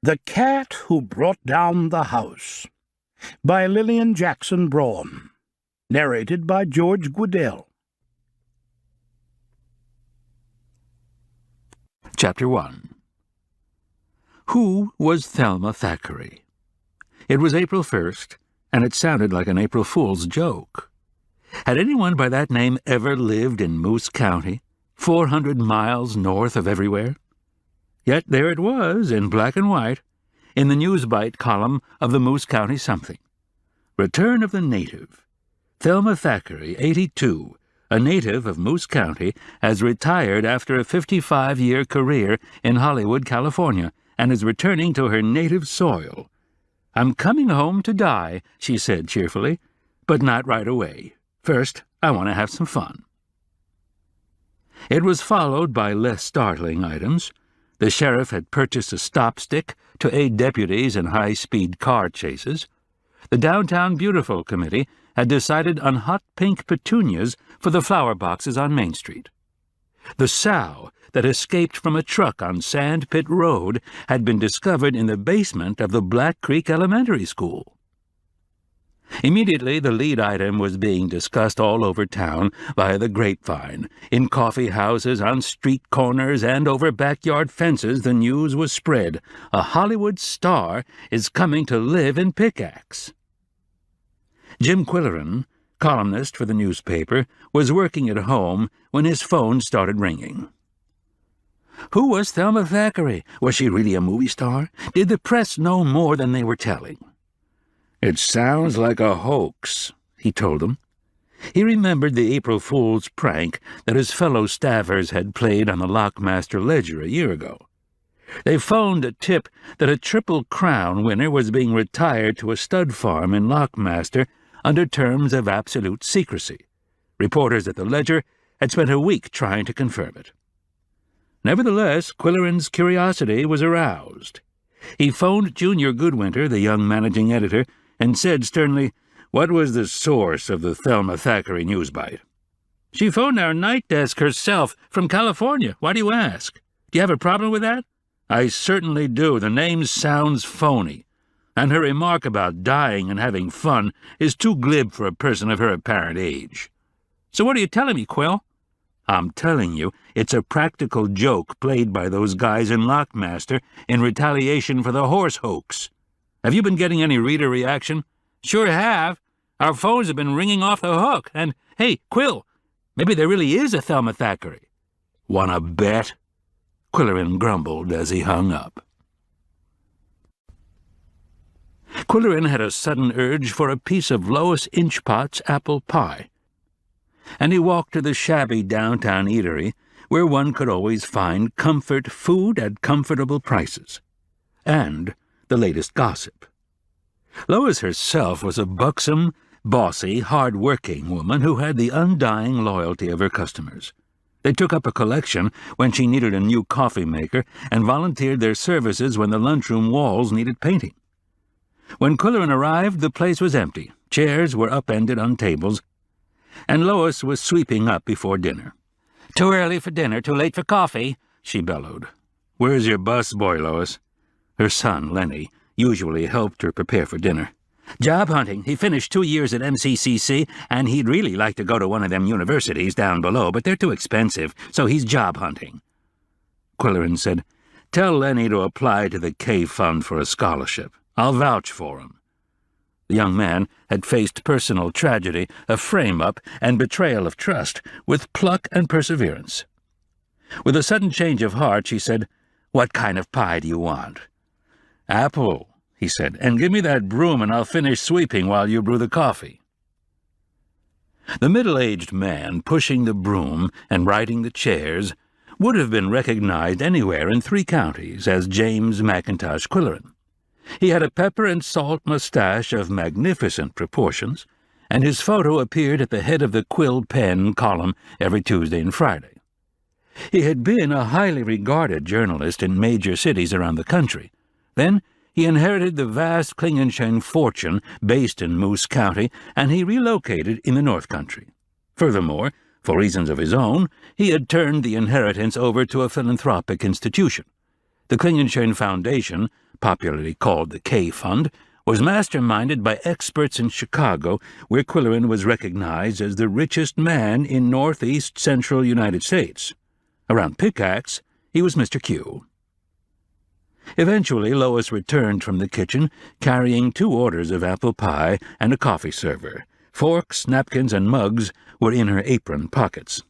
The Cat Who Brought Down the House by Lilian Jackson Braun. Narrated by George Qwill. Chapter 1. Who was Thelma Thackeray? It was April 1st, and it sounded like an April Fool's joke. Had anyone by that name ever lived in Moose County, 400 miles north of everywhere? Yet there it was, in black and white, in the Newsbite column of the Moose County something. Return of the Native. Thelma Thackeray, 82, a native of Moose County, has retired after a 55-year career in Hollywood, California, and is returning to her native soil. "I'm coming home to die," she said cheerfully, "but not right away. First, I want to have some fun." It was followed by less startling items. The sheriff had purchased a stop-stick to aid deputies in high-speed car chases. The Downtown Beautiful Committee had decided on hot pink petunias for the flower boxes on Main Street. The sow that escaped from a truck on Sand Pit Road had been discovered in the basement of the Black Creek Elementary School. Immediately, the lead item was being discussed all over town via the grapevine. In coffee houses, on street corners, and over backyard fences, the news was spread. A Hollywood star is coming to live in Pickax. Jim Qwilleran, columnist for the newspaper, was working at home when his phone started ringing. Who was Thelma Thackeray? Was she really a movie star? Did the press know more than they were telling? "It sounds like a hoax," he told them. He remembered the April Fool's prank that his fellow staffers had played on the Lockmaster Ledger a year ago. They phoned a tip that a Triple Crown winner was being retired to a stud farm in Lockmaster under terms of absolute secrecy. Reporters at the Ledger had spent a week trying to confirm it. Nevertheless, Qwilleran's curiosity was aroused. He phoned Junior Goodwinter, the young managing editor, and said sternly, "What was the source of the Thelma Thackeray newsbite?" "She phoned our night desk herself from California. Why do you ask? Do you have a problem with that?" "I certainly do. The name sounds phony. And her remark about dying and having fun is too glib for a person of her apparent age." "So what are you telling me, Qwill?" "I'm telling you it's a practical joke played by those guys in Lockmaster in retaliation for the horse hoax. Have you been getting any reader reaction?" "Sure have. Our phones have been ringing off the hook. And, hey, Qwill, maybe there really is a Thelma Thackeray." "Wanna bet?" Qwilleran grumbled as he hung up. Qwilleran had a sudden urge for a piece of Lois Inchpot's apple pie, and he walked to the shabby downtown eatery where one could always find comfort food at comfortable prices, and the latest gossip. Lois herself was a buxom, bossy, hard-working woman who had the undying loyalty of her customers. They took up a collection when she needed a new coffee maker and volunteered their services when the lunchroom walls needed painting. When Qwilleran arrived, the place was empty. Chairs were upended on tables, and Lois was sweeping up before dinner. "Too early for dinner, too late for coffee," she bellowed. "Where's your busboy, Lois?" Her son, Lenny, usually helped her prepare for dinner. "Job hunting. He finished 2 years at MCCC, and he'd really like to go to one of them universities down below, but they're too expensive, so he's job hunting." Qwilleran said, "Tell Lenny to apply to the K Fund for a scholarship. I'll vouch for him." The young man had faced personal tragedy, a frame-up, and betrayal of trust with pluck and perseverance. With a sudden change of heart, she said, "What kind of pie do you want?" "Apple," he said, "and give me that broom and I'll finish sweeping while you brew the coffee." The middle-aged man pushing the broom and righting the chairs would have been recognized anywhere in 3 counties as James McIntosh Qwilleran. He had a pepper and salt mustache of magnificent proportions, and his photo appeared at the head of the Quill Pen column every Tuesday and Friday. He had been a highly regarded journalist in major cities around the country. Then he inherited the vast Klingenschein fortune based in Moose County, and he relocated in the North Country. Furthermore, for reasons of his own, he had turned the inheritance over to a philanthropic institution. The Klingenschein Foundation, popularly called the K Fund, was masterminded by experts in Chicago, where Qwilleran was recognized as the richest man in northeast central United States. Around Pickax, he was Mr. Q. Eventually, Lois returned from the kitchen, carrying 2 orders of apple pie and a coffee server. Forks, napkins, and mugs were in her apron pockets.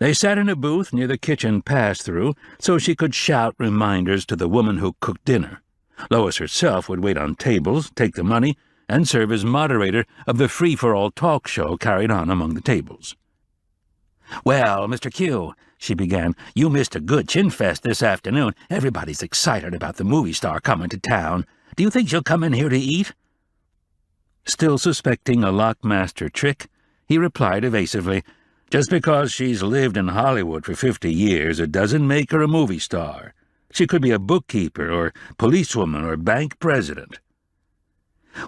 They sat in a booth near the kitchen pass-through so she could shout reminders to the woman who cooked dinner. Lois herself would wait on tables, take the money, and serve as moderator of the free-for-all talk show carried on among the tables. "Well, Mr. Q," she began, "you missed a good chin-fest this afternoon. Everybody's excited about the movie star coming to town. Do you think she'll come in here to eat?" Still suspecting a lockmaster trick, he replied evasively, "Just because she's lived in Hollywood for 50 years, it doesn't make her a movie star. She could be a bookkeeper or policewoman or bank president."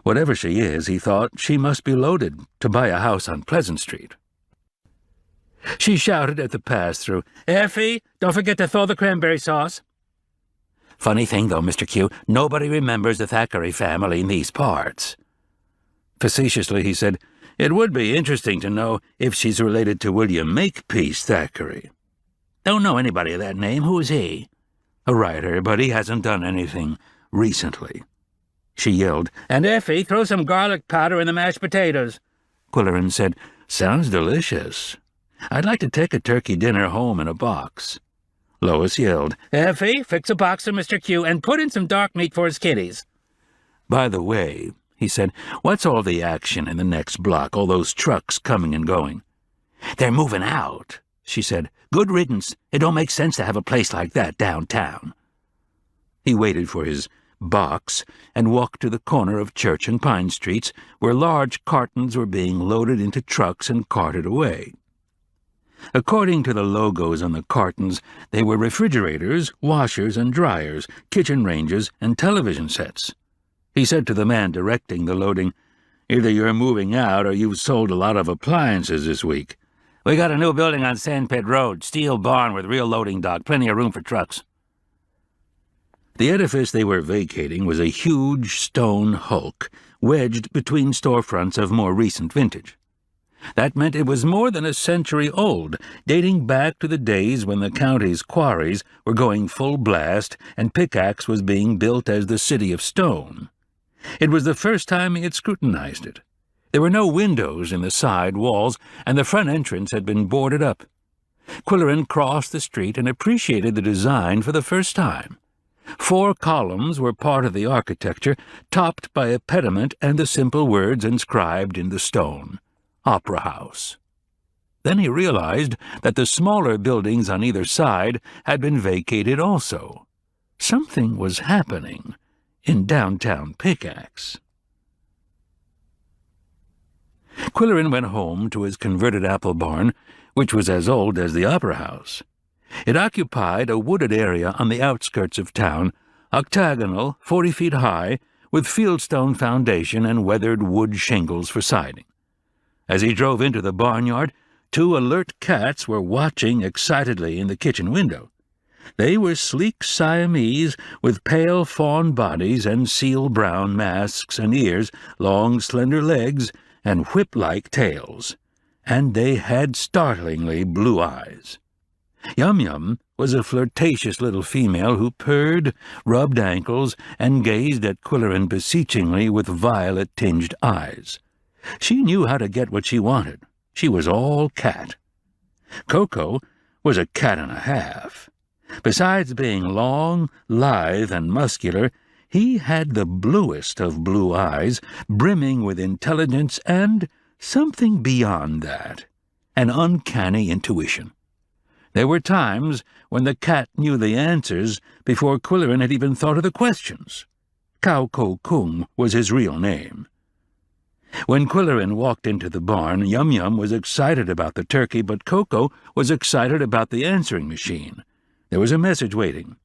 Whatever she is, he thought, she must be loaded to buy a house on Pleasant Street. She shouted at the pass-through, "Effie, don't forget to thaw the cranberry sauce." "Funny thing, though, Mr. Q, nobody remembers the Thackeray family in these parts." Facetiously, he said, "It would be interesting to know if she's related to William Makepeace Thackeray." "Don't know anybody of that name. Who is he?" "A writer, but he hasn't done anything recently." She yelled, "And Effie, throw some garlic powder in the mashed potatoes." Qwilleran said, "Sounds delicious. I'd like to take a turkey dinner home in a box." Lois yelled, "Effie, fix a box for Mr. Q and put in some dark meat for his kiddies." "By the way," he said, "what's all the action in the next block, all those trucks coming and going?" "They're moving out," she said. "Good riddance. It don't make sense to have a place like that downtown." He waited for his box and walked to the corner of Church and Pine Streets, where large cartons were being loaded into trucks and carted away. According to the logos on the cartons, they were refrigerators, washers and dryers, kitchen ranges, and television sets. He said to the man directing the loading, "Either you're moving out or you've sold a lot of appliances this week. We got a new building on Sandpit Road, steel barn with real loading dock, plenty of room for trucks." The edifice they were vacating was a huge stone hulk, wedged between storefronts of more recent vintage. That meant it was more than a century old, dating back to the days when the county's quarries were going full blast and Pickax was being built as the City of Stone. It was the first time he had scrutinized it. There were no windows in the side walls, and the front entrance had been boarded up. Qwilleran crossed the street and appreciated the design for the first time. 4 columns were part of the architecture, topped by a pediment and the simple words inscribed in the stone, "Opera House." Then he realized that the smaller buildings on either side had been vacated also. Something was happening in downtown Pickax. Qwilleran went home to his converted apple barn, which was as old as the Opera House. It occupied a wooded area on the outskirts of town, octagonal, 40 feet high, with fieldstone foundation and weathered wood shingles for siding. As he drove into the barnyard, 2 alert cats were watching excitedly in the kitchen window. They were sleek Siamese with pale fawn bodies and seal-brown masks and ears, long slender legs, and whip-like tails, and they had startlingly blue eyes. Yum-Yum was a flirtatious little female who purred, rubbed ankles, and gazed at Qwilleran beseechingly with violet-tinged eyes. She knew how to get what she wanted. She was all cat. Koko was a cat and a half. Besides being long, lithe, and muscular, he had the bluest of blue eyes, brimming with intelligence and something beyond that, an uncanny intuition. There were times when the cat knew the answers before Qwilleran had even thought of the questions. Koko was his real name. When Qwilleran walked into the barn, Yum-Yum was excited about the turkey, but Koko was excited about the answering machine. There was a message waiting.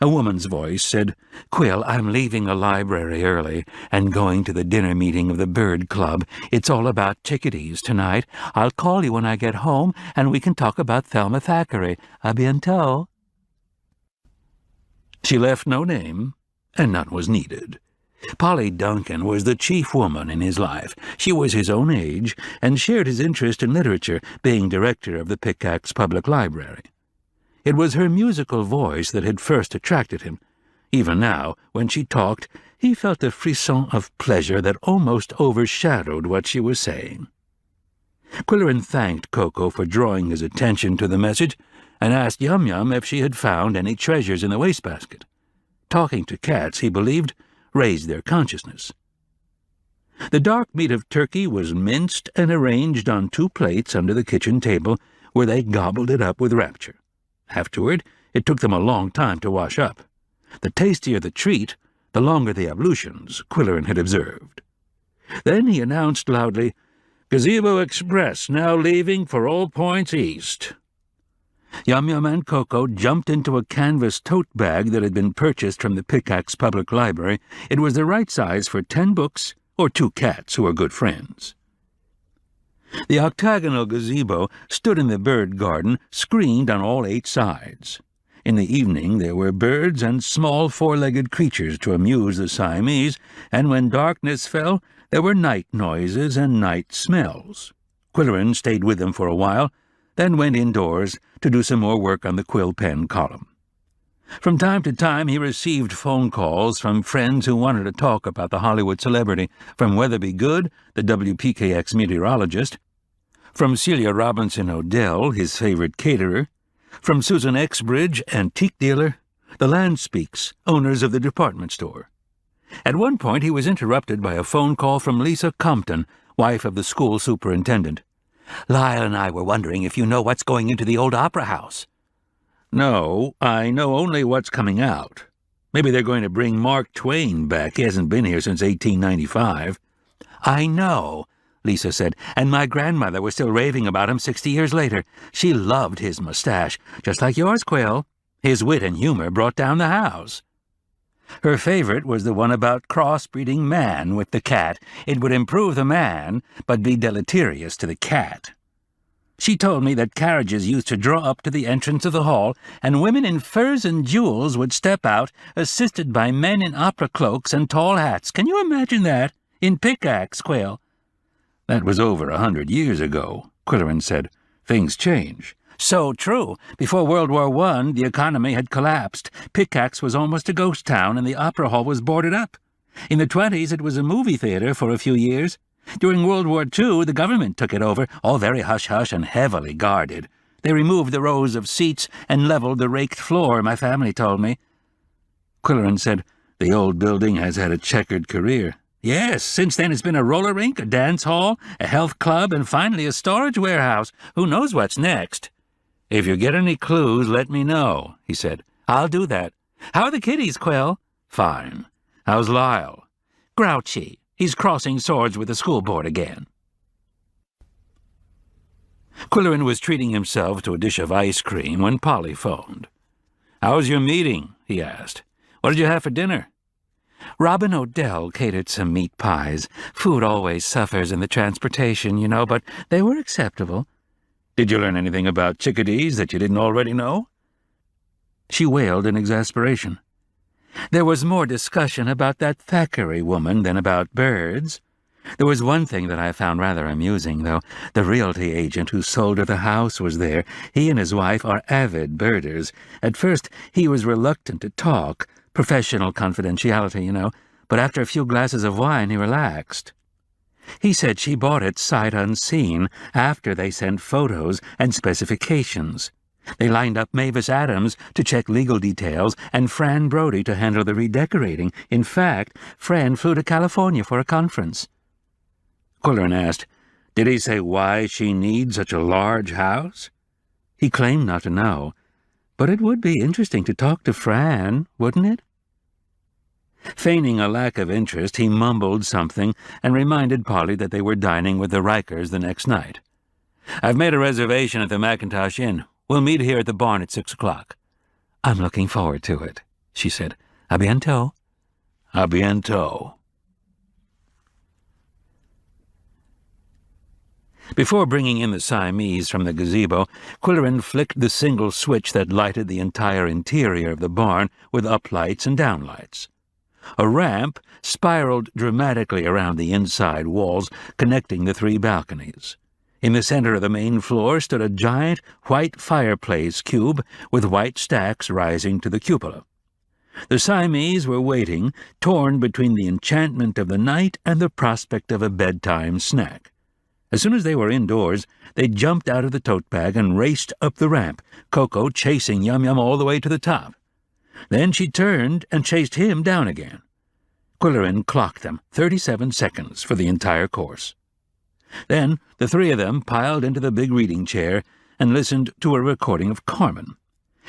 A woman's voice said, "Qwill, I'm leaving the library early and going to the dinner meeting of the Bird Club. It's all about chickadees tonight. I'll call you when I get home, and we can talk about Thelma Thackeray. A bientôt." She left no name, and none was needed. Polly Duncan was the chief woman in his life. She was his own age, and shared his interest in literature, being director of the Pickax Public Library. It was her musical voice that had first attracted him. Even now, when she talked, he felt a frisson of pleasure that almost overshadowed what she was saying. Qwilleran thanked Koko for drawing his attention to the message, and asked Yum Yum if she had found any treasures in the wastebasket. Talking to cats, he believed, raised their consciousness. The dark meat of turkey was minced and arranged on 2 plates under the kitchen table, where they gobbled it up with rapture. Afterward, it took them a long time to wash up. The tastier the treat, the longer the ablutions, Qwilleran had observed. Then he announced loudly, "Gazebo Express now leaving for all points east." Yum Yum and Koko jumped into a canvas tote bag that had been purchased from the Pickax Public Library. It was the right size for 10 books or 2 cats who were good friends. The octagonal gazebo stood in the bird garden, screened on all 8 sides. In the evening there were birds and small 4-legged creatures to amuse the Siamese, and when darkness fell, there were night noises and night smells. Qwilleran stayed with them for a while, then went indoors to do some more work on the quill pen column. From time to time he received phone calls from friends who wanted to talk about the Hollywood celebrity, from Weatherby Good, the WPKX meteorologist, from Celia Robinson Odell, his favorite caterer, from Susan Exbridge, antique dealer, the Landspeaks, owners of the department store. At one point he was interrupted by a phone call from Lisa Compton, wife of the school superintendent. "Lyle and I were wondering if you know what's going into the old opera house." "No, I know only what's coming out. Maybe they're going to bring Mark Twain back. He hasn't been here since 1895. "I know," Lisa said, "and my grandmother was still raving about him 60 years later. She loved his mustache, just like yours, Qwill. His wit and humor brought down the house." Her favorite was the one about crossbreeding man with the cat. It would improve the man, but be deleterious to the cat. She told me that carriages used to draw up to the entrance of the hall, and women in furs and jewels would step out, assisted by men in opera cloaks and tall hats. Can you imagine that? In Pickax, Qwill. "That was over 100 years ago," Qwilleran said. "Things change." "So true. Before World War I, the economy had collapsed. Pickax was almost a ghost town, and the opera hall was boarded up. In the 20s, it was a movie theater for a few years. During World War II, the government took it over, all very hush-hush and heavily guarded. They removed the rows of seats and leveled the raked floor, my family told me." Qwilleran said, "The old building has had a checkered career." "Yes, since then it's been a roller rink, a dance hall, a health club, and finally a storage warehouse. Who knows what's next?" "If you get any clues, let me know," he said. "I'll do that. How are the kiddies, Qwill?" "Fine. How's Lyle?" "Grouchy. He's crossing swords with the school board again." Qwilleran was treating himself to a dish of ice cream when Polly phoned. "How was your meeting?" he asked. "What did you have for dinner?" "Robin Odell catered some meat pies. Food always suffers in the transportation, you know, but they were acceptable." "Did you learn anything about chickadees that you didn't already know?" She wailed in exasperation. "There was more discussion about that Thackeray woman than about birds. There was one thing that I found rather amusing, though. The realty agent who sold her the house was there. He and his wife are avid birders. At first he was reluctant to talk, professional confidentiality, you know, but after a few glasses of wine he relaxed. He said she bought it sight unseen, after they sent photos and specifications. They lined up Mavis Adams to check legal details and Fran Brody to handle the redecorating. In fact, Fran flew to California for a conference." Qwilleran asked, "Did he say why she needs such a large house?" He claimed not to know, but it would be interesting to talk to Fran, wouldn't it? Feigning a lack of interest, he mumbled something and reminded Polly that they were dining with the Rikers the next night. "I've made a reservation at the Macintosh Inn. We'll meet here at the barn at 6 o'clock. "I'm looking forward to it," she said. "A bientôt." "A bientôt." Before bringing in the Siamese from the gazebo, Qwilleran flicked the single switch that lighted the entire interior of the barn with uplights and downlights. A ramp spiraled dramatically around the inside walls, connecting the 3 balconies. In the center of the main floor stood a giant white fireplace cube with white stacks rising to the cupola. The Siamese were waiting, torn between the enchantment of the night and the prospect of a bedtime snack. As soon as they were indoors, they jumped out of the tote bag and raced up the ramp, Koko chasing Yum-Yum all the way to the top. Then she turned and chased him down again. Qwilleran clocked them, 37 seconds for the entire course. Then the 3 of them piled into the big reading chair and listened to a recording of Carmen.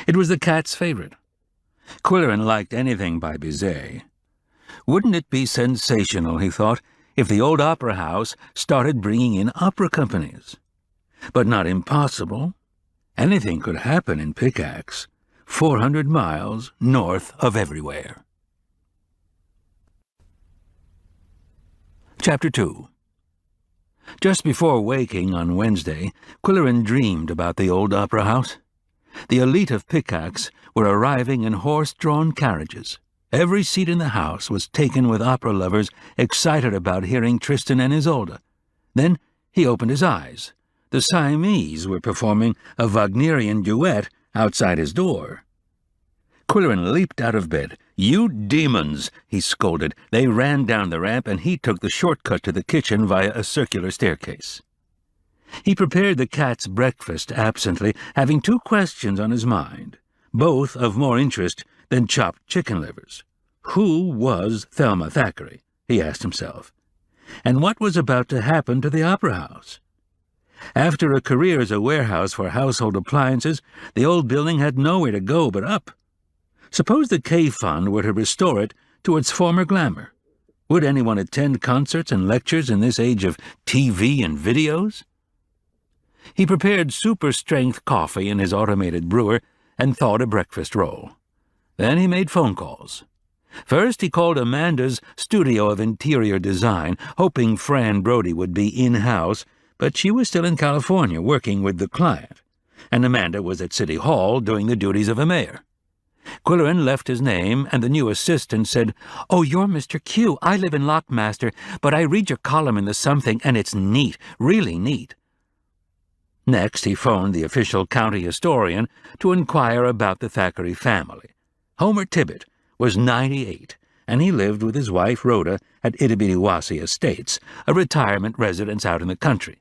It was the cat's favorite. Qwilleran liked anything by Bizet. Wouldn't it be sensational, he thought, if the old opera house started bringing in opera companies? But not impossible. Anything could happen in Pickax, 400 miles north of everywhere. Chapter 2. Just before waking on Wednesday, Qwilleran dreamed about the old opera house. The elite of Pickax were arriving in horse-drawn carriages. Every seat in the house was taken with opera lovers excited about hearing Tristan and Isolde. Then he opened his eyes. The Siamese were performing a Wagnerian duet outside his door. Qwilleran leaped out of bed. "You demons!" he scolded. They ran down the ramp, and he took the shortcut to the kitchen via a circular staircase. He prepared the cat's breakfast absently, having 2 questions on his mind, both of more interest than chopped chicken livers. Who was Thelma Thackeray, he asked himself, and what was about to happen to the opera house? After a career as a warehouse for household appliances, the old building had nowhere to go but up. Suppose the K-Fund were to restore it to its former glamour. Would anyone attend concerts and lectures in this age of TV and videos? He prepared super-strength coffee in his automated brewer and thawed a breakfast roll. Then he made phone calls. First, he called Amanda's studio of interior design, hoping Fran Brody would be in-house, but she was still in California working with the client, and Amanda was at City Hall doing the duties of a mayor. Qwilleran left his name, and the new assistant said, "Oh, you're Mr. Q. I live in Lockmaster, but I read your column in the Something, and it's neat, really neat." Next, he phoned the official county historian to inquire about the Thackeray family. Homer Tibbet was 98, and he lived with his wife Rhoda at Itibitiwasi Estates, a retirement residence out in the country.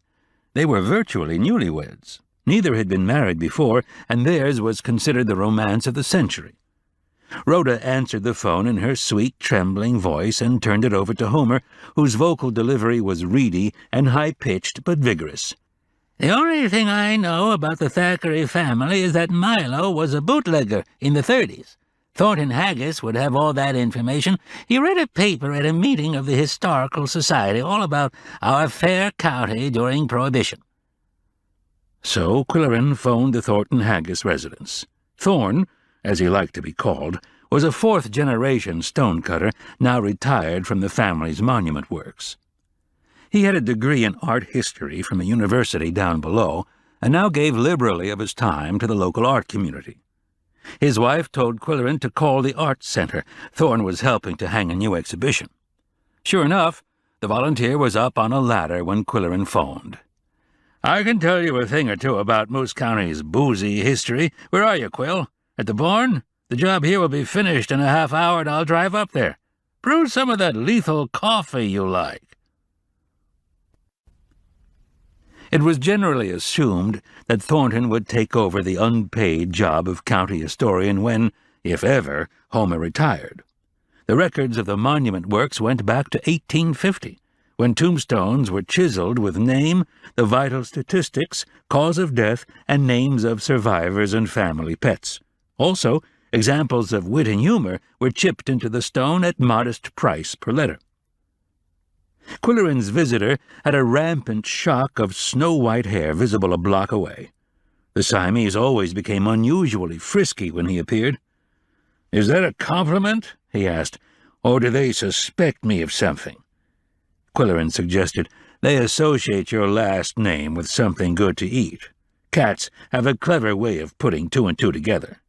They were virtually newlyweds. Neither had been married before, and theirs was considered the romance of the century. Rhoda answered the phone in her sweet, trembling voice and turned it over to Homer, whose vocal delivery was reedy and high-pitched but vigorous. "The only thing I know about the Thackeray family is that Milo was a bootlegger in the 30s. Thornton Haggis would have all that information. He read a paper at a meeting of the Historical Society all about our fair county during Prohibition." So Qwilleran phoned the Thornton Haggis residence. Thorne, as he liked to be called, was a 4th-generation stonecutter, now retired from the family's monument works. He had a degree in art history from a university down below, and now gave liberally of his time to the local art community. His wife told Qwilleran to call the art center. Thorne was helping to hang a new exhibition. Sure enough, the volunteer was up on a ladder when Qwilleran phoned. "I can tell you a thing or two about Moose County's boozy history. Where are you, Qwill? At the barn? The job here will be finished in a half hour, and I'll drive up there. Brew some of that lethal coffee you like." It was generally assumed that Thornton would take over the unpaid job of county historian when, if ever, Homer retired. The records of the monument works went back to 1850, when tombstones were chiseled with name, the vital statistics, cause of death, and names of survivors and family pets. Also, examples of wit and humor were chipped into the stone at modest price per letter. Qwilleran's visitor had a rampant shock of snow-white hair visible a block away. The Siamese always became unusually frisky when he appeared. "Is that a compliment?" he asked, "or do they suspect me of something?" Qwilleran suggested, They associate your last name with something good to eat. Cats have a clever way of putting two and two together.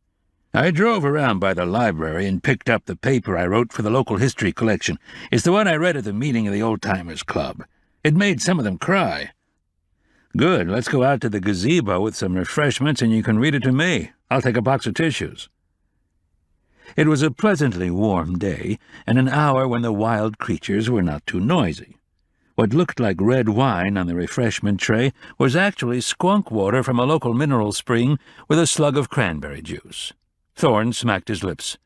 I drove around by the library and picked up the paper I wrote for the local history collection. It's the one I read at the meeting of the Old Timers Club. It made some of them cry. Good, let's go out to the gazebo with some refreshments and you can read it to me. I'll take a box of tissues. It was a pleasantly warm day, and an hour when the wild creatures were not too noisy. What looked like red wine on the refreshment tray was actually skunk water from a local mineral spring with a slug of cranberry juice. Thorne smacked his lips.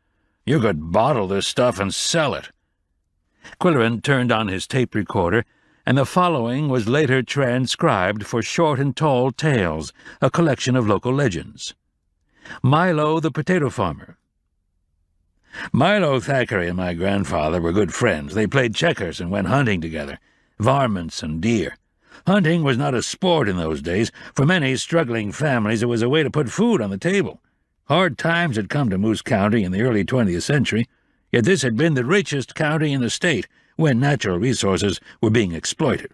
"You could bottle this stuff and sell it." Qwilleran turned on his tape recorder, and the following was later transcribed for Short and Tall Tales, a collection of local legends. Milo the Potato Farmer. Milo Thackeray and my grandfather were good friends. They played checkers and went hunting together, varmints and deer. Hunting was not a sport in those days. For many struggling families, it was a way to put food on the table. Hard times had come to Moose County in the early 20th century, yet this had been the richest county in the state when natural resources were being exploited.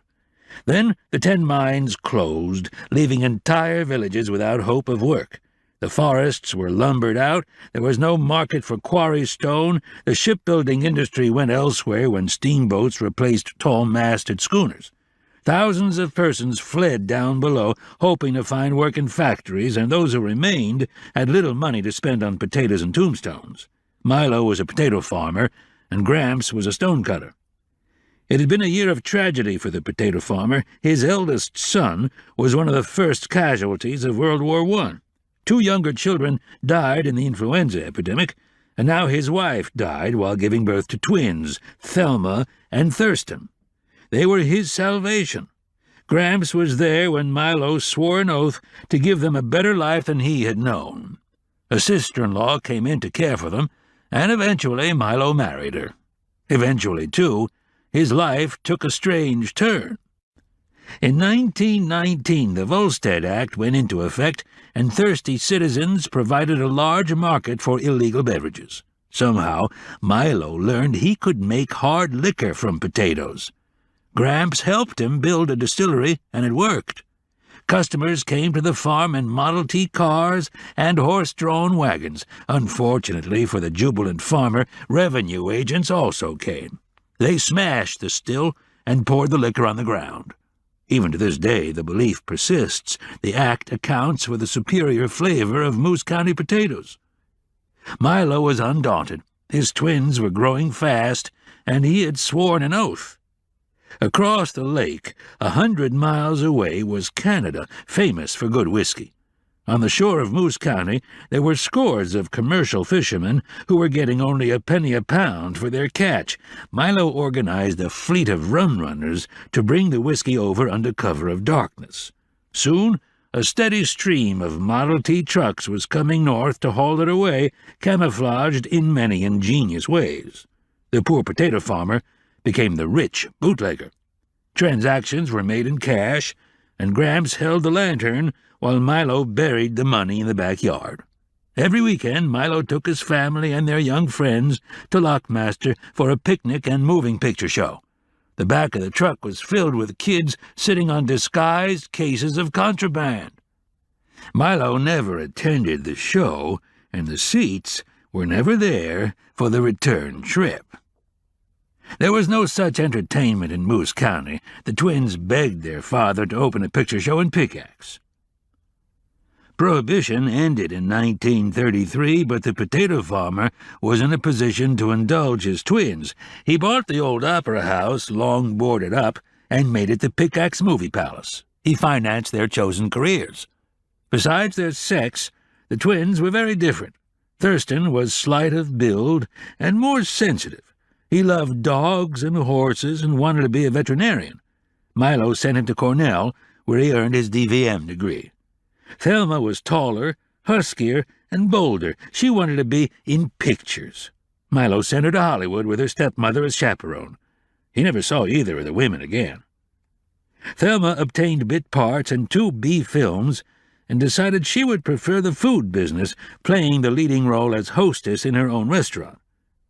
Then the 10 mines closed, leaving entire villages without hope of work. The forests were lumbered out, there was no market for quarry stone, the shipbuilding industry went elsewhere when steamboats replaced tall-masted schooners. Thousands of persons fled down below, hoping to find work in factories, and those who remained had little money to spend on potatoes and tombstones. Milo was a potato farmer, and Gramps was a stonecutter. It had been a year of tragedy for the potato farmer. His eldest son was one of the first casualties of World War I. 2 younger children died in the influenza epidemic, and now his wife died while giving birth to twins, Thelma and Thurston. They were his salvation. Gramps was there when Milo swore an oath to give them a better life than he had known. A sister-in-law came in to care for them, and eventually Milo married her. Eventually, too, his life took a strange turn. In 1919, the Volstead Act went into effect, and thirsty citizens provided a large market for illegal beverages. Somehow, Milo learned he could make hard liquor from potatoes. Gramps helped him build a distillery, and it worked. Customers came to the farm in Model T cars and horse-drawn wagons. Unfortunately for the jubilant farmer, revenue agents also came. They smashed the still and poured the liquor on the ground. Even to this day, the belief persists the act accounts for the superior flavor of Moose County potatoes. Milo was undaunted. His twins were growing fast, and he had sworn an oath. Across the lake, 100 miles away, was Canada, famous for good whiskey. On the shore of Moose County, there were scores of commercial fishermen who were getting only a penny a pound for their catch. Milo organized a fleet of rum runners to bring the whiskey over under cover of darkness. Soon, a steady stream of Model T trucks was coming north to haul it away, camouflaged in many ingenious ways. The poor potato farmer became the rich bootlegger. Transactions were made in cash, and Gramps held the lantern while Milo buried the money in the backyard. Every weekend, Milo took his family and their young friends to Lockmaster for a picnic and moving picture show. The back of the truck was filled with kids sitting on disguised cases of contraband. Milo never attended the show, and the seats were never there for the return trip. There was no such entertainment in Moose County. The twins begged their father to open a picture show in Pickax. Prohibition ended in 1933, but the potato farmer was in a position to indulge his twins. He bought the old opera house, long boarded up, and made it the Pickax Movie Palace. He financed their chosen careers. Besides their sex, the twins were very different. Thurston was slight of build and more sensitive. He loved dogs and horses and wanted to be a veterinarian. Milo sent him to Cornell, where he earned his DVM degree. Thelma was taller, huskier, and bolder. She wanted to be in pictures. Milo sent her to Hollywood with her stepmother as chaperone. He never saw either of the women again. Thelma obtained bit parts in 2 B films and decided she would prefer the food business, playing the leading role as hostess in her own restaurant.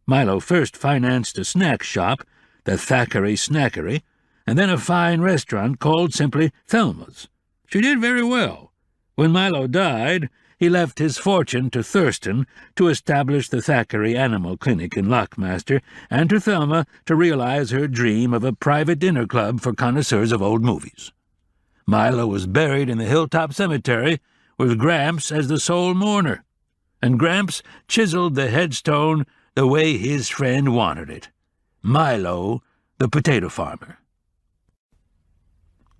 Milo first financed a snack shop, the Thackeray Snackery, and then a fine restaurant called simply Thelma's. She did very well. When Milo died, he left his fortune to Thurston to establish the Thackeray Animal Clinic in Lockmaster, and to Thelma to realize her dream of a private dinner club for connoisseurs of old movies. Milo was buried in the Hilltop Cemetery, with Gramps as the sole mourner, and Gramps chiseled the headstone the way his friend wanted it. Milo, the potato farmer.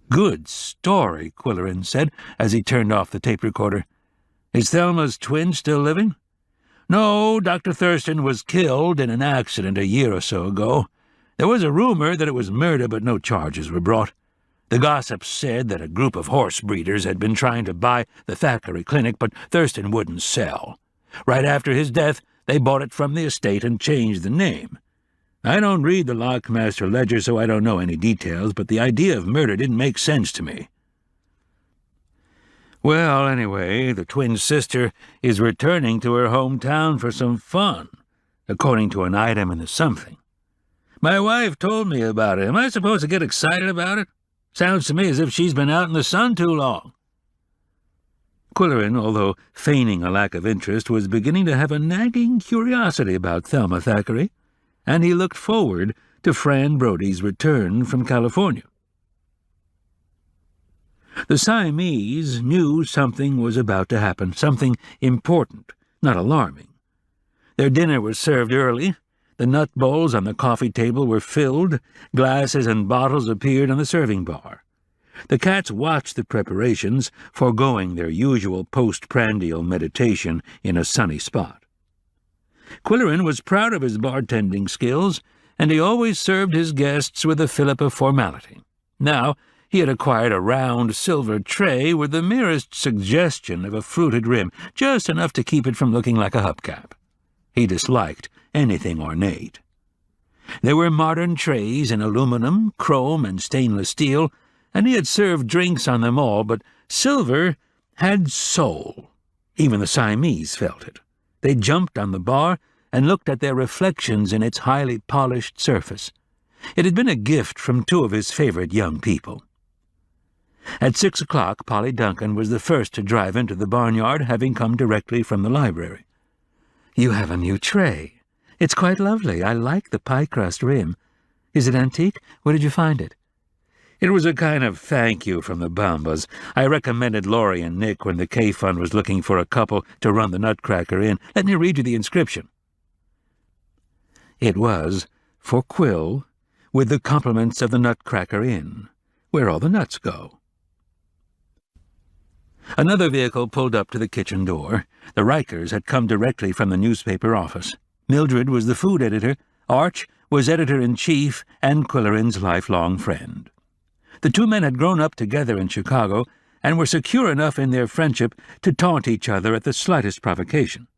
"Good story," Qwilleran said as he turned off the tape recorder. "Is Thelma's twin still living?" "No, Dr. Thurston was killed in an accident a year or so ago. There was a rumor that it was murder, but no charges were brought. The gossips said that a group of horse breeders had been trying to buy the Thackeray Clinic, but Thurston wouldn't sell. Right after his death, they bought it from the estate and changed the name. I don't read the Lockmaster ledger, so I don't know any details, but the idea of murder didn't make sense to me." "Well, anyway, the twin sister is returning to her hometown for some fun, according to an item in the something. My wife told me about it. Am I supposed to get excited about it? Sounds to me as if she's been out in the sun too long." Qwilleran, although feigning a lack of interest, was beginning to have a nagging curiosity about Thelma Thackeray, and he looked forward to Fran Brody's return from California. The Siamese knew something was about to happen, something important, not alarming. Their dinner was served early. The nut bowls on the coffee table were filled. Glasses and bottles appeared on the serving bar. The cats watched the preparations, foregoing their usual postprandial meditation in a sunny spot. Qwilleran was proud of his bartending skills, and he always served his guests with a fillip of formality. Now he had acquired a round silver tray with the merest suggestion of a fruited rim, just enough to keep it from looking like a hubcap. He disliked anything ornate. There were modern trays in aluminum, chrome, and stainless steel, and he had served drinks on them all, but silver had soul. Even the Siamese felt it. They jumped on the bar and looked at their reflections in its highly polished surface. It had been a gift from two of his favorite young people. At 6 o'clock, Polly Duncan was the first to drive into the barnyard, having come directly from the library. "You have a new tray. It's quite lovely. I like the pie crust rim. Is it antique? Where did you find it?" "It was a kind of thank you from the Bambas. I recommended Laurie and Nick when the K-Fund was looking for a couple to run the Nutcracker Inn. Let me read you the inscription." It was, "For Qwill, with the compliments of the Nutcracker Inn, where all the nuts go." Another vehicle pulled up to the kitchen door. The Rikers had come directly from the newspaper office. Mildred was the food editor. Arch was editor-in-chief and Qwilleran's lifelong friend. The two men had grown up together in Chicago and were secure enough in their friendship to taunt each other at the slightest provocation.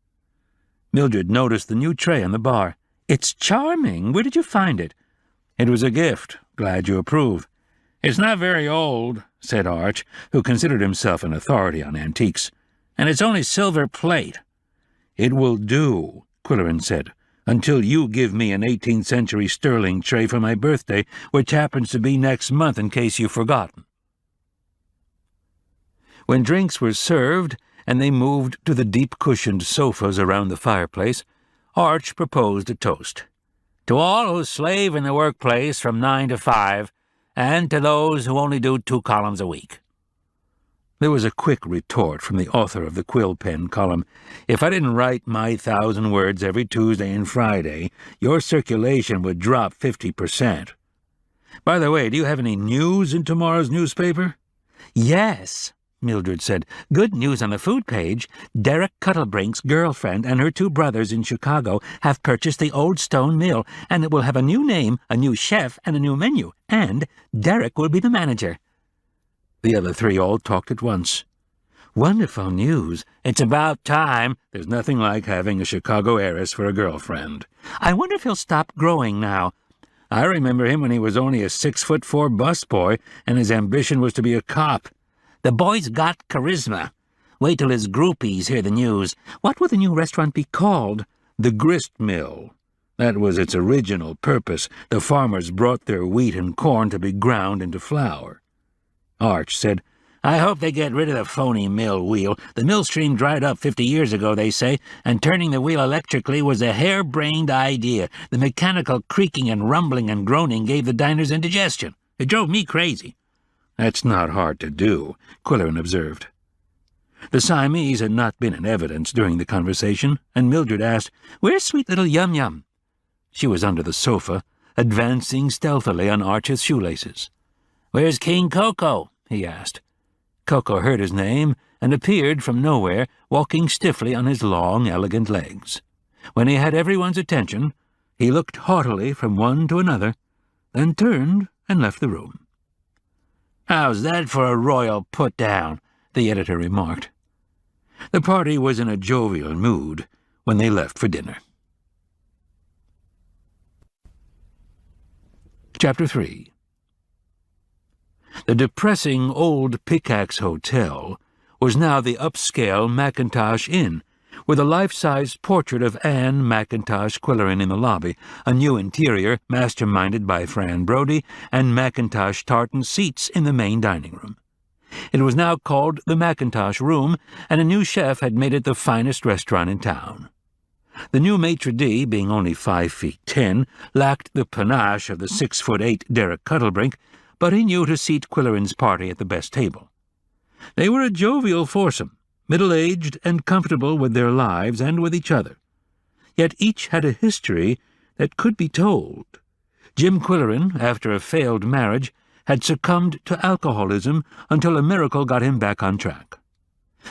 Mildred noticed the new tray on the bar. "It's charming. Where did you find it?" "It was a gift. Glad you approve." "It's not very old," said Arch, who considered himself an authority on antiques, "and it's only silver plate." "It will do," Qwilleran said, "until you give me an 18th-century sterling tray for my birthday, which happens to be next month in case you've forgotten." When drinks were served and they moved to the deep-cushioned sofas around the fireplace, Arch proposed a toast. "To all who slave in the workplace from 9 to 5, and to those who only do 2 columns a week." There was a quick retort from the author of the Quill Pen column. "If I didn't write my 1,000 words every Tuesday and Friday, your circulation would drop 50%. By the way, do you have any news in tomorrow's newspaper?" "Yes," Mildred said. "Good news on the food page. Derek Cuttlebrink's girlfriend and her 2 brothers in Chicago have purchased the old stone mill, and it will have a new name, a new chef, and a new menu, and Derek will be the manager." The other 3 all talked at once. "Wonderful news. It's about time. There's nothing like having a Chicago heiress for a girlfriend." "I wonder if he'll stop growing now." "I remember him when he was only a 6'4" busboy, and his ambition was to be a cop." "The boy's got charisma. Wait till his groupies hear the news. What will the new restaurant be called?" "The Grist Mill." That was its original purpose. The farmers brought their wheat and corn to be ground into flour. Arch said, "I hope they get rid of the phony mill wheel. The mill stream dried up 50 years ago, they say, and turning the wheel electrically was a harebrained idea. The mechanical creaking and rumbling and groaning gave the diners indigestion. It drove me crazy." "That's not hard to do," Qwilleran observed. The Siamese had not been in evidence during the conversation, and Mildred asked, "Where's sweet little Yum-Yum?" She was under the sofa, advancing stealthily on Arch's shoelaces. "Where's King Koko?" he asked. Koko heard his name and appeared from nowhere, walking stiffly on his long, elegant legs. When he had everyone's attention, he looked haughtily from one to another, then turned and left the room. "How's that for a royal put-down?" the editor remarked. The party was in a jovial mood when they left for dinner. Chapter 3. The depressing old Pickax Hotel was now the upscale Mackintosh Inn, with a life-size portrait of Anne Mackintosh Qwilleran in the lobby, a new interior masterminded by Fran Brody, and Mackintosh tartan seats in the main dining room. It was now called the Mackintosh Room, and a new chef had made it the finest restaurant in town. The new maitre d', being only 5'10", lacked the panache of the 6'8" Derek Cuddlebrink, but he knew to seat Qwilleran's party at the best table. They were a jovial foursome, middle-aged and comfortable with their lives and with each other. Yet each had a history that could be told. Jim Qwilleran, after a failed marriage, had succumbed to alcoholism until a miracle got him back on track.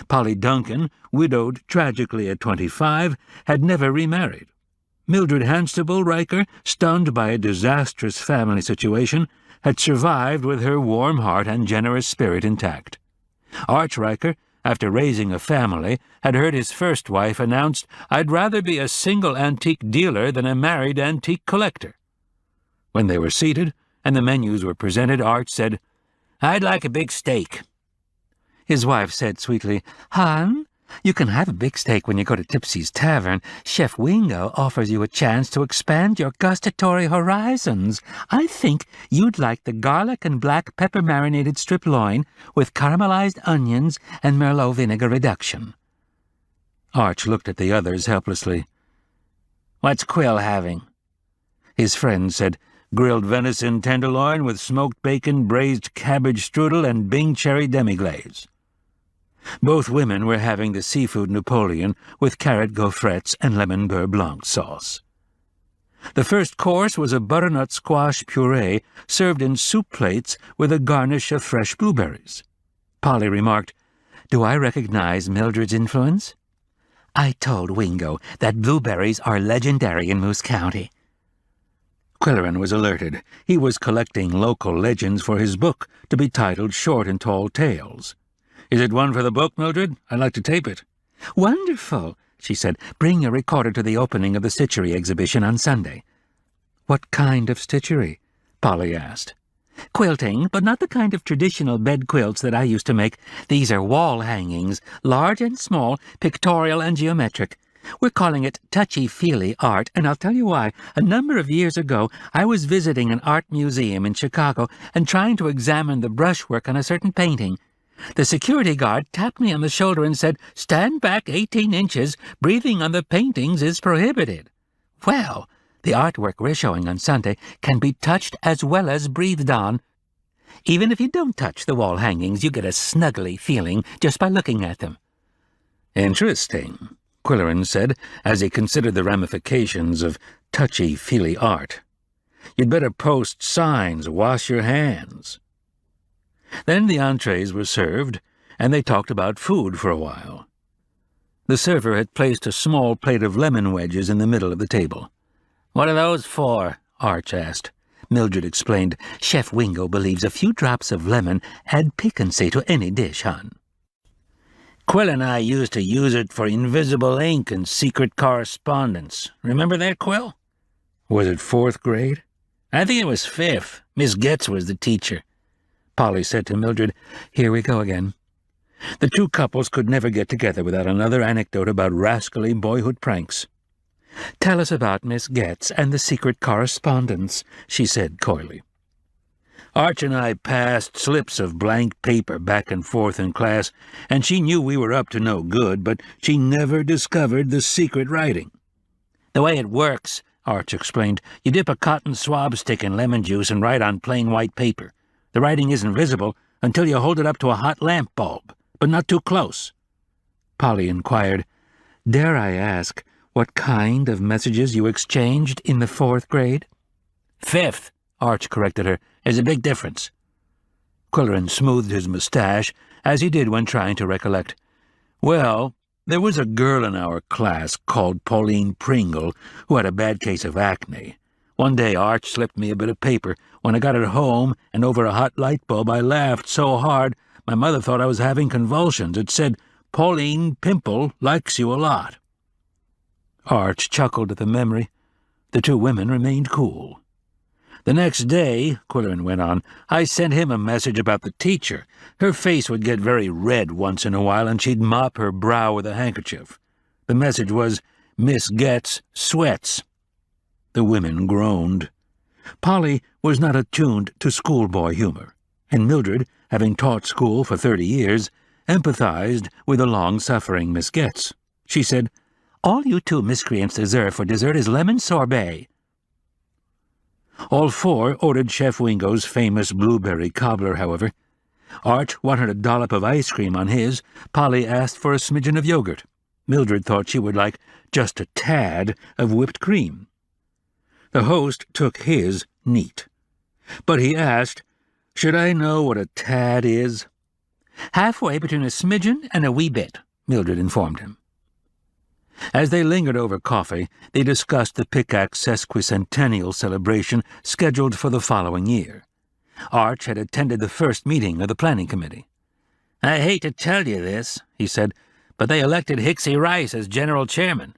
Polly Duncan, widowed tragically at 25, had never remarried. Mildred Hanstable Riker, stunned by a disastrous family situation, had survived with her warm heart and generous spirit intact. Arch Riker, after raising a family, had heard his first wife announce, "I'd rather be a single antique dealer than a married antique collector." When they were seated and the menus were presented, Arch said, "I'd like a big steak." His wife said sweetly, "Hon, you can have a big steak when you go to Tipsy's Tavern. Chef Wingo offers you a chance to expand your gustatory horizons. I think you'd like the garlic and black pepper marinated strip loin with caramelized onions and Merlot vinegar reduction." Arch looked at the others helplessly. "What's Qwill having?" His friend said, "Grilled venison tenderloin with smoked bacon, braised cabbage strudel, and Bing cherry demi-glaze." Both women were having the seafood Napoleon with carrot gaufrettes and lemon beurre blanc sauce. The first course was a butternut squash puree served in soup plates with a garnish of fresh blueberries. Polly remarked, "Do I recognize Mildred's influence? I told Wingo that blueberries are legendary in Moose County." Qwilleran was alerted. He was collecting local legends for his book, to be titled Short and Tall Tales. "Is it one for the book, Mildred? I'd like to tape it." "Wonderful," she said. "Bring your recorder to the opening of the stitchery exhibition on Sunday." "What kind of stitchery?" Polly asked. "Quilting, but not the kind of traditional bed quilts that I used to make. These are wall hangings, large and small, pictorial and geometric. We're calling it touchy-feely art, and I'll tell you why. A number of years ago, I was visiting an art museum in Chicago and trying to examine the brushwork on a certain painting. The security guard tapped me on the shoulder and said, 'Stand back 18 inches. Breathing on the paintings is prohibited.' Well, the artwork we're showing on Sunday can be touched as well as breathed on. Even if you don't touch the wall hangings, you get a snuggly feeling just by looking at them." "Interesting," Qwilleran said, as he considered the ramifications of touchy-feely art. "You'd better post signs, wash your hands." Then the entrees were served, and they talked about food for a while. The server had placed a small plate of lemon wedges in the middle of the table. "What are those for?" Arch asked. Mildred explained, "Chef Wingo believes a few drops of lemon add piquancy to any dish, hon." "Qwill and I used to use it for invisible ink and secret correspondence. Remember that, Qwill?" "Was it 4th grade?" "I think it was 5th. Miss Getz was the teacher." Polly said to Mildred, "Here we go again." The two couples could never get together without another anecdote about rascally boyhood pranks. "Tell us about Miss Getz and the secret correspondence," she said coyly. Arch and I passed slips of blank paper back and forth in class, and she knew we were up to no good, but she never discovered the secret writing. "The way it works," Arch explained, "you dip a cotton swab stick in lemon juice and write on plain white paper. The writing isn't visible until you hold it up to a hot lamp bulb, but not too close." Polly inquired, "Dare I ask what kind of messages you exchanged in the 4th grade?" "5th," Arch corrected her. "There's a big difference." Qwilleran smoothed his moustache, as he did when trying to recollect. "Well, there was a girl in our class called Pauline Pringle who had a bad case of acne. One day Arch slipped me a bit of paper. When I got it home and over a hot light bulb, I laughed so hard my mother thought I was having convulsions. It said, 'Pauline Pimple likes you a lot.'" Arch chuckled at the memory. The two women remained cool. "The next day," Qwilleran went on, "I sent him a message about the teacher. Her face would get very red once in a while, and she'd mop her brow with a handkerchief. The message was, 'Miss Getz sweats.'" The women groaned. Polly was not attuned to schoolboy humor, and Mildred, having taught school for 30 years, empathized with the long-suffering Miss Getz. She said, "All you two miscreants deserve for dessert is lemon sorbet." All four ordered Chef Wingo's famous blueberry cobbler, however. Arch wanted a dollop of ice cream on his. Polly asked for a smidgen of yogurt. Mildred thought she would like just a tad of whipped cream. The host took his neat. But he asked, "Should I know what a tad is?" "Halfway between a smidgen and a wee bit," Mildred informed him. As they lingered over coffee, they discussed the Pickax sesquicentennial celebration scheduled for the following year. Arch had attended the first meeting of the planning committee. "I hate to tell you this," he said, "but they elected Hicksy Rice as general chairman."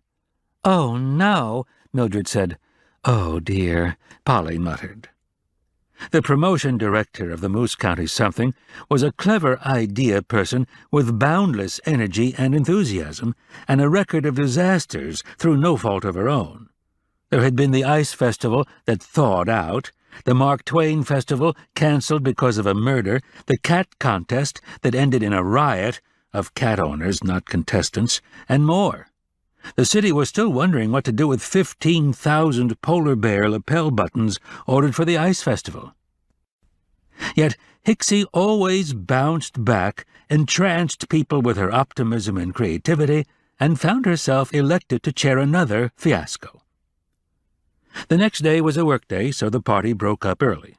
"Oh, no," Mildred said. "Oh, dear," Polly muttered. The promotion director of the Moose County something was a clever idea person with boundless energy and enthusiasm, and a record of disasters through no fault of her own. There had been the ice festival that thawed out, the Mark Twain festival cancelled because of a murder, the cat contest that ended in a riot of cat owners, not contestants, and more. The city was still wondering what to do with 15,000 polar bear lapel buttons ordered for the ice festival. Yet Hicksy always bounced back, entranced people with her optimism and creativity, and found herself elected to chair another fiasco. The next day was a workday, so the party broke up early.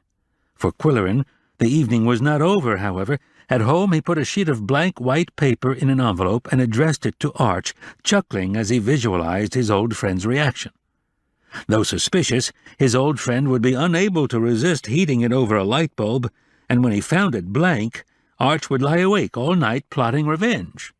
For Qwilleran, the evening was not over, however. At home he put a sheet of blank white paper in an envelope and addressed it to Arch, chuckling as he visualized his old friend's reaction. Though suspicious, his old friend would be unable to resist heating it over a light bulb, and when he found it blank, Arch would lie awake all night plotting revenge.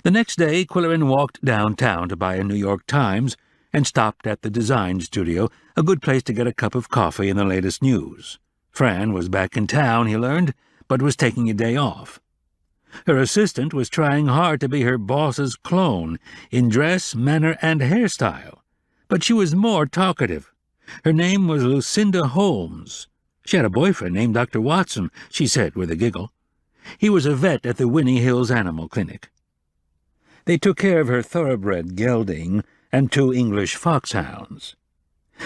The next day, Qwilleran walked downtown to buy a New York Times and stopped at the design studio, a good place to get a cup of coffee and the latest news. Fran was back in town, he learned, but was taking a day off. Her assistant was trying hard to be her boss's clone in dress, manner, and hairstyle, but she was more talkative. Her name was Lucinda Holmes. She had a boyfriend named Dr. Watson, she said with a giggle. He was a vet at the Winnie Hills Animal Clinic. They took care of her thoroughbred gelding and 2 English foxhounds.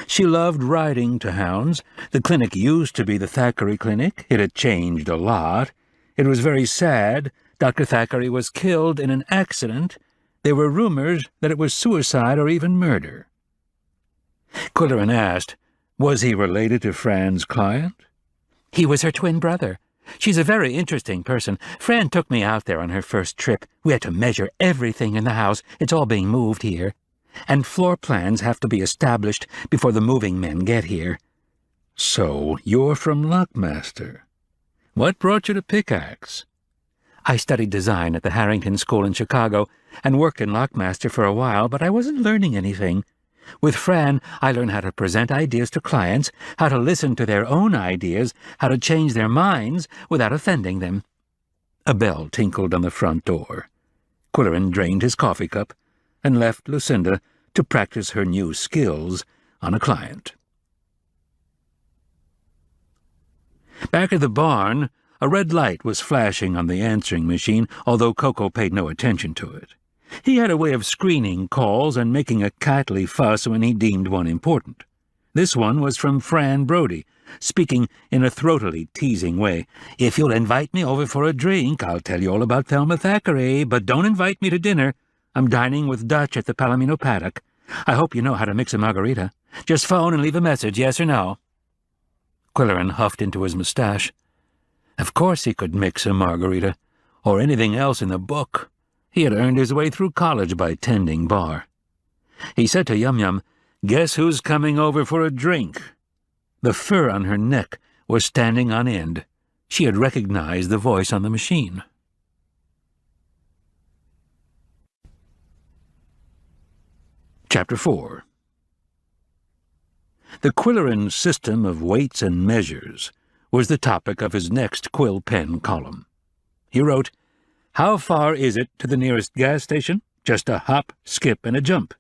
She loved riding to hounds. The clinic used to be the Thackeray Clinic. It had changed a lot. It was very sad. Dr. Thackeray was killed in an accident. There were rumors that it was suicide or even murder. Qwilleran asked, was he related to Fran's client? He was her twin brother. She's a very interesting person. Fran took me out there on her first trip. We had to measure everything in the house. It's all being moved here. And floor plans have to be established before the moving men get here. So you're from Lockmaster. What brought you to Pickax? I studied design at the Harrington School in Chicago and worked in Lockmaster for a while, but I wasn't learning anything. With Fran, I learned how to present ideas to clients, how to listen to their own ideas, how to change their minds without offending them. A bell tinkled on the front door. Qwilleran drained his coffee cup and left Lucinda to practice her new skills on a client. Back at the barn, a red light was flashing on the answering machine, although Koko paid no attention to it. He had a way of screening calls and making a cackly fuss when he deemed one important. This one was from Fran Brody, speaking in a throatily teasing way. "If you'll invite me over for a drink, I'll tell you all about Thelma Thackeray, but don't invite me to dinner. I'm dining with Dutch at the Palomino paddock. I hope you know how to mix a margarita. Just phone and leave a message, yes or no." Qwilleran huffed into his mustache. Of course he could mix a margarita, or anything else in the book. He had earned his way through college by tending bar. He said to Yum Yum, "Guess who's coming over for a drink?" The fur on her neck was standing on end. She had recognized the voice on the machine. Chapter 4. The Qwilleran system of weights and measures was the topic of his next quill pen column. He wrote, "How far is it to the nearest gas station? Just a hop, skip, and a jump.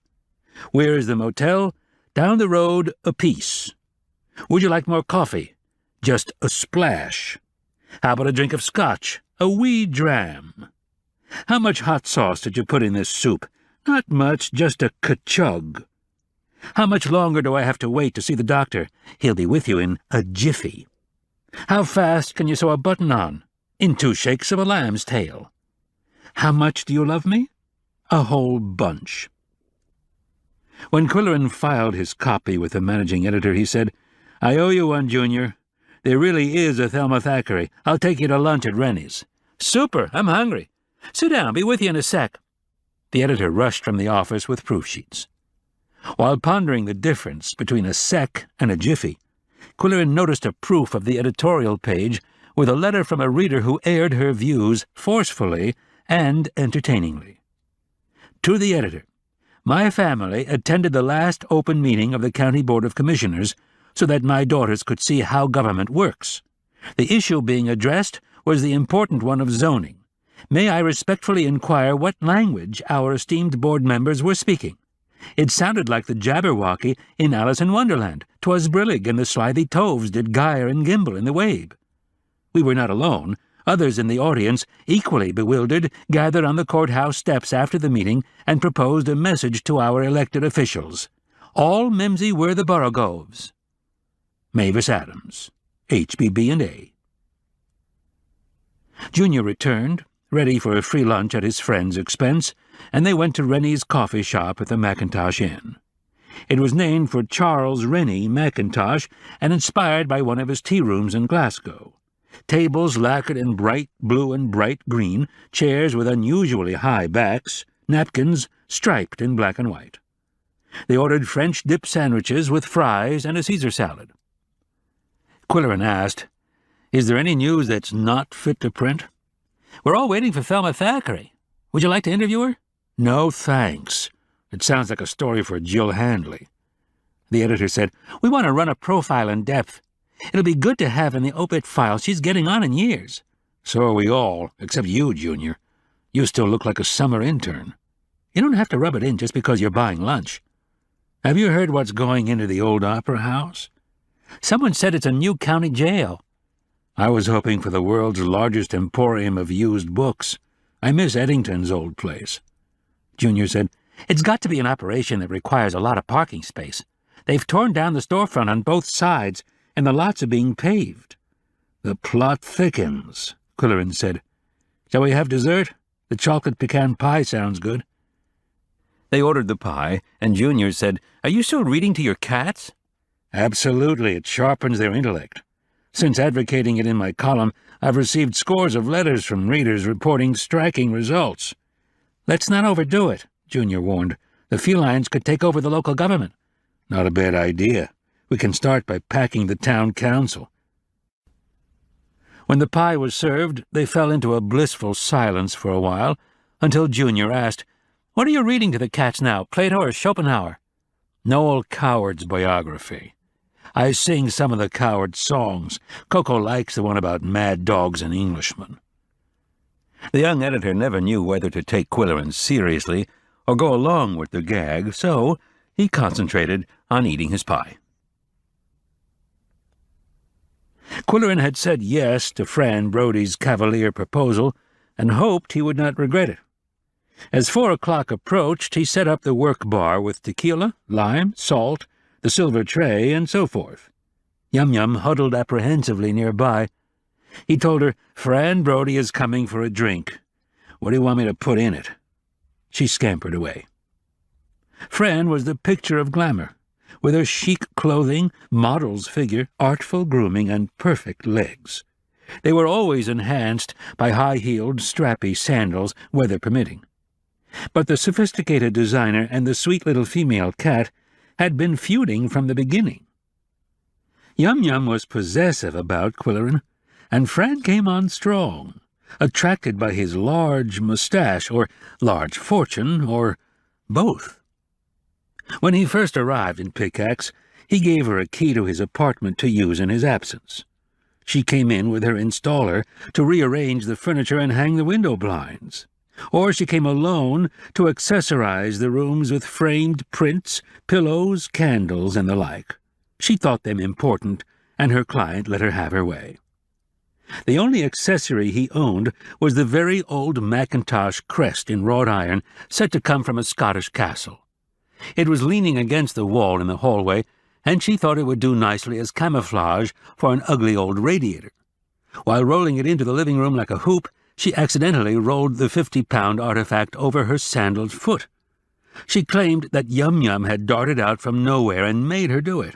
Where is the motel? Down the road a piece. Would you like more coffee? Just a splash. How about a drink of scotch? A wee dram. How much hot sauce did you put in this soup? Not much, just a ka-chug. How much longer do I have to wait to see the doctor? He'll be with you in a jiffy. How fast can you sew a button on? In 2 shakes of a lamb's tail. How much do you love me? A whole bunch." When Qwilleran filed his copy with the managing editor, he said, "I owe you one, Junior. There really is a Thelma Thackeray. I'll take you to lunch at Rennie's." "Super, I'm hungry. Sit down, be with you in a sec." The editor rushed from the office with proof sheets. While pondering the difference between a sec and a jiffy, Qwilleran noticed a proof of the editorial page with a letter from a reader who aired her views forcefully and entertainingly. To the editor, "My family attended the last open meeting of the County Board of Commissioners so that my daughters could see how government works. The issue being addressed was the important one of zoning. May I respectfully inquire what language our esteemed board members were speaking? It sounded like the Jabberwocky in Alice in Wonderland. 'Twas brillig, and the slithy toves did gyre and gimble in the wabe." We were not alone. Others in the audience, equally bewildered, gathered on the courthouse steps after the meeting and proposed a message to our elected officials. All mimsy were the Borogoves. Mavis Adams, HBB&A. Junior returned, ready for a free lunch at his friend's expense, and they went to Rennie's coffee shop at the Mackintosh Inn. It was named for Charles Rennie Mackintosh and inspired by one of his tea rooms in Glasgow. Tables lacquered in bright blue and bright green, chairs with unusually high backs, napkins striped in black and white. They ordered French dip sandwiches with fries and a Caesar salad. Qwilleran asked, "Is there any news that's not fit to print?" "We're all waiting for Thelma Thackeray. Would you like to interview her?" "No, thanks. It sounds like a story for Jill Handley." The editor said, "We want to run a profile in depth. It'll be good to have in the obit file. She's getting on in years." "So are we all, except you, Junior. You still look like a summer intern." "You don't have to rub it in just because you're buying lunch." "Have you heard what's going into the old opera house?" "Someone said it's a new county jail." "I was hoping for the world's largest emporium of used books. I miss Eddington's old place." Junior said, "It's got to be an operation that requires a lot of parking space. They've torn down the storefront on both sides, and the lots are being paved." "The plot thickens," Qwilleran said. "Shall we have dessert? The chocolate pecan pie sounds good." They ordered the pie, and Junior said, "Are you still reading to your cats?" "Absolutely. It sharpens their intellect. Since advocating it in my column, I've received scores of letters from readers reporting striking results." "Let's not overdo it," Junior warned. "The felines could take over the local government." "Not a bad idea. We can start by packing the town council." When the pie was served, they fell into a blissful silence for a while, until Junior asked, "What are you reading to the cats now, Plato or Schopenhauer?" "Noel Coward's biography. I sing some of the Coward songs. Koko likes the one about mad dogs and Englishmen." The young editor never knew whether to take Qwilleran seriously or go along with the gag, so he concentrated on eating his pie. Qwilleran had said yes to Fran Brodie's cavalier proposal and hoped he would not regret it. As 4 o'clock approached, he set up the work bar with tequila, lime, salt, the silver tray, and so forth. Yum-Yum huddled apprehensively nearby. He told her, "Fran Brodie is coming for a drink. What do you want me to put in it?" She scampered away. Fran was the picture of glamour, with her chic clothing, model's figure, artful grooming, and perfect legs. They were always enhanced by high-heeled, strappy sandals, weather permitting. But the sophisticated designer and the sweet little female cat had been feuding from the beginning. Yum-Yum was possessive about Qwilleran, and Fran came on strong, attracted by his large mustache, or large fortune, or both. When he first arrived in Pickax, he gave her a key to his apartment to use in his absence. She came in with her installer to rearrange the furniture and hang the window blinds. Or she came alone to accessorize the rooms with framed prints, pillows, candles, and the like. She thought them important, and her client let her have her way. The only accessory he owned was the very old Macintosh crest in wrought iron, said to come from a Scottish castle. It was leaning against the wall in the hallway, and she thought it would do nicely as camouflage for an ugly old radiator. While rolling it into the living room like a hoop, she accidentally rolled the 50-pound artifact over her sandaled foot. She claimed that Yum-Yum had darted out from nowhere and made her do it.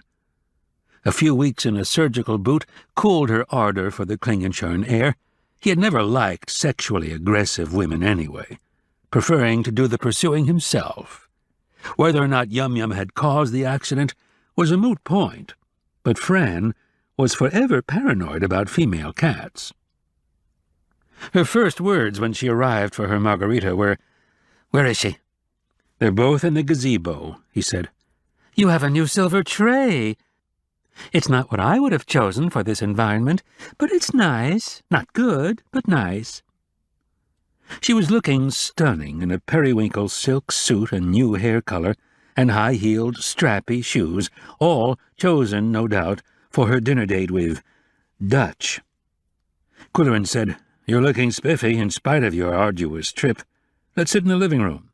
A few weeks in a surgical boot cooled her ardor for the Klingenshire air. He had never liked sexually aggressive women anyway, preferring to do the pursuing himself. Whether or not Yum-Yum had caused the accident was a moot point, but Fran was forever paranoid about female cats. Her first words when she arrived for her margarita were, "Where is she?" "They're both in the gazebo," he said. "You have a new silver tray." "It's not what I would have chosen for this environment, but it's nice. Not good, but nice." She was looking stunning in a periwinkle silk suit and new hair color, and high-heeled, strappy shoes, all chosen, no doubt, for her dinner date with Dutch. Qwilleran said, "You're looking spiffy in spite of your arduous trip. Let's sit in the living room."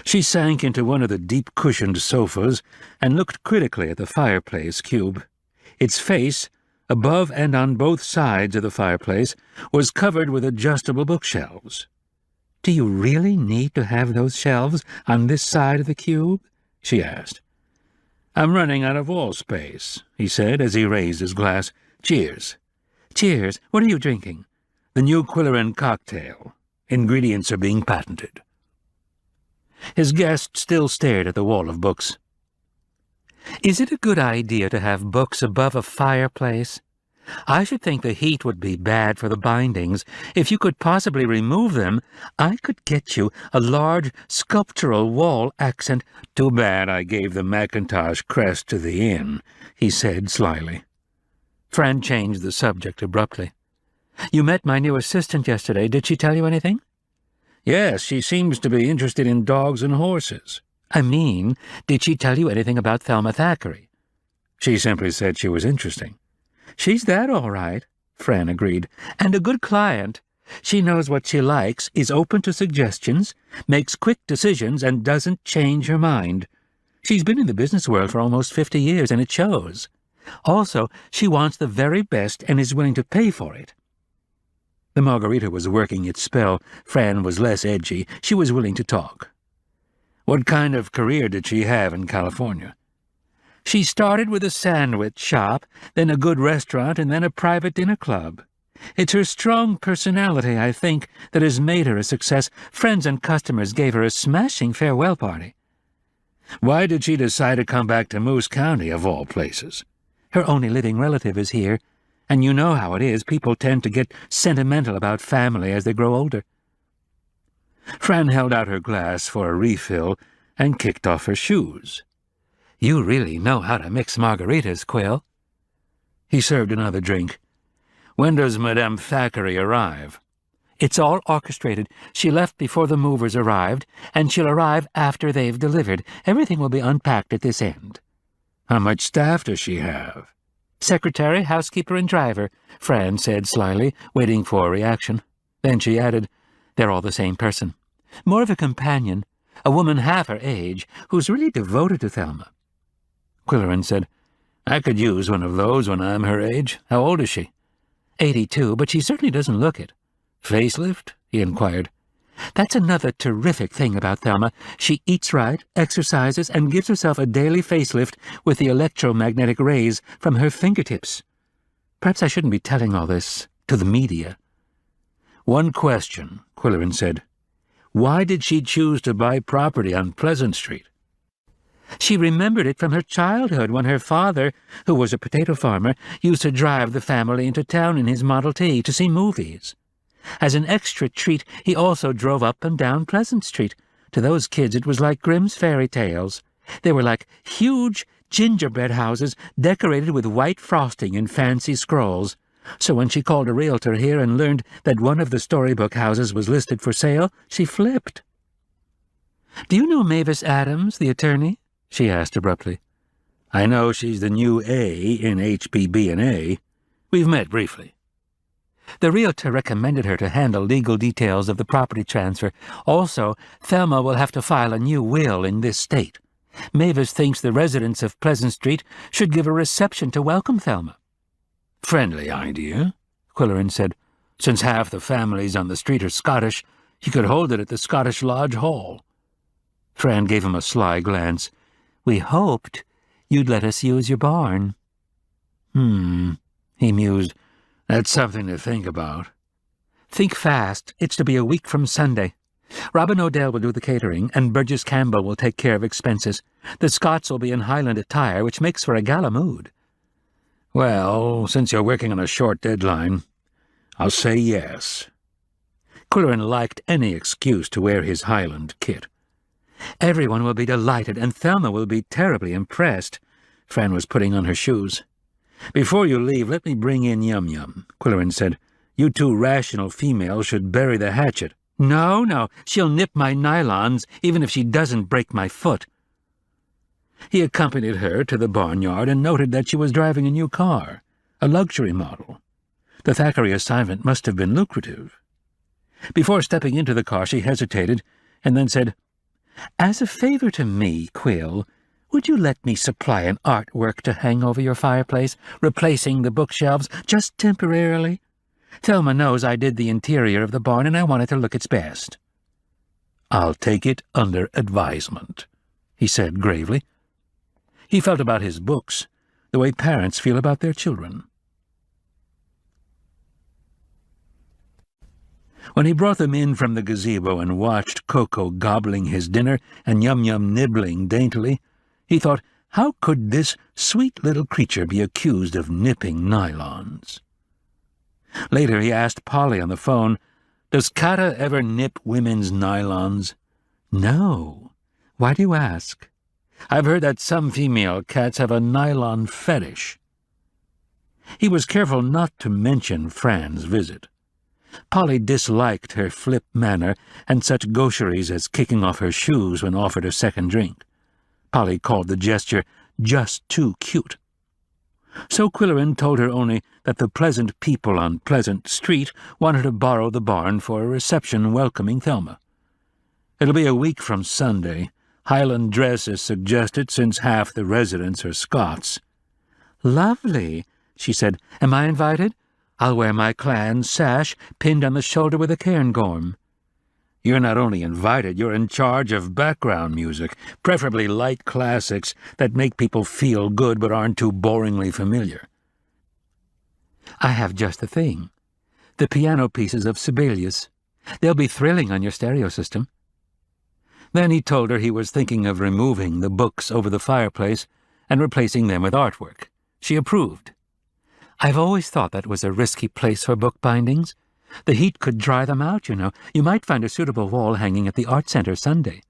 She sank into one of the deep-cushioned sofas and looked critically at the fireplace cube. Its face, above and on both sides of the fireplace, was covered with adjustable bookshelves. "Do you really need to have those shelves on this side of the cube?" she asked. "I'm running out of wall space," he said as he raised his glass. "Cheers." "Cheers. What are you drinking?" "The new Qwilleran cocktail. Ingredients are being patented." His guest still stared at the wall of books. "Is it a good idea to have books above a fireplace? I should think the heat would be bad for the bindings. If you could possibly remove them, I could get you a large sculptural wall accent." "Too bad I gave the Macintosh crest to the inn," he said slyly. Fran changed the subject abruptly. "You met my new assistant yesterday. Did she tell you anything?" "Yes, she seems to be interested in dogs and horses." "I mean, did she tell you anything about Thelma Thackeray?" "She simply said she was interesting." "She's that, all right," Fran agreed. "And a good client. She knows what she likes, is open to suggestions, makes quick decisions, and doesn't change her mind. She's been in the business world for almost 50 years, and it shows. Also, she wants the very best and is willing to pay for it." The margarita was working its spell. Fran was less edgy. She was willing to talk. "What kind of career did she have in California?" "She started with a sandwich shop, then a good restaurant, and then a private dinner club. It's her strong personality, I think, that has made her a success. Friends and customers gave her a smashing farewell party." "Why did she decide to come back to Moose County, of all places?" "Her only living relative is here. And you know how it is. People tend to get sentimental about family as they grow older." Fran held out her glass for a refill and kicked off her shoes. "You really know how to mix margaritas, Qwill." He served another drink. "When does Madame Thackeray arrive?" It's all orchestrated. She left before the movers arrived, and she'll arrive after they've delivered. Everything will be unpacked at this end." "How much staff does she have?" "Secretary, housekeeper, and driver," Fran said slyly, waiting for a reaction. Then she added, "They're all the same person. More of a companion, a woman half her age, who's really devoted to Thelma." Qwilleran said, "I could use one of those when I'm her age. How old is she?" 82, but she certainly doesn't look it." "Facelift?" he inquired. "That's another terrific thing about Thelma. She eats right, exercises, and gives herself a daily facelift with the electromagnetic rays from her fingertips. Perhaps I shouldn't be telling all this to the media." "One question," Qwilleran said. "Why did she choose to buy property on Pleasant Street?" "She remembered it from her childhood, when her father, who was a potato farmer, used to drive the family into town in his Model T to see movies. As an extra treat, he also drove up and down Pleasant Street. To those kids it was like Grimm's fairy tales. They were like huge gingerbread houses decorated with white frosting and fancy scrolls. So when she called a realtor here and learned that one of the storybook houses was listed for sale, she flipped." "Do you know Mavis Adams, the attorney?" she asked abruptly. "I know she's the new A in HPB&A. We've met briefly." "The realtor recommended her to handle legal details of the property transfer. Also, Thelma will have to file a new will in this state. Mavis thinks the residents of Pleasant Street should give a reception to welcome Thelma." "Friendly idea," Qwilleran said. "Since half the families on the street are Scottish, you could hold it at the Scottish Lodge Hall." Fran gave him a sly glance. "We hoped you'd let us use your barn." He mused. "That's something to think about." "Think fast. It's to be a week from Sunday. Robin O'Dell will do the catering, and Burgess Campbell will take care of expenses. The Scots will be in Highland attire, which makes for a gala mood." "Well, since you're working on a short deadline, I'll say yes." Qwilleran liked any excuse to wear his Highland kit. "Everyone will be delighted, and Thelma will be terribly impressed." Fran was putting on her shoes. "Before you leave, let me bring in Yum-Yum," Qwilleran said. "You two rational females should bury the hatchet." No, she'll nip my nylons, even if she doesn't break my foot." He accompanied her to the barnyard and noted that she was driving a new car, a luxury model. The Thackeray assignment must have been lucrative. Before stepping into the car, she hesitated, and then said, "As a favor to me, Qwill, would you let me supply an artwork to hang over your fireplace, replacing the bookshelves, just temporarily? Thelma knows I did the interior of the barn, and I want it to look its best." "I'll take it under advisement," he said gravely. He felt about his books the way parents feel about their children. When he brought them in from the gazebo and watched Koko gobbling his dinner and Yum-Yum nibbling daintily, he thought, how could this sweet little creature be accused of nipping nylons? Later he asked Polly on the phone, "Does Kata ever nip women's nylons?" "No. Why do you ask?" "I've heard that some female cats have a nylon fetish." He was careful not to mention Fran's visit. Polly disliked her flip manner and such gaucheries as kicking off her shoes when offered a second drink. Polly called the gesture just too cute. So Qwilleran told her only that the pleasant people on Pleasant Street wanted to borrow the barn for a reception welcoming Thelma. "It'll be a week from Sunday. Highland dress is suggested since half the residents are Scots." "Lovely," she said. "Am I invited? I'll wear my clan sash pinned on the shoulder with a cairngorm." "You're not only invited, you're in charge of background music, preferably light classics that make people feel good but aren't too boringly familiar." "I have just the thing. The piano pieces of Sibelius. They'll be thrilling on your stereo system." Then he told her he was thinking of removing the books over the fireplace and replacing them with artwork. She approved. "I've always thought that was a risky place for book bindings. The heat could dry them out, you know. You might find a suitable wall hanging at the Art Center Sunday."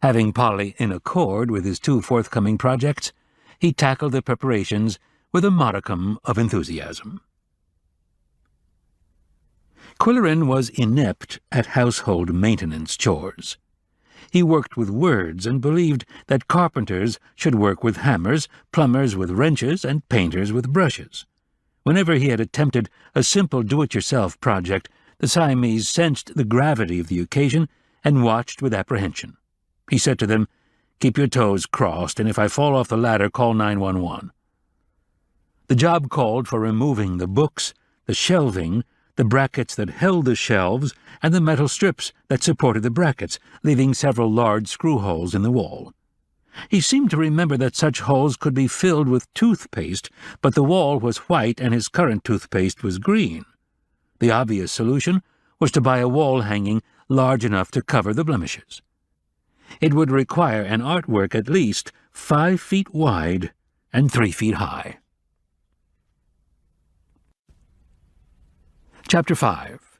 Having Polly in accord with his two forthcoming projects, he tackled the preparations with a modicum of enthusiasm. Qwilleran was inept at household maintenance chores. He worked with words and believed that carpenters should work with hammers, plumbers with wrenches, and painters with brushes. Whenever he had attempted a simple do-it-yourself project, the Siamese sensed the gravity of the occasion and watched with apprehension. He said to them, "Keep your toes crossed, and if I fall off the ladder, call 911. The job called for removing the books, the shelving, the brackets that held the shelves, and the metal strips that supported the brackets, leaving several large screw holes in the wall. He seemed to remember that such holes could be filled with toothpaste, but the wall was white and his current toothpaste was green. The obvious solution was to buy a wall hanging large enough to cover the blemishes. It would require an artwork at least 5 feet wide and 3 feet high. Chapter 5.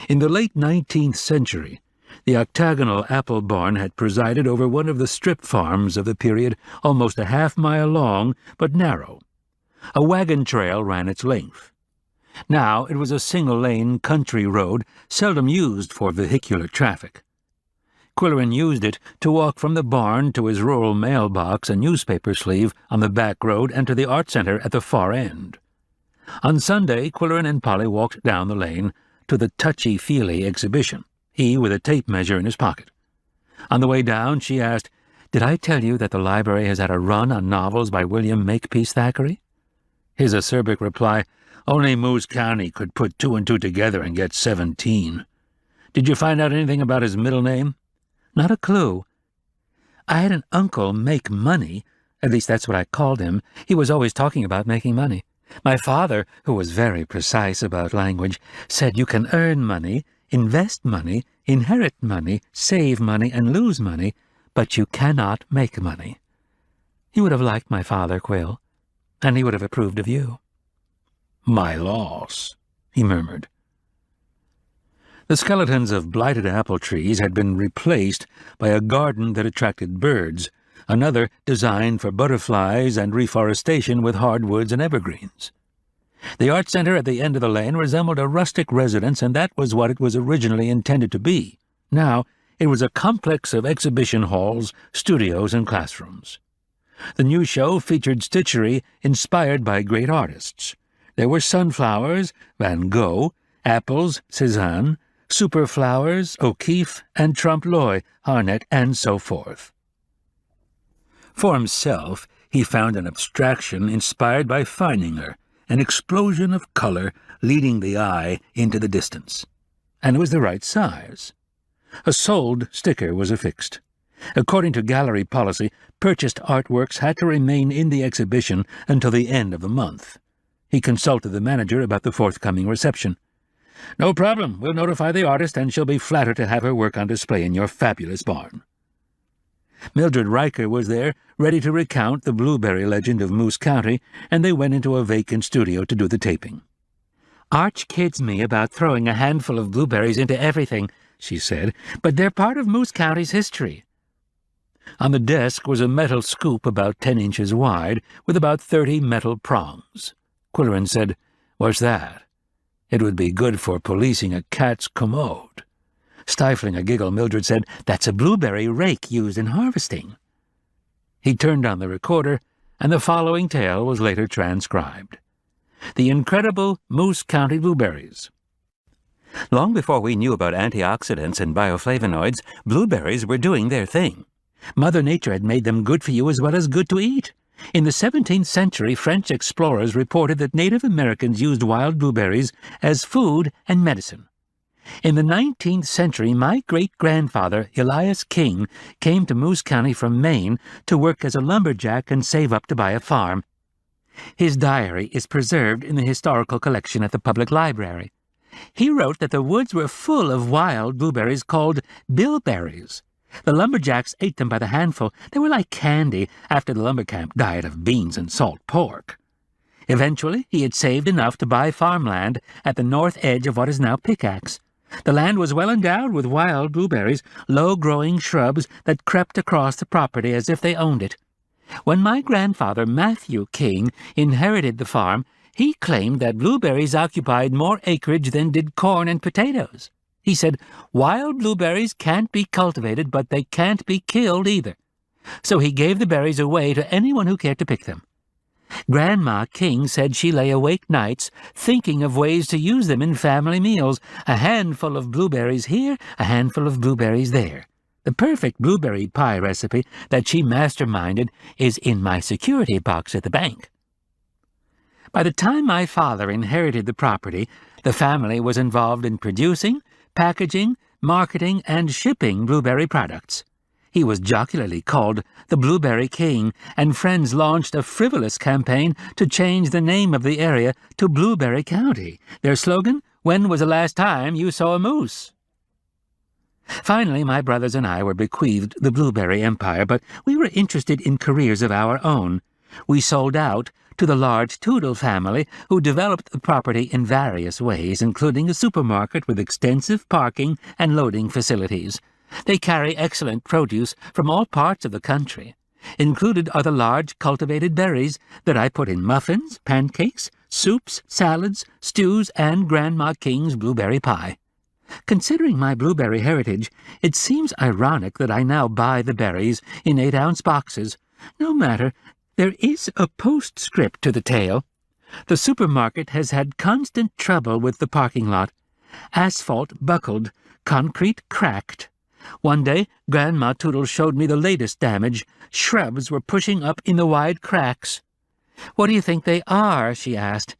In the late 19th century, the octagonal apple barn had presided over one of the strip farms of the period, almost a half-mile long but narrow. A wagon trail ran its length. Now it was a single-lane country road, seldom used for vehicular traffic. Qwilleran used it to walk from the barn to his rural mailbox, a newspaper sleeve on the back road, and to the art center at the far end. On Sunday, Qwilleran and Polly walked down the lane to the touchy-feely exhibition, he with a tape measure in his pocket. On the way down, she asked, "Did I tell you that the library has had a run on novels by William Makepeace Thackeray?" His acerbic reply, "Only Moose County could put 2 and 2 together and get 17. Did you find out anything about his middle name?" "Not a clue. I had an uncle make money, at least that's what I called him. He was always talking about making money. My father, who was very precise about language, said you can earn money, invest money, inherit money, save money, and lose money, but you cannot make money. You would have liked my father, Qwill, and he would have approved of you." "My loss," he murmured. The skeletons of blighted apple trees had been replaced by a garden that attracted birds, another designed for butterflies and reforestation with hardwoods and evergreens. The art center at the end of the lane resembled a rustic residence, and that was what it was originally intended to be. Now it was a complex of exhibition halls, studios, and classrooms. The new show featured stitchery inspired by great artists. There were sunflowers, Van Gogh, apples, Cézanne, superflowers, O'Keeffe, and trompe-l'oeil, Harnett, and so forth. For himself, he found an abstraction inspired by Feininger, an explosion of color leading the eye into the distance. And it was the right size. A sold sticker was affixed. According to gallery policy, purchased artworks had to remain in the exhibition until the end of the month. He consulted the manager about the forthcoming reception. "No problem. We'll notify the artist, and she'll be flattered to have her work on display in your fabulous barn." Mildred Riker was there, ready to recount the blueberry legend of Moose County, and they went into a vacant studio to do the taping. "Arch kids me about throwing a handful of blueberries into everything," she said, "but they're part of Moose County's history." On the desk was a metal scoop about 10 inches wide, with about 30 metal prongs. Qwilleran said, "What's that?" "It would be good for policing a cat's commode." Stifling a giggle, Mildred said, "That's a blueberry rake used in harvesting." He turned on the recorder, and the following tale was later transcribed. The Incredible Moose County Blueberries. Long before we knew about antioxidants and bioflavonoids, blueberries were doing their thing. Mother Nature had made them good for you as well as good to eat. In the 17th century, French explorers reported that Native Americans used wild blueberries as food and medicine. In the 19th century, my great-grandfather, Elias King, came to Moose County from Maine to work as a lumberjack and save up to buy a farm. His diary is preserved in the historical collection at the public library. He wrote that the woods were full of wild blueberries called bilberries. The lumberjacks ate them by the handful. They were like candy after the lumber camp diet of beans and salt pork. Eventually, he had saved enough to buy farmland at the north edge of what is now Pickax. The land was well endowed with wild blueberries, low-growing shrubs that crept across the property as if they owned it. When my grandfather, Matthew King, inherited the farm, He claimed that blueberries occupied more acreage than did corn and potatoes. He said, wild blueberries can't be cultivated, but they can't be killed either. So he gave the berries away to anyone who cared to pick them. Grandma King said she lay awake nights thinking of ways to use them in family meals, a handful of blueberries here, a handful of blueberries there. The perfect blueberry pie recipe that she masterminded is in my security box at the bank. By the time my father inherited the property, the family was involved in producing, packaging, marketing, and shipping blueberry products. He was jocularly called the Blueberry King, and friends launched a frivolous campaign to change the name of the area to Blueberry County. Their slogan, "When was the last time you saw a moose?" Finally, my brothers and I were bequeathed the blueberry empire, but we were interested in careers of our own. We sold out to the large Toodle family, who developed the property in various ways, including a supermarket with extensive parking and loading facilities. They carry excellent produce from all parts of the country. Included are the large cultivated berries that I put in muffins, pancakes, soups, salads, stews, and Grandma King's blueberry pie. Considering my blueberry heritage, it seems ironic that I now buy the berries in 8-ounce boxes. No matter, there is a postscript to the tale. The supermarket has had constant trouble with the parking lot. Asphalt buckled, concrete cracked. One day, Grandma Toodle showed me the latest damage. Shrubs were pushing up in the wide cracks. "What do you think they are?" she asked.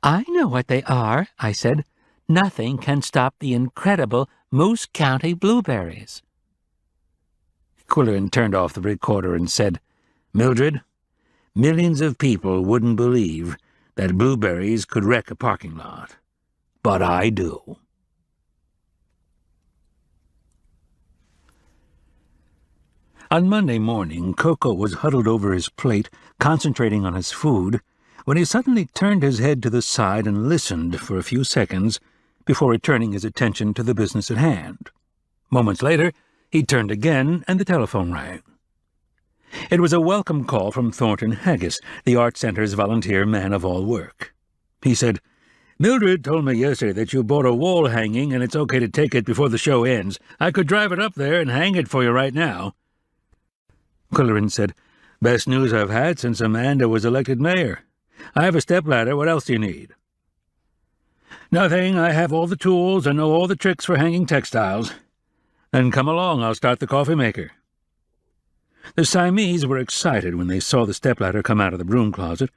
"I know what they are," I said. "Nothing can stop the incredible Moose County blueberries." Qwilleran turned off the recorder and said, "Mildred, millions of people wouldn't believe that blueberries could wreck a parking lot. But I do." On Monday morning, Koko was huddled over his plate, concentrating on his food, when he suddenly turned his head to the side and listened for a few seconds before returning his attention to the business at hand. Moments later, he turned again, and the telephone rang. It was a welcome call from Thornton Haggis, the Art Center's volunteer man-of-all-work. He said, "Mildred told me yesterday that you bought a wall hanging and it's okay to take it before the show ends. I could drive it up there and hang it for you right now." Qwilleran said, "Best news I've had since Amanda was elected mayor. I have a stepladder. What else do you need?" "Nothing. I have all the tools and know all the tricks for hanging textiles." "Then come along. I'll start the coffee maker." The Siamese were excited when they saw the stepladder come out of the broom closet,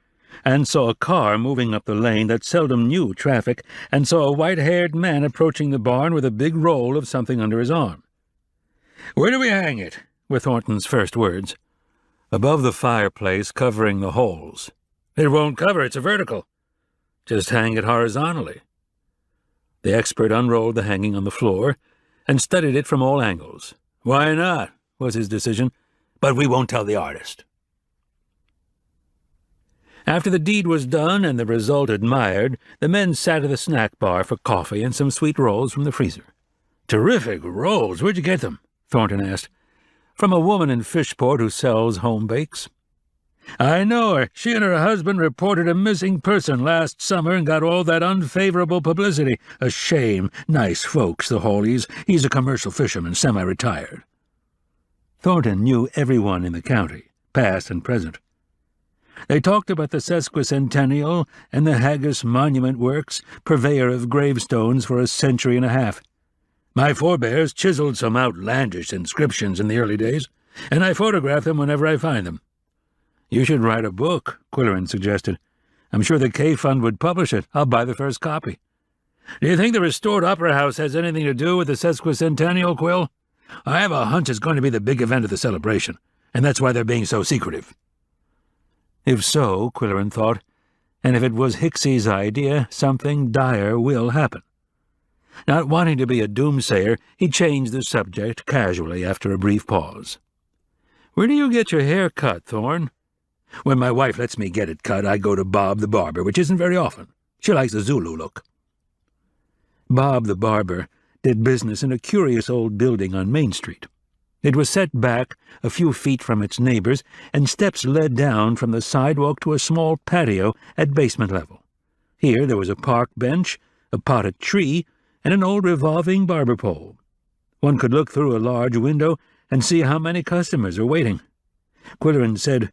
and saw a car moving up the lane that seldom knew traffic, and saw a white-haired man approaching the barn with a big roll of something under his arm. "Where do we hang it?" were Thornton's first words. "Above the fireplace, covering the holes." "It won't cover. It's a vertical." "Just hang it horizontally." The expert unrolled the hanging on the floor and studied it from all angles. "Why not?" was his decision. "But we won't tell the artist." After the deed was done and the result admired, the men sat at the snack bar for coffee and some sweet rolls from the freezer. "Terrific rolls! Where'd you get them?" Thornton asked. "From a woman in Fishport who sells home bakes." "I know her. She and her husband reported a missing person last summer and got all that unfavorable publicity. A shame. Nice folks, the Hawleys. He's a commercial fisherman, semi-retired." Thornton knew everyone in the county, past and present. They talked about the sesquicentennial and the Haggis Monument Works, purveyor of gravestones for a century and a half. "My forebears chiseled some outlandish inscriptions in the early days, and I photograph them whenever I find them." "You should write a book," Qwilleran suggested. "I'm sure the K-Fund would publish it. I'll buy the first copy." "Do you think the restored Opera House has anything to do with the sesquicentennial, Qwill? I have a hunch it's going to be the big event of the celebration, and that's why they're being so secretive." If so, Qwilleran thought, and if it was Hicksie's idea, something dire will happen. Not wanting to be a doomsayer, he changed the subject casually after a brief pause. "Where do you get your hair cut, Thorn?" "When my wife lets me get it cut, I go to Bob the barber, which isn't very often. She likes the Zulu look." Bob the barber did business in a curious old building on Main Street. It was set back a few feet from its neighbors, and steps led down from the sidewalk to a small patio at basement level. Here there was a park bench, a potted tree, and an old revolving barber pole. One could look through a large window and see how many customers are waiting. Qwilleran said,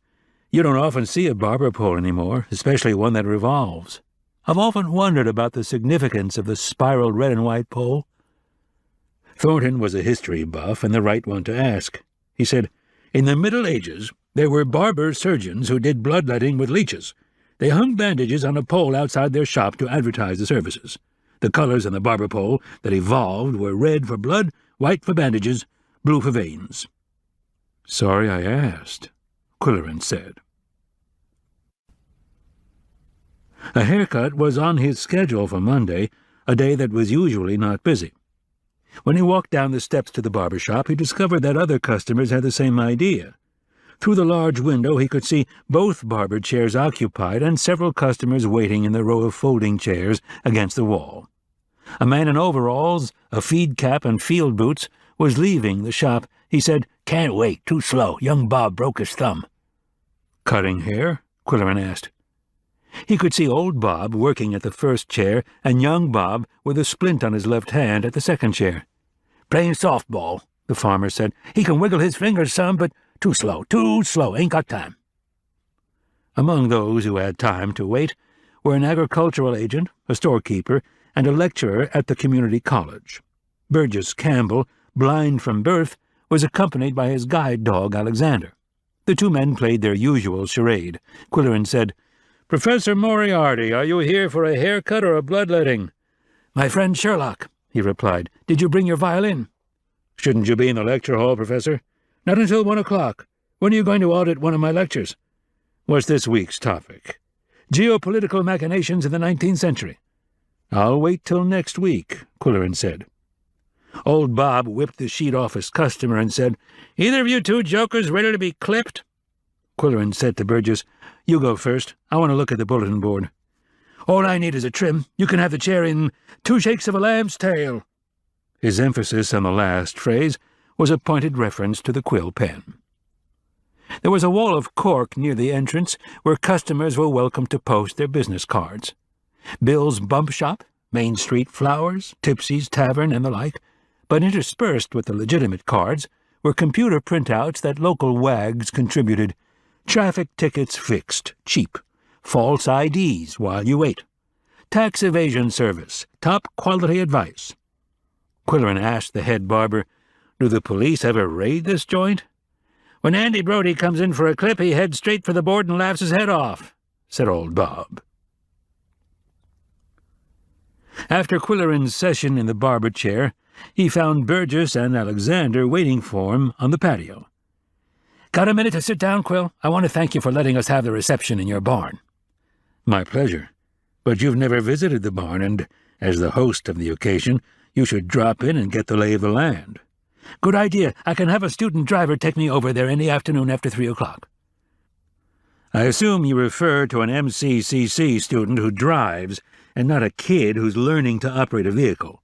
"You don't often see a barber pole anymore, especially one that revolves. I've often wondered about the significance of the spiral red and white pole." Thornton was a history buff and the right one to ask. He said, "In the Middle Ages, there were barber surgeons who did bloodletting with leeches. They hung bandages on a pole outside their shop to advertise the services. The colors on the barber pole that evolved were red for blood, white for bandages, blue for veins." "Sorry I asked," Qwilleran said. A haircut was on his schedule for Monday, a day that was usually not busy. When he walked down the steps to the barber shop, he discovered that other customers had the same idea. Through the large window he could see both barber chairs occupied and several customers waiting in the row of folding chairs against the wall. A man in overalls, a feed cap, and field boots was leaving the shop. He said, "Can't wait, too slow. Young Bob broke his thumb." "Cutting hair?" Qwilleran asked. He could see old Bob working at the first chair and young Bob with a splint on his left hand at the second chair. "Playing softball," the farmer said. "He can wiggle his fingers some, but too slow, ain't got time." Among those who had time to wait were an agricultural agent, a storekeeper, and a lecturer at the community college. Burgess Campbell, blind from birth, was accompanied by his guide dog Alexander. The two men played their usual charade. Qwilleran said, "Professor Moriarty, are you here for a haircut or a bloodletting?" "My friend Sherlock," he replied. "Did you bring your violin?" "Shouldn't you be in the lecture hall, Professor?" "Not until 1 o'clock. When are you going to audit one of my lectures?" "What's this week's topic?" "Geopolitical machinations in the 19th century." "I'll wait till next week," Qwilleran said. Old Bob whipped the sheet off his customer and said, "Either of you two jokers ready to be clipped?" Qwilleran said to Burgess, "You go first. I want to look at the bulletin board." "All I need is a trim. You can have the chair in 2 shakes of a lamb's tail." His emphasis on the last phrase was a pointed reference to the Qwill pen. There was a wall of cork near the entrance where customers were welcome to post their business cards. Bill's Bump Shop, Main Street Flowers, Tipsy's Tavern, and the like, but interspersed with the legitimate cards were computer printouts that local wags contributed. Traffic tickets fixed, cheap. False IDs while you wait. Tax evasion service, top quality advice. Qwilleran asked the head barber, "Do the police ever raid this joint?" "When Andy Brody comes in for a clip, he heads straight for the board and laughs his head off," said old Bob. After Qwilleran's session in the barber chair, he found Burgess and Alexander waiting for him on the patio. "Got a minute to sit down, Qwill? I want to thank you for letting us have the reception in your barn." "My pleasure. But you've never visited the barn, and, as the host of the occasion, you should drop in and get the lay of the land." "Good idea. I can have a student driver take me over there any afternoon after 3 o'clock. "I assume you refer to an MCCC student who drives, and not a kid who's learning to operate a vehicle."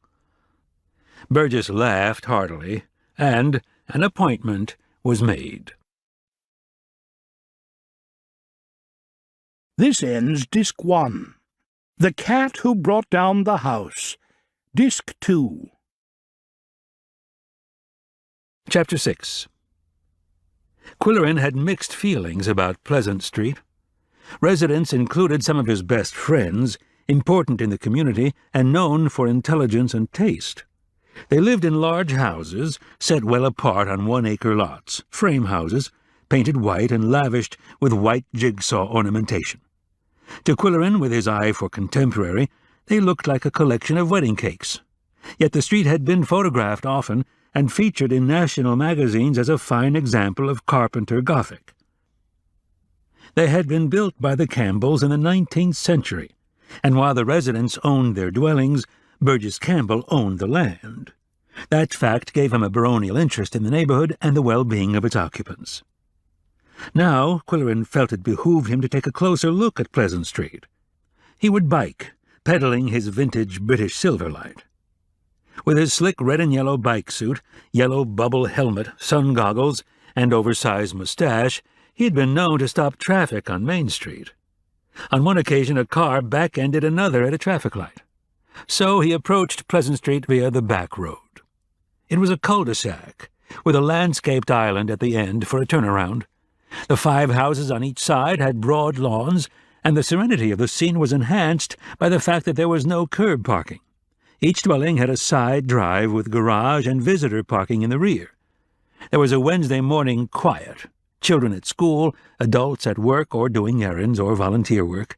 Burgess laughed heartily, and an appointment was made. This ends Disc 1. The Cat Who Brought Down the House. Disc 2. Chapter 6. Qwilleran had mixed feelings about Pleasant Street. Residents included some of his best friends, important in the community and known for intelligence and taste. They lived in large houses, set well apart on 1-acre lots, frame houses, painted white and lavished with white jigsaw ornamentation. To Qwilleran, with his eye for contemporary, they looked like a collection of wedding cakes. Yet the street had been photographed often and featured in national magazines as a fine example of Carpenter Gothic. They had been built by the Campbells in the 19th century, and while the residents owned their dwellings, Burgess Campbell owned the land. That fact gave him a baronial interest in the neighborhood and the well-being of its occupants. Now Qwilleran felt it behooved him to take a closer look at Pleasant Street. He would bike, peddling his vintage British Silverlight. With his slick red and yellow bike suit, yellow bubble helmet, sun goggles, and oversized mustache, he had been known to stop traffic on Main Street. On one occasion, a car back-ended another at a traffic light. So he approached Pleasant Street via the back road. It was a cul-de-sac, with a landscaped island at the end for a turnaround. The 5 houses on each side had broad lawns, and the serenity of the scene was enhanced by the fact that there was no curb parking. Each dwelling had a side drive with garage and visitor parking in the rear. There was a Wednesday morning quiet. Children at school, adults at work or doing errands or volunteer work.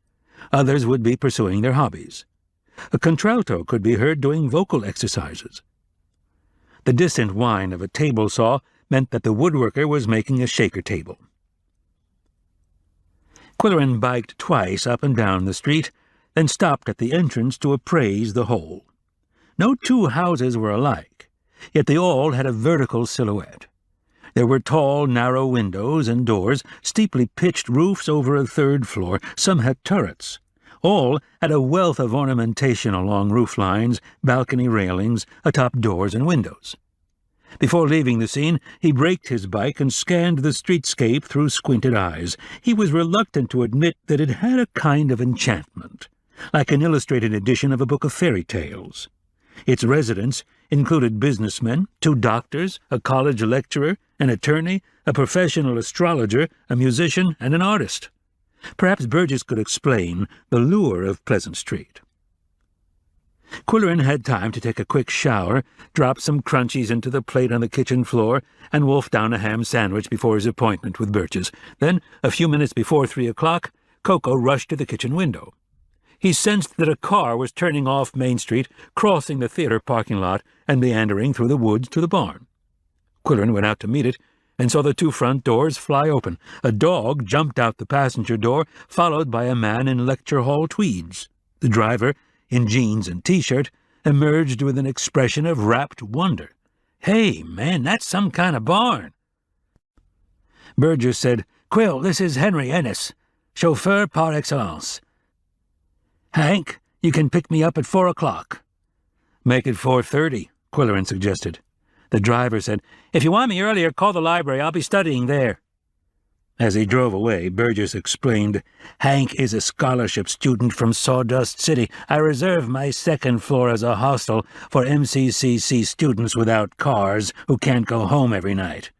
Others would be pursuing their hobbies. A contralto could be heard doing vocal exercises. The distant whine of a table saw meant that the woodworker was making a shaker table. Qwilleran biked twice up and down the street, then stopped at the entrance to appraise the whole. No 2 houses were alike, yet they all had a vertical silhouette. There were tall, narrow windows and doors, steeply pitched roofs over a 3rd floor. Some had turrets. All had a wealth of ornamentation along roof lines, balcony railings, atop doors and windows. Before leaving the scene, he braked his bike and scanned the streetscape through squinted eyes. He was reluctant to admit that it had a kind of enchantment, like an illustrated edition of a book of fairy tales. Its residents included businessmen, 2 doctors, a college lecturer, an attorney, a professional astrologer, a musician, and an artist. Perhaps Burgess could explain the lure of Pleasant Street. Qwilleran had time to take a quick shower, drop some crunchies into the plate on the kitchen floor, and wolf down a ham sandwich before his appointment with Burgess. Then, a few minutes before 3 o'clock, Koko rushed to the kitchen window. He sensed that a car was turning off Main Street, crossing the theater parking lot, and meandering through the woods to the barn. Qwilleran went out to meet it, and saw the 2 front doors fly open. A dog jumped out the passenger door, followed by a man in lecture hall tweeds. The driver, in jeans and T-shirt, emerged with an expression of rapt wonder. "Hey, man, that's some kind of barn." Burgess said, "Qwill, this is Henry Ennis, chauffeur par excellence. Hank, you can pick me up at 4 o'clock. "Make it 4:30, Qwilleran suggested. The driver said, "If you want me earlier, call the library. I'll be studying there." As he drove away, Burgess explained, "Hank is a scholarship student from Sawdust City. I reserve my 2nd floor as a hostel for MCCC students without cars who can't go home every night."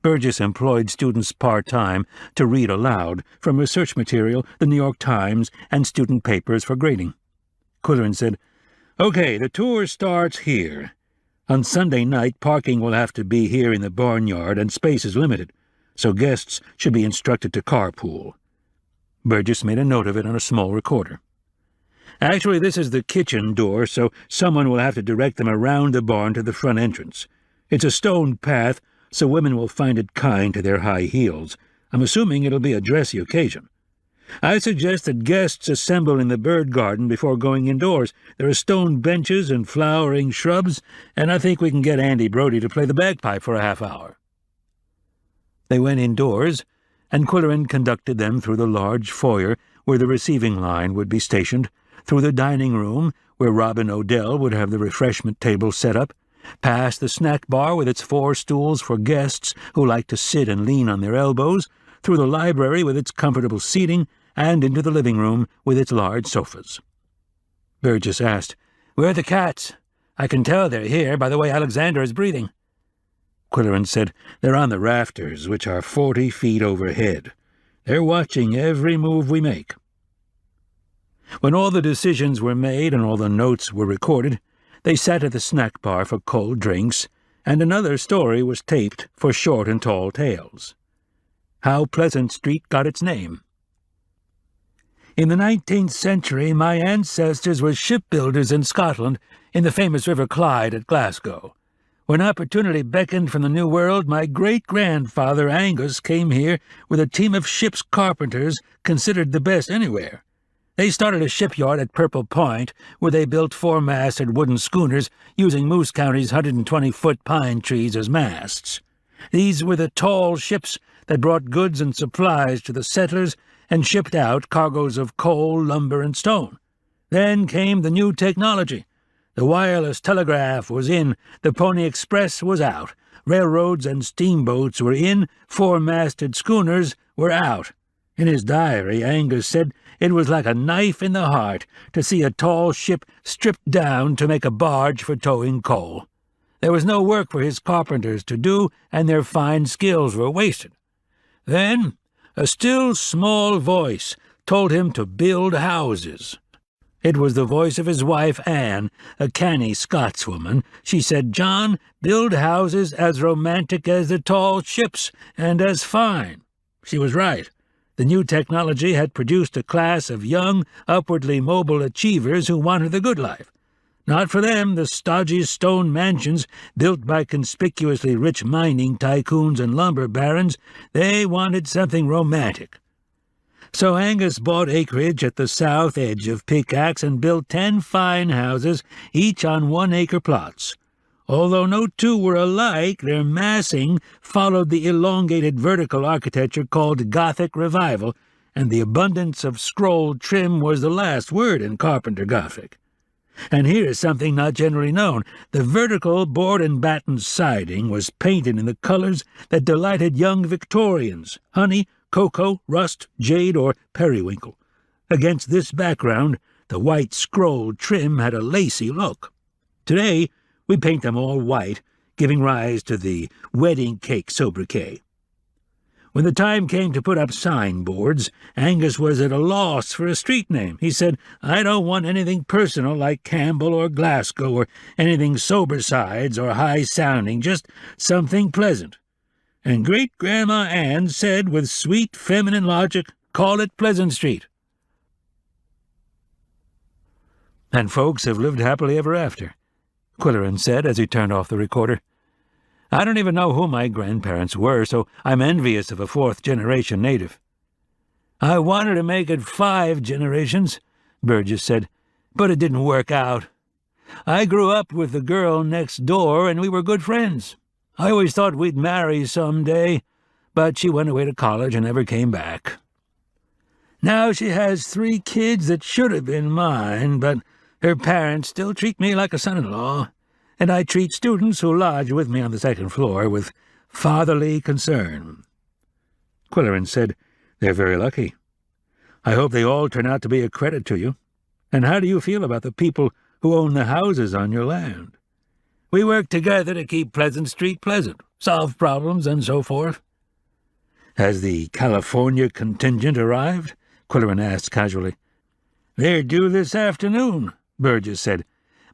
Burgess employed students part-time to read aloud from research material, the New York Times, and student papers for grading. Qwilleran said, "Okay, the tour starts here. On Sunday night, parking will have to be here in the barnyard, and space is limited, so guests should be instructed to carpool." Burgess made a note of it on a small recorder. "Actually, this is the kitchen door, so someone will have to direct them around the barn to the front entrance. It's a stone path, so women will find it kind to their high heels. I'm assuming it'll be a dressy occasion. I suggest that guests assemble in the bird garden before going indoors. There are stone benches and flowering shrubs, and I think we can get Andy Brody to play the bagpipe for a half-hour." They went indoors, and Qwilleran conducted them through the large foyer where the receiving line would be stationed, through the dining room where Robin Odell would have the refreshment table set up, past the snack bar with its 4 stools for guests who like to sit and lean on their elbows, through the library with its comfortable seating, and into the living room with its large sofas. Burgess asked, "Where are the cats? I can tell they're here by the way Alexander is breathing." Qwilleran said, "They're on the rafters, which are 40 feet overhead. They're watching every move we make." When all the decisions were made and all the notes were recorded, they sat at the snack bar for cold drinks, and another story was taped for short and tall tales. How Pleasant Street got its name. "In the 19th century, my ancestors were shipbuilders in Scotland, in the famous River Clyde at Glasgow. When opportunity beckoned from the New World, my great-grandfather Angus came here with a team of ship's carpenters considered the best anywhere. They started a shipyard at Purple Point, where they built 4-masted wooden schooners using Moose County's 120-foot pine trees as masts. These were the tall ships that brought goods and supplies to the settlers and shipped out cargoes of coal, lumber, and stone. Then came the new technology. The wireless telegraph was in, the Pony Express was out, railroads and steamboats were in, 4-masted schooners were out. In his diary, Angus said it was like a knife in the heart to see a tall ship stripped down to make a barge for towing coal. There was no work for his carpenters to do, and their fine skills were wasted. Then a still small voice told him to build houses. It was the voice of his wife, Anne, a canny Scotswoman. She said, "John, build houses as romantic as the tall ships, and as fine." She was right. The new technology had produced a class of young, upwardly mobile achievers who wanted the good life. Not for them the stodgy stone mansions built by conspicuously rich mining tycoons and lumber barons. They wanted something romantic. So Angus bought acreage at the south edge of Pickax and built 10 fine houses, each on 1-acre plots. Although no two were alike, their massing followed the elongated vertical architecture called Gothic Revival, and the abundance of scrolled trim was the last word in Carpenter Gothic. And here's something not generally known. The vertical board and batten siding was painted in the colors that delighted young Victorians: honey, Koko, rust, jade, or periwinkle. Against this background, the white scrolled trim had a lacy look. Today, we paint them all white, giving rise to the wedding cake sobriquet. When the time came to put up signboards, Angus was at a loss for a street name. He said, "I don't want anything personal like Campbell or Glasgow, or anything sober-sides or high-sounding, just something pleasant." And Great-Grandma Anne said with sweet feminine logic, "Call it Pleasant Street." "And folks have lived happily ever after," Qwilleran said as he turned off the recorder. "I don't even know who my grandparents were, so I'm envious of a 4th-generation native." "I wanted to make it 5 generations," Burgess said, "but it didn't work out. I grew up with the girl next door, and we were good friends. I always thought we'd marry some day, but she went away to college and never came back. Now she has 3 kids that should have been mine, but her parents still treat me like a son-in-law, and I treat students who lodge with me on the 2nd floor with fatherly concern." Qwilleran said, "They're very lucky. I hope they all turn out to be a credit to you. And how do you feel about the people who own the houses on your land?" "We work together to keep Pleasant Street pleasant, solve problems, and so forth." "Has the California contingent arrived?" Qwilleran asked casually. "They're due this afternoon," Burgess said.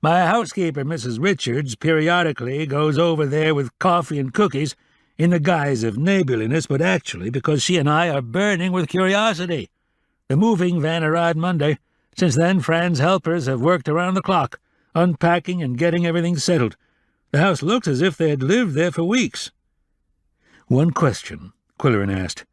"My housekeeper, Mrs. Richards, periodically goes over there with coffee and cookies in the guise of neighborliness, but actually because she and I are burning with curiosity. The moving van arrived Monday. Since then, Fran's helpers have worked around the clock, unpacking and getting everything settled. The house looks as if they had lived there for weeks." "One question," Qwilleran asked.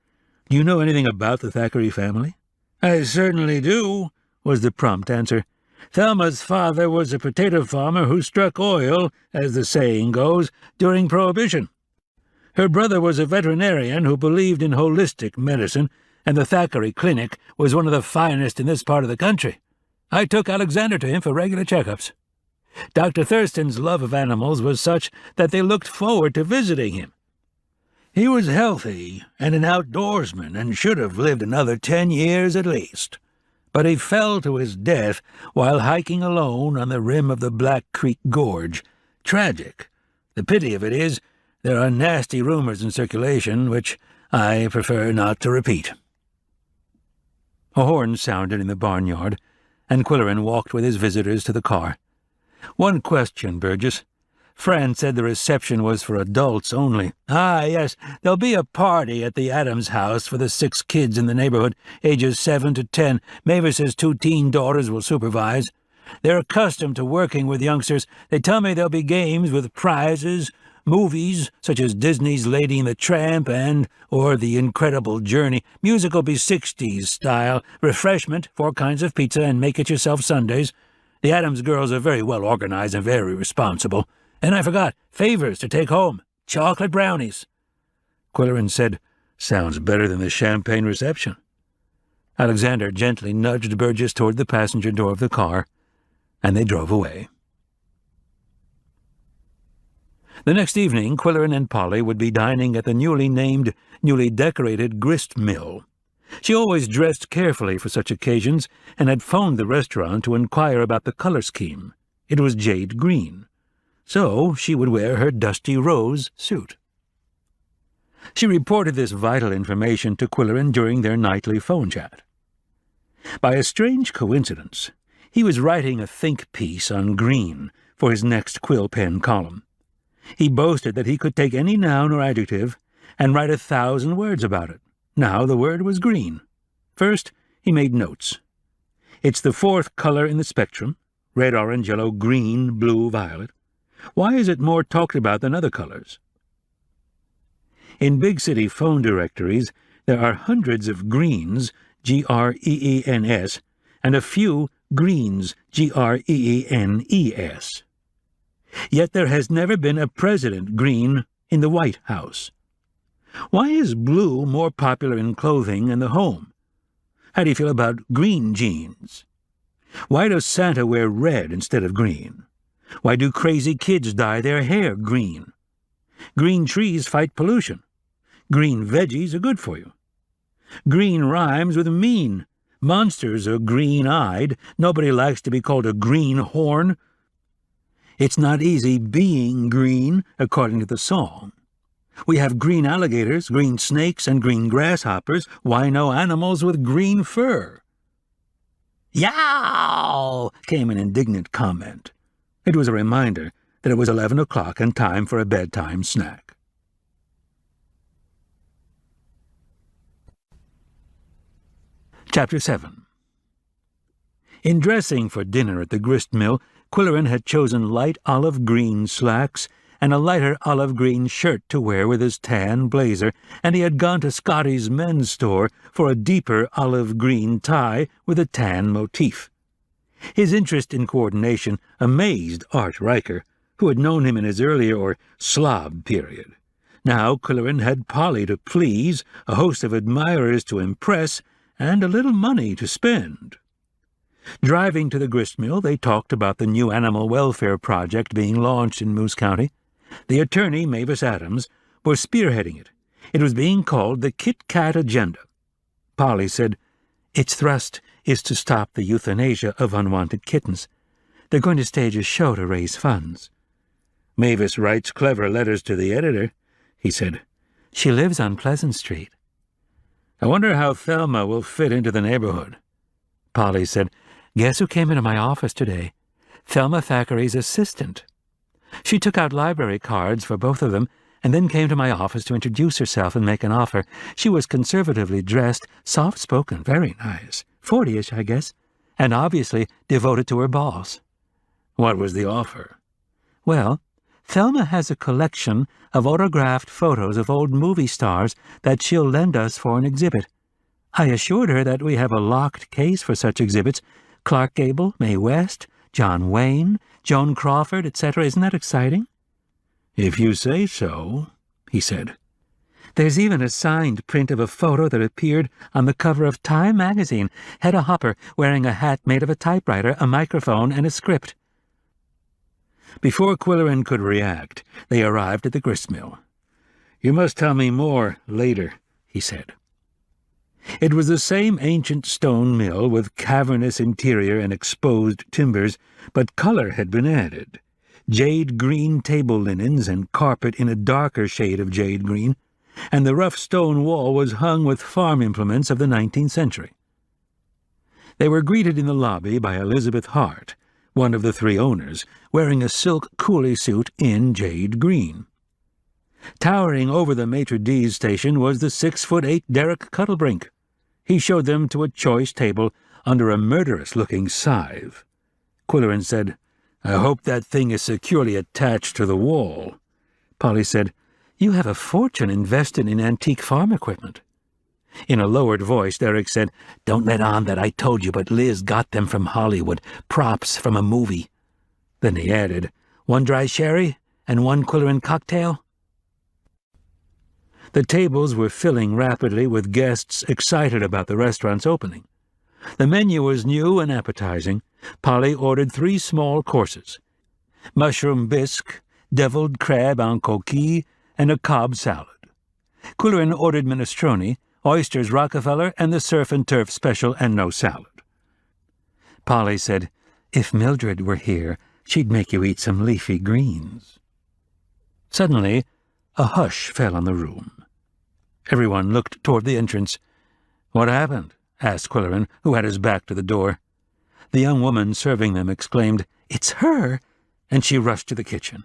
"Do you know anything about the Thackeray family?" "I certainly do," was the prompt answer. "Thelma's father was a potato farmer who struck oil, as the saying goes, during Prohibition. Her brother was a veterinarian who believed in holistic medicine, and the Thackeray Clinic was one of the finest in this part of the country. I took Alexander to him for regular checkups. Dr. Thurston's love of animals was such that they looked forward to visiting him. He was healthy and an outdoorsman and should have lived another 10 years at least. But he fell to his death while hiking alone on the rim of the Black Creek Gorge. Tragic. The pity of it is, there are nasty rumors in circulation which I prefer not to repeat." A horn sounded in the barnyard, and Qwilleran walked with his visitors to the car. "One question, Burgess. Fran said the reception was for adults only." "Ah, yes. There'll be a party at the Adams house for the 6 kids in the neighborhood, ages 7 to 10. Mavis's 2 teen daughters will supervise. They're accustomed to working with youngsters. They tell me there'll be games with prizes, movies, such as Disney's Lady and the Tramp or The Incredible Journey. Music will be 60s style. Refreshment, 4 kinds of pizza, and make-it-yourself sundaes. The Adams girls are very well organized and very responsible. And I forgot, favors to take home. Chocolate brownies." Qwilleran said, "Sounds better than the champagne reception." Alexander gently nudged Burgess toward the passenger door of the car, and they drove away. The next evening, Qwilleran and Polly would be dining at the newly decorated grist mill. She always dressed carefully for such occasions and had phoned the restaurant to inquire about the color scheme. It was jade green, so she would wear her dusty rose suit. She reported this vital information to Qwilleran during their nightly phone chat. By a strange coincidence, he was writing a think piece on green for his next quill pen column. He boasted that he could take any noun or adjective and write 1,000 words about it. Now the word was green. First, he made notes. It's the 4th color in the spectrum: red, orange, yellow, green, blue, violet. Why is it more talked about than other colors? In big city phone directories, there are hundreds of greens, G-R-E-E-N-S, and a few greens, G-R-E-E-N-E-S. Yet there has never been a President Green in the White House. Why is blue more popular in clothing and the home? How do you feel about green jeans? Why does Santa wear red instead of green? Why do crazy kids dye their hair green? Green trees fight pollution. Green veggies are good for you. Green rhymes with mean. Monsters are green-eyed. Nobody likes to be called a greenhorn. It's not easy being green, according to the song. We have green alligators, green snakes, and green grasshoppers. Why no animals with green fur? "Yow!" came an indignant comment. It was a reminder that it was 11 o'clock and time for a bedtime snack. Chapter 7. In dressing for dinner at the grist mill, Qwilleran had chosen light olive green slacks and a lighter olive green shirt to wear with his tan blazer, and he had gone to Scotty's men's store for a deeper olive green tie with a tan motif. His interest in coordination amazed Art Riker, who had known him in his earlier or slob period. Now Qwilleran had Polly to please, a host of admirers to impress, and a little money to spend. Driving to the gristmill, they talked about the new animal welfare project being launched in Moose County. The attorney, Mavis Adams, was spearheading it. It was being called the Kit Kat Agenda. Polly said, "Its thrust is to stop the euthanasia of unwanted kittens. They're going to stage a show to raise funds." "Mavis writes clever letters to the editor," he said. "She lives on Pleasant Street." "I wonder how Thelma will fit into the neighborhood." Polly said, "Guess who came into my office today? Thelma Thackeray's assistant. She took out library cards for both of them, and then came to my office to introduce herself and make an offer. She was conservatively dressed, soft-spoken, very nice, 40-ish, I guess, and obviously devoted to her boss." "What was the offer?" "Well, Thelma has a collection of autographed photos of old movie stars that she'll lend us for an exhibit. I assured her that we have a locked case for such exhibits: Clark Gable, Mae West, John Wayne, Joan Crawford, etc. Isn't that exciting?" "If you say so," he said. "There's even a signed print of a photo that appeared on the cover of Time magazine. Hedda Hopper wearing a hat made of a typewriter, a microphone, and a script." Before Qwilleran could react, they arrived at the gristmill. "You must tell me more later," he said. It was the same ancient stone mill with cavernous interior and exposed timbers, but color had been added. Jade green table linens and carpet in a darker shade of jade green, and the rough stone wall was hung with farm implements of the 19th century. They were greeted in the lobby by Elizabeth Hart, one of the 3 owners, wearing a silk coolie suit in jade green. Towering over the maitre d's station was the 6'8" Derek Cuddlebrink. He showed them to a choice table under a murderous-looking scythe. Qwilleran said, "I hope that thing is securely attached to the wall." Polly said, "You have a fortune invested in antique farm equipment." In a lowered voice, Derek said, "Don't let on that I told you, but Liz got them from Hollywood, props from a movie." Then he added, "1 dry sherry and 1 Qwilleran cocktail?" The tables were filling rapidly with guests excited about the restaurant's opening. The menu was new and appetizing. Polly ordered 3 small courses: mushroom bisque, deviled crab en coquille, and a Cobb salad. Qwilleran ordered minestrone, oysters Rockefeller, and the surf and turf special and no salad. Polly said, "If Mildred were here, she'd make you eat some leafy greens." Suddenly, a hush fell on the room. Everyone looked toward the entrance. "What happened?" asked Qwilleran, who had his back to the door. The young woman serving them exclaimed, "It's her!" and she rushed to the kitchen.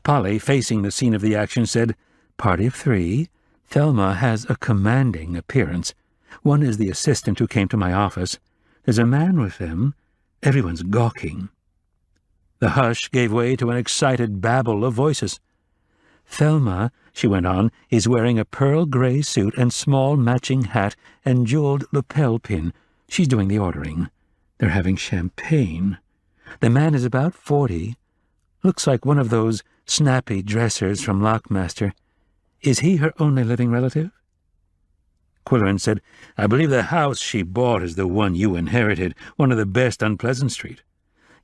Polly, facing the scene of the action, said, "Party of 3. Thelma has a commanding appearance. One is the assistant who came to my office. There's a man with them. Everyone's gawking." The hush gave way to an excited babble of voices. "Thelma," she went on, "is wearing a pearl-grey suit and small matching hat and jeweled lapel pin. She's doing the ordering. They're having champagne. The man is about 40. Looks like one of those snappy dressers from Lockmaster. Is he her only living relative?" Qwilleran said, "I believe the house she bought is the one you inherited, one of the best on Pleasant Street."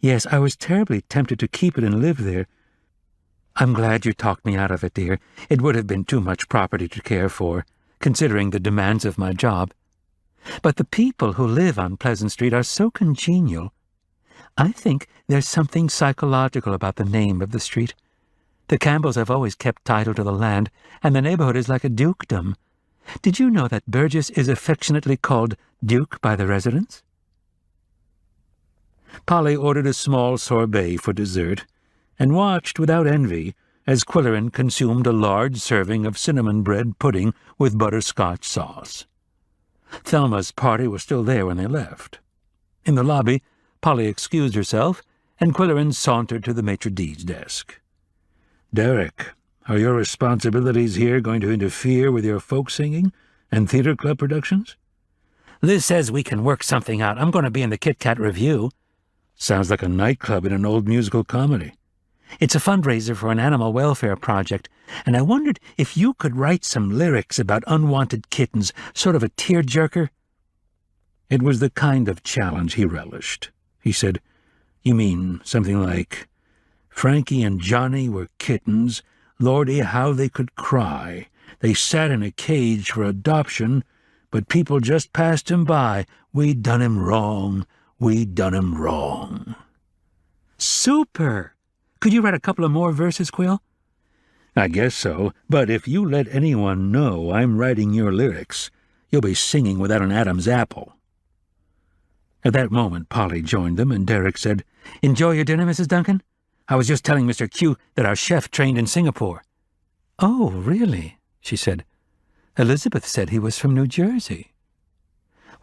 "Yes, I was terribly tempted to keep it and live there. I'm glad you talked me out of it, dear. It would have been too much property to care for, considering the demands of my job. But the people who live on Pleasant Street are so congenial. I think there's something psychological about the name of the street. The Campbells have always kept title to the land, and the neighborhood is like a dukedom. Did you know that Burgess is affectionately called Duke by the residents?" Polly ordered a small sorbet for dessert, and watched without envy as Qwilleran consumed a large serving of cinnamon bread pudding with butterscotch sauce. Thelma's party was still there when they left. In the lobby, Polly excused herself, and Qwilleran sauntered to the maitre d's desk. "Derek, are your responsibilities here going to interfere with your folk singing and theater club productions?" "Liz says we can work something out. I'm going to be in the Kit Kat Revue." "Sounds like a nightclub in an old musical comedy." "It's a fundraiser for an animal welfare project, and I wondered if you could write some lyrics about unwanted kittens, sort of a tear-jerker." It was the kind of challenge he relished. He said, "You mean something like, 'Frankie and Johnny were kittens. Lordy, how they could cry. They sat in a cage for adoption, but people just passed him by. We done him wrong. We done him wrong.'" "Super! Could you write a couple of more verses, Qwill?" "I guess so, but if you let anyone know I'm writing your lyrics, you'll be singing without an Adam's apple." At that moment Polly joined them, and Derek said, "Enjoy your dinner, Mrs. Duncan? I was just telling Mr. Q that our chef trained in Singapore." "Oh, really?" she said. "Elizabeth said he was from New Jersey."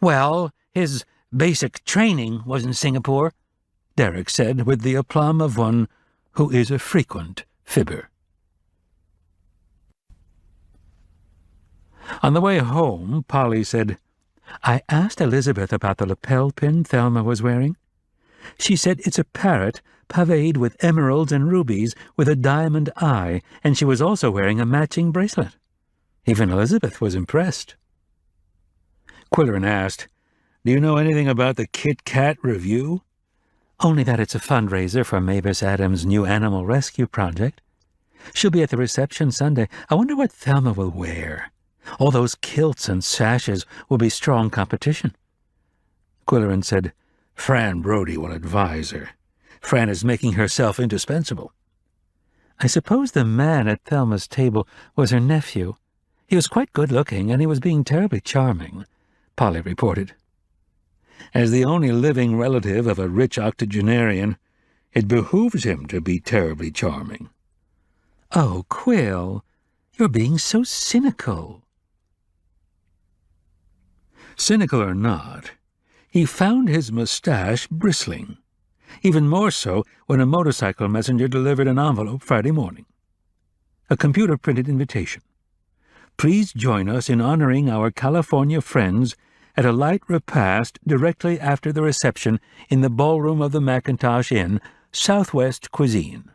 "Well, his basic training was in Singapore," Derek said, with the aplomb of one who is a frequent fibber. On the way home, Polly said, "I asked Elizabeth about the lapel pin Thelma was wearing. She said it's a parrot paved with emeralds and rubies with a diamond eye, and she was also wearing a matching bracelet. Even Elizabeth was impressed." Qwilleran asked, "Do you know anything about the Kit Kat Revue?" "Only that it's a fundraiser for Mavis Adams' new animal rescue project. She'll be at the reception Sunday. I wonder what Thelma will wear. All those kilts and sashes will be strong competition." Qwilleran said, "Fran Brody will advise her. Fran is making herself indispensable." "I suppose the man at Thelma's table was her nephew. He was quite good-looking, and he was being terribly charming," Polly reported. "As the only living relative of a rich octogenarian, it behooves him to be terribly charming." "Oh, Qwill, you're being so cynical." Cynical or not, he found his mustache bristling, even more so when a motorcycle messenger delivered an envelope Friday morning. A computer-printed invitation. "Please join us in honoring our California friends at a light repast directly after the reception in the ballroom of the Mackintosh Inn, Southwest Cuisine."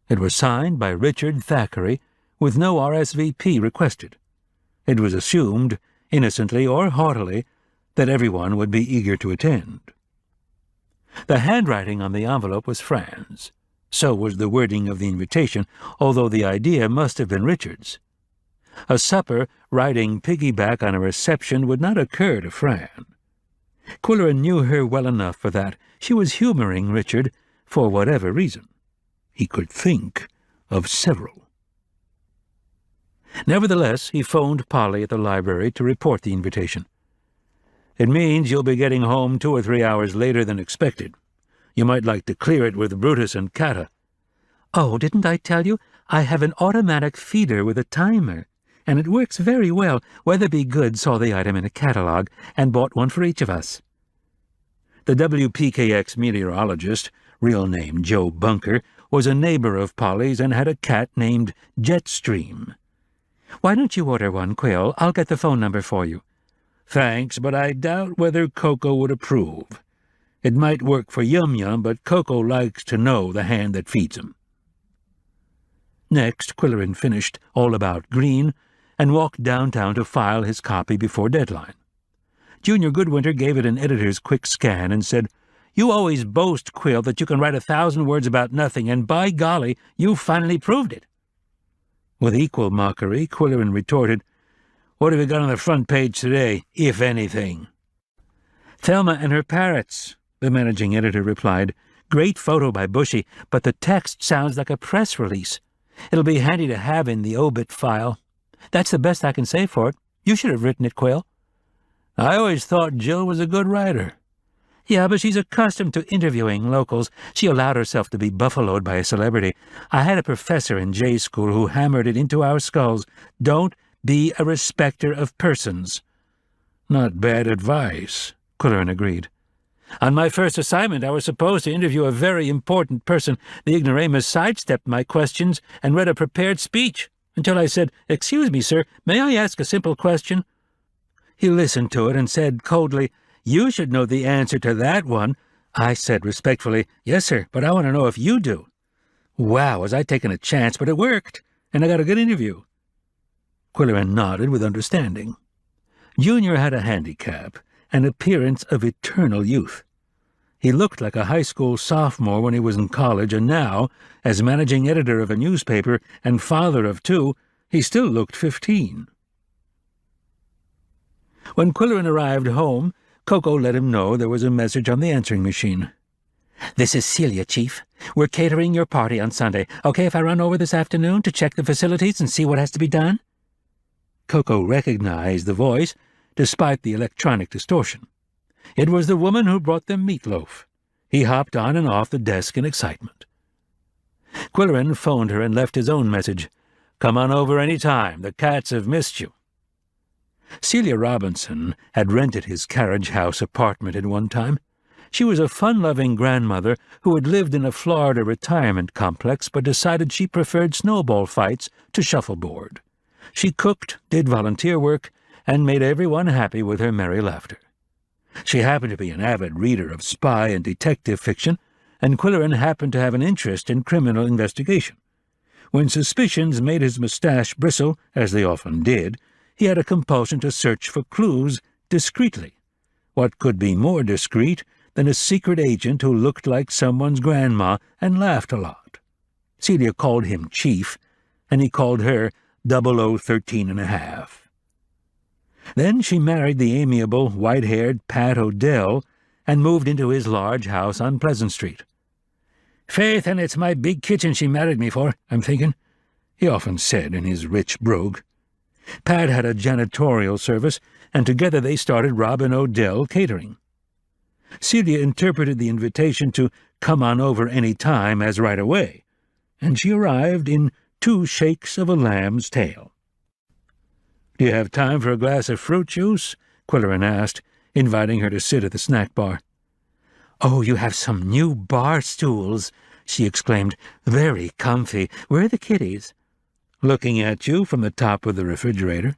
It was signed by Richard Thackeray, with no RSVP requested. It was assumed, innocently or haughtily, that everyone would be eager to attend. The handwriting on the envelope was Fran's. So was the wording of the invitation, although the idea must have been Richard's. A supper riding piggyback on a reception would not occur to Fran. Qwilleran knew her well enough for that. She was humoring Richard for whatever reason. He could think of several. Nevertheless, he phoned Polly at the library to report the invitation. "It means you'll be getting home 2 or 3 hours later than expected. You might like to clear it with Brutus and Cata." "Oh, didn't I tell you? I have an automatic feeder with a timer, and it works very well. Weatherby Good saw the item in a catalogue and bought one for each of us." The WPKX meteorologist, real name Joe Bunker, was a neighbor of Polly's and had a cat named Jetstream. "Why don't you order one, Qwill? I'll get the phone number for you." "Thanks, but I doubt whether Koko would approve. It might work for Yum-Yum, but Koko likes to know the hand that feeds him." Next, Qwilleran finished All About Green and walked downtown to file his copy before deadline. Junior Goodwinter gave it an editor's quick scan and said, "You always boast, Qwill, that you can write 1,000 words about nothing, and by golly, you've finally proved it." With equal mockery, Qwilleran retorted, "What have you got on the front page today, if anything?" "Thelma and her parrots," the managing editor replied. "Great photo by Bushy, but the text sounds like a press release. It'll be handy to have in the obit file. That's the best I can say for it. You should have written it, Qwill." "I always thought Jill was a good writer." "Yeah, but she's accustomed to interviewing locals. She allowed herself to be buffaloed by a celebrity. I had a professor in J School who hammered it into our skulls. Don't be a respecter of persons." "Not bad advice," Qwilleran agreed. "On my first assignment, I was supposed to interview a very important person. The ignoramus sidestepped my questions and read a prepared speech until I said, 'Excuse me, sir, may I ask a simple question?' He listened to it and said coldly, 'You should know the answer to that one.' I said respectfully, 'Yes, sir, but I want to know if you do.' Wow, was I taking a chance, but it worked, and I got a good interview." Qwilleran nodded with understanding. Junior had a handicap, an appearance of eternal youth. He looked like a high school sophomore when he was in college, and now, as managing editor of a newspaper and father of 2, he still looked 15. When Qwilleran arrived home, Koko let him know there was a message on the answering machine. "This is Celia, Chief. We're catering your party on Sunday. Okay if I run over this afternoon to check the facilities and see what has to be done?" Koko recognized the voice, despite the electronic distortion. It was the woman who brought them meatloaf. He hopped on and off the desk in excitement. Qwilleran phoned her and left his own message. "Come on over any time. The cats have missed you." Celia Robinson had rented his carriage house apartment at one time. She was a fun-loving grandmother who had lived in a Florida retirement complex but decided she preferred snowball fights to shuffleboard. She cooked, did volunteer work, and made everyone happy with her merry laughter. She happened to be an avid reader of spy and detective fiction, and Qwilleran happened to have an interest in criminal investigation. When suspicions made his mustache bristle, as they often did, he had a compulsion to search for clues discreetly. What could be more discreet than a secret agent who looked like someone's grandma and laughed a lot? Celia called him Chief, and he called her 0013½. Then she married the amiable, white-haired Pat Odell and moved into his large house on Pleasant Street. "Faith, and it's my big kitchen she married me for, I'm thinking," he often said in his rich brogue. Pat had a janitorial service, and together they started Robin Odell Catering. Celia interpreted the invitation to come on over any time as right away, and she arrived in 2 shakes of a lamb's tail. "Do you have time for a glass of fruit juice?" Qwilleran asked, inviting her to sit at the snack bar. "Oh, you have some new bar stools," she exclaimed. "Very comfy. Where are the kitties?" "Looking at you from the top of the refrigerator."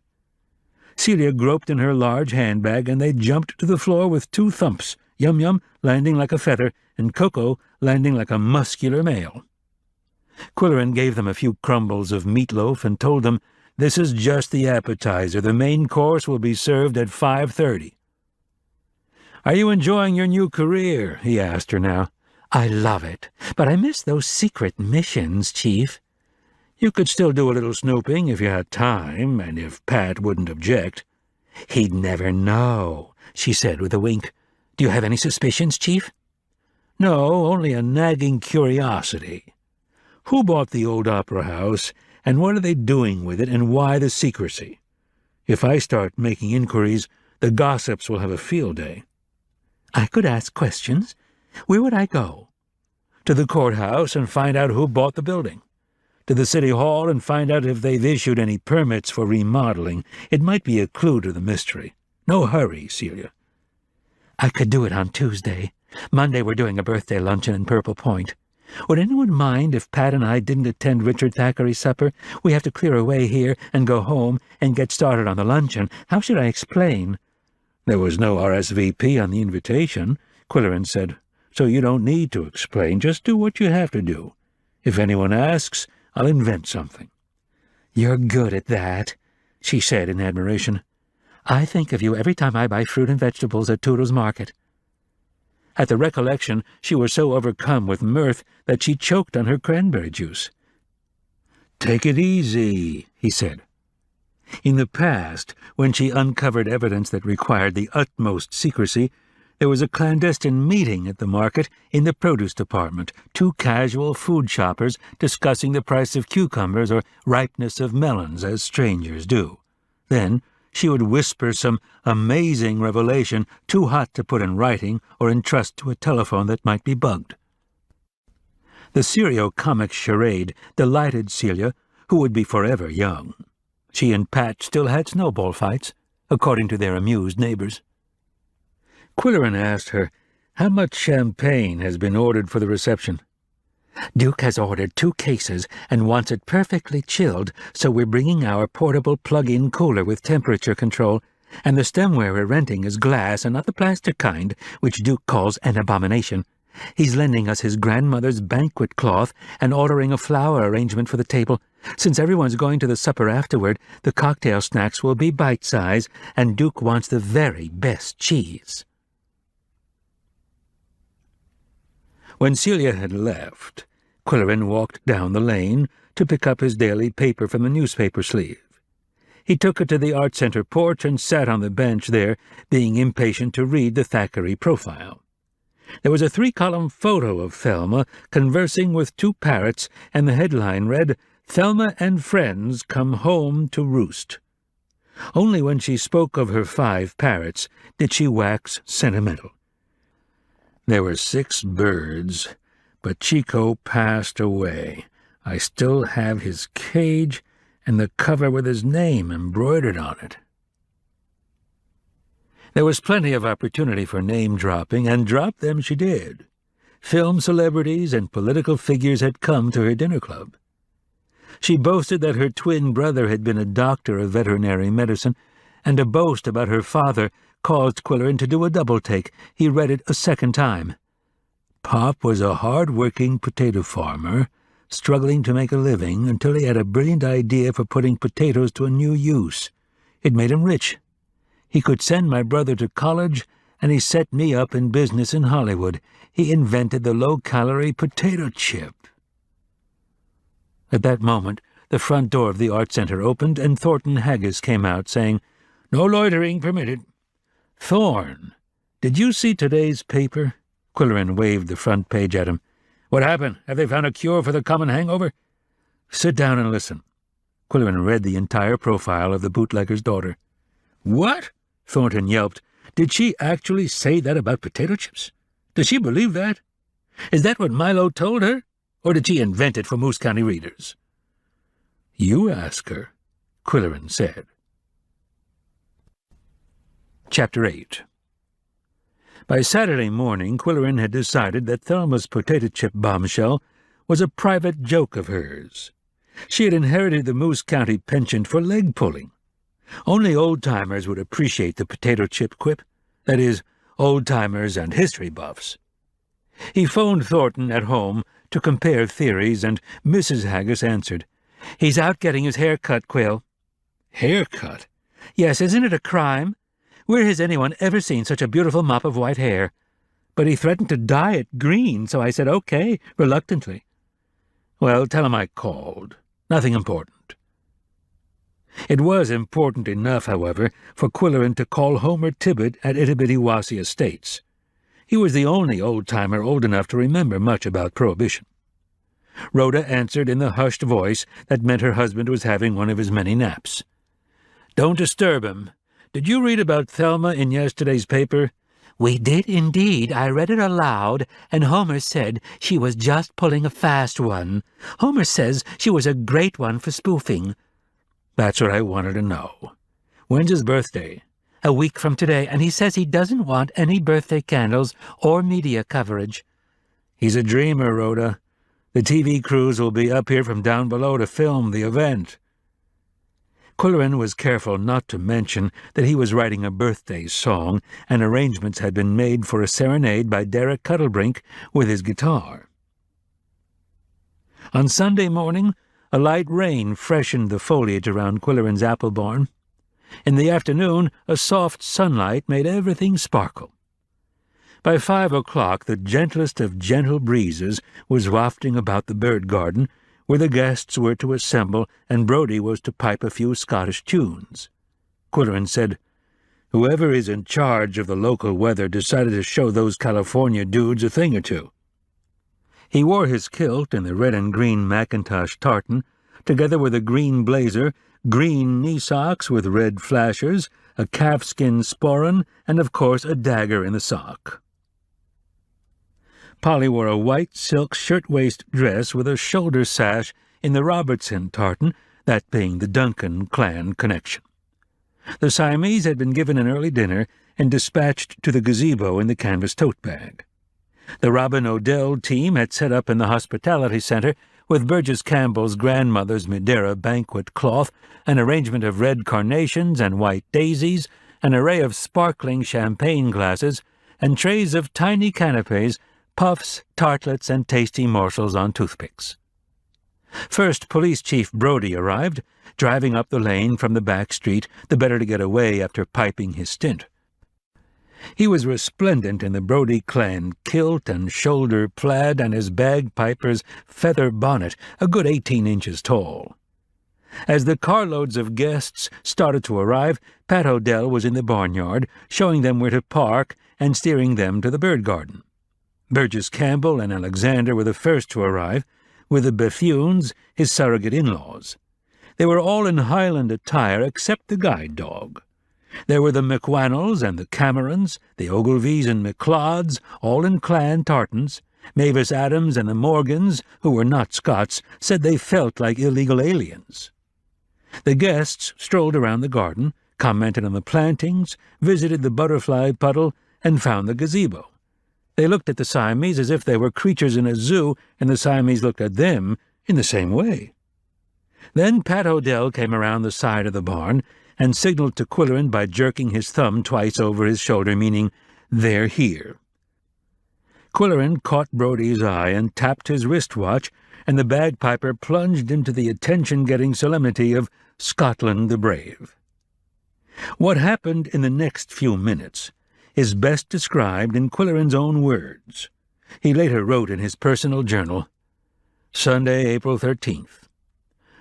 Celia groped in her large handbag, and they jumped to the floor with 2 thumps, Yum-Yum landing like a feather, and Koko landing like a muscular male. Qwilleran gave them a few crumbles of meatloaf and told them, "This is just the appetizer. The main course will be served at 5:30. "Are you enjoying your new career?" he asked her now. "I love it, but I miss those secret missions, Chief." You could still do a little snooping if you had time, and if Pat wouldn't object. He'd never know, she said with a wink. Do you have any suspicions, Chief? No, only a nagging curiosity. Who bought the old opera house, and what are they doing with it, and why the secrecy? If I start making inquiries, the gossips will have a field day. I could ask questions. Where would I go? To the courthouse and find out who bought the building. To the city hall and find out if they've issued any permits for remodeling. It might be a clue to the mystery. No hurry, Celia. I could do it on Tuesday. Monday we're doing a birthday luncheon in Purple Point. Would anyone mind if Pat and I didn't attend Richard Thackeray's supper? We have to clear away here and go home and get started on the luncheon. How should I explain? There was no RSVP on the invitation, Qwilleran said, so you don't need to explain. Just do what you have to do. If anyone asks, I'll invent something. You're good at that, she said in admiration. I think of you every time I buy fruit and vegetables at Toodle's Market. At the recollection, she was so overcome with mirth that she choked on her cranberry juice. "Take it easy," he said. In the past, when she uncovered evidence that required the utmost secrecy, there was a clandestine meeting at the market in the produce department, two casual food shoppers discussing the price of cucumbers or ripeness of melons, as strangers do. Then she would whisper some amazing revelation too hot to put in writing or entrust to a telephone that might be bugged. The serio-comic charade delighted Celia, who would be forever young. She and Pat still had snowball fights, according to their amused neighbors. Qwilleran asked her, "How much champagne has been ordered for the reception?" "Duke has ordered 2 cases and wants it perfectly chilled, so we're bringing our portable plug-in cooler with temperature control, and the stemware we're renting is glass and not the plastic kind, which Duke calls an abomination. He's lending us his grandmother's banquet cloth and ordering a flower arrangement for the table. Since everyone's going to the supper afterward, the cocktail snacks will be bite-size, and Duke wants the very best cheese." When Celia had left, Qwilleran walked down the lane to pick up his daily paper from the newspaper sleeve. He took it to the Art Center porch and sat on the bench there, being impatient to read the Thackeray profile. There was a 3-column photo of Thelma conversing with 2 parrots, and the headline read, "Thelma and Friends Come Home to Roost." Only when she spoke of her 5 parrots did she wax sentimental. "There were 6 birds, but Chico passed away. I still have his cage and the cover with his name embroidered on it." There was plenty of opportunity for name-dropping, and drop them she did. Film celebrities and political figures had come to her dinner club. She boasted that her twin brother had been a doctor of veterinary medicine, and a boast about her father caused Qwilleran to do a double-take. He read it a second time. "Pop was a hard-working potato farmer, struggling to make a living until he had a brilliant idea for putting potatoes to a new use. It made him rich. He could send my brother to college, and he set me up in business in Hollywood. He invented the low-calorie potato chip." At that moment, the front door of the Art Center opened, and Thornton Haggis came out, saying, "No loitering permitted." "Thorne, did you see today's paper?" Qwilleran waved the front page at him. "What happened? Have they found a cure for the common hangover?" "Sit down and listen." Qwilleran read the entire profile of the bootlegger's daughter. "What?" Thornton yelped. "Did she actually say that about potato chips? Does she believe that? Is that what Milo told her? Or did she invent it for Moose County readers?" "You ask her," Qwilleran said. Chapter 8. By Saturday morning, Qwilleran had decided that Thelma's potato chip bombshell was a private joke of hers. She had inherited the Moose County penchant for leg-pulling. Only old-timers would appreciate the potato chip quip, that is, old-timers and history buffs. He phoned Thornton at home to compare theories, and Mrs. Haggis answered. "He's out getting his hair cut, Qwill." "Hair cut?" "Yes, isn't it a crime? Where has anyone ever seen such a beautiful mop of white hair? But he threatened to dye it green, so I said okay, reluctantly." "Well, tell him I called. Nothing important. It was important enough, however, for Qwilleran to call Homer Tibbet at Itibidiwasi Estates. He was the only old-timer old enough to remember much about Prohibition. Rhoda answered in the hushed voice that meant her husband was having one of his many naps. "Don't disturb him. Did you read about Thelma in yesterday's paper?" "We did indeed. I read it aloud, and Homer said she was just pulling a fast one. Homer says she was a great one for spoofing." "That's what I wanted to know. When's his birthday?" "A week from today, and he says he doesn't want any birthday candles or media coverage." "He's a dreamer, Rhoda. The TV crews will be up here from down below to film the event." Qwilleran was careful not to mention that he was writing a birthday song, and arrangements had been made for a serenade by Derek Cuddlebrink with his guitar. On Sunday morning, a light rain freshened the foliage around Qwilleran's apple barn. In the afternoon, a soft sunlight made everything sparkle. By 5 o'clock, the gentlest of gentle breezes was wafting about the bird garden, where the guests were to assemble and Brodie was to pipe a few Scottish tunes. Qwilleran said, "Whoever is in charge of the local weather decided to show those California dudes a thing or two." He wore his kilt and the red and green Macintosh tartan, together with a green blazer, green knee socks with red flashers, a calfskin sporran, and of course a dagger in the sock. Polly wore a white silk shirtwaist dress with a shoulder sash in the Robertson tartan, that being the Duncan clan connection. The Siamese had been given an early dinner and dispatched to the gazebo in the canvas tote bag. The Robin Odell team had set up in the hospitality center with Burgess Campbell's grandmother's Madeira banquet cloth, an arrangement of red carnations and white daisies, an array of sparkling champagne glasses, and trays of tiny canapes, puffs, tartlets, and tasty morsels on toothpicks. First, Police Chief Brodie arrived, driving up the lane from the back street, the better to get away after piping his stint. He was resplendent in the Brodie clan kilt and shoulder plaid and his bagpiper's feather bonnet, a good 18 inches tall. As the carloads of guests started to arrive, Pat Odell was in the barnyard, showing them where to park and steering them to the bird garden. Burgess Campbell and Alexander were the first to arrive, with the Beffunes, his surrogate in-laws. They were all in Highland attire except the guide dog. There were the McWannells and the Camerons, the Ogilvies and McLeods, all in clan tartans. Mavis Adams and the Morgans, who were not Scots, said they felt like illegal aliens. The guests strolled around the garden, commented on the plantings, visited the butterfly puddle, and found the gazebo. They looked at the Siamese as if they were creatures in a zoo, and the Siamese looked at them in the same way. Then Pat Odell came around the side of the barn and signaled to Qwilleran by jerking his thumb twice over his shoulder, meaning, "They're here." Qwilleran caught Brodie's eye and tapped his wristwatch, and the bagpiper plunged into the attention-getting solemnity of Scotland the Brave. What happened in the next few minutes is best described in Qwilleran's own words. He later wrote in his personal journal, Sunday, April 13th.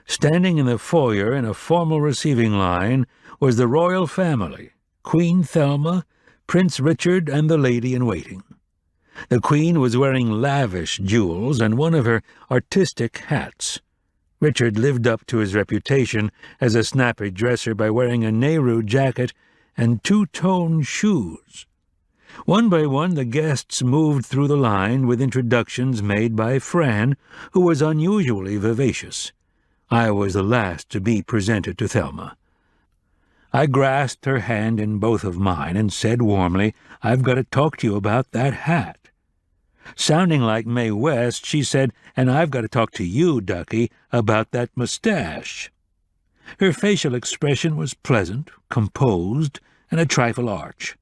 Standing in the foyer in a formal receiving line was the royal family, Queen Thelma, Prince Richard, and the lady-in-waiting. The Queen was wearing lavish jewels and one of her artistic hats. Richard lived up to his reputation as a snappy dresser by wearing a Nehru jacket and two-tone shoes. One by one the guests moved through the line with introductions made by Fran, who was unusually vivacious. I was the last to be presented to Thelma. I grasped her hand in both of mine and said warmly, "I've got to talk to you about that hat." Sounding like Mae West, she said, "And I've got to talk to you, Ducky, about that mustache." Her facial expression was pleasant, composed, and a trifle arch.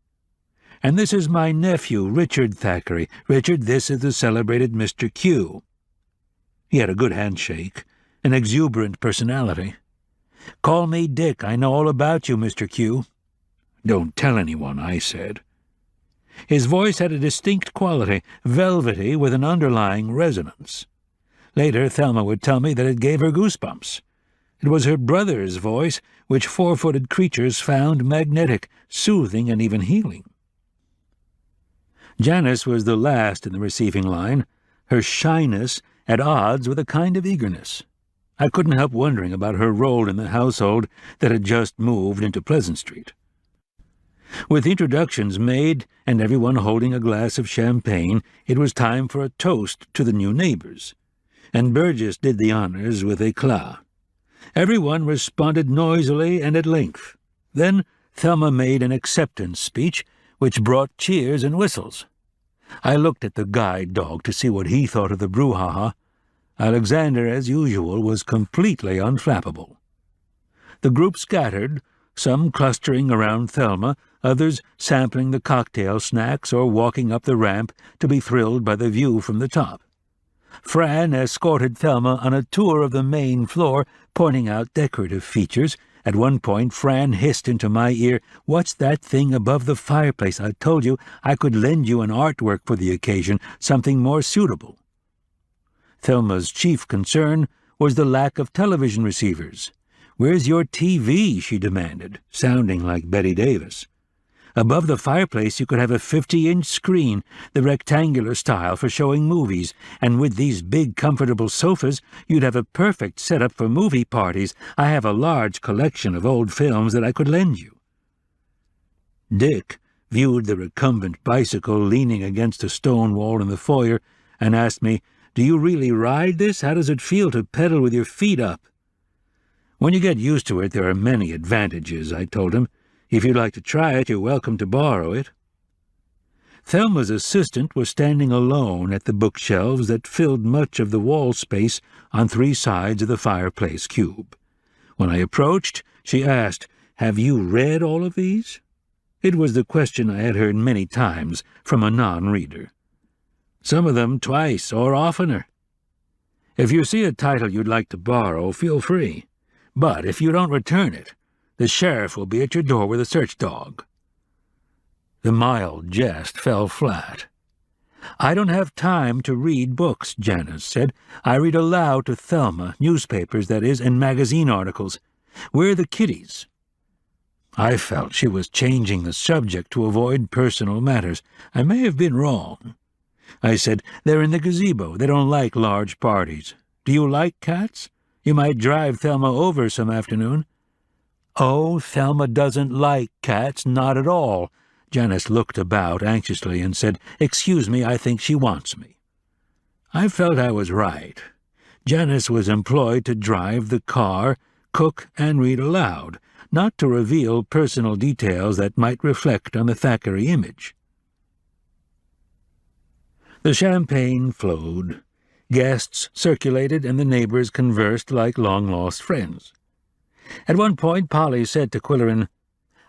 "And this is my nephew, Richard Thackeray. Richard, this is the celebrated Mr. Q." He had a good handshake, an exuberant personality. "Call me Dick. I know all about you, Mr. Q." "Don't tell anyone," I said. His voice had a distinct quality, velvety with an underlying resonance. Later, Thelma would tell me that it gave her goosebumps. It was her brother's voice, which four-footed creatures found magnetic, soothing, and even healing. Janice was the last in the receiving line, her shyness at odds with a kind of eagerness. I couldn't help wondering about her role in the household that had just moved into Pleasant Street. With introductions made and everyone holding a glass of champagne, it was time for a toast to the new neighbors, and Burgess did the honors with éclat. Everyone responded noisily and at length. Then Thelma made an acceptance speech, which brought cheers and whistles. I looked at the guide dog to see what he thought of the brouhaha. Alexander, as usual, was completely unflappable. The group scattered, some clustering around Thelma, others sampling the cocktail snacks or walking up the ramp to be thrilled by the view from the top. Fran escorted Thelma on a tour of the main floor, pointing out decorative features. At one point, Fran hissed into my ear, "What's that thing above the fireplace? I told you I could lend you an artwork for the occasion, something more suitable." Thelma's chief concern was the lack of television receivers. "Where's your TV?" she demanded, sounding like Betty Davis. Above the fireplace you could have a 50-inch screen, the rectangular style for showing movies, and with these big, comfortable sofas, you'd have a perfect setup for movie parties. I have a large collection of old films that I could lend you. Dick viewed the recumbent bicycle leaning against a stone wall in the foyer and asked me, "Do you really ride this? How does it feel to pedal with your feet up?" "When you get used to it, there are many advantages," I told him. "If you'd like to try it, you're welcome to borrow it." Thelma's assistant was standing alone at the bookshelves that filled much of the wall space on 3 sides of the fireplace cube. When I approached, she asked, "Have you read all of these?" It was the question I had heard many times from a non-reader. "Some of them twice or oftener. If you see a title you'd like to borrow, feel free. But if you don't return it, the sheriff will be at your door with a search dog." The mild jest fell flat. "I don't have time to read books," Janice said. "I read aloud to Thelma, newspapers, that is, and magazine articles. Where are the kiddies?" I felt she was changing the subject to avoid personal matters. I may have been wrong. I said, "They're in the gazebo. They don't like large parties. Do you like cats? You might drive Thelma over some afternoon." "Oh, Thelma doesn't like cats, not at all." Janice looked about anxiously and said, "Excuse me, I think she wants me." I felt I was right. Janice was employed to drive the car, cook, and read aloud, not to reveal personal details that might reflect on the Thackeray image. The champagne flowed. Guests circulated, and the neighbors conversed like long-lost friends. At one point, Polly said to Qwilleran,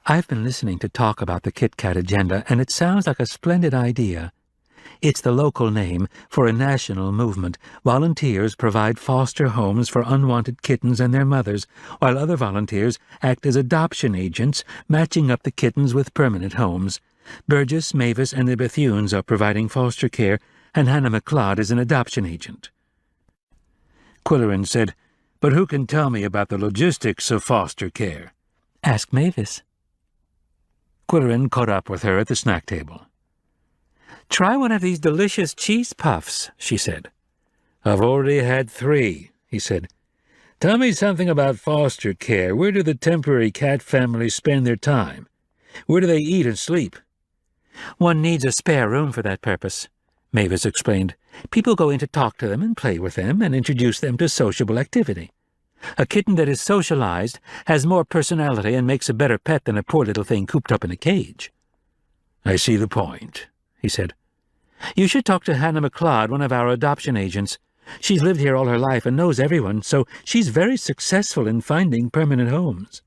"I've been listening to talk about the Kit Kat agenda, and it sounds like a splendid idea. It's the local name for a national movement. Volunteers provide foster homes for unwanted kittens and their mothers, while other volunteers act as adoption agents, matching up the kittens with permanent homes. Burgess, Mavis, and the Bethunes are providing foster care, and Hannah McLeod is an adoption agent." Qwilleran said, "But who can tell me about the logistics of foster care?" "Ask Mavis." Qwilleran caught up with her at the snack table. "Try one of these delicious cheese puffs," she said. "I've already had 3, he said. "Tell me something about foster care. Where do the temporary cat families spend their time? Where do they eat and sleep?" "One needs a spare room for that purpose," Mavis explained. "People go in to talk to them and play with them and introduce them to sociable activity. A kitten that is socialized has more personality and makes a better pet than a poor little thing cooped up in a cage." "I see the point," he said. "You should talk to Hannah McLeod, one of our adoption agents. She's lived here all her life and knows everyone, so she's very successful in finding permanent homes."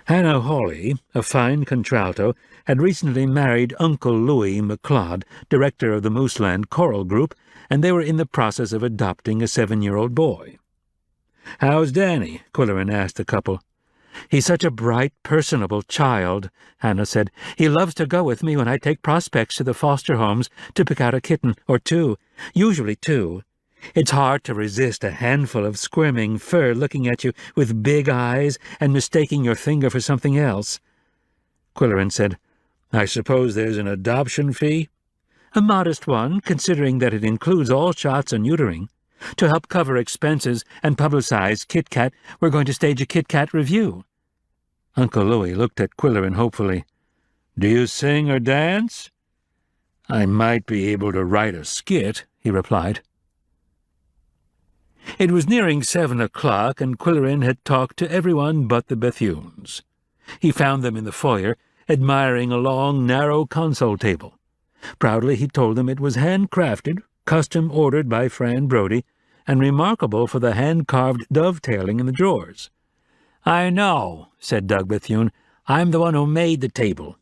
Hannah Hawley, a fine contralto, had recently married Uncle Louis McLeod, director of the Mooseland Choral Group, and they were in the process of adopting a 7-year-old boy. "How's Danny?" Qwilleran asked the couple. "He's such a bright, personable child," Hannah said. "He loves to go with me when I take prospects to the foster homes to pick out a kitten or two, usually two. It's hard to resist a handful of squirming fur looking at you with big eyes and mistaking your finger for something else." Qwilleran said, "I suppose there's an adoption fee?" "A modest one, considering that it includes all shots and neutering. To help cover expenses and publicize Kit Kat, we're going to stage a Kit Kat revue." Uncle Louis looked at Qwilleran hopefully. "Do you sing or dance?" "I might be able to write a skit," he replied. It was nearing 7 o'clock, and Qwilleran had talked to everyone but the Bethunes. He found them in the foyer, admiring a long, narrow console table. Proudly he told them it was handcrafted, custom-ordered by Fran Brody, and remarkable for the hand-carved dovetailing in the drawers. "I know," said Doug Bethune. "I'm the one who made the table."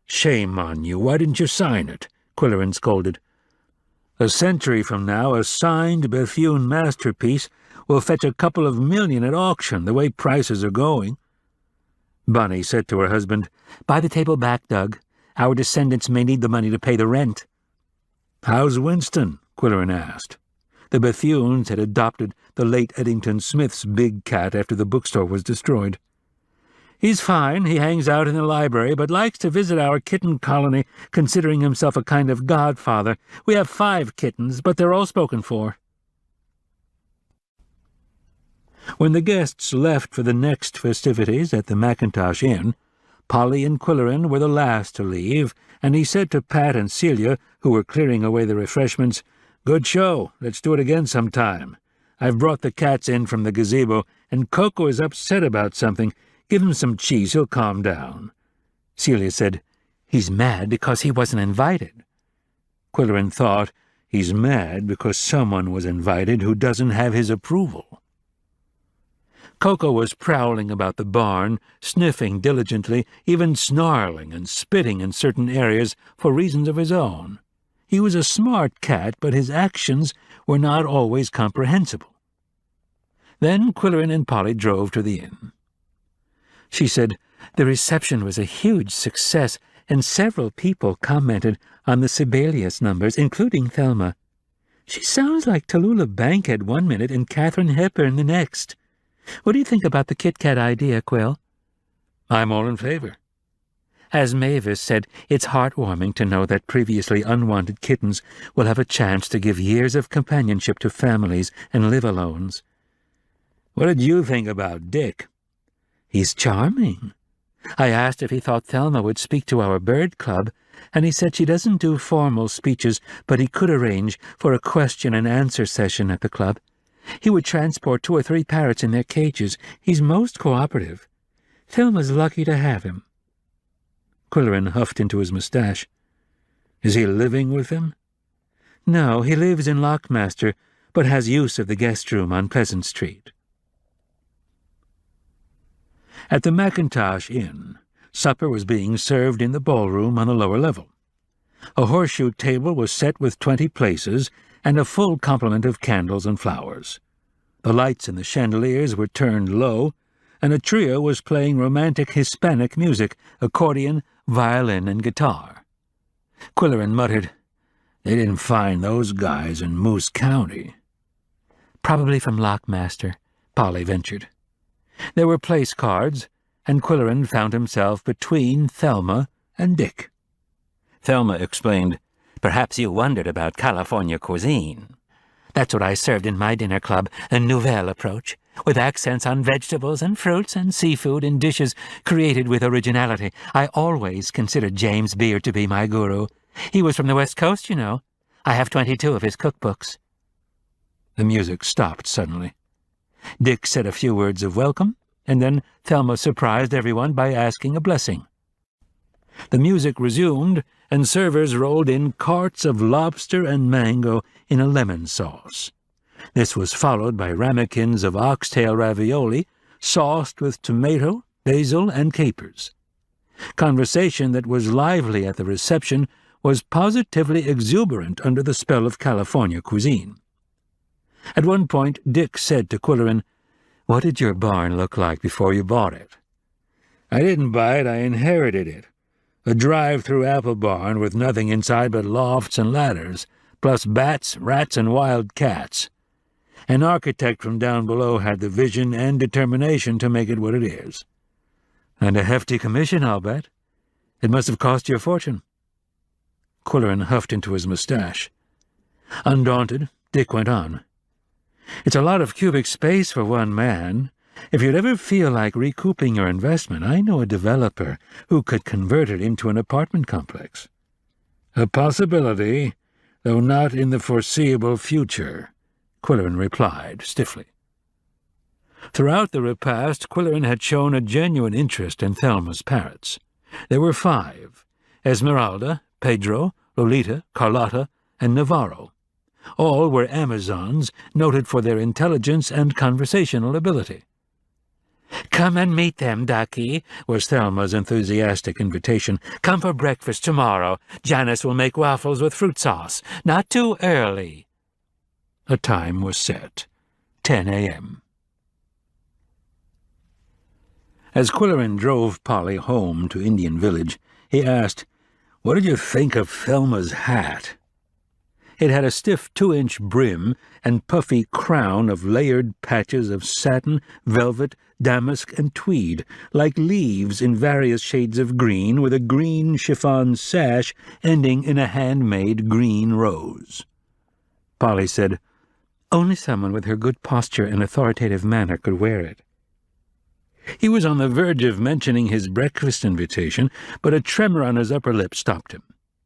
"Shame on you. Why didn't you sign it?" Qwilleran scolded. "A century from now, a signed Bethune masterpiece will fetch a couple of million at auction, the way prices are going." Bonnie said to her husband, "Buy the table back, Doug. Our descendants may need the money to pay the rent." "How's Winston?" Qwilleran asked. The Bethunes had adopted the late Eddington Smith's big cat after the bookstore was destroyed. "He's fine. He hangs out in the library, but likes to visit our kitten colony, considering himself a kind of godfather. We have 5 kittens, but they're all spoken for." When the guests left for the next festivities at the Mackintosh Inn, Polly and Qwilleran were the last to leave, and he said to Pat and Celia, who were clearing away the refreshments, "Good show. Let's do it again sometime. I've brought the cats in from the gazebo, and Koko is upset about something. Give him some cheese, he'll calm down." Celia said, "He's mad because he wasn't invited." Qwilleran thought, "He's mad because someone was invited who doesn't have his approval." Koko was prowling about the barn, sniffing diligently, even snarling and spitting in certain areas for reasons of his own. He was a smart cat, but his actions were not always comprehensible. Then Qwilleran and Polly drove to the inn. She said, "The reception was a huge success, and several people commented on the Sibelius numbers, including Thelma. She sounds like Tallulah Bankhead one minute and Katharine Hepburn the next. What do you think about the Kit Kat idea, Qwill?" "I'm all in favor." "As Mavis said, it's heartwarming to know that previously unwanted kittens will have a chance to give years of companionship to families and live-alones." "What did you think about Dick?" "He's charming. I asked if he thought Thelma would speak to our bird club, and he said she doesn't do formal speeches, but he could arrange for a question-and-answer session at the club. He would transport 2 or 3 parrots in their cages. He's most cooperative. Thelma's lucky to have him." Qwilleran huffed into his moustache. "Is he living with them?" "No, he lives in Lockmaster, but has use of the guest room on Pleasant Street." At the Mackintosh Inn, supper was being served in the ballroom on the lower level. A horseshoe table was set with 20 places and a full complement of candles and flowers. The lights in the chandeliers were turned low, and a trio was playing romantic Hispanic music, accordion, violin, and guitar. Qwilleran muttered, "They didn't find those guys in Moose County." "Probably from Lockmaster," Polly ventured. There were place cards, and Qwilleran found himself between Thelma and Dick. Thelma explained, "Perhaps you wondered about California cuisine. That's what I served in my dinner club, a nouvelle approach, with accents on vegetables and fruits and seafood in dishes created with originality. I always considered James Beard to be my guru. He was from the West Coast, you know. I have 22 of his cookbooks." The music stopped suddenly. Dick said a few words of welcome, and then Thelma surprised everyone by asking a blessing. The music resumed, and servers rolled in carts of lobster and mango in a lemon sauce. This was followed by ramekins of oxtail ravioli, sauced with tomato, basil, and capers. Conversation that was lively at the reception was positively exuberant under the spell of California cuisine. At one point Dick said to Qwilleran, "What did your barn look like before you bought it?" I didn't buy it, I inherited it. A drive-through apple barn with nothing inside but lofts and ladders, plus bats, rats, and wild cats. An architect from down below had the vision and determination to make it what it is. And a hefty commission, I'll bet. It must have cost you a fortune. Qwilleran huffed into his mustache. Undaunted, Dick went on. It's a lot of cubic space for one man. If you'd ever feel like recouping your investment, I know a developer who could convert it into an apartment complex. A possibility, though not in the foreseeable future, Qwilleran replied stiffly. Throughout the repast, Qwilleran had shown a genuine interest in Thelma's parrots. There were 5, Esmeralda, Pedro, Lolita, Carlotta, and Navarro. All were Amazons, noted for their intelligence and conversational ability. "Come and meet them, Ducky," was Thelma's enthusiastic invitation. "Come for breakfast tomorrow. Janice will make waffles with fruit sauce. Not too early." A time was set, 10 a.m. As Qwilleran drove Polly home to Indian Village, he asked, "What did you think of Thelma's hat?" It had a stiff 2-inch brim and puffy crown of layered patches of satin, velvet, damask, and tweed, like leaves in various shades of green, with a green chiffon sash ending in a handmade green rose. Polly said, "Only someone with her good posture and authoritative manner could wear it." He was on the verge of mentioning his breakfast invitation, but a tremor on his upper lip stopped him.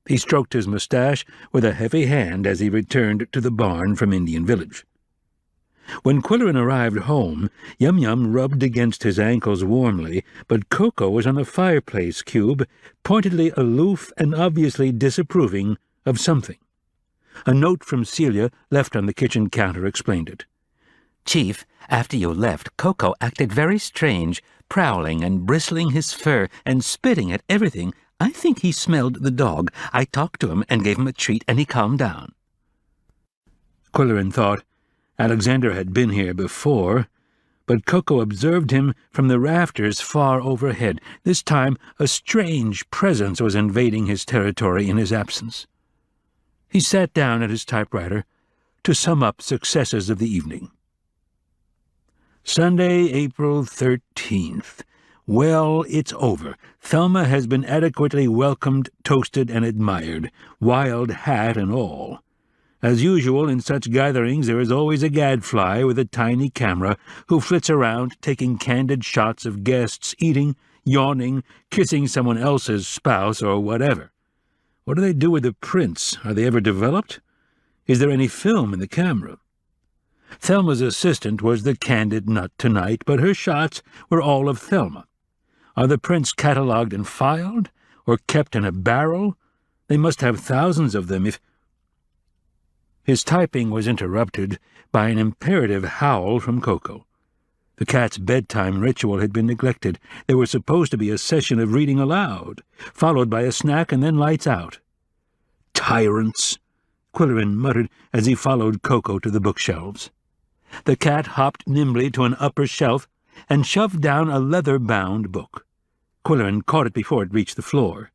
He stroked his mustache with a heavy hand as he returned to the barn from Indian Village. When Qwilleran arrived home, Yum-Yum rubbed against his ankles warmly, but Koko was on the fireplace cube, pointedly aloof and obviously disapproving of something. A note from Celia, left on the kitchen counter, explained it. "Chief, after you left, Koko acted very strange, prowling and bristling his fur and spitting at everything. I think he smelled the dog. I talked to him and gave him a treat, and he calmed down." Qwilleran thought Alexander had been here before, but Koko observed him from the rafters far overhead. This time a strange presence was invading his territory in his absence. He sat down at his typewriter to sum up successes of the evening. Sunday, April 13th. Well, it's over. Thelma has been adequately welcomed, toasted, and admired, wild hat and all. As usual in such gatherings, there is always a gadfly with a tiny camera who flits around taking candid shots of guests eating, yawning, kissing someone else's spouse, or whatever. What do they do with the prints? Are they ever developed? Is there any film in the camera? Thelma's assistant was the candid nut tonight, but her shots were all of Thelma. Are the prints catalogued and filed, or kept in a barrel? They must have thousands of them if— His typing was interrupted by an imperative howl from Koko. The cat's bedtime ritual had been neglected. There was supposed to be a session of reading aloud, followed by a snack and then lights out. "Tyrants!" Qwilleran muttered as he followed Koko to the bookshelves. The cat hopped nimbly to an upper shelf and shoved down a leather-bound book. Qwilleran caught it before it reached the floor.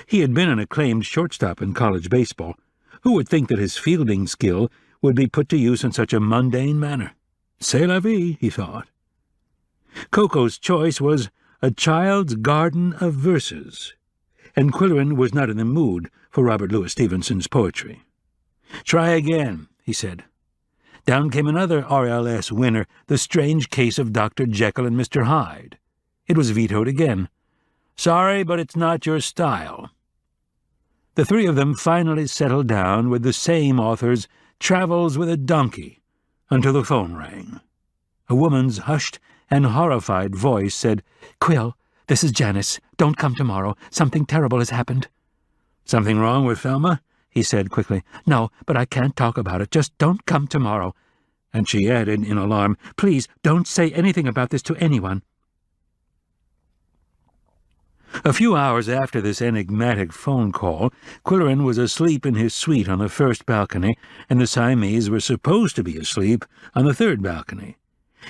He had been an acclaimed shortstop in college baseball. Who would think that his fielding skill would be put to use in such a mundane manner? C'est la vie, he thought. Koko's choice was A Child's Garden of Verses, and Qwilleran was not in the mood for Robert Louis Stevenson's poetry. "Try again," he said. Down came another RLS winner, The Strange Case of Dr. Jekyll and Mr. Hyde. It was vetoed again. "Sorry, but it's not your style." The three of them finally settled down with the same author's Travels with a Donkey, until the phone rang. A woman's hushed and horrified voice said, "Qwill, this is Janice. Don't come tomorrow. Something terrible has happened." "Something wrong with Thelma?" he said quickly. "No, but I can't talk about it. Just don't come tomorrow." And she added in alarm, "Please, don't say anything about this to anyone." A few hours after this enigmatic phone call, Qwilleran was asleep in his suite on the first balcony, and the Siamese were supposed to be asleep on the third balcony.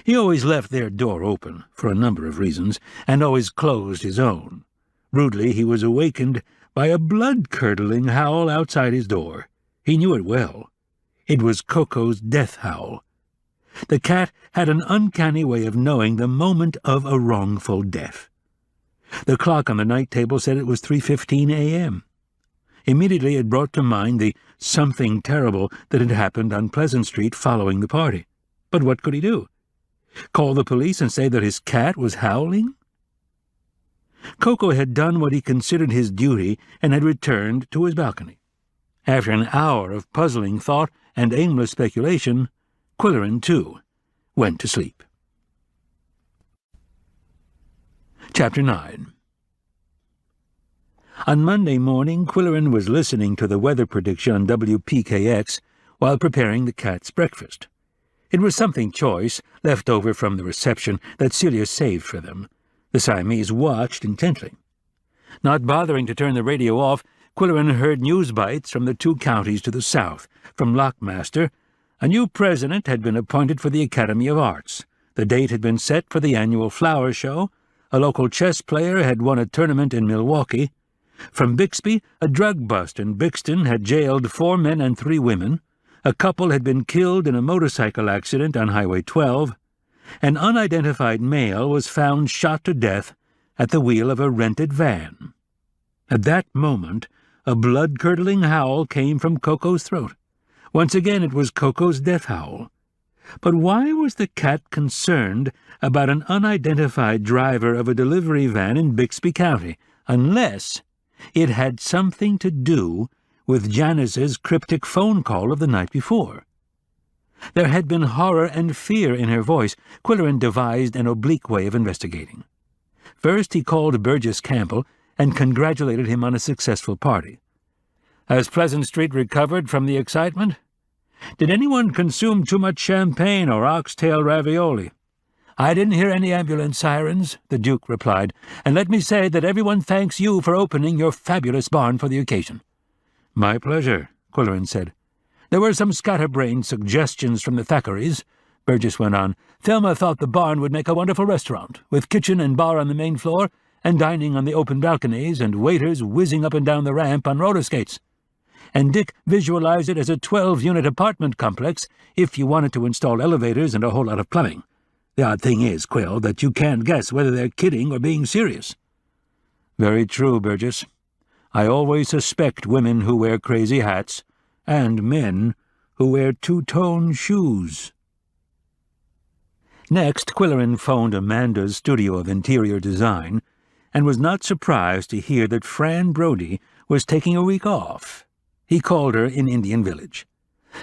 He always left their door open, for a number of reasons, and always closed his own. Rudely he was awakened by a blood-curdling howl outside his door. He knew it well. It was Koko's death howl. The cat had an uncanny way of knowing the moment of a wrongful death. The clock on the night table said it was 3:15 a.m. Immediately it brought to mind the something terrible that had happened on Pleasant Street following the party. But what could he do? Call the police and say that his cat was howling? Koko had done what he considered his duty and had returned to his balcony. After an hour of puzzling thought and aimless speculation, Qwilleran, too, went to sleep. Chapter 9. On Monday morning, Qwilleran was listening to the weather prediction on WPKX while preparing the cat's breakfast. It was something choice, left over from the reception, that Celia saved for them. The Siamese watched intently. Not bothering to turn the radio off, Qwilleran heard news bites from the 2 counties to the south. From Lockmaster, a new president had been appointed for the Academy of Arts. The date had been set for the annual flower show. A local chess player had won a tournament in Milwaukee. From Bixby, a drug bust in Bixton had jailed 4 men and 3 women. A couple had been killed in a motorcycle accident on Highway 12. An unidentified male was found shot to death at the wheel of a rented van. At that moment, a blood-curdling howl came from Koko's throat. Once again it was Koko's death howl. But why was the cat concerned about an unidentified driver of a delivery van in Bixby County, unless it had something to do with Janice's cryptic phone call of the night before? There had been horror and fear in her voice. Qwilleran devised an oblique way of investigating. First he called Burgess Campbell and congratulated him on a successful party. Has Pleasant Street recovered from the excitement? Did anyone consume too much champagne or oxtail ravioli? I didn't hear any ambulance sirens, the Duke replied, and let me say that everyone thanks you for opening your fabulous barn for the occasion. My pleasure, Qwilleran said. There were some scatterbrained suggestions from the Thackeray's, Burgess went on. Thelma thought the barn would make a wonderful restaurant, with kitchen and bar on the main floor, and dining on the open balconies, and waiters whizzing up and down the ramp on roller skates. And Dick visualized it as a 12-unit apartment complex if you wanted to install elevators and a whole lot of plumbing. The odd thing is, Qwill, that you can't guess whether they're kidding or being serious. Very true, Burgess. I always suspect women who wear crazy hats, and men who wear two-tone shoes. Next, Qwilleran phoned Amanda's studio of interior design, and was not surprised to hear that Fran Brodie was taking a week off. He called her in Indian Village.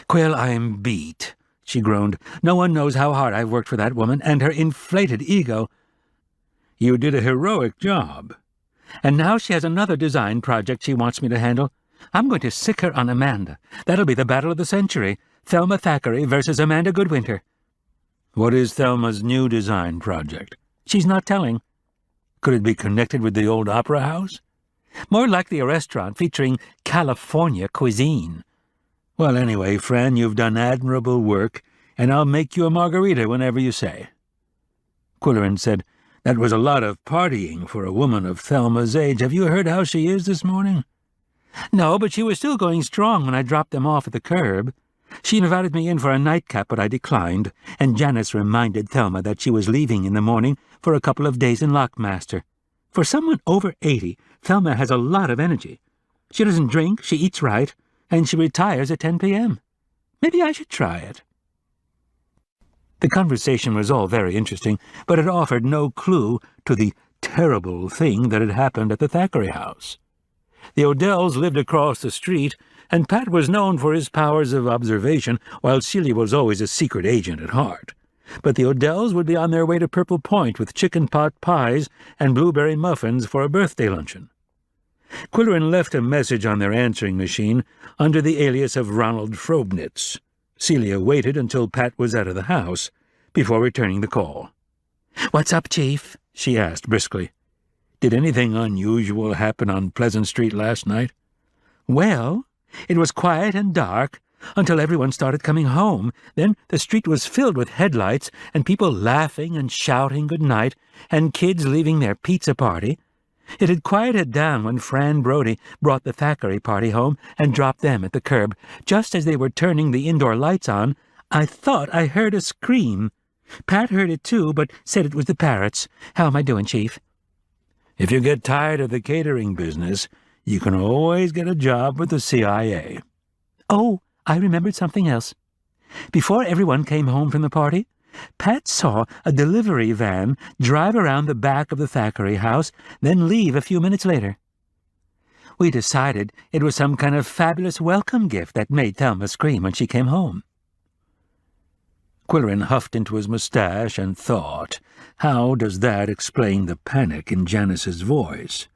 "Qwill, I'm beat," she groaned. "No one knows how hard I've worked for that woman, and her inflated ego." "You did a heroic job." "And now she has another design project she wants me to handle. I'm going to sick her on Amanda. That'll be the battle of the century. Thelma Thackeray versus Amanda Goodwinter." "What is Thelma's new design project?" "She's not telling." "Could it be connected with the old opera house?" "More likely a restaurant featuring California cuisine." "Well, anyway, Fran, you've done admirable work, and I'll make you a margarita whenever you say." Qwilleran said, "That was a lot of partying for a woman of Thelma's age. Have you heard how she is this morning?" "No, but she was still going strong when I dropped them off at the curb. She invited me in for a nightcap, but I declined, and Janice reminded Thelma that she was leaving in the morning for a couple of days in Lockmaster. For someone over 80, Thelma has a lot of energy. She doesn't drink, she eats right, and she retires at 10 p.m. Maybe I should try it." The conversation was all very interesting, but it offered no clue to the terrible thing that had happened at the Thackeray house. The Odells lived across the street, and Pat was known for his powers of observation, while Celia was always a secret agent at heart. But the Odells would be on their way to Purple Point with chicken pot pies and blueberry muffins for a birthday luncheon. Qwilleran left a message on their answering machine under the alias of Ronald Frobnitz. Celia waited until Pat was out of the house before returning the call. "What's up, Chief?" she asked briskly. "Did anything unusual happen on Pleasant Street last night?" "Well, it was quiet and dark until everyone started coming home. Then the street was filled with headlights and people laughing and shouting good night, and kids leaving their pizza party. It had quieted down when Fran Brody brought the Thackeray party home and dropped them at the curb. Just as they were turning the indoor lights on, I thought I heard a scream. Pat heard it too, but said it was the parrots. How am I doing, Chief? If you get tired of the catering business, you can always get a job with the CIA. Oh, I remembered something else. Before everyone came home from the party, Pat saw a delivery van drive around the back of the Thackeray house, then leave a few minutes later. We decided it was some kind of fabulous welcome gift that made Thelma scream when she came home. Qwilleran huffed into his mustache and thought, how does that explain the panic in Janice's voice,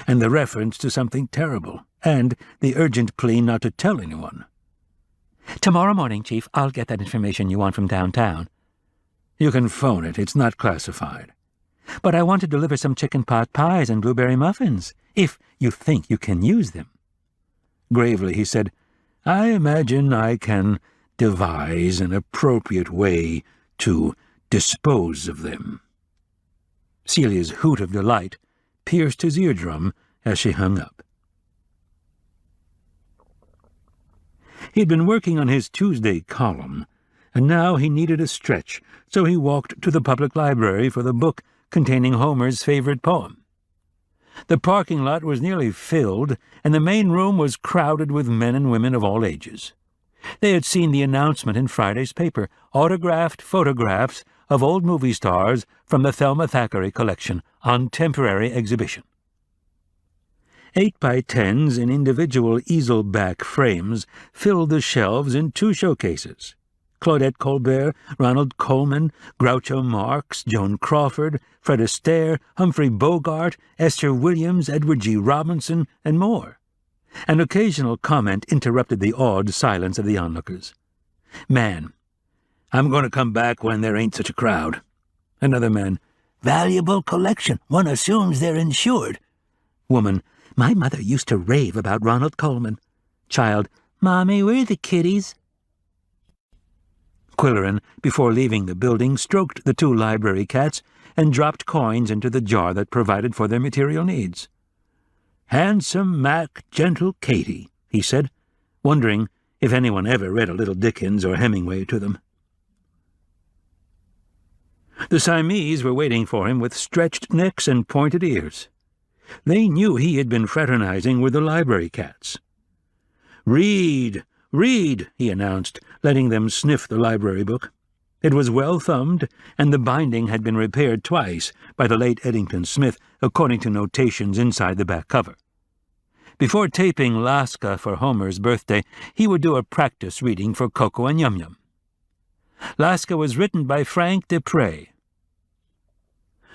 and the reference to something terrible, and the urgent plea not to tell anyone? Tomorrow morning, Chief, I'll get that information you want from downtown. You can phone it. It's not classified. But I want to deliver some chicken pot pies and blueberry muffins, if you think you can use them. Gravely he said, I imagine I can devise an appropriate way to dispose of them. Celia's hoot of delight pierced his eardrum as she hung up. He'd been working on his Tuesday column, and now he needed a stretch, so he walked to the public library for the book containing Homer's favorite poem. The parking lot was nearly filled, and the main room was crowded with men and women of all ages. They had seen the announcement in Friday's paper, autographed photographs of old movie stars from the Thelma Thackeray collection on temporary exhibition. 8x10s in individual easel-back frames filled the shelves in 2 showcases. Claudette Colbert, Ronald Colman, Groucho Marx, Joan Crawford, Fred Astaire, Humphrey Bogart, Esther Williams, Edward G. Robinson, and more. An occasional comment interrupted the awed silence of the onlookers. Man, I'm going to come back when there ain't such a crowd. Another man, valuable collection. One assumes they're insured. Woman, my mother used to rave about Ronald Colman. Child, Mommy, where are the kitties? Qwilleran, before leaving the building, stroked the 2 library cats and dropped coins into the jar that provided for their material needs. Handsome Mac, gentle Katie, he said, wondering if anyone ever read a little Dickens or Hemingway to them. The Siamese were waiting for him with stretched necks and pointed ears. They knew he had been fraternizing with the library cats. Read, read, he announced, letting them sniff the library book. It was well thumbed, and the binding had been repaired twice by the late Eddington Smith, according to notations inside the back cover. Before taping Laska for Homer's birthday, he would do a practice reading for Koko and Yum Yum. Laska was written by Frank Dupre.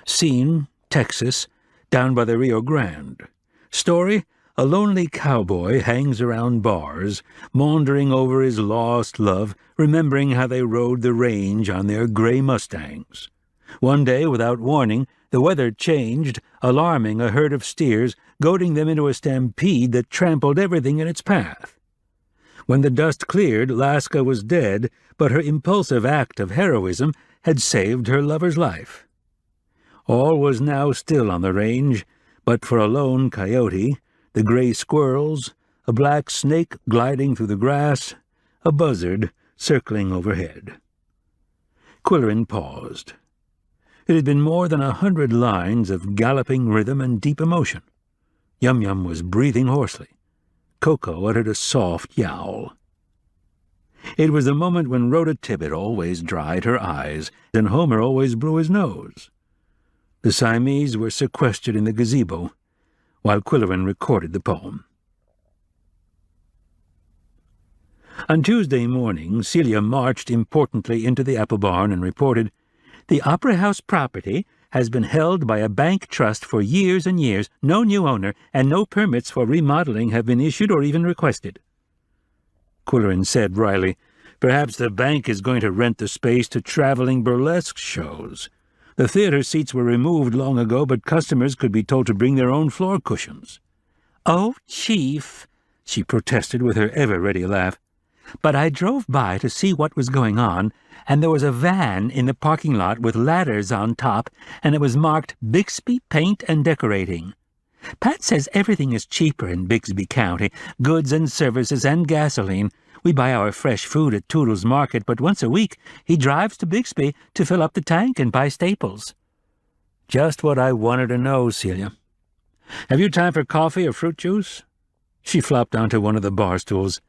Scene, Texas, down by the Rio Grande. Story, a lonely cowboy hangs around bars, maundering over his lost love, remembering how they rode the range on their gray Mustangs. One day, without warning, the weather changed, alarming a herd of steers, goading them into a stampede that trampled everything in its path. When the dust cleared, Laska was dead, but her impulsive act of heroism had saved her lover's life. All was now still on the range, but for a lone coyote, the gray squirrels, a black snake gliding through the grass, a buzzard circling overhead. Qwilleran paused. It had been more than 100 lines of galloping rhythm and deep emotion. Yum Yum was breathing hoarsely. Koko uttered a soft yowl. It was the moment when Rhoda Tibbet always dried her eyes and Homer always blew his nose. The Siamese were sequestered in the gazebo, while Qwilleran recorded the poem. On Tuesday morning, Celia marched importantly into the apple barn and reported, "The Opera House property has been held by a bank trust for years and years, no new owner, and no permits for remodeling have been issued or even requested." Qwilleran said wryly, "Perhaps the bank is going to rent the space to traveling burlesque shows. The theater seats were removed long ago, but customers could be told to bring their own floor cushions." "Oh, Chief," she protested with her ever-ready laugh, But I drove by to see what was going on, and there was a van in the parking lot with ladders on top, and it was marked Bixby Paint and Decorating. Pat says everything is cheaper in Bixby County, goods and services and gasoline. We buy our fresh food at Toodle's Market, but once a week he drives to Bixby to fill up the tank and buy staples. Just what I wanted to know, Celia. Have you time for coffee or fruit juice? She flopped onto one of the bar stools.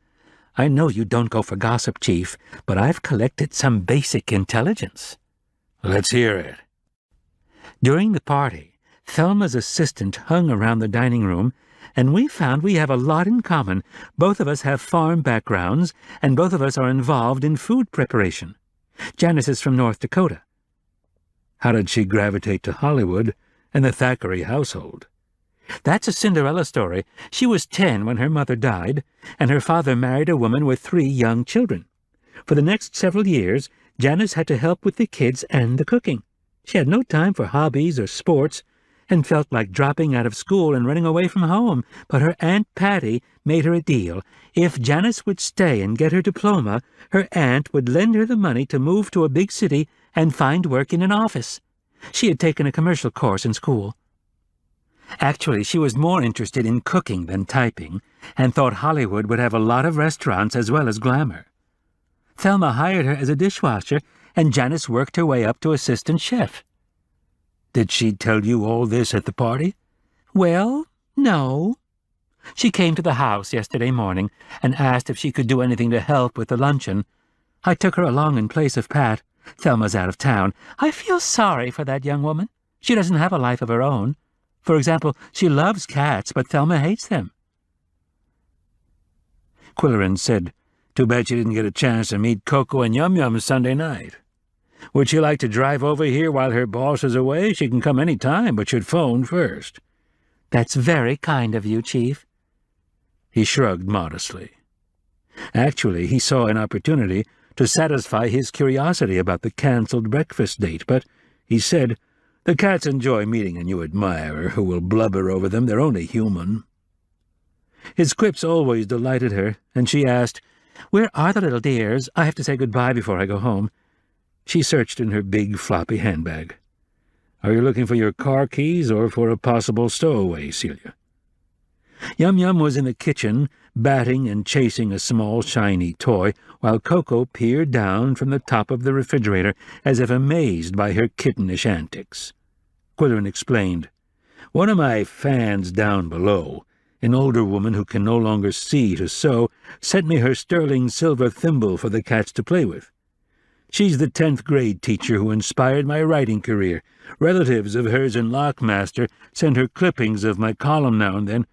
I know you don't go for gossip, Chief, but I've collected some basic intelligence. Let's hear it. During the party, Thelma's assistant hung around the dining room, and we found we have a lot in common. Both of us have farm backgrounds, and both of us are involved in food preparation. Janice is from North Dakota. How did she gravitate to Hollywood and the Thackeray household? That's a Cinderella story. She was 10 when her mother died, and her father married a woman with 3 young children. For the next several years, Janice had to help with the kids and the cooking. She had no time for hobbies or sports, and felt like dropping out of school and running away from home, but her Aunt Patty made her a deal. If Janice would stay and get her diploma, her aunt would lend her the money to move to a big city and find work in an office. She had taken a commercial course in school. Actually, she was more interested in cooking than typing, and thought Hollywood would have a lot of restaurants as well as glamour. Thelma hired her as a dishwasher, and Janice worked her way up to assistant chef. Did she tell you all this at the party? Well, no. She came to the house yesterday morning and asked if she could do anything to help with the luncheon. I took her along in place of Pat. Thelma's out of town. I feel sorry for that young woman. She doesn't have a life of her own. For example, she loves cats, but Thelma hates them. Qwilleran said, "Too bad she didn't get a chance to meet Koko and Yum Yum Sunday night. Would she like to drive over here while her boss is away? She can come any time, but should phone first." That's very kind of you, Chief. He shrugged modestly. Actually, he saw an opportunity to satisfy his curiosity about the cancelled breakfast date, but he said, "The cats enjoy meeting a new admirer who will blubber over them. They're only human." His quips always delighted her, and she asked, "Where are the little dears? I have to say goodbye before I go home." She searched in her big, floppy handbag. "Are you looking for your car keys or for a possible stowaway, Celia?" Yum Yum was in the kitchen, batting and chasing a small, shiny toy, while Koko peered down from the top of the refrigerator as if amazed by her kittenish antics. Qwilleran explained, "One of my fans down below, an older woman who can no longer see to sew, sent me her sterling silver thimble for the cats to play with. She's the 10th grade teacher who inspired my writing career. Relatives of hers in Lockmaster send her clippings of my column now and then.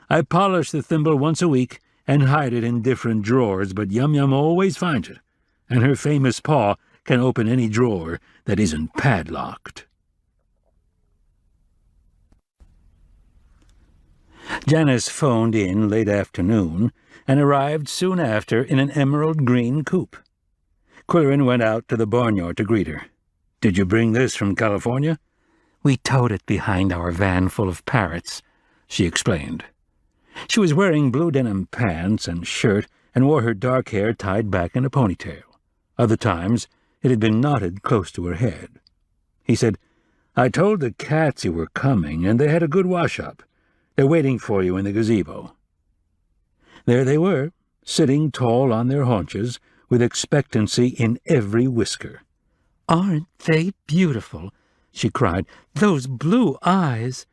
I polish the thimble once a week and hide it in different drawers, but Yum Yum always finds it, and her famous paw can open any drawer that isn't padlocked." Janice phoned in late afternoon and arrived soon after in an emerald green coupe. Qwilleran went out to the barnyard to greet her. "Did you bring this from California?" "We towed it behind our van full of parrots," she explained. She was wearing blue denim pants and shirt and wore her dark hair tied back in a ponytail. Other times it had been knotted close to her head. He said, "I told the cats you were coming, and they had a good wash-up. They're waiting for you in the gazebo." There they were, sitting tall on their haunches, with expectancy in every whisker. "Aren't they beautiful?" she cried. "Those blue eyes!"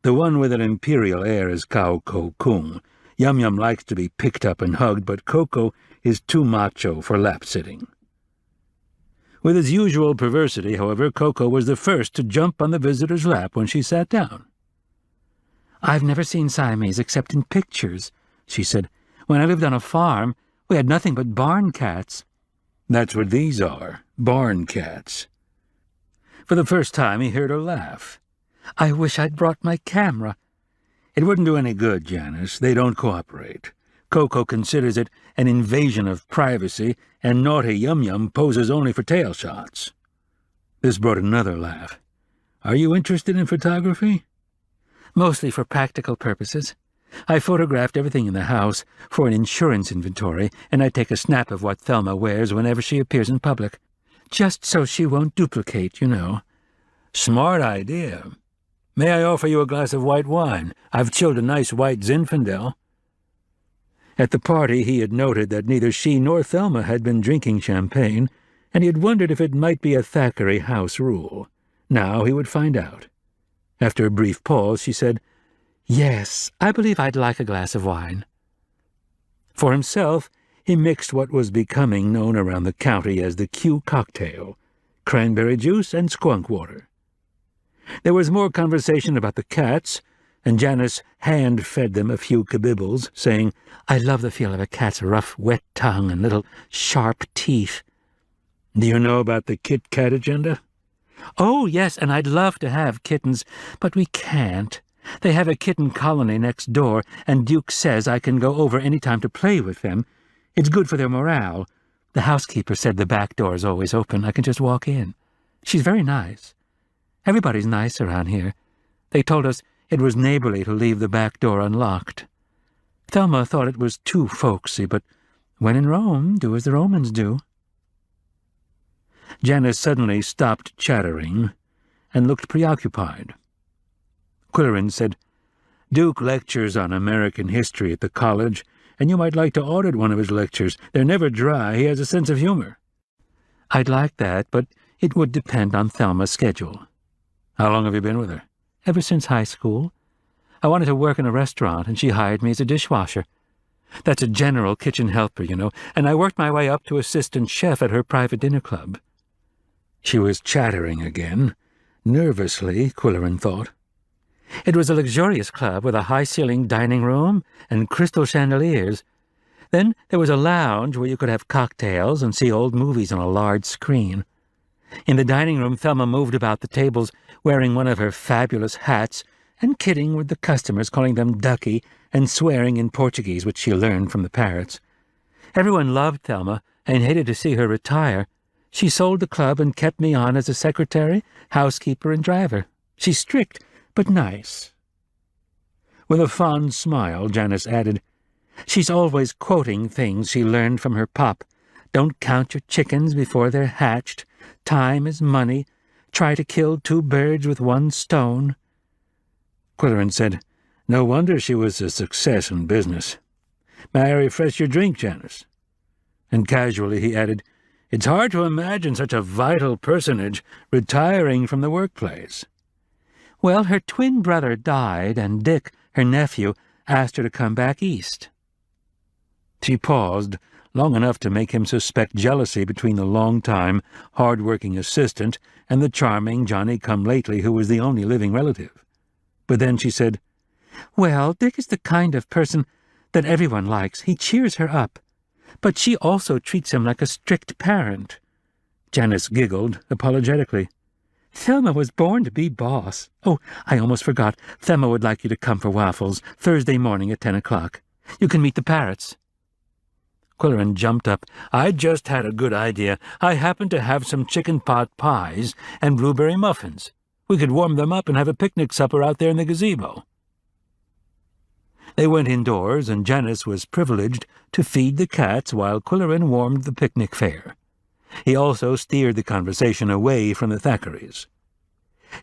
The one with an imperial air is Koko Kung. Yum Yum likes to be picked up and hugged, but Koko is too macho for lap-sitting. With his usual perversity, however, Koko was the first to jump on the visitor's lap when she sat down. "I've never seen Siamese except in pictures," she said. "When I lived on a farm, we had nothing but barn cats." "That's what these are, barn cats." For the first time he heard her laugh. "I wish I'd brought my camera." "It wouldn't do any good, Janice. They don't cooperate. Koko considers it an invasion of privacy, and naughty Yum Yum poses only for tail shots." This brought another laugh. "Are you interested in photography?" "Mostly for practical purposes. I photographed everything in the house for an insurance inventory, and I take a snap of what Thelma wears whenever she appears in public. Just so she won't duplicate, you know. Smart idea. May I offer you a glass of white wine? I've chilled a nice white Zinfandel. At the party he had noted that neither she nor Thelma had been drinking champagne, and he had wondered if it might be a Thackeray house rule. Now he would find out. After a brief pause, she said, "Yes, I believe I'd like a glass of wine." For himself, he mixed what was becoming known around the county as the Q cocktail, cranberry juice and skunk water. There was more conversation about the cats, and Janice hand-fed them a few kibibbles, saying, "I love the feel of a cat's rough, wet tongue and little sharp teeth." Do you know about the Kit Kat agenda? "Oh, yes, and I'd love to have kittens, but we can't. They have a kitten colony next door, and Duke says I can go over any time to play with them. It's good for their morale. The housekeeper said the back door's always open. I can just walk in. She's very nice. Everybody's nice around here. They told us it was neighborly to leave the back door unlocked. Thelma thought it was too folksy, but when in Rome, do as the Romans do." Janice suddenly stopped chattering and looked preoccupied. Qwilleran said, "Duke lectures on American history at the college, and you might like to audit one of his lectures. They're never dry. He has a sense of humor." "I'd like that, but it would depend on Thelma's schedule." "How long have you been with her?" "Ever since high school. I wanted to work in a restaurant, and she hired me as a dishwasher. That's a general kitchen helper, you know, and I worked my way up to assistant chef at her private dinner club." She was chattering again, nervously, Qwilleran thought. "It was a luxurious club with a high-ceiling dining room and crystal chandeliers. Then there was a lounge where you could have cocktails and see old movies on a large screen. In the dining room, Thelma moved about the tables, wearing one of her fabulous hats and kidding with the customers, calling them ducky and swearing in Portuguese, which she learned from the parrots. Everyone loved Thelma and hated to see her retire. She sold the club and kept me on as a secretary, housekeeper, and driver. She's strict, but nice." With a fond smile, Janice added, "She's always quoting things she learned from her pop. Don't count your chickens before they're hatched. Time is money. Try to kill 2 birds with 1 stone. Qwilleran said, "No wonder she was a success in business. May I refresh your drink, Janice?" And casually he added, "It's hard to imagine such a vital personage retiring from the workplace." "Well, her twin brother died, and Dick, her nephew, asked her to come back east." She paused, long enough to make him suspect jealousy between the long-time, hard-working assistant and the charming Johnny-come-lately who was the only living relative. But then she said, "Well, Dick is the kind of person that everyone likes. He cheers her up. But she also treats him like a strict parent." Janice giggled apologetically. "Thelma was born to be boss. Oh, I almost forgot. Thelma would like you to come for waffles Thursday morning at 10 o'clock. You can meet the parrots." Qwilleran jumped up. "I just had a good idea. I happen to have some chicken pot pies and blueberry muffins. We could warm them up and have a picnic supper out there in the gazebo." They went indoors, and Janice was privileged to feed the cats while Qwilleran warmed the picnic fare. He also steered the conversation away from the Thackeray's.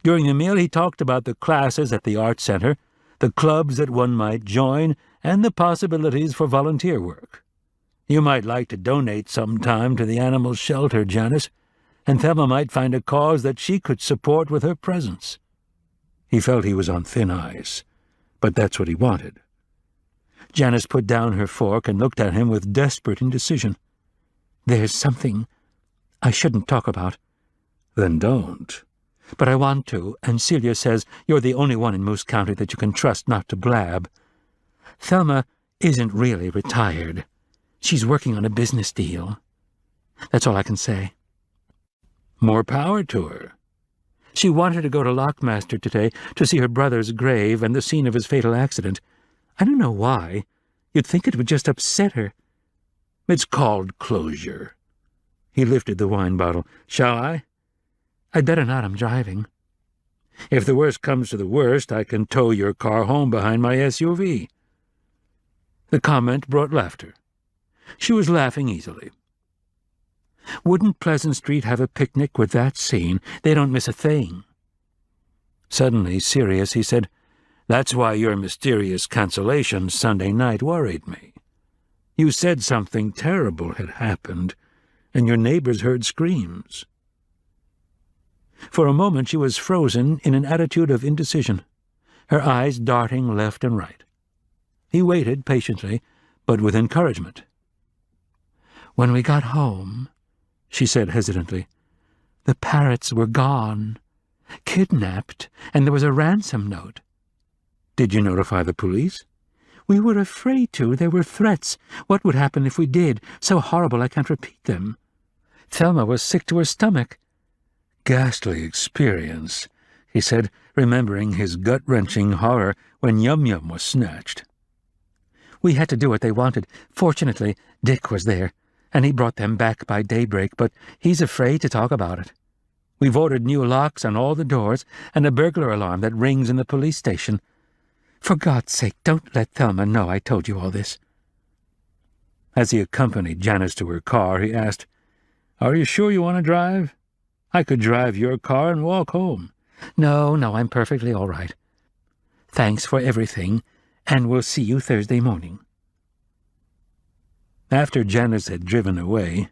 During the meal he talked about the classes at the Art Center, the clubs that one might join, and the possibilities for volunteer work. "You might like to donate some time to the animal shelter, Janice, and Thelma might find a cause that she could support with her presence." He felt he was on thin ice, but that's what he wanted. Janice put down her fork and looked at him with desperate indecision. "There's something I shouldn't talk about." "Then don't." "But I want to, and Celia says you're the only one in Moose County that you can trust not to blab. Thelma isn't really retired. She's working on a business deal. That's all I can say." "More power to her." "She wanted to go to Lockmaster today to see her brother's grave and the scene of his fatal accident. I don't know why. You'd think it would just upset her." "It's called closure." He lifted the wine bottle. "Shall I?" "I'd better not. I'm driving." "If the worst comes to the worst, I can tow your car home behind my SUV." The comment brought laughter. She was laughing easily. Wouldn't Pleasant Street have a picnic with that scene? They don't miss a thing. Suddenly serious, he said, "That's why your mysterious cancellation Sunday night worried me. You said something terrible had happened, and your neighbors heard screams." For a moment she was frozen in an attitude of indecision, her eyes darting left and right. He waited patiently, but with encouragement. "When we got home," she said hesitantly, "the parrots were gone, kidnapped, and there was a ransom note." "Did you notify the police?" "We were afraid to. There were threats. What would happen if we did? So horrible I can't repeat them. Thelma was sick to her stomach." "Ghastly experience," he said, remembering his gut-wrenching horror when Yum-Yum was snatched. "We had to do what they wanted. Fortunately, Dick was there, and he brought them back by daybreak, but he's afraid to talk about it. We've ordered new locks on all the doors and a burglar alarm that rings in the police station. For God's sake, don't let Thelma know I told you all this." As he accompanied Janice to her car, he asked, "Are you sure you want to drive? I could drive your car and walk home." No, I'm perfectly all right. Thanks for everything, and we'll see you Thursday morning." After Janice had driven away,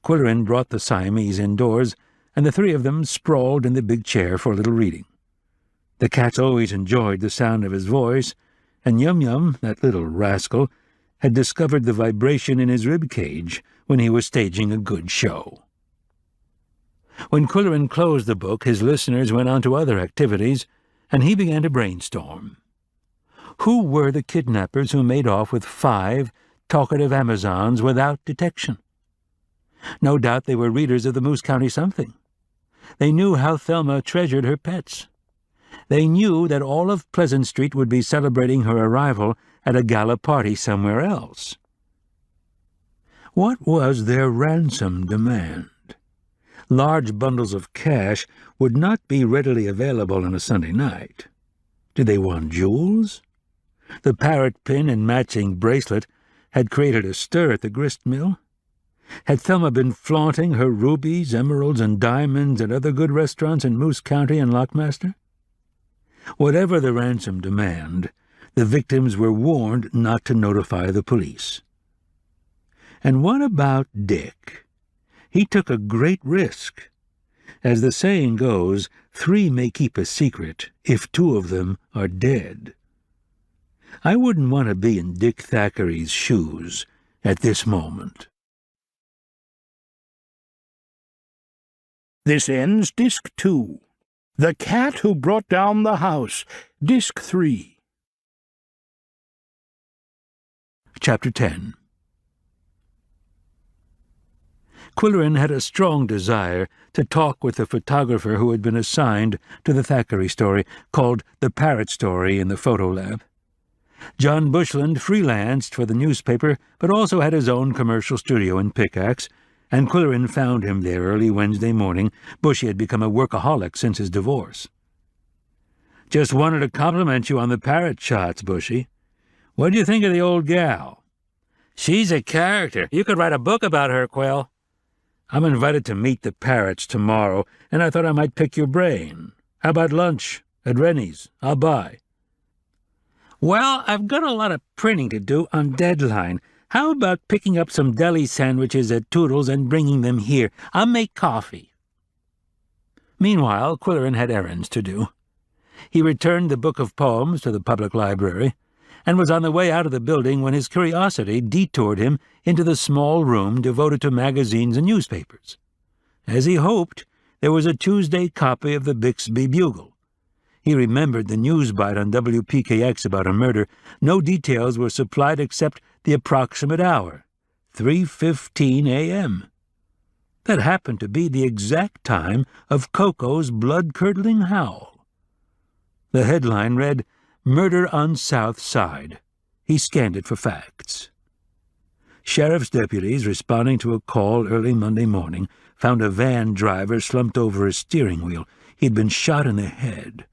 Qwilleran brought the Siamese indoors, and the three of them sprawled in the big chair for a little reading. The cats always enjoyed the sound of his voice, and Yum-Yum, that little rascal, had discovered the vibration in his rib cage when he was staging a good show. When Qwilleran closed the book, his listeners went on to other activities, and he began to brainstorm. Who were the kidnappers who made off with 5 talkative Amazons without detection? No doubt they were readers of the Moose County Something. They knew how Thelma treasured her pets. They knew that all of Pleasant Street would be celebrating her arrival at a gala party somewhere else. What was their ransom demand? Large bundles of cash would not be readily available on a Sunday night. Did they want jewels? The parrot pin and matching bracelet had created a stir at the grist mill. Had Thelma been flaunting her rubies, emeralds, and diamonds at other good restaurants in Moose County and Lockmaster? Whatever the ransom demand, the victims were warned not to notify the police. And what about Dick? He took a great risk. As the saying goes, 3 may keep a secret if 2 of them are dead. I wouldn't want to be in Dick Thackeray's shoes at this moment. This ends Disc 2. The Cat Who Brought Down the House, Disc 3. Chapter 10. Qwilleran had a strong desire to talk with the photographer who had been assigned to the Thackeray story, called The Parrot Story, in the photo lab. John Bushland freelanced for the newspaper, but also had his own commercial studio in Pickax, and Qwilleran found him there early Wednesday morning. Bushy had become a workaholic since his divorce. "Just wanted to compliment you on the parrot shots, Bushy. What do you think of the old gal?" "She's a character. You could write a book about her, Qwill." "I'm invited to meet the parrots tomorrow, and I thought I might pick your brain. How about lunch at Rennie's? I'll buy." "Well, I've got a lot of printing to do on deadline. How about picking up some deli sandwiches at Toodle's and bringing them here? I'll make coffee." Meanwhile, Qwilleran had errands to do. He returned the book of poems to the public library, and was on the way out of the building when his curiosity detoured him into the small room devoted to magazines and newspapers. As he hoped, there was a Tuesday copy of the Bixby Bugle. He remembered the news bite on WPKX about a murder. No details were supplied except the approximate hour, 3:15 a.m. That happened to be the exact time of Koko's blood-curdling howl. The headline read, "Murder on South Side." He scanned it for facts. Sheriff's deputies, responding to a call early Monday morning, found a van driver slumped over his steering wheel. He'd been shot in the head.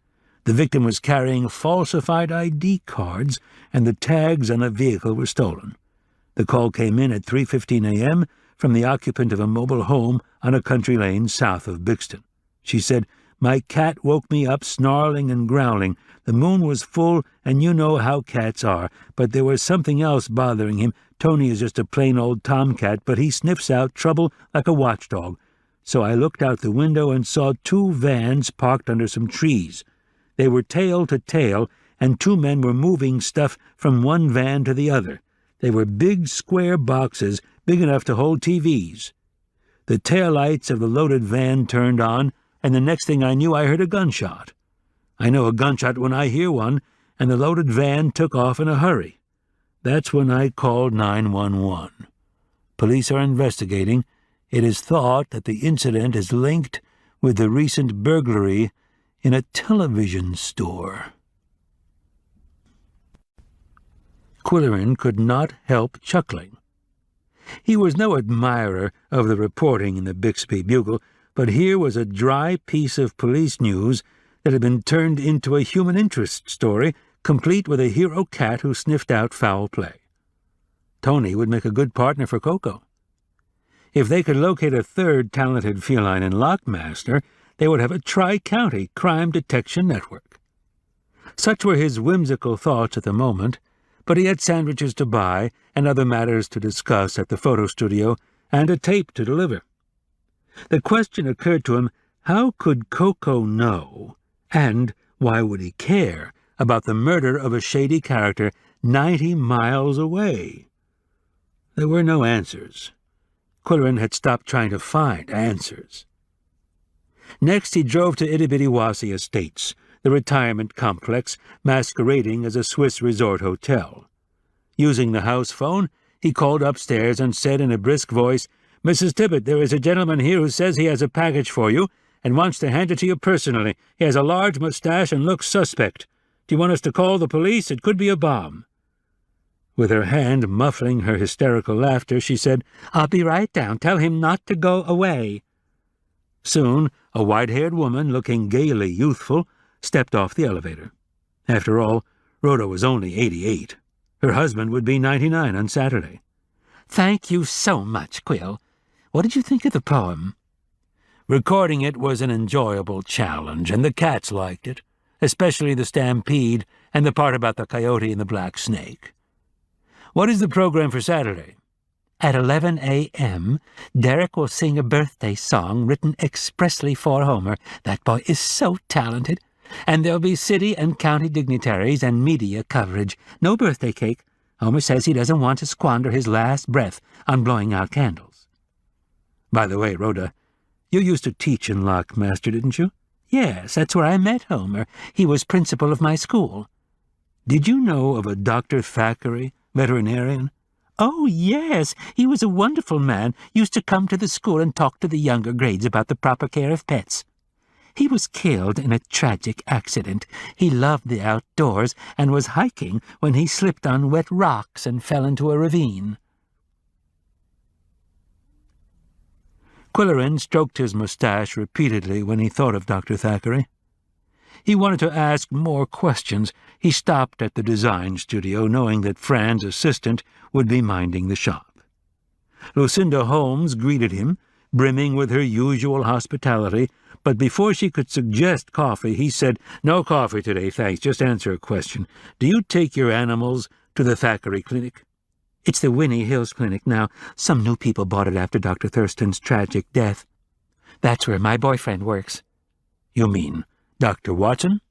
The victim was carrying falsified ID cards, and the tags on a vehicle were stolen. The call came in at 3:15 a.m. from the occupant of a mobile home on a country lane south of Bixton. She said, "My cat woke me up snarling and growling. The moon was full, and you know how cats are, but there was something else bothering him. Tony is just a plain old tomcat, but he sniffs out trouble like a watchdog. So I looked out the window and saw 2 vans parked under some trees. They were tail to tail, and 2 men were moving stuff from one van to the other. They were big square boxes, big enough to hold TVs. The taillights of the loaded van turned on, and the next thing I knew I heard a gunshot. I know a gunshot when I hear one, and the loaded van took off in a hurry. That's when I called 911. Police are investigating. It is thought that the incident is linked with the recent burglary in a television store." Qwilleran could not help chuckling. He was no admirer of the reporting in the Bixby Bugle, but here was a dry piece of police news that had been turned into a human interest story, complete with a hero cat who sniffed out foul play. Tony would make a good partner for Koko. If they could locate a third talented feline in Lockmaster, they would have a tri-county crime detection network. Such were his whimsical thoughts at the moment, but he had sandwiches to buy and other matters to discuss at the photo studio and a tape to deliver. The question occurred to him, how could Koko know, and why would he care, about the murder of a shady character 90 miles away? There were no answers. Qwilleran had stopped trying to find answers. Next he drove to Itty-Bitty-Wassy Estates, the retirement complex masquerading as a Swiss resort hotel. Using the house phone, he called upstairs and said in a brisk voice, "Mrs. Tibbet, there is a gentleman here who says he has a package for you and wants to hand it to you personally. He has a large mustache and looks suspect. Do you want us to call the police? It could be a bomb." With her hand muffling her hysterical laughter, she said, "I'll be right down. Tell him not to go away." Soon, a white-haired woman, looking gaily youthful, stepped off the elevator. After all, Rhoda was only 88. Her husband would be 99 on Saturday. "Thank you so much, Qwill. What did you think of the poem?" Recording it was an enjoyable challenge, and the cats liked it, especially the stampede and the part about the coyote and the black snake. "What is the program for Saturday?" "At 11 a.m., Derek will sing a birthday song written expressly for Homer. That boy is so talented. And there'll be city and county dignitaries and media coverage. No birthday cake. Homer says he doesn't want to squander his last breath on blowing out candles." "By the way, Rhoda, you used to teach in Lockmaster, didn't you?" "Yes, that's where I met Homer. He was principal of my school." "Did you know of a Dr. Thackeray, veterinarian?" "Oh, yes. He was a wonderful man. Used to come to the school and talk to the younger grades about the proper care of pets. He was killed in a tragic accident. He loved the outdoors and was hiking when he slipped on wet rocks and fell into a ravine." Qwilleran stroked his mustache repeatedly when he thought of Dr. Thackeray. He wanted to ask more questions. He stopped at the design studio, knowing that Fran's assistant would be minding the shop. Lucinda Holmes greeted him, brimming with her usual hospitality, but before she could suggest coffee, he said, "No coffee today, thanks. Just answer a question. Do you take your animals to the Thackeray Clinic?" "It's the Winnie Hills Clinic now. Some new people bought it after Dr. Thurston's tragic death. That's where my boyfriend works." "You mean Dr. Watson?"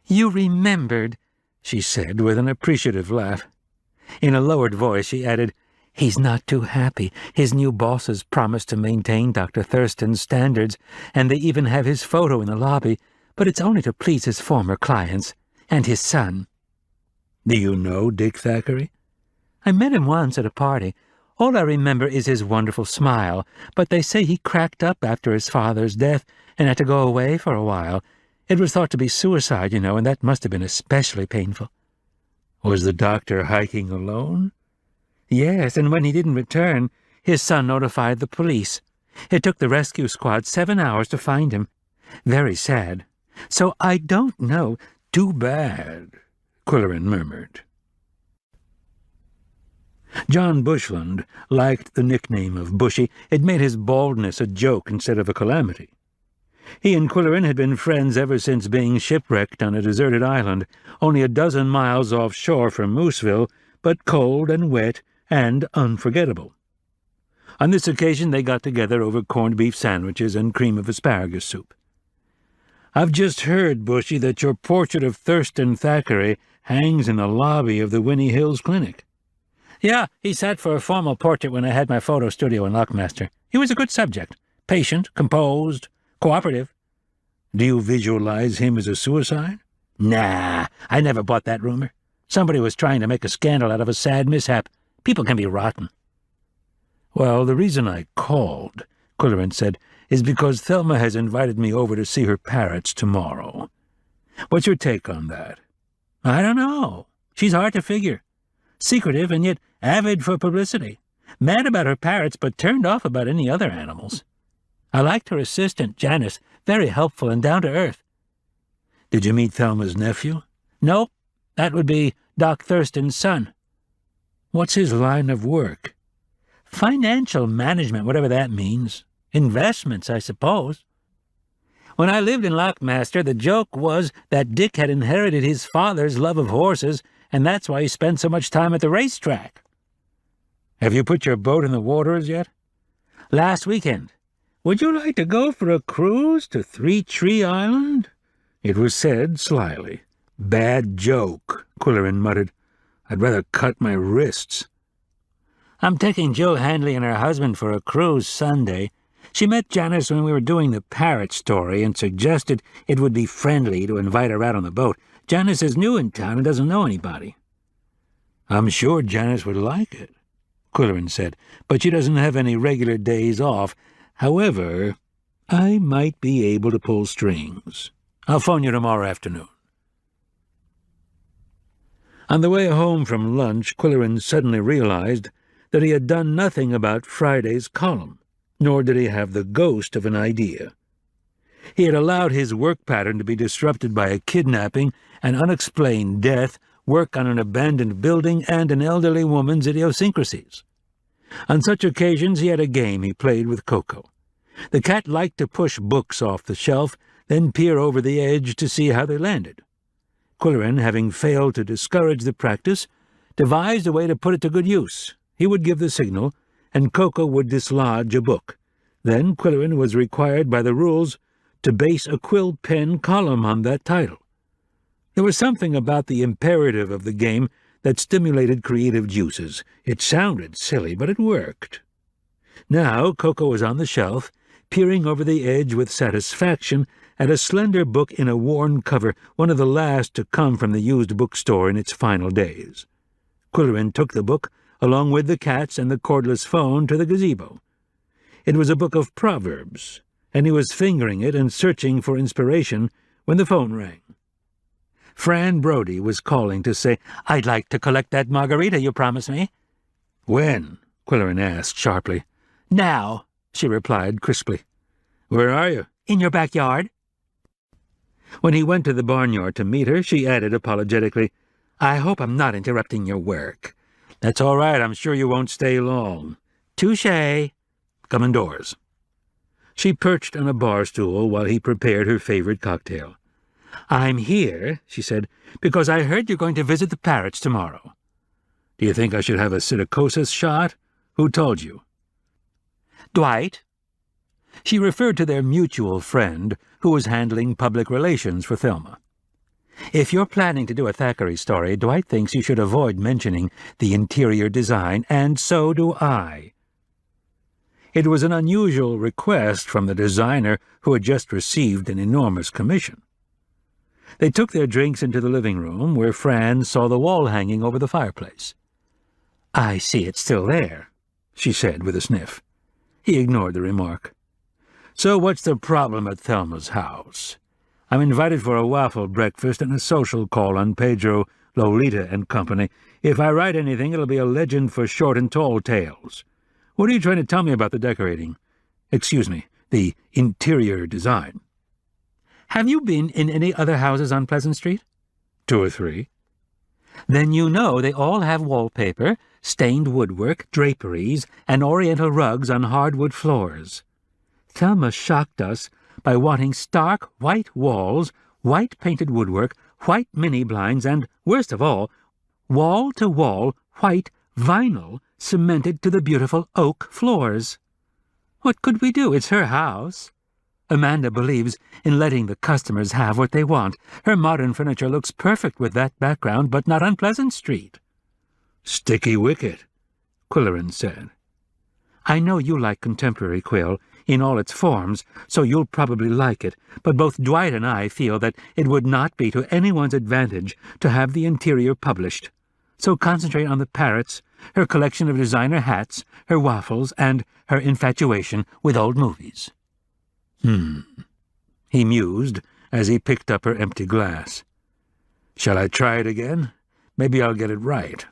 "You remembered," she said with an appreciative laugh. In a lowered voice she added, "He's not too happy. His new bosses promised to maintain Dr. Thurston's standards, and they even have his photo in the lobby, but it's only to please his former clients and his son." "Do you know Dick Thackeray?" "I met him once at a party. All I remember is his wonderful smile, but they say he cracked up after his father's death and had to go away for a while. It was thought to be suicide, and that must have been especially painful." "Was the doctor hiking alone?" "Yes, and when he didn't return, his son notified the police. It took the rescue squad 7 hours to find him. Very sad. So I don't know. Too bad, Qwilleran murmured. John Bushland liked the nickname of Bushy. It made his baldness a joke instead of a calamity. He and Qwilleran had been friends ever since being shipwrecked on a deserted island, only a dozen miles offshore from Mooseville, but cold and wet and unforgettable. On this occasion they got together over corned beef sandwiches and cream of asparagus soup. "I've just heard, Bushy, that your portrait of Thurston Thackeray hangs in the lobby of the Winnie Hills Clinic." Yeah, he sat for a formal portrait when I had my photo studio in Lockmaster. He was a good subject. Patient, composed, cooperative. "Do you visualize him as a suicide?" Nah, I never bought that rumor. Somebody was trying to make a scandal out of a sad mishap. People can be rotten. "Well, the reason I called," Qwilleran said, "is because Thelma has invited me over to see her parrots tomorrow. What's your take on that?" I don't know. She's hard to figure. Secretive and yet avid for publicity. Mad about her parrots, but turned off about any other animals. I liked her assistant, Janice. Very helpful and down to earth. "Did you meet Thelma's nephew?" No, that would be Doc Thurston's son. "What's his line of work?" Financial management, whatever that means. Investments, I suppose. When I lived in Lockmaster, the joke was that Dick had inherited his father's love of horses, and that's why he spent so much time at the racetrack. "Have you put your boat in the waters yet?" Last weekend. "Would you like to go for a cruise to Three Tree Island?" It was said slyly. "Bad joke," Qwilleran muttered. "I'd rather cut my wrists." I'm taking Jill Handley and her husband for a cruise Sunday. She met Janice when we were doing the parrot story and suggested it would be friendly to invite her out on the boat. Janice is new in town and doesn't know anybody. "I'm sure Janice would like it," Qwilleran said, "but she doesn't have any regular days off. However, I might be able to pull strings. I'll phone you tomorrow afternoon." On the way home from lunch, Qwilleran suddenly realized that he had done nothing about Friday's column, nor did he have the ghost of an idea. He had allowed his work pattern to be disrupted by a kidnapping, an unexplained death, work on an abandoned building, and an elderly woman's idiosyncrasies. On such occasions he had a game he played with Koko. The cat liked to push books off the shelf, then peer over the edge to see how they landed. Qwilleran, having failed to discourage the practice, devised a way to put it to good use. He would give the signal, and Koko would dislodge a book. Then Qwilleran was required by the rules to base a quill pen column on that title. There was something about the imperative of the game that stimulated creative juices. It sounded silly, but it worked. Now Koko was on the shelf, peering over the edge with satisfaction at a slender book in a worn cover, one of the last to come from the used bookstore in its final days. Qwilleran took the book, along with the cats and the cordless phone, to the gazebo. It was a book of proverbs, and he was fingering it and searching for inspiration when the phone rang. Fran Brody was calling to say, "I'd like to collect that margarita you promised me." "When?" Qwilleran asked sharply. "Now," she replied crisply. "Where are you?" "In your backyard." When he went to the barnyard to meet her, she added apologetically, "I hope I'm not interrupting your work." "That's all right. I'm sure you won't stay long." "Touché." "Come indoors." She perched on a bar stool while he prepared her favorite cocktail. "I'm here," she said, "because I heard you're going to visit the parrots tomorrow." "Do you think I should have a psittacosis shot? Who told you?" "Dwight." She referred to their mutual friend, who was handling public relations for Thelma. "If you're planning to do a Thackeray story, Dwight thinks you should avoid mentioning the interior design, and so do I." It was an unusual request from the designer who had just received an enormous commission. They took their drinks into the living room, where Fran saw the wall hanging over the fireplace. "I see it's still there," she said with a sniff. He ignored the remark. "So what's the problem at Thelma's house? I'm invited for a waffle breakfast and a social call on Pedro, Lolita and Company. If I write anything, it'll be a legend for short and tall tales. What are you trying to tell me about the decorating? Excuse me, the interior design?" Have you been in any other houses on Pleasant Street? 2 or 3. Then you know they all have wallpaper, stained woodwork, draperies, and oriental rugs on hardwood floors. Thelma shocked us by wanting stark white walls, white painted woodwork, white mini-blinds, and, worst of all, wall-to-wall white vinyl cemented to the beautiful oak floors. What could we do? It's her house. Amanda believes in letting the customers have what they want. Her modern furniture looks perfect with that background, but not on Pleasant Street. Sticky wicket, Qwilleran said. I know you like contemporary, Qwill, in all its forms, so you'll probably like it, but both Dwight and I feel that it would not be to anyone's advantage to have the interior published. So concentrate on the parrots, her collection of designer hats, her waffles, and her infatuation with old movies. He mused as he picked up her empty glass. Shall I try it again? Maybe I'll get it right.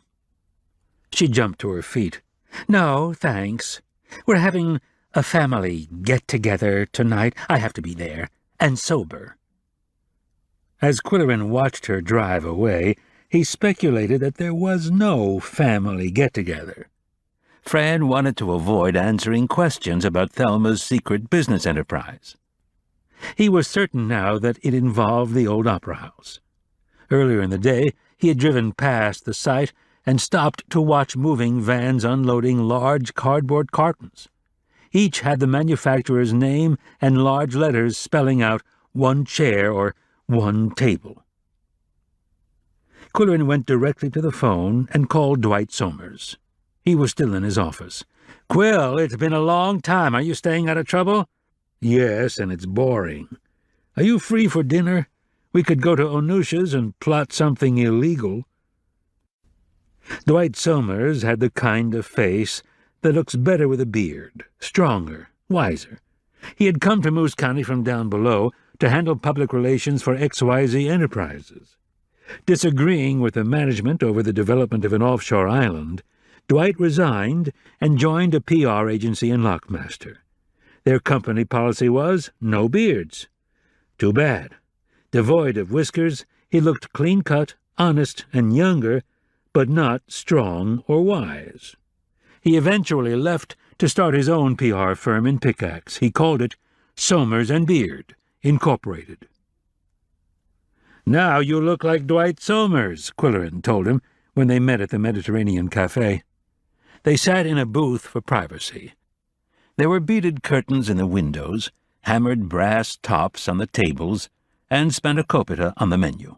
She jumped to her feet. No, thanks. We're having a family get-together tonight. I have to be there, and sober. As Qwilleran watched her drive away, he speculated that there was no family get-together. Fran wanted to avoid answering questions about Thelma's secret business enterprise. He was certain now that it involved the old opera house. Earlier in the day, he had driven past the site and stopped to watch moving vans unloading large cardboard cartons. Each had the manufacturer's name and large letters spelling out 1 chair or 1 table. Qwilleran went directly to the phone and called Dwight Somers. He was still in his office. "Qwill, it's been a long time. Are you staying out of trouble?" "Yes, and it's boring. Are you free for dinner? We could go to Onusha's and plot something illegal." Dwight Somers had the kind of face that looks better with a beard, stronger, wiser. He had come to Moose County from down below to handle public relations for XYZ Enterprises. Disagreeing with the management over the development of an offshore island, Dwight resigned and joined a PR agency in Lockmaster. Their company policy was no beards. Too bad. Devoid of whiskers, he looked clean-cut, honest, and younger, but not strong or wise. He eventually left to start his own PR firm in Pickax. He called it Somers & Beard, Incorporated. "Now you look like Dwight Somers," Qwilleran told him when they met at the Mediterranean Cafe. They sat in a booth for privacy. There were beaded curtains in the windows, hammered brass tops on the tables, and spanakopita on the menu.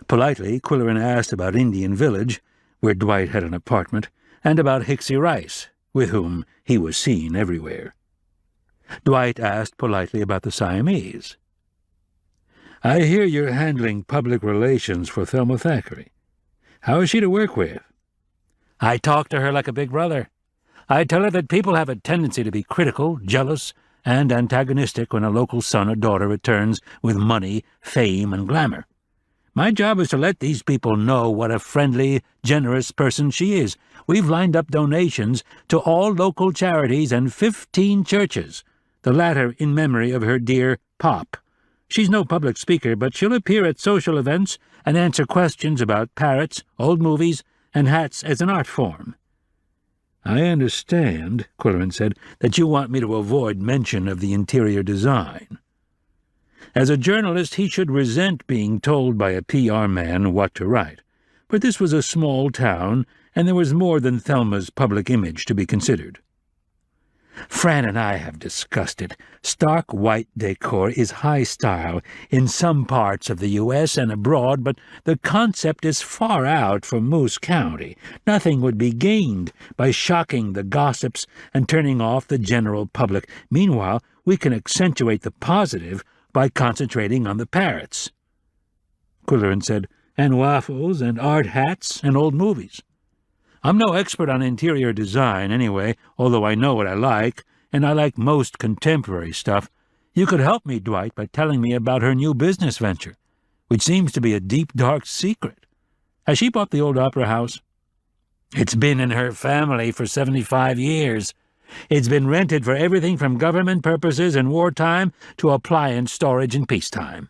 Politely, Qwilleran asked about Indian Village, where Dwight had an apartment, and about Hixie Rice, with whom he was seen everywhere. Dwight asked politely about the Siamese. "I hear you're handling public relations for Thelma Thackeray. How is she to work with?" I talk to her like a big brother. I tell her that people have a tendency to be critical, jealous, and antagonistic when a local son or daughter returns with money, fame, and glamour. My job is to let these people know what a friendly, generous person she is. We've lined up donations to all local charities and 15 churches, the latter in memory of her dear Pop. She's no public speaker, but she'll appear at social events and answer questions about parrots, old movies, and hats as an art form. "I understand," Qwilleran said, "that you want me to avoid mention of the interior design." As a journalist, he should resent being told by a PR man what to write, but this was a small town, and there was more than Thelma's public image to be considered. Fran and I have discussed it. Stark white decor is high style in some parts of the U.S. and abroad, but the concept is far out for Moose County. Nothing would be gained by shocking the gossips and turning off the general public. Meanwhile, we can accentuate the positive by concentrating on the parrots. Qwilleran said, "And waffles, and art hats, and old movies." I'm no expert on interior design, anyway, although I know what I like, and I like most contemporary stuff. You could help me, Dwight, by telling me about her new business venture, which seems to be a deep, dark secret. Has she bought the old opera house? It's been in her family for 75 years. It's been rented for everything from government purposes in wartime to appliance storage in peacetime.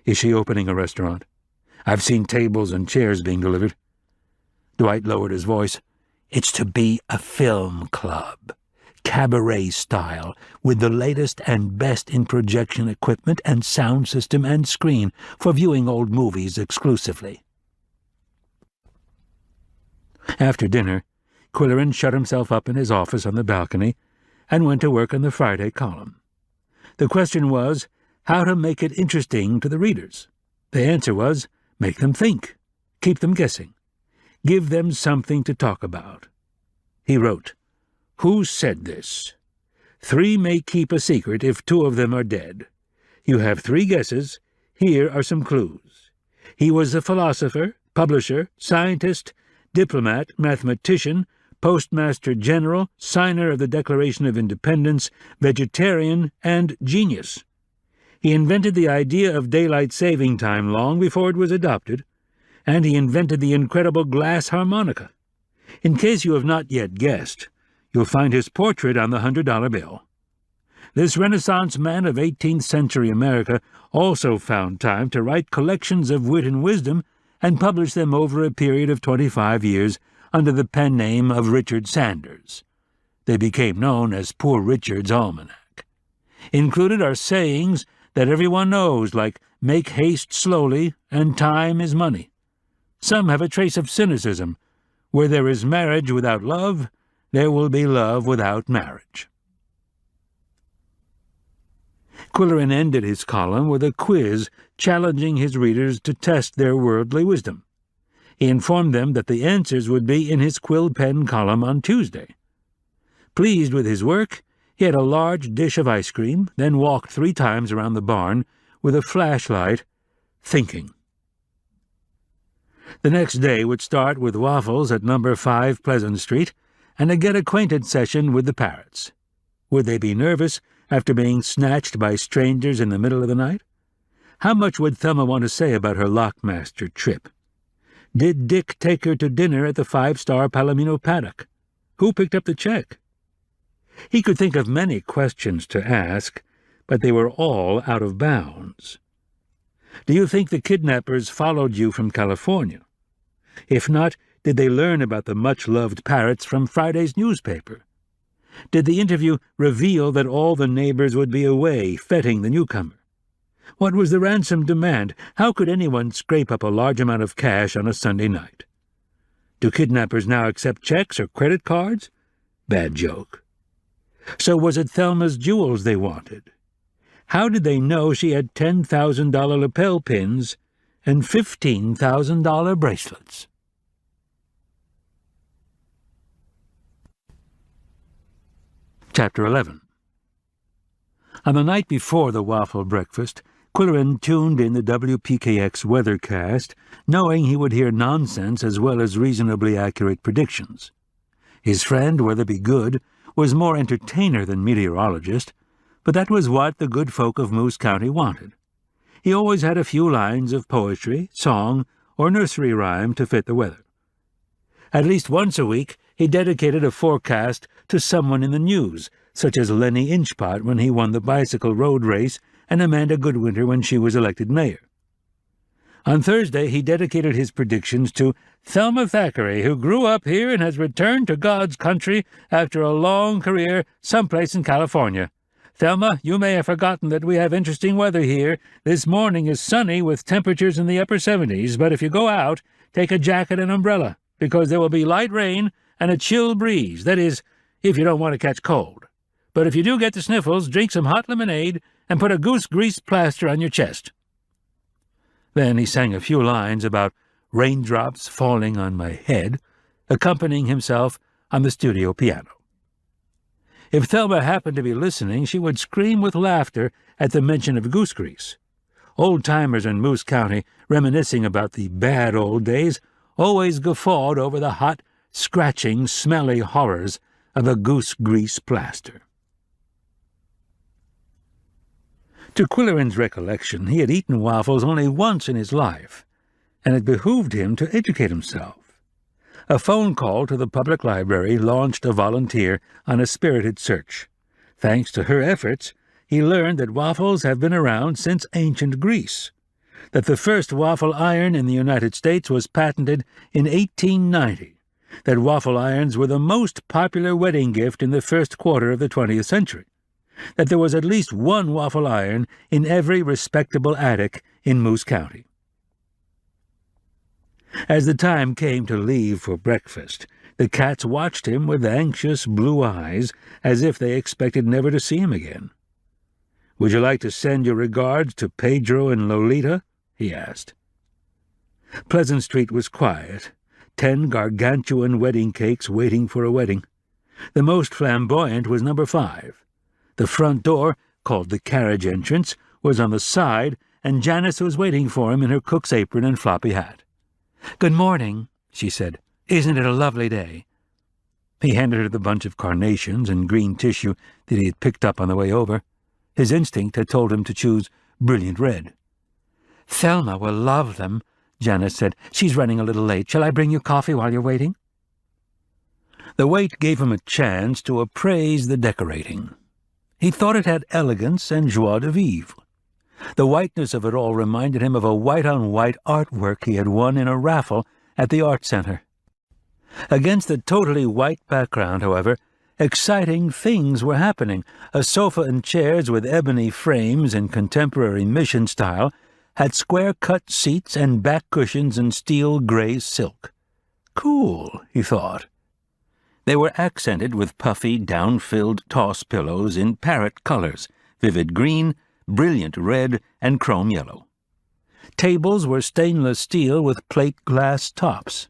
Is she opening a restaurant? I've seen tables and chairs being delivered. Dwight lowered his voice. It's to be a film club, cabaret style, with the latest and best in projection equipment and sound system and screen for viewing old movies exclusively. After dinner, Qwilleran shut himself up in his office on the balcony and went to work on the Friday column. The question was, how to make it interesting to the readers. The answer was, make them think, keep them guessing, give them something to talk about. He wrote, "Who said this? 3 may keep a secret if 2 of them are dead. You have 3 guesses. Here are some clues. He was a philosopher, publisher, scientist, diplomat, mathematician, postmaster general, signer of the Declaration of Independence, vegetarian, and genius. He invented the idea of daylight saving time long before it was adopted, and he invented the incredible glass harmonica. In case you have not yet guessed, you'll find his portrait on the $100 bill. This Renaissance man of 18th century America also found time to write collections of wit and wisdom and publish them over a period of 25 years under the pen name of Richard Sanders. They became known as Poor Richard's Almanac. Included are sayings that everyone knows, like make haste slowly and time is money. Some have a trace of cynicism. Where there is marriage without love, there will be love without marriage. Qwilleran ended his column with a quiz challenging his readers to test their worldly wisdom. He informed them that the answers would be in his quill pen column on Tuesday. Pleased with his work, he had a large dish of ice cream, then walked 3 times around the barn with a flashlight, thinking. The next day would start with waffles at number 5 Pleasant Street and a get-acquainted session with the parrots. Would they be nervous after being snatched by strangers in the middle of the night? How much would Thelma want to say about her lockmaster trip? Did Dick take her to dinner at the 5-star Palomino paddock? Who picked up the check? He could think of many questions to ask, but they were all out of bounds. Do you think the kidnappers followed you from California? If not, did they learn about the much-loved parrots from Friday's newspaper? Did the interview reveal that all the neighbors would be away, feting the newcomer? What was the ransom demand? How could anyone scrape up a large amount of cash on a Sunday night? Do kidnappers now accept checks or credit cards? Bad joke. So was it Thelma's jewels they wanted? How did they know she had $10,000 lapel pins and $15,000 bracelets? Chapter 11. On the night before the waffle breakfast, Qwilleran tuned in the WPKX weathercast, knowing he would hear nonsense as well as reasonably accurate predictions. His friend, Weatherby Good, was more entertainer than meteorologist, but that was what the good folk of Moose County wanted. He always had a few lines of poetry, song, or nursery rhyme to fit the weather. At least once a week he dedicated a forecast to someone in the news, such as Lenny Inchpot when he won the bicycle road race and Amanda Goodwinter when she was elected mayor. On Thursday he dedicated his predictions to Thelma Thackeray, who grew up here and has returned to God's country after a long career someplace in California. Thelma, you may have forgotten that we have interesting weather here. This morning is sunny with temperatures in the upper 70s, but if you go out, take a jacket and umbrella, because there will be light rain and a chill breeze, that is, if you don't want to catch cold. But if you do get the sniffles, drink some hot lemonade and put a goose-grease plaster on your chest. Then he sang a few lines about raindrops falling on my head, accompanying himself on the studio piano. If Thelma happened to be listening, she would scream with laughter at the mention of goose grease. Old-timers in Moose County, reminiscing about the bad old days, always guffawed over the hot, scratching, smelly horrors of a goose-grease plaster. To Qwilleran's recollection, he had eaten waffles only once in his life, and it behooved him to educate himself. A phone call to the public library launched a volunteer on a spirited search. Thanks to her efforts, he learned that waffles have been around since ancient Greece, that the first waffle iron in the United States was patented in 1890, that waffle irons were the most popular wedding gift in the first quarter of the 20th century, that there was at least one waffle iron in every respectable attic in Moose County. As the time came to leave for breakfast, the cats watched him with anxious blue eyes, as if they expected never to see him again. "Would you like to send your regards to Pedro and Lolita?" he asked. Pleasant Street was quiet, 10 gargantuan wedding cakes waiting for a wedding. The most flamboyant was number 5. The front door, called the carriage entrance, was on the side, and Janice was waiting for him in her cook's apron and floppy hat. "Good morning," she said. "Isn't it a lovely day?" He handed her the bunch of carnations and green tissue that he had picked up on the way over. His instinct had told him to choose brilliant red. "Thelma will love them," Janice said. "She's running a little late. Shall I bring you coffee while you're waiting?" The wait gave him a chance to appraise the decorating. He thought it had elegance and joie de vivre. The whiteness of it all reminded him of a white-on-white artwork he had won in a raffle at the Art Center. Against the totally white background, however, exciting things were happening. A sofa and chairs with ebony frames in contemporary mission style had square-cut seats and back cushions in steel gray silk. Cool, he thought. They were accented with puffy, down-filled toss pillows in parrot colors, vivid green, brilliant red, and chrome yellow. Tables were stainless steel with plate glass tops.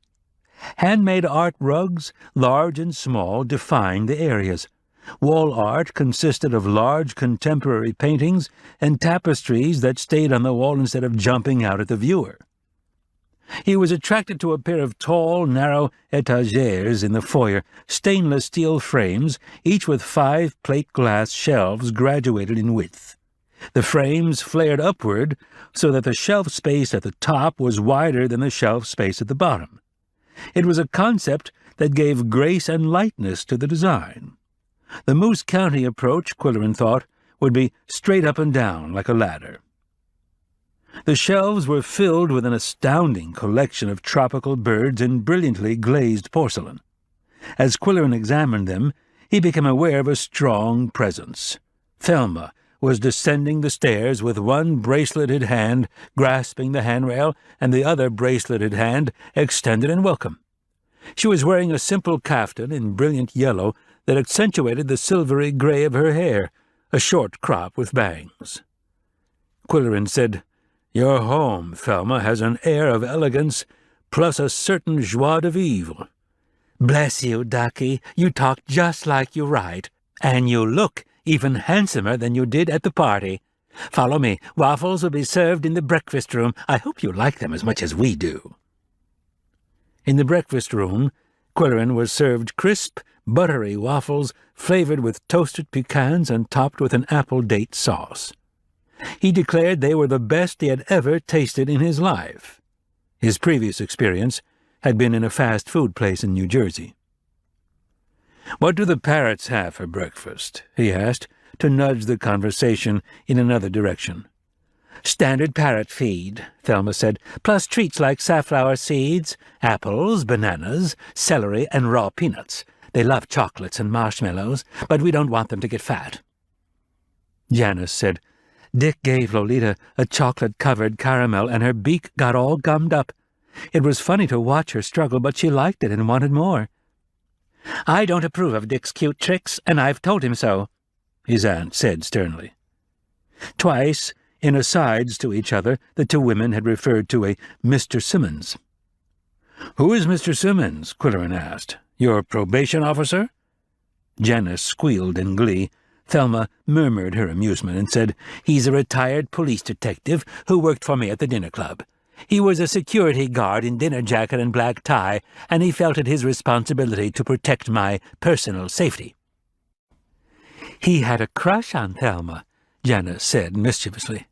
Handmade art rugs, large and small, defined the areas. Wall art consisted of large contemporary paintings and tapestries that stayed on the wall instead of jumping out at the viewer. He was attracted to a pair of tall, narrow étagères in the foyer, stainless steel frames, each with 5 plate glass shelves graduated in width. The frames flared upward so that the shelf space at the top was wider than the shelf space at the bottom. It was a concept that gave grace and lightness to the design. The Moose County approach, Qwilleran thought, would be straight up and down like a ladder. The shelves were filled with an astounding collection of tropical birds in brilliantly glazed porcelain. As Qwilleran examined them, he became aware of a strong presence. Thelma was descending the stairs with one braceleted hand grasping the handrail and the other braceleted hand extended in welcome. She was wearing a simple kaftan in brilliant yellow that accentuated the silvery gray of her hair, a short crop with bangs. Qwilleran said, "Your home, Thelma, has an air of elegance plus a certain joie de vivre." "Bless you, Ducky, you talk just like you write, and you look even handsomer than you did at the party. Follow me. Waffles will be served in the breakfast room. I hope you like them as much as we do." In the breakfast room, Qwilleran was served crisp, buttery waffles flavored with toasted pecans and topped with an apple-date sauce. He declared they were the best he had ever tasted in his life. His previous experience had been in a fast-food place in New Jersey. "What do the parrots have for breakfast?" he asked, to nudge the conversation in another direction. "Standard parrot feed," Thelma said, "plus treats like safflower seeds, apples, bananas, celery, and raw peanuts. They love chocolates and marshmallows, but we don't want them to get fat." Janice said, "Dick gave Lolita a chocolate-covered caramel, and her beak got all gummed up. It was funny to watch her struggle, but she liked it and wanted more." "I don't approve of Dick's cute tricks, and I've told him so," his aunt said sternly. Twice, in asides to each other, the two women had referred to a Mr. Simmons. "Who is Mr. Simmons?" Qwilleran asked. "Your probation officer?" Janice squealed in glee. Thelma murmured her amusement and said, "He's a retired police detective who worked for me at the dinner club. He was a security guard in dinner jacket and black tie, and he felt it his responsibility to protect my personal safety." "He had a crush on Thelma," Janice said mischievously.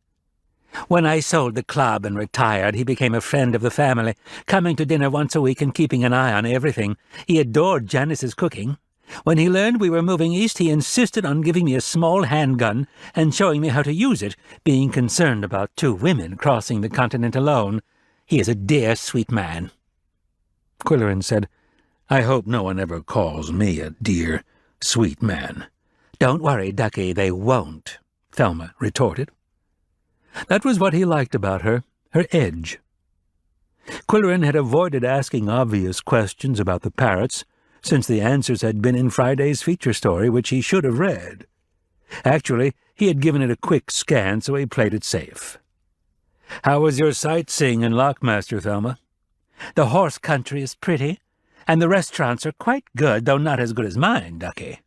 When I sold the club and retired, he became a friend of the family, coming to dinner once a week and keeping an eye on everything. He adored Janice's cooking. When he learned we were moving east, he insisted on giving me a small handgun and showing me how to use it, being concerned about 2 women crossing the continent alone. He is a dear, sweet man." Qwilleran said, "I hope no one ever calls me a dear, sweet man." "Don't worry, Ducky, they won't," Thelma retorted. That was what he liked about her edge. Qwilleran had avoided asking obvious questions about the parrots, since the answers had been in Friday's feature story, which he should have read. Actually, he had given it a quick scan, so he played it safe. "How was your sightseeing in Lockmaster, Thelma?" "The horse country is pretty, and the restaurants are quite good, though not as good as mine, Ducky,"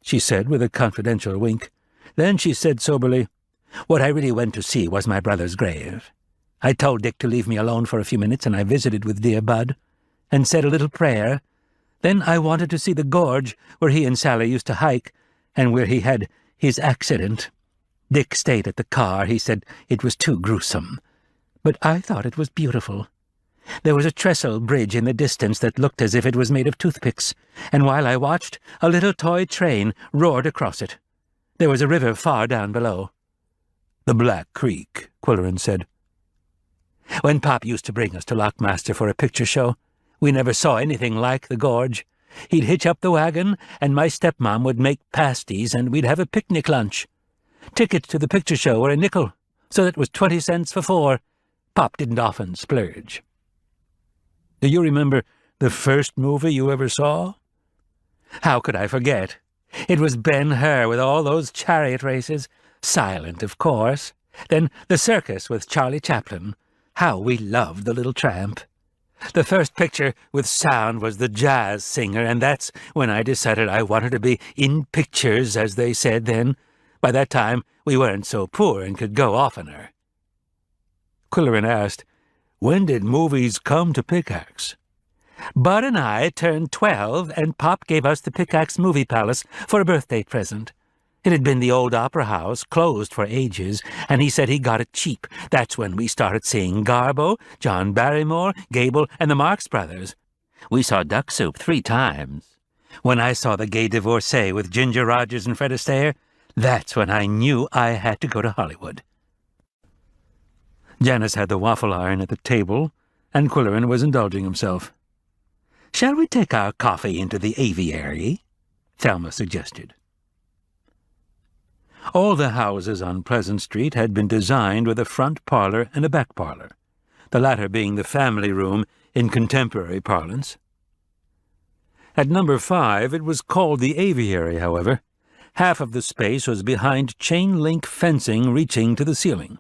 she said with a confidential wink. Then she said soberly, "What I really went to see was my brother's grave. I told Dick to leave me alone for a few minutes, and I visited with dear Bud, and said a little prayer. Then I wanted to see the gorge where he and Sally used to hike, and where he had his accident. Dick stayed at the car. He said it was too gruesome. But I thought it was beautiful. There was a trestle bridge in the distance that looked as if it was made of toothpicks, and while I watched, a little toy train roared across it. There was a river far down below." "The Black Creek," Qwilleran said. "When Pop used to bring us to Lockmaster for a picture show, we never saw anything like the gorge. He'd hitch up the wagon, and my stepmom would make pasties, and we'd have a picnic lunch. Tickets to the picture show were a nickel, so that was 20 cents for 4. Pop didn't often splurge." "Do you remember the first movie you ever saw?" "How could I forget? It was Ben-Hur with all those chariot races. Silent, of course. Then the circus with Charlie Chaplin. How we loved the little tramp. The first picture with sound was The Jazz Singer, and that's when I decided I wanted to be in pictures, as they said then. By that time, we weren't so poor and could go oftener." Qwilleran asked, "When did movies come to Pickax?" "Bud and I turned 12, and Pop gave us the Pickax Movie Palace for a birthday present. It had been the old opera house, closed for ages, and he said he got it cheap. That's when we started seeing Garbo, John Barrymore, Gable, and the Marx Brothers. We saw Duck Soup 3 times. When I saw The Gay Divorcee with Ginger Rogers and Fred Astaire, that's when I knew I had to go to Hollywood." Janice had the waffle iron at the table, and Qwilleran was indulging himself. "Shall we take our coffee into the aviary?" Thelma suggested. All the houses on Pleasant Street had been designed with a front parlor and a back parlor, the latter being the family room in contemporary parlance. At number 5 it was called the aviary, however. Half of the space was behind chain-link fencing reaching to the ceiling.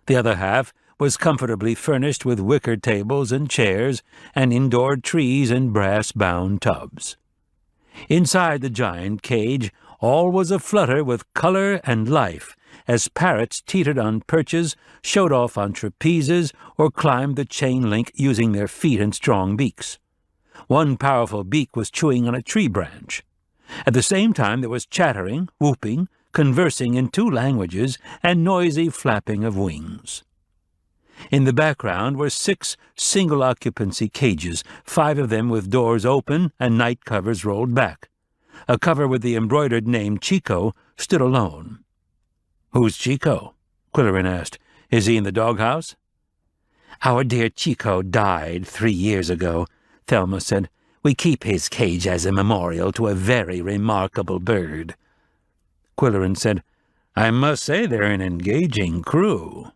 The other half was comfortably furnished with wicker tables and chairs and indoor trees and brass-bound tubs. Inside the giant cage, all was aflutter with color and life as parrots teetered on perches, showed off on trapezes, or climbed the chain link using their feet and strong beaks. One powerful beak was chewing on a tree branch. At the same time there was chattering, whooping, conversing in 2 languages, and noisy flapping of wings. In the background were 6 single-occupancy cages, 5 of them with doors open and night covers rolled back. A cover with the embroidered name Chico stood alone. "Who's Chico?" Qwilleran asked. "Is he in the doghouse?" "Our dear Chico died 3 years ago," Thelma said. "We keep his cage as a memorial to a very remarkable bird." Qwilleran said, "I must say they're an engaging crew."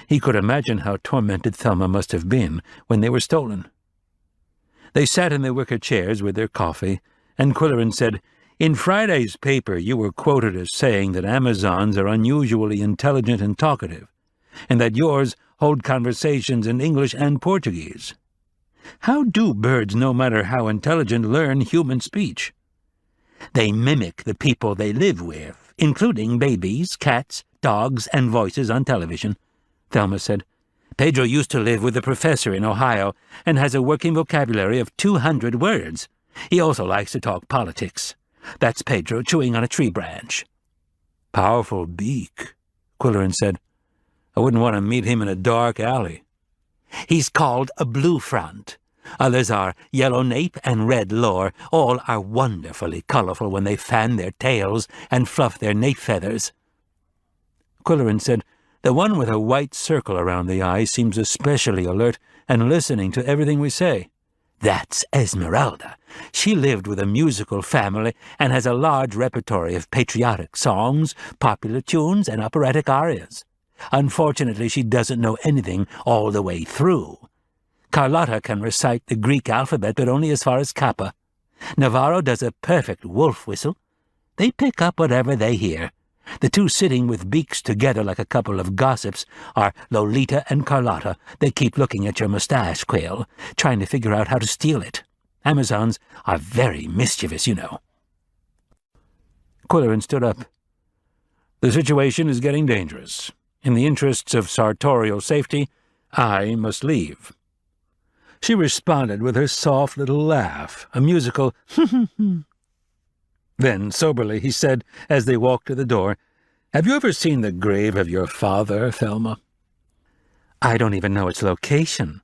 He could imagine how tormented Thelma must have been when they were stolen. They sat in their wicker chairs with their coffee, and Qwilleran said, "In Friday's paper you were quoted as saying that Amazons are unusually intelligent and talkative, and that yours hold conversations in English and Portuguese. How do birds, no matter how intelligent, learn human speech?" "They mimic the people they live with, including babies, cats, dogs, and voices on television," Thelma said. "Pedro used to live with a professor in Ohio and has a working vocabulary of 200 words. He also likes to talk politics. That's Pedro chewing on a tree branch." "Powerful beak," Qwilleran said. I wouldn't want to meet him in a dark alley. He's called a blue front. Others are yellow nape and red lore. All are wonderfully colourful when they fan their tails and fluff their nape feathers. Qwilleran said, "The one with a white circle around the eye seems especially alert and listening to everything we say. That's Esmeralda. She lived with a musical family and has a large repertory of patriotic songs, popular tunes, and operatic arias. Unfortunately, she doesn't know anything all the way through. Carlotta can recite the Greek alphabet, but only as far as Kappa. Navarro does a perfect wolf whistle. They pick up whatever they hear. The two sitting with beaks together like a couple of gossips are Lolita and Carlotta. They keep looking at your mustache, Qwill, trying to figure out how to steal it. Amazons are very mischievous, you know." Qwilleran stood up. "The situation is getting dangerous. In the interests of sartorial safety, I must leave." She responded with her soft little laugh, a musical Then, soberly, he said, as they walked to the door, "Have you ever seen the grave of your father, Thelma?" I don't even know its location.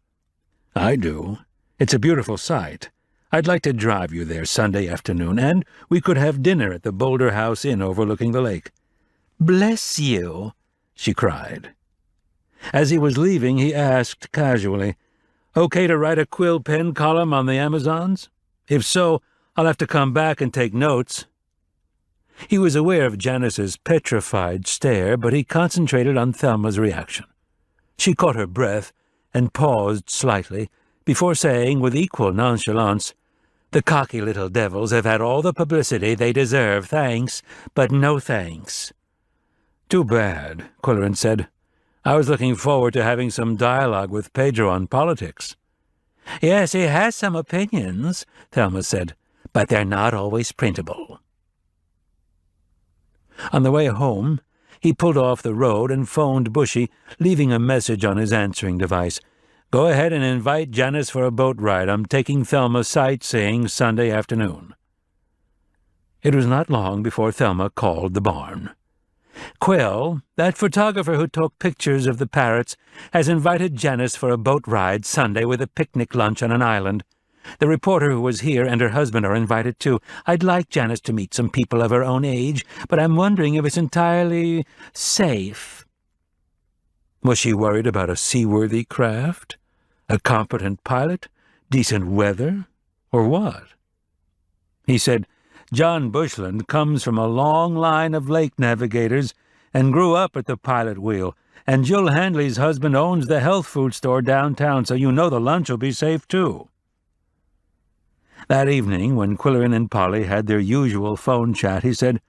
"I do. It's a beautiful sight. I'd like to drive you there Sunday afternoon, and we could have dinner at the Boulder House Inn overlooking the lake." "Bless you," she cried. As he was leaving, he asked casually, "Okay to write a Qwill pen column on the Amazons? If so, I'll have to come back and take notes." He was aware of Janice's petrified stare, but he concentrated on Thelma's reaction. She caught her breath and paused slightly before saying with equal nonchalance, "The cocky little devils have had all the publicity they deserve, thanks, but no thanks." "Too bad," Qwilleran said. "I was looking forward to having some dialogue with Pedro on politics." "Yes, he has some opinions," Thelma said, "but they're not always printable." On the way home, he pulled off the road and phoned Bushy, leaving a message on his answering device. "Go ahead and invite Janice for a boat ride. I'm taking Thelma sightseeing Sunday afternoon." It was not long before Thelma called the barn. "Qwill, that photographer who took pictures of the parrots, has invited Janice for a boat ride Sunday with a picnic lunch on an island. The reporter who was here and her husband are invited too. I'd like Janice to meet some people of her own age, but I'm wondering if it's entirely safe." Was she worried about a seaworthy craft? A competent pilot? Decent weather? Or what? He said, "John Bushland comes from a long line of lake navigators and grew up at the pilot wheel, and Jill Handley's husband owns the health food store downtown, so you know the lunch will be safe too." That evening, when Qwilleran and Polly had their usual phone chat, he said,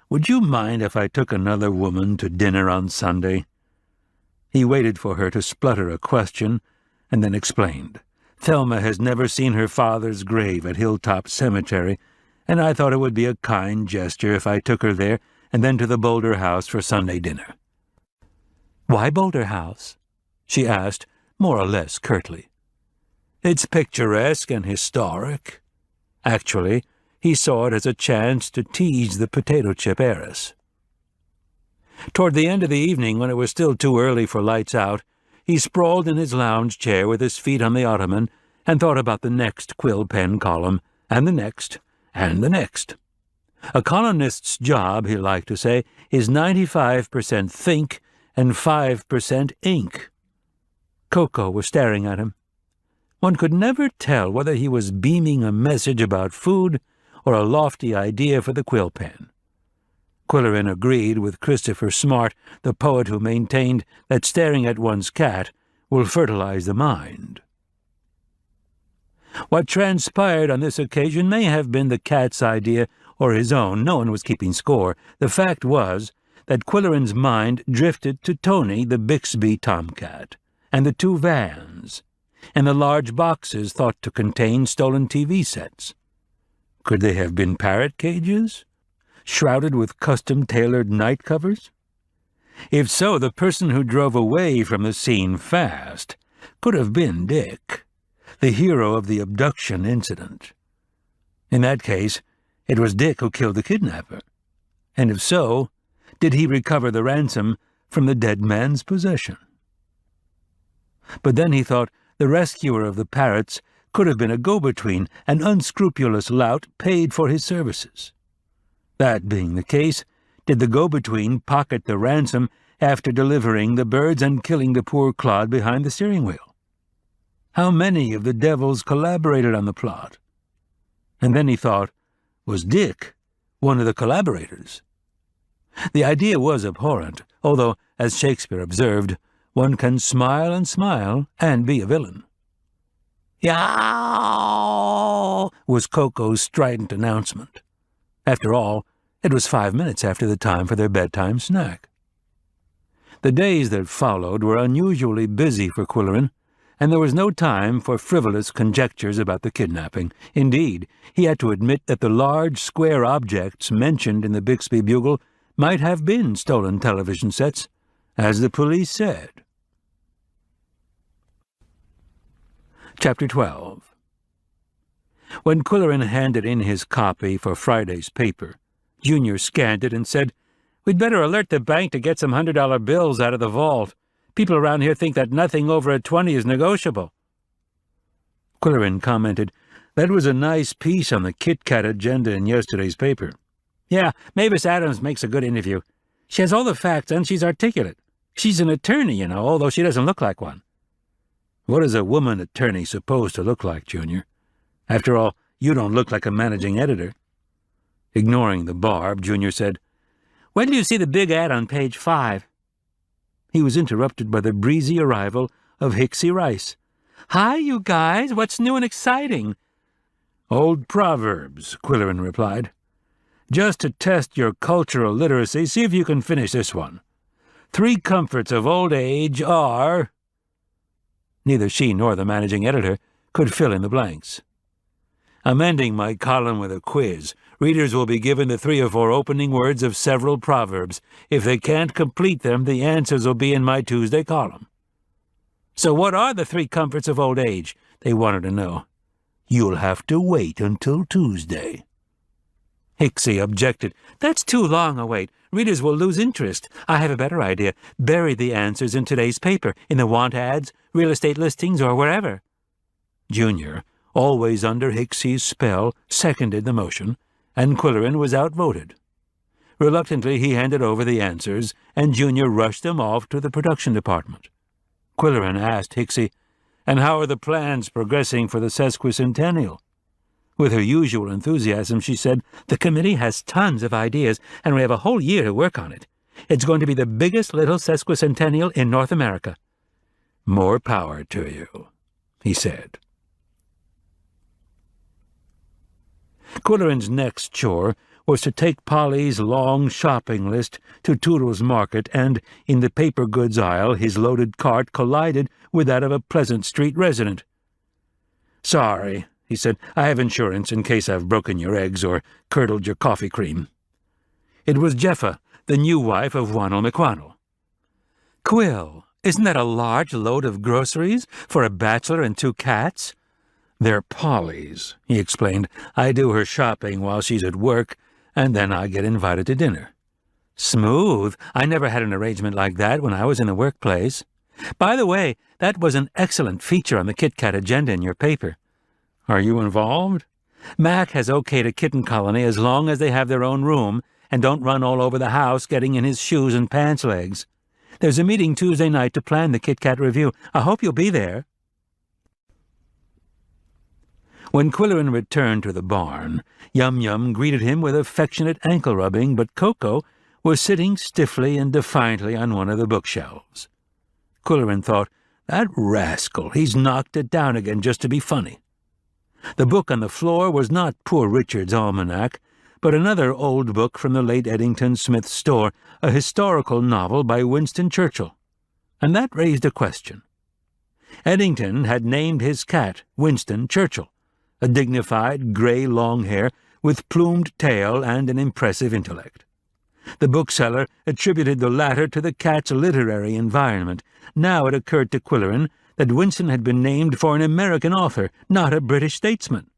"Would you mind if I took another woman to dinner on Sunday?" He waited for her to splutter a question, and then explained. "Thelma has never seen her father's grave at Hilltop Cemetery, and I thought it would be a kind gesture if I took her there and then to the Boulder House for Sunday dinner." "Why Boulder House?" she asked, more or less curtly. "It's picturesque and historic." Actually, he saw it as a chance to tease the potato-chip heiress. Toward the end of the evening, when it was still too early for lights out, he sprawled in his lounge chair with his feet on the ottoman and thought about the next Qwill pen column, and the next, and the next. A columnist's job, he liked to say, is 95% think and 5% ink. Koko was staring at him. One could never tell whether he was beaming a message about food or a lofty idea for the Qwill pen. Qwilleran agreed with Christopher Smart, the poet who maintained that staring at one's cat will fertilize the mind. What transpired on this occasion may have been the cat's idea or his own. No one was keeping score. The fact was that Qwilleran's mind drifted to Tony, the Bixby tomcat, and the two vans, and the large boxes thought to contain stolen TV sets. Could they have been parrot cages, shrouded with custom-tailored night covers? If so, the person who drove away from the scene fast could have been Dick, the hero of the abduction incident. In that case, it was Dick who killed the kidnapper. And if so, did he recover the ransom from the dead man's possession. But then he thought the rescuer of the parrots could have been a go-between, an unscrupulous lout paid for his services. That being the case, did the go-between pocket the ransom after delivering the birds and killing the poor clod behind the steering wheel? How many of the devils collaborated on the plot? And then he thought, was Dick one of the collaborators? The idea was abhorrent, although, as Shakespeare observed, one can smile and be a villain. "Yow!" was Koko's strident announcement. After all, it was 5 minutes after the time for their bedtime snack. The days that followed were unusually busy for Qwilleran, and there was no time for frivolous conjectures about the kidnapping. Indeed, he had to admit that the large square objects mentioned in the Bixby Bugle might have been stolen television sets, as the police said. Chapter 12. When Qwilleran handed in his copy for Friday's paper, Junior scanned it and said, "We'd better alert the bank to get some $100 bills out of the vault. People around here think that nothing over a 20 is negotiable." Qwilleran commented, "That was a nice piece on the Kit Kat agenda in yesterday's paper." "Yeah, Mavis Adams makes a good interview. She has all the facts and she's articulate. She's an attorney, you know, although she doesn't look like one." "What is a woman attorney supposed to look like, Junior? After all, you don't look like a managing editor." Ignoring the barb, Junior said, "When do you see the big ad on page 5? He was interrupted by the breezy arrival of Hicksy Rice. "Hi, you guys. What's new and exciting?" "Old proverbs," Qwilleran replied. "Just to test your cultural literacy, see if you can finish this one. 3 comforts of old age are—" Neither she nor the managing editor could fill in the blanks. "I'm ending my column with a quiz. Readers will be given the 3 or 4 opening words of several proverbs. If they can't complete them, the answers will be in my Tuesday column." "So what are the 3 comforts of old age?" they wanted to know. "You'll have to wait until Tuesday." Hicksy objected. "That's too long a wait. Readers will lose interest. I have a better idea. Bury the answers in today's paper, in the want ads, real estate listings, or wherever." Junior, always under Hicksy's spell, seconded the motion, and Qwilleran was outvoted. Reluctantly, he handed over the answers, and Junior rushed them off to the production department. Qwilleran asked Hicksy, "And how are the plans progressing for the sesquicentennial?" With her usual enthusiasm, she said, "The committee has tons of ideas, and we have a whole year to work on it. It's going to be the biggest little sesquicentennial in North America." "More power to you," he said. Qwilleran's next chore was to take Polly's long shopping list to Toodle's Market, and in the paper goods aisle his loaded cart collided with that of a Pleasant Street resident. "Sorry," he said, "I have insurance in case I've broken your eggs or curdled your coffee cream." It was Jeffa, the new wife of Wannell McWannell. "Qwill, isn't that a large load of groceries for a bachelor and 2 cats?" "They're Polly's," he explained. "I do her shopping while she's at work, and then I get invited to dinner." "Smooth. I never had an arrangement like that when I was in the workplace. By the way, that was an excellent feature on the Kit Kat agenda in your paper." "Are you involved?" "Mac has okayed a kitten colony as long as they have their own room and don't run all over the house getting in his shoes and pants legs. There's a meeting Tuesday night to plan the Kit Kat revue. I hope you'll be there." When Qwilleran returned to the barn, Yum-Yum greeted him with affectionate ankle-rubbing, but Koko was sitting stiffly and defiantly on one of the bookshelves. Qwilleran thought, "That rascal, he's knocked it down again just to be funny." The book on the floor was not Poor Richard's Almanac, but another old book from the late Eddington Smith store, a historical novel by Winston Churchill. And that raised a question. Eddington had named his cat Winston Churchill, a dignified, grey long hair with plumed tail and an impressive intellect. The bookseller attributed the latter to the cat's literary environment. Now it occurred to Qwilleran that Winston had been named for an American author, not a British statesman.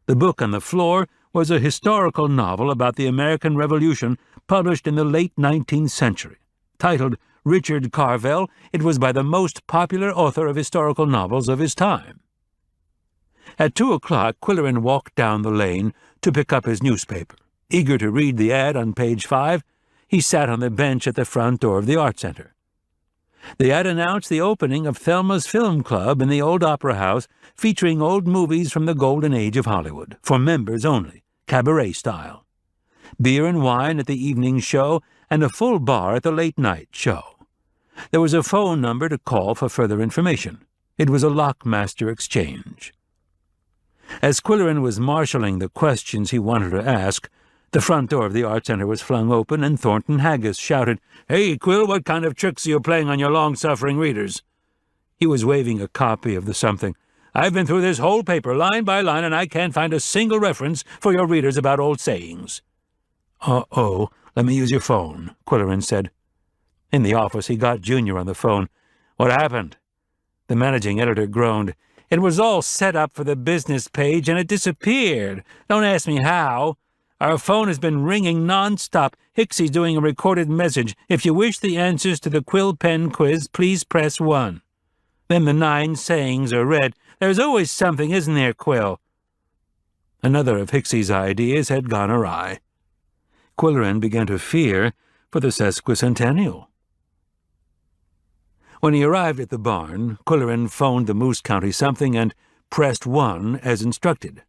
The book on the floor was a historical novel about the American Revolution published in the late 19th century, Titled Richard Carvel, it was by the most popular author of historical novels of his time. At 2 o'clock, Qwilleran walked down the lane to pick up his newspaper. Eager to read the ad on page 5, he sat on the bench at the front door of the Art Center. The ad announced the opening of Thelma's Film Club in the old Opera House, featuring old movies from the golden age of Hollywood, for members only, cabaret style. Beer and wine at the evening show, and a full bar at the late-night show. There was a phone number to call for further information. It was a Lockmaster exchange. As Qwilleran was marshalling the questions he wanted to ask, the front door of the Art Center was flung open, and Thornton Haggis shouted, "Hey, Qwill, what kind of tricks are you playing on your long-suffering readers?" He was waving a copy of the something. "I've been through this whole paper, line by line, and I can't find a single reference for your readers about old sayings." "Uh-oh, let me use your phone," Qwilleran said. In the office, he got Junior on the phone. "What happened?" The managing editor groaned. "It was all set up for the business page, and it disappeared. Don't ask me how. Our phone has been ringing non-stop. Hicksey's doing a recorded message. If you wish the answers to the Qwill pen quiz, please press 1. Then the 9 sayings are read. There's always something, isn't there, Qwill?" Another of Hicksey's ideas had gone awry. Qwilleran began to fear for the sesquicentennial. When he arrived at the barn, Qwilleran phoned the Moose County something and pressed 1 as instructed.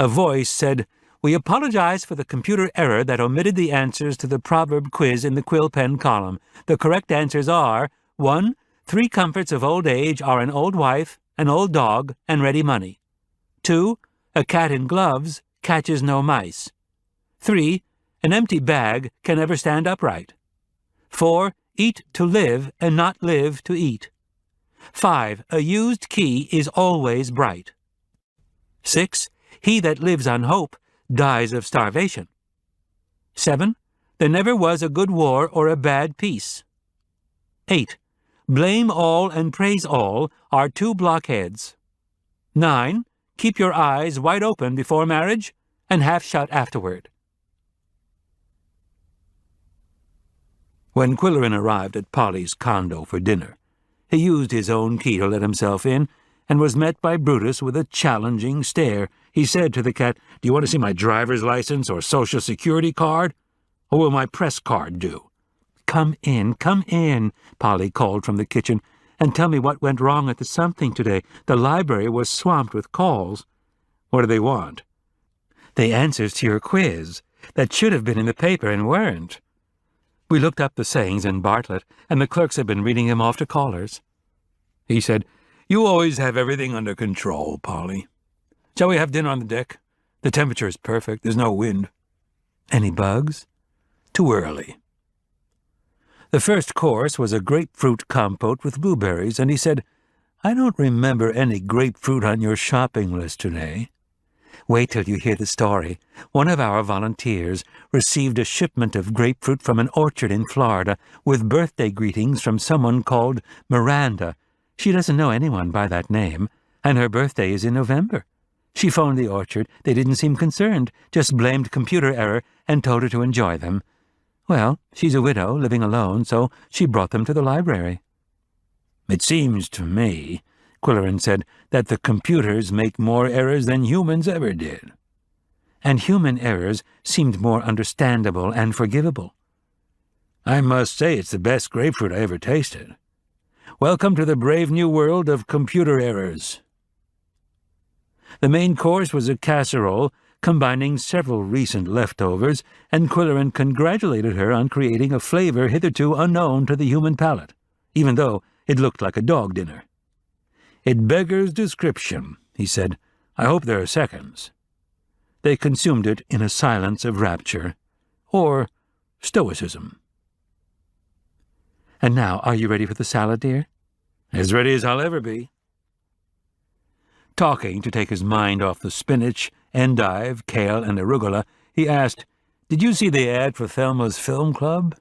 A voice said, "We apologize for the computer error that omitted the answers to the proverb quiz in the Qwill pen column. The correct answers are 1. 3 comforts of old age are an old wife, an old dog, and ready money. 2. A cat in gloves catches no mice. 3. An empty bag can never stand upright. 4. Eat to live and not live to eat. 5. A used key is always bright. 6. He that lives on hope dies of starvation. 7. There never was a good war or a bad peace. 8. Blame all and praise all are 2 blockheads. 9. Keep your eyes wide open before marriage and half shut afterward." When Qwilleran arrived at Polly's condo for dinner, he used his own key to let himself in and was met by Brutus with a challenging stare. He said to the cat, "Do you want to see my driver's license or Social Security card? Or will my press card do?" Come in, Polly called from the kitchen, "and tell me what went wrong at the something today. The library was swamped with calls." "What do they want?" "The answers to your quiz that should have been in the paper and weren't. We looked up the sayings in Bartlett, and the clerks have been reading them off to callers." He said, "You always have everything under control, Polly. Shall we have dinner on the deck? The temperature is perfect. There's no wind." "Any bugs?" "Too early." The first course was a grapefruit compote with blueberries, and he said, "I don't remember any grapefruit on your shopping list today." "Wait till you hear the story. One of our volunteers received a shipment of grapefruit from an orchard in Florida with birthday greetings from someone called Miranda. She doesn't know anyone by that name, and her birthday is in November. She phoned the orchard. They didn't seem concerned, just blamed computer error and told her to enjoy them. Well, she's a widow, living alone, so she brought them to the library." "It seems to me," Qwilleran said, "that the computers make more errors than humans ever did." "And human errors seemed more understandable and forgivable." "I must say it's the best grapefruit I ever tasted. Welcome to the brave new world of computer errors." The main course was a casserole combining several recent leftovers, and Qwilleran congratulated her on creating a flavor hitherto unknown to the human palate, even though it looked like a dog dinner. "It beggars description," he said. "I hope there are seconds." They consumed it in a silence of rapture, or stoicism. "And now, are you ready for the salad, dear?" "As ready as I'll ever be." Talking to take his mind off the spinach, endive, kale, and arugula, he asked, "Did you see the ad for Thelma's Film Club?"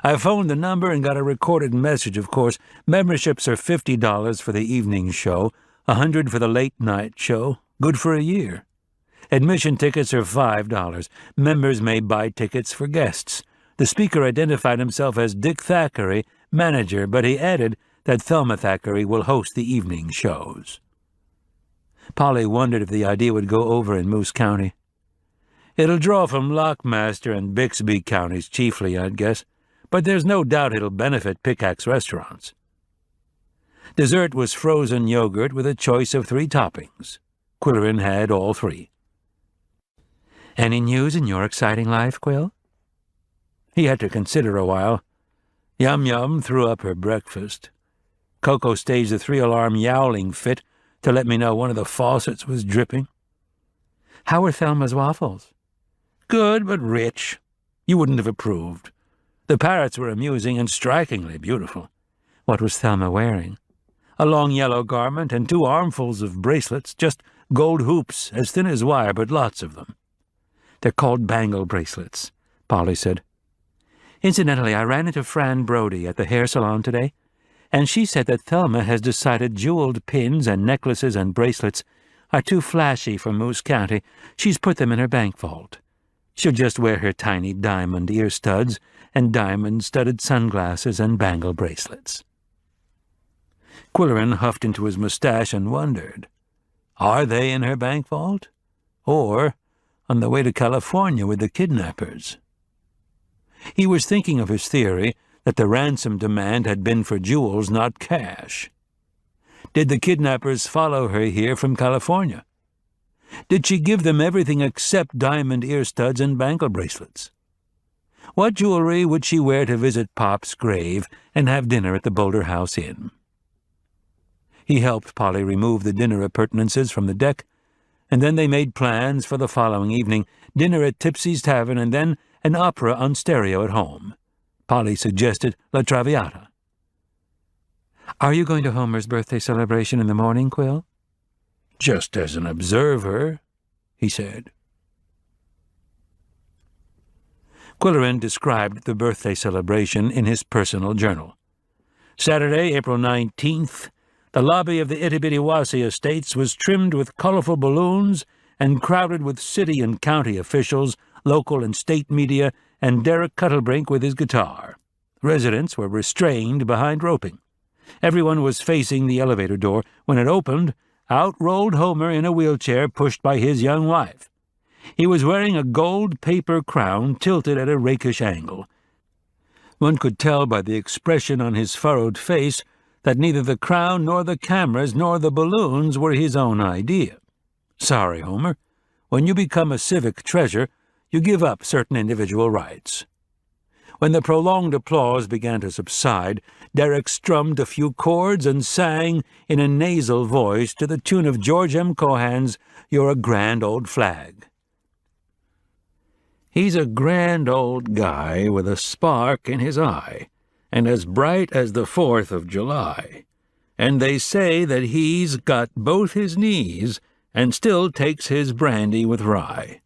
"I phoned the number and got a recorded message, of course. Memberships are $50 for the evening show, $100 for the late-night show, good for a year. Admission tickets are $5. Members may buy tickets for guests. The speaker identified himself as Dick Thackeray, manager, but he added that Thelma Thackeray will host the evening shows. Polly wondered if the idea would go over in Moose County. It'll draw from Lockmaster and Bixby counties chiefly, I'd guess, but there's no doubt it'll benefit Pickax restaurants. Dessert was frozen yogurt with a choice of 3 toppings. Qwilleran had all 3. Any news in your exciting life, Qwill? He had to consider a while. Yum-Yum threw up her breakfast. Koko staged a 3-alarm yowling fit to let me know one of the faucets was dripping. How were Thelma's waffles? Good, but rich. You wouldn't have approved. The parrots were amusing and strikingly beautiful. What was Thelma wearing? A long yellow garment and 2 armfuls of bracelets, just gold hoops, as thin as wire, but lots of them. They're called bangle bracelets, Polly said. Incidentally, I ran into Fran Brody at the hair salon today, and she said that Thelma has decided jeweled pins and necklaces and bracelets are too flashy for Moose County. She's put them in her bank vault. She'll just wear her tiny diamond ear studs and diamond-studded sunglasses and bangle bracelets. Qwilleran huffed into his mustache and wondered, are they in her bank vault? Or on the way to California with the kidnappers? He was thinking of his theory that the ransom demand had been for jewels, not cash. Did the kidnappers follow her here from California? Did she give them everything except diamond ear studs and bangle bracelets? What jewelry would she wear to visit Pop's grave and have dinner at the Boulder House Inn? He helped Polly remove the dinner appurtenances from the deck, and then they made plans for the following evening, dinner at Tipsy's Tavern and then an opera on stereo at home. Polly suggested La Traviata. Are you going to Homer's birthday celebration in the morning, Qwill? Just as an observer, he said. Qwilleran described the birthday celebration in his personal journal. Saturday, April 19th, the lobby of the Itty-Bitty-Wassy Estates was trimmed with colorful balloons and crowded with city and county officials, local and state media, and Derek Cuttlebrink with his guitar. Residents were restrained behind roping. Everyone was facing the elevator door. When it opened, out rolled Homer in a wheelchair pushed by his young wife. He was wearing a gold paper crown tilted at a rakish angle. One could tell by the expression on his furrowed face that neither the crown nor the cameras nor the balloons were his own idea. Sorry, Homer. When you become a civic treasure, you give up certain individual rights. When the prolonged applause began to subside, Derek strummed a few chords and sang in a nasal voice to the tune of George M. Cohan's You're a Grand Old Flag. He's a grand old guy with a spark in his eye, and as bright as the 4th of July. And they say that he's got both his knees and still takes his brandy with rye.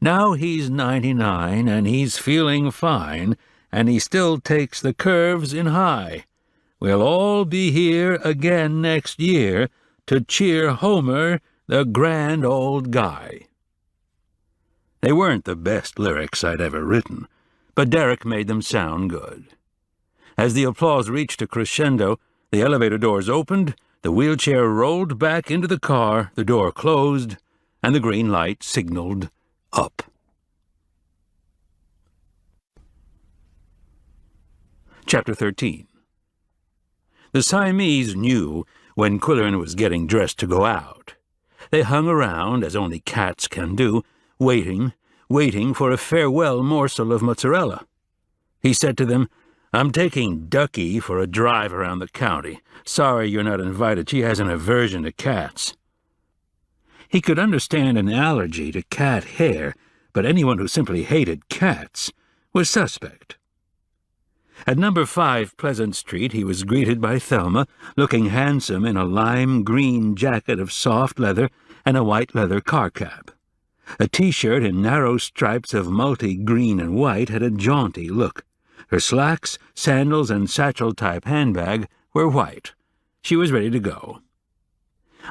Now he's 99, and he's feeling fine, and he still takes the curves in high. We'll all be here again next year to cheer Homer, the grand old guy. They weren't the best lyrics I'd ever written, but Derek made them sound good. As the applause reached a crescendo, the elevator doors opened, the wheelchair rolled back into the car, the door closed, and the green light signaled up. Chapter 13. The Siamese knew when Qwilleran was getting dressed to go out. They hung around, as only cats can do, waiting for a farewell morsel of mozzarella. He said to them, I'm taking Ducky for a drive around the county. Sorry you're not invited. She has an aversion to cats. He could understand an allergy to cat hair, but anyone who simply hated cats was suspect. At number 5 Pleasant Street he was greeted by Thelma, looking handsome in a lime-green jacket of soft leather and a white leather car cap. A T-shirt in narrow stripes of multi-green and white had a jaunty look. Her slacks, sandals, and satchel-type handbag were white. She was ready to go.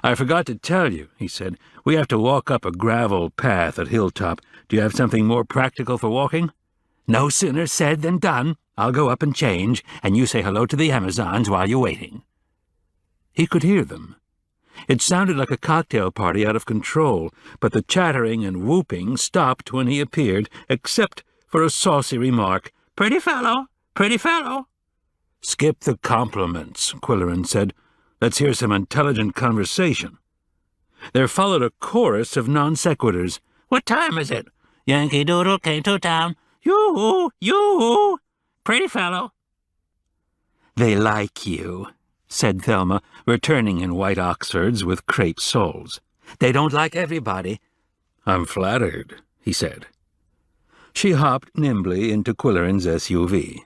I forgot to tell you, he said. We have to walk up a gravel path at Hilltop. Do you have something more practical for walking? No sooner said than done. I'll go up and change, and you say hello to the Amazons while you're waiting." He could hear them. It sounded like a cocktail party out of control, but the chattering and whooping stopped when he appeared, except for a saucy remark, "Pretty fellow, pretty fellow." "Skip the compliments," Qwilleran said. "Let's hear some intelligent conversation." There followed a chorus of non-sequiturs. "What time is it?" "Yankee Doodle came to town." "Yoo-hoo, yoo-hoo, pretty fellow." "They like you," said Thelma, returning in white Oxfords with crepe soles. "They don't like everybody." "I'm flattered," he said. She hopped nimbly into Qwilleran's SUV.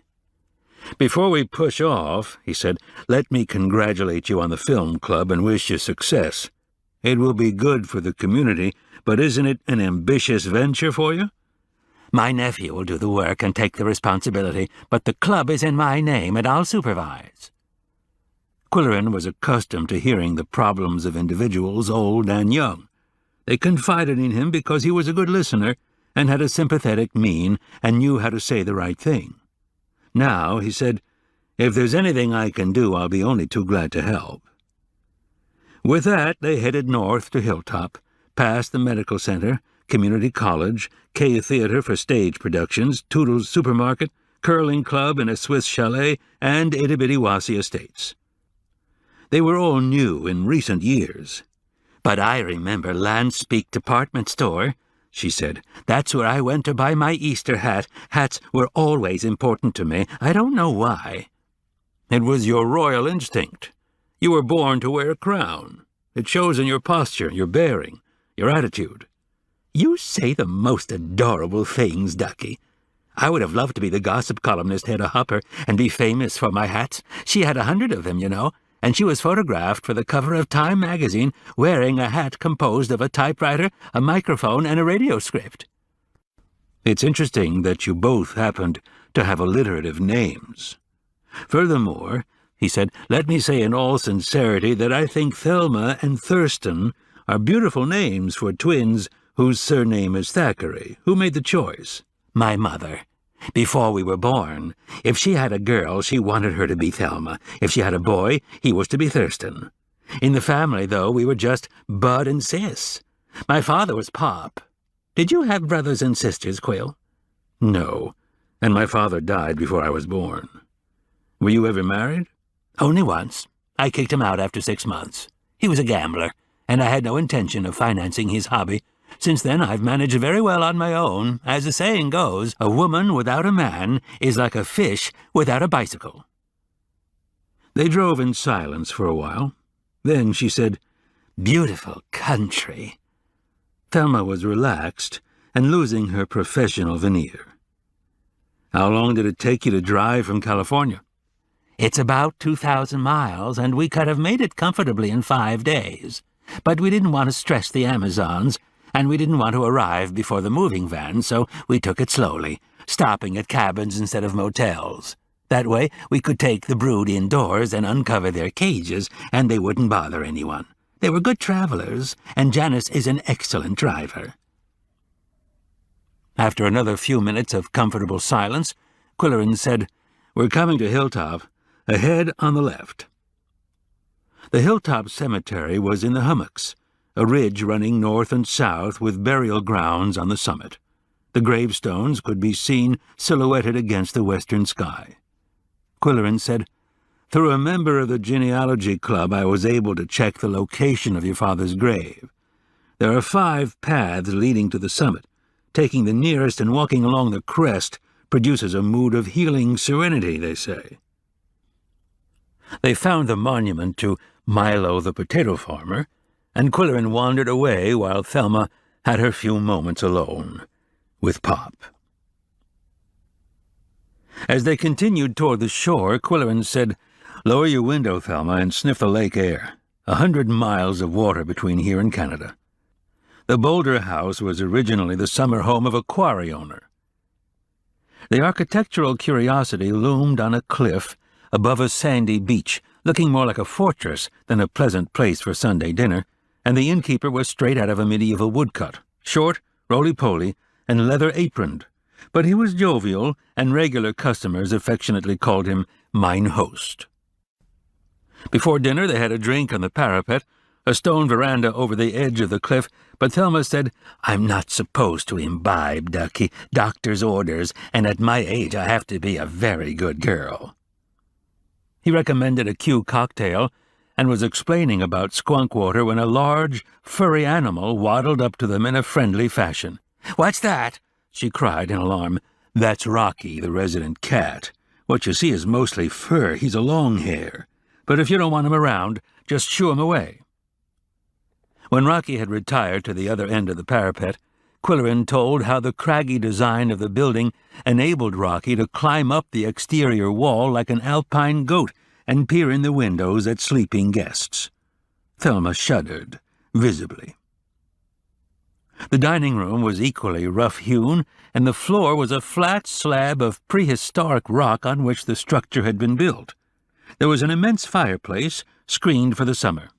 "Before we push off," he said, "let me congratulate you on the film club and wish you success. It will be good for the community, but isn't it an ambitious venture for you?" "My nephew will do the work and take the responsibility, but the club is in my name and I'll supervise." Qwilleran was accustomed to hearing the problems of individuals, old and young. They confided in him because he was a good listener and had a sympathetic mien and knew how to say the right thing. Now, he said, "If there's anything I can do, I'll be only too glad to help." With that, they headed north to Hilltop, past the medical center, community college, K Theater for stage productions, Toodle's supermarket, curling club and a Swiss chalet, and Itty-Bitty-Wassy Estates. They were all new in recent years. "But I remember Landspeak Department Store," she said. "That's where I went to buy my Easter hat. Hats were always important to me. I don't know why." "It was your royal instinct. You were born to wear a crown. It shows in your posture, your bearing, your attitude." "You say the most adorable things, Ducky. I would have loved to be the gossip columnist Hedda Hopper and be famous for my hats. She had 100 of them, you know, and she was photographed for the cover of Time magazine wearing a hat composed of a typewriter, a microphone, and a radio script." "It's interesting that you both happened to have alliterative names. Furthermore," he said, "let me say in all sincerity that I think Thelma and Thurston are beautiful names for twins whose surname is Thackeray. Who made the choice?" "My mother. Before we were born. If she had a girl, she wanted her to be Thelma. If she had a boy, he was to be Thurston. In the family, though, we were just Bud and Sis. My father was Pop. Did you have brothers and sisters, Qwill?" "No, and my father died before I was born. Were you ever married?" "Only once. I kicked him out after 6 months. He was a gambler, and I had no intention of financing his hobby. Since then I've managed very well on my own. As the saying goes, a woman without a man is like a fish without a bicycle." They drove in silence for a while. Then she said, "Beautiful country." Thelma was relaxed and losing her professional veneer. "How long did it take you to drive from California?" "It's about 2,000 miles, and we could have made it comfortably in 5 days. But we didn't want to stress the Amazons, and we didn't want to arrive before the moving van, so we took it slowly, stopping at cabins instead of motels. That way we could take the brood indoors and uncover their cages, and they wouldn't bother anyone. They were good travelers, and Janice is an excellent driver." After another few minutes of comfortable silence, Qwilleran said, "We're coming to Hilltop. Ahead on the left." The Hilltop Cemetery was in the hummocks, a ridge running north and south with burial grounds on the summit. The gravestones could be seen silhouetted against the western sky. Qwilleran said, "Through a member of the genealogy club I was able to check the location of your father's grave. There are 5 paths leading to the summit. Taking the nearest and walking along the crest produces a mood of healing serenity, they say." They found the monument to Milo the potato farmer, and Qwilleran wandered away while Thelma had her few moments alone with Pop. As they continued toward the shore, Qwilleran said, "Lower your window, Thelma, and sniff the lake air. 100 miles of water between here and Canada." The Boulder House was originally the summer home of a quarry owner. The architectural curiosity loomed on a cliff above a sandy beach, looking more like a fortress than a pleasant place for Sunday dinner, and the innkeeper was straight out of a medieval woodcut, short, roly-poly, and leather-aproned, But he was jovial, and regular customers affectionately called him mine host. Before dinner they had a drink on the parapet, a stone veranda over the edge of the cliff, but Thelma said, "I'm not supposed to imbibe, Ducky. Doctor's orders, and at my age I have to be a very good girl." He recommended a Q cocktail, and was explaining about skunk water when a large, furry animal waddled up to them in a friendly fashion. "What's that?" she cried in alarm. "That's Rocky, the resident cat. What you see is mostly fur. He's a long hair. But if you don't want him around, just shoo him away." When Rocky had retired to the other end of the parapet, Qwilleran told how the craggy design of the building enabled Rocky to climb up the exterior wall like an alpine goat and peer in the windows at sleeping guests. Thelma shuddered, visibly. The dining room was equally rough-hewn, and the floor was a flat slab of prehistoric rock on which the structure had been built. There was an immense fireplace, screened for the summer.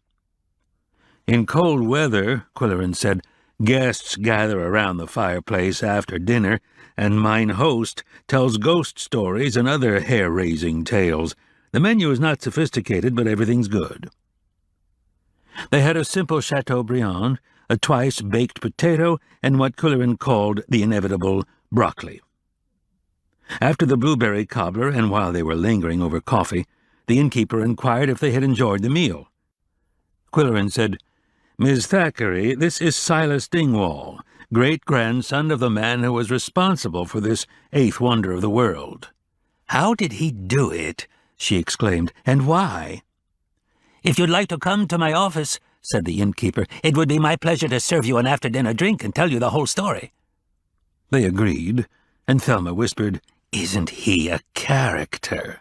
"In cold weather," Qwilleran said, "guests gather around the fireplace after dinner, and mine host tells ghost stories and other hair-raising tales. The menu is not sophisticated, but everything's good." They had a simple Chateaubriand, a twice-baked potato, and what Qwilleran called the inevitable broccoli. After the blueberry cobbler, and while they were lingering over coffee, the innkeeper inquired if they had enjoyed the meal. Qwilleran said, "Ms. Thackeray, this is Silas Dingwall, great-grandson of the man who was responsible for this eighth wonder of the world." "How did he do it?" she exclaimed, "and why?" "If you'd like to come to my office," said the innkeeper, "it would be my pleasure to serve you an after-dinner drink and tell you the whole story." They agreed, and Thelma whispered, "Isn't he a character?"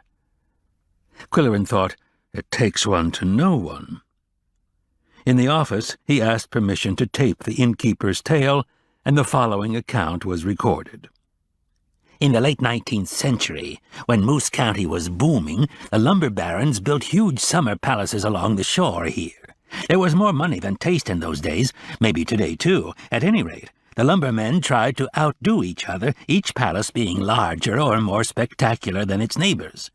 Qwilleran thought, "It takes one to know one." In the office, he asked permission to tape the innkeeper's tale, and the following account was recorded. "In the late 19th century, when Moose County was booming, the lumber barons built huge summer palaces along the shore here. There was more money than taste in those days, maybe today too. At any rate, the lumbermen tried to outdo each other, each palace being larger or more spectacular than its neighbors.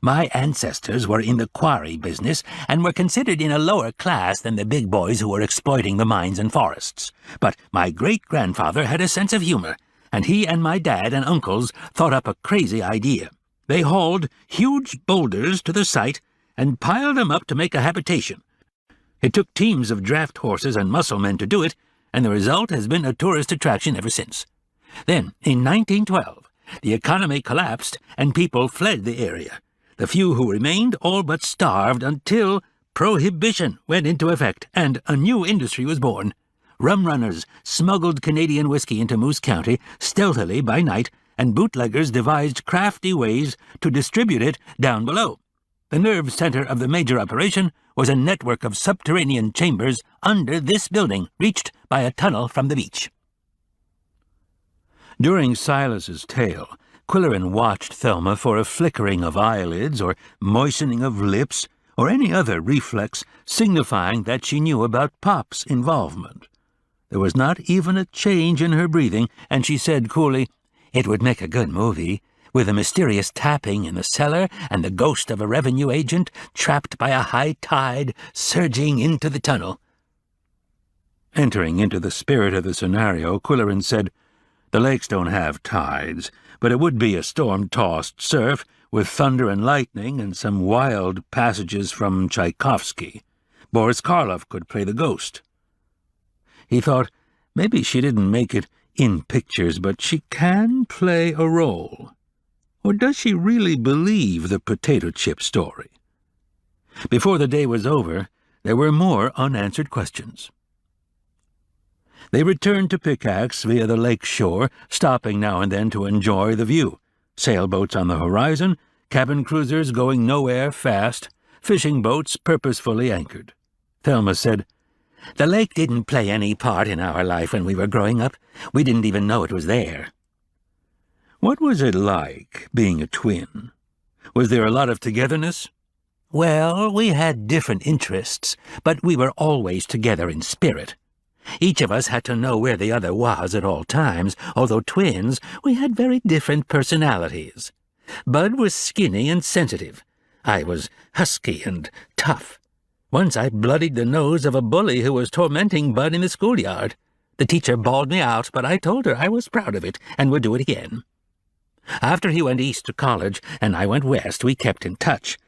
My ancestors were in the quarry business and were considered in a lower class than the big boys who were exploiting the mines and forests. But my great-grandfather had a sense of humor, and he and my dad and uncles thought up a crazy idea. They hauled huge boulders to the site and piled them up to make a habitation. It took teams of draft horses and muscle men to do it, and the result has been a tourist attraction ever since. Then, in 1912, the economy collapsed and people fled the area. The few who remained all but starved until Prohibition went into effect and a new industry was born. Rum runners smuggled Canadian whiskey into Moose County stealthily by night, and bootleggers devised crafty ways to distribute it down below. The nerve center of the major operation was a network of subterranean chambers under this building, reached by a tunnel from the beach. During Silas's tale, Qwilleran watched Thelma for a flickering of eyelids or moistening of lips or any other reflex signifying that she knew about Pop's involvement. There was not even a change in her breathing, and she said coolly, "It would make a good movie, with a mysterious tapping in the cellar and the ghost of a revenue agent trapped by a high tide surging into the tunnel." Entering into the spirit of the scenario, Qwilleran said, "The lakes don't have tides, but it would be a storm-tossed surf with thunder and lightning and some wild passages from Tchaikovsky. Boris Karloff could play the ghost." He thought, maybe she didn't make it in pictures, but she can play a role. Or does she really believe the potato chip story? Before the day was over, there were more unanswered questions. They returned to Pickax via the lake shore, stopping now and then to enjoy the view. Sailboats on the horizon, cabin cruisers going nowhere fast, fishing boats purposefully anchored. Thelma said, "The lake didn't play any part in our life when we were growing up. We didn't even know it was there." "What was it like, being a twin? Was there a lot of togetherness?" "Well, we had different interests, but we were always together in spirit. Each of us had to know where the other was at all times. Although twins, we had very different personalities. Bud was skinny and sensitive. I was husky and tough. Once I bloodied the nose of a bully who was tormenting Bud in the schoolyard. The teacher bawled me out, but I told her I was proud of it and would do it again. After he went east to college and I went west, we kept in touch.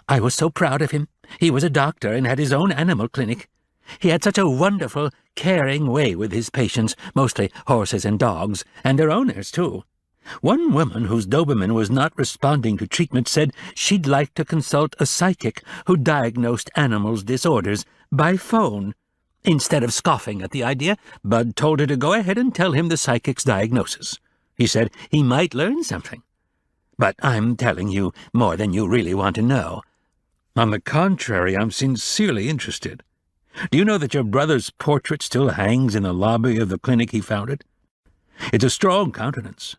I was so proud of him. He was a doctor and had his own animal clinic. He had such a wonderful, caring way with his patients, mostly horses and dogs, and their owners, too. One woman whose Doberman was not responding to treatment said she'd like to consult a psychic who diagnosed animals' disorders by phone. Instead of scoffing at the idea, Bud told her to go ahead and tell him the psychic's diagnosis. He said he might learn something. But I'm telling you more than you really want to know. On the contrary, I'm sincerely interested. Do you know that your brother's portrait still hangs in the lobby of the clinic he founded? It's a strong countenance.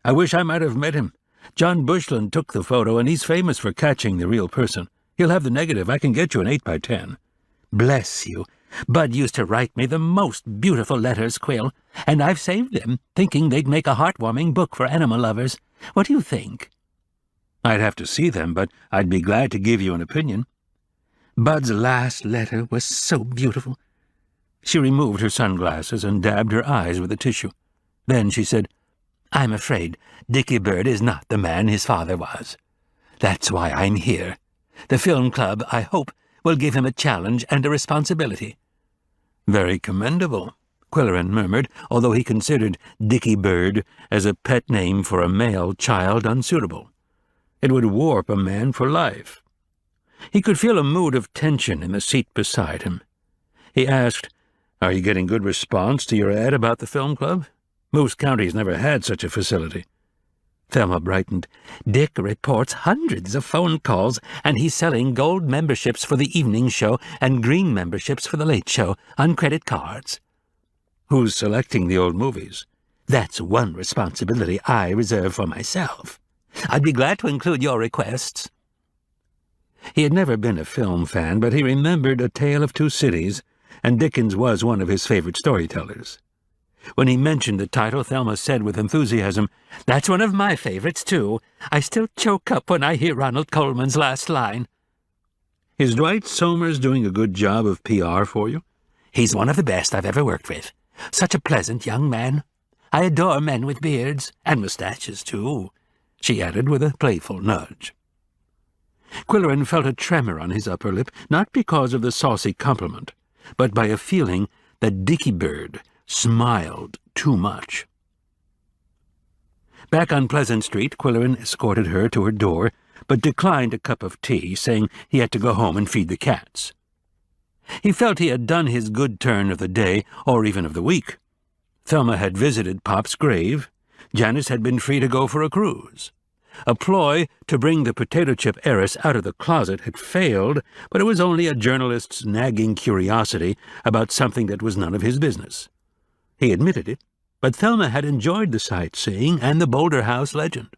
I wish I might have met him. John Bushland took the photo, and he's famous for catching the real person. He'll have the negative. I can get you an 8 by 10. Bless you. Bud used to write me the most beautiful letters, Qwill, and I've saved them, thinking they'd make a heartwarming book for animal lovers. What do you think? I'd have to see them, but I'd be glad to give you an opinion. Bud's last letter was so beautiful. She removed her sunglasses and dabbed her eyes with a tissue. Then she said, I'm afraid Dickie Bird is not the man his father was. That's why I'm here. The film club, I hope, will give him a challenge and a responsibility. Very commendable, Qwilleran murmured, although he considered Dickie Bird as a pet name for a male child unsuitable. It would warp a man for life. He could feel a mood of tension in the seat beside him. He asked, Are you getting good response to your ad about the film club? Moose County's never had such a facility. Thelma brightened. Dick reports hundreds of phone calls, and he's selling gold memberships for the evening show and green memberships for the late show on credit cards. Who's selecting the old movies? That's one responsibility I reserve for myself. I'd be glad to include your requests. He had never been a film fan, but he remembered A Tale of Two Cities, and Dickens was one of his favorite storytellers. When he mentioned the title, Thelma said with enthusiasm, That's one of my favorites, too. I still choke up when I hear Ronald Colman's last line. Is Dwight Somers doing a good job of PR for you? He's one of the best I've ever worked with. Such a pleasant young man. I adore men with beards, and mustaches, too, she added with a playful nudge. Qwilleran felt a tremor on his upper lip, not because of the saucy compliment, but by a feeling that Dickie Bird smiled too much. Back on Pleasant Street, Qwilleran escorted her to her door, but declined a cup of tea, saying he had to go home and feed the cats. He felt he had done his good turn of the day, or even of the week. Thelma had visited Pop's grave. Janice had been free to go for a cruise. A ploy to bring the potato-chip heiress out of the closet had failed, but it was only a journalist's nagging curiosity about something that was none of his business. He admitted it, but Thelma had enjoyed the sightseeing and the Boulder House legend,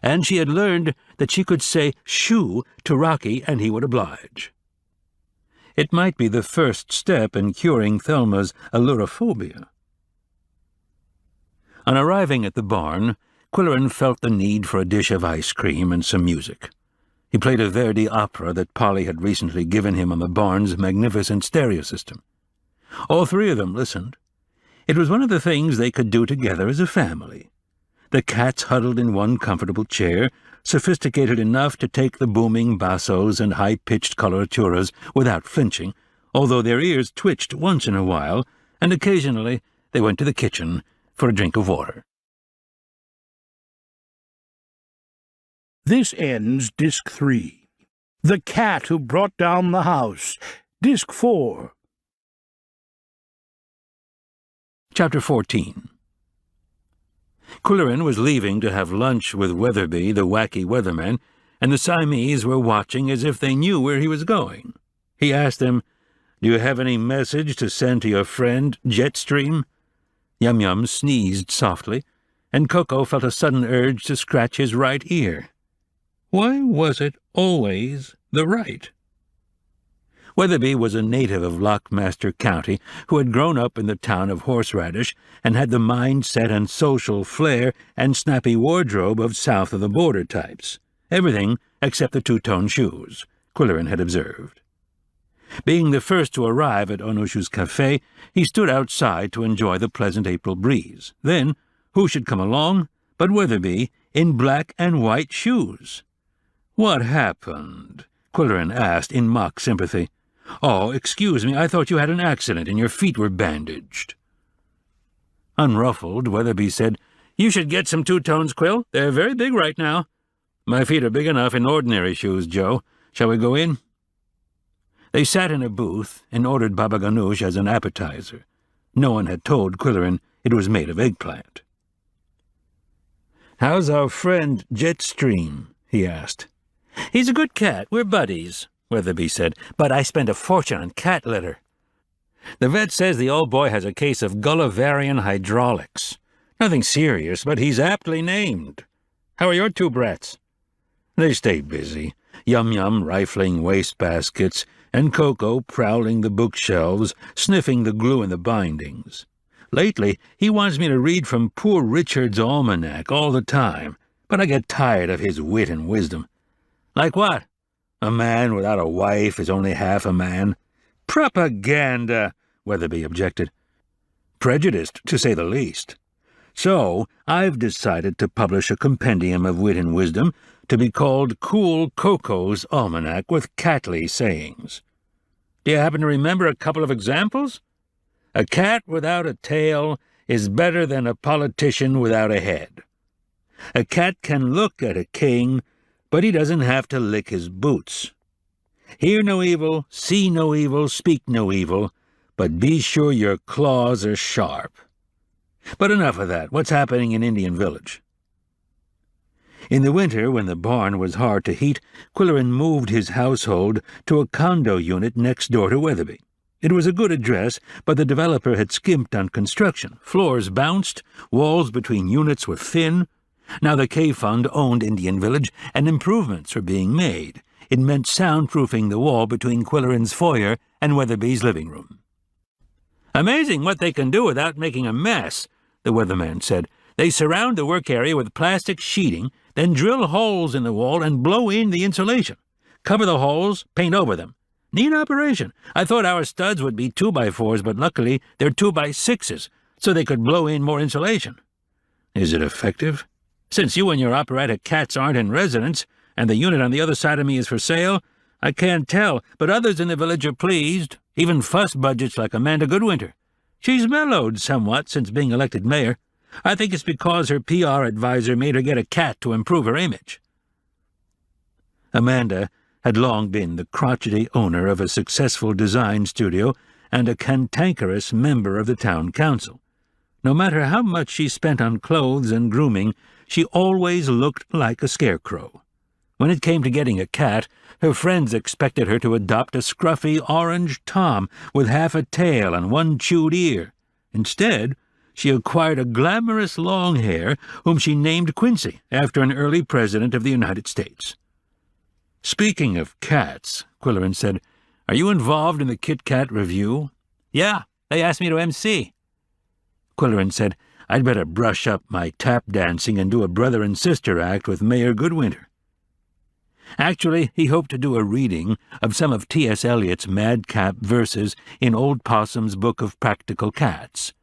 and she had learned that she could say shoo to Rocky and he would oblige. It might be the first step in curing Thelma's allurophobia. On arriving at the barn, Qwilleran felt the need for a dish of ice cream and some music. He played a Verdi opera that Polly had recently given him on the barn's magnificent stereo system. All three of them listened. It was one of the things they could do together as a family. The cats huddled in one comfortable chair, sophisticated enough to take the booming bassos and high-pitched coloraturas without flinching, although their ears twitched once in a while, and occasionally they went to the kitchen for a drink of water. This ends Disc 3. The Cat Who Brought Down the House. Disc 4. Chapter 14. Qwilleran was leaving to have lunch with Weatherby, the wacky weatherman, and the Siamese were watching as if they knew where he was going. He asked them, "Do you have any message to send to your friend, Jetstream?" Yum-Yum sneezed softly, and Koko felt a sudden urge to scratch his right ear. Why was it always the right? Weatherby was a native of Lockmaster County who had grown up in the town of Horseradish and had the mindset and social flair and snappy wardrobe of south-of-the-border types. Everything except the two-tone shoes, Qwilleran had observed. Being the first to arrive at Onushu's cafe, he stood outside to enjoy the pleasant April breeze. Then, who should come along but Weatherby in black and white shoes? "What happened?" Qwilleran asked in mock sympathy. "Oh, excuse me, I thought you had an accident and your feet were bandaged." Unruffled, Weatherby said, "You should get some two-tones, Qwill. They're very big right now." "My feet are big enough in ordinary shoes, Joe. Shall we go in?" They sat in a booth and ordered baba ganoush as an appetizer. No one had told Qwilleran it was made of eggplant. "How's our friend Jetstream?" he asked. "He's a good cat. We're buddies," Weatherby said, "but I spend a fortune on cat litter. The vet says the old boy has a case of Gulliverian hydraulics. Nothing serious, but he's aptly named. How are your two brats?" They stayed busy, Yum-Yum rifling wastebaskets, and Koko prowling the bookshelves, sniffing the glue in the bindings. Lately, he wants me to read from Poor Richard's Almanac all the time, but I get tired of his wit and wisdom. "Like what? A man without a wife is only half a man." "Propaganda," Weatherby objected. "Prejudiced, to say the least. So I've decided to publish a compendium of wit and wisdom to be called Cool Koko's Almanac with Catly sayings. Do you happen to remember a couple of examples? A cat without a tail is better than a politician without a head. A cat can look at a king, but he doesn't have to lick his boots. Hear no evil, see no evil, speak no evil, but be sure your claws are sharp. But enough of that. What's happening in Indian Village?" In the winter, when the barn was hard to heat, Qwilleran moved his household to a condo unit next door to Weatherby. It was a good address, but the developer had skimped on construction. Floors bounced, walls between units were thin. Now the K-Fund owned Indian Village, and improvements were being made. It meant soundproofing the wall between Qwilleran's foyer and Weatherby's living room. "Amazing what they can do without making a mess," the weatherman said. "They surround the work area with plastic sheeting, then drill holes in the wall and blow in the insulation. Cover the holes, paint over them. Neat operation. I thought our studs would be 2x4s, but luckily they're 2x6s, so they could blow in more insulation." "Is it effective?" "Since you and your operatic cats aren't in residence, and the unit on the other side of me is for sale, I can't tell, but others in the village are pleased, even fuss budgets like Amanda Goodwinter. She's mellowed somewhat since being elected mayor. I think it's because her PR advisor made her get a cat to improve her image." Amanda had long been the crotchety owner of a successful design studio and a cantankerous member of the town council. No matter how much she spent on clothes and grooming, she always looked like a scarecrow. When it came to getting a cat, her friends expected her to adopt a scruffy orange Tom with half a tail and one chewed ear. Instead, she acquired a glamorous long hair whom she named Quincy, after an early president of the United States. "Speaking of cats," Qwilleran said, "are you involved in the Kit Kat Revue?" "Yeah, they asked me to MC." Qwilleran said, "I'd better brush up my tap dancing and do a brother and sister act with Mayor Goodwinter." Actually, he hoped to do a reading of some of T.S. Eliot's madcap verses in Old Possum's Book of Practical Cats.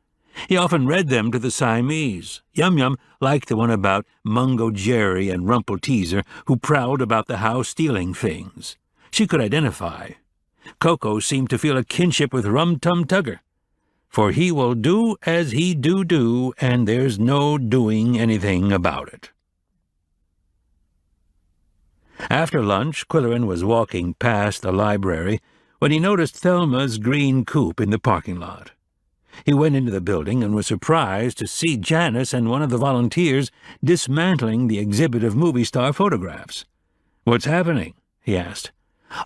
He often read them to the Siamese. Yum-Yum liked the one about Mungo Jerry and Rumpelteazer, who prowled about the house stealing things. She could identify. Koko seemed to feel a kinship with Rum-Tum-Tugger. "For he will do as he do, and there's no doing anything about it." After lunch, Qwilleran was walking past the library when he noticed Thelma's green coupe in the parking lot. He went into the building and was surprised to see Janice and one of the volunteers dismantling the exhibit of movie star photographs. "What's happening?" he asked.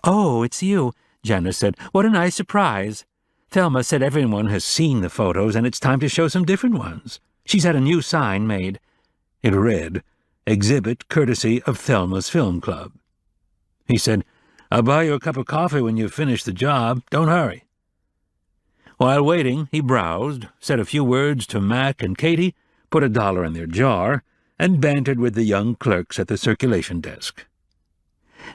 "Oh, it's you," Janice said. "What a nice surprise. Thelma said everyone has seen the photos and it's time to show some different ones. She's had a new sign made." It read, "Exhibit courtesy of Thelma's Film Club." He said, I'll buy you a cup of coffee when you've finished the job. Don't hurry." While waiting, he browsed, said a few words to Mac and Katie, put $1 in their jar, and bantered with the young clerks at the circulation desk.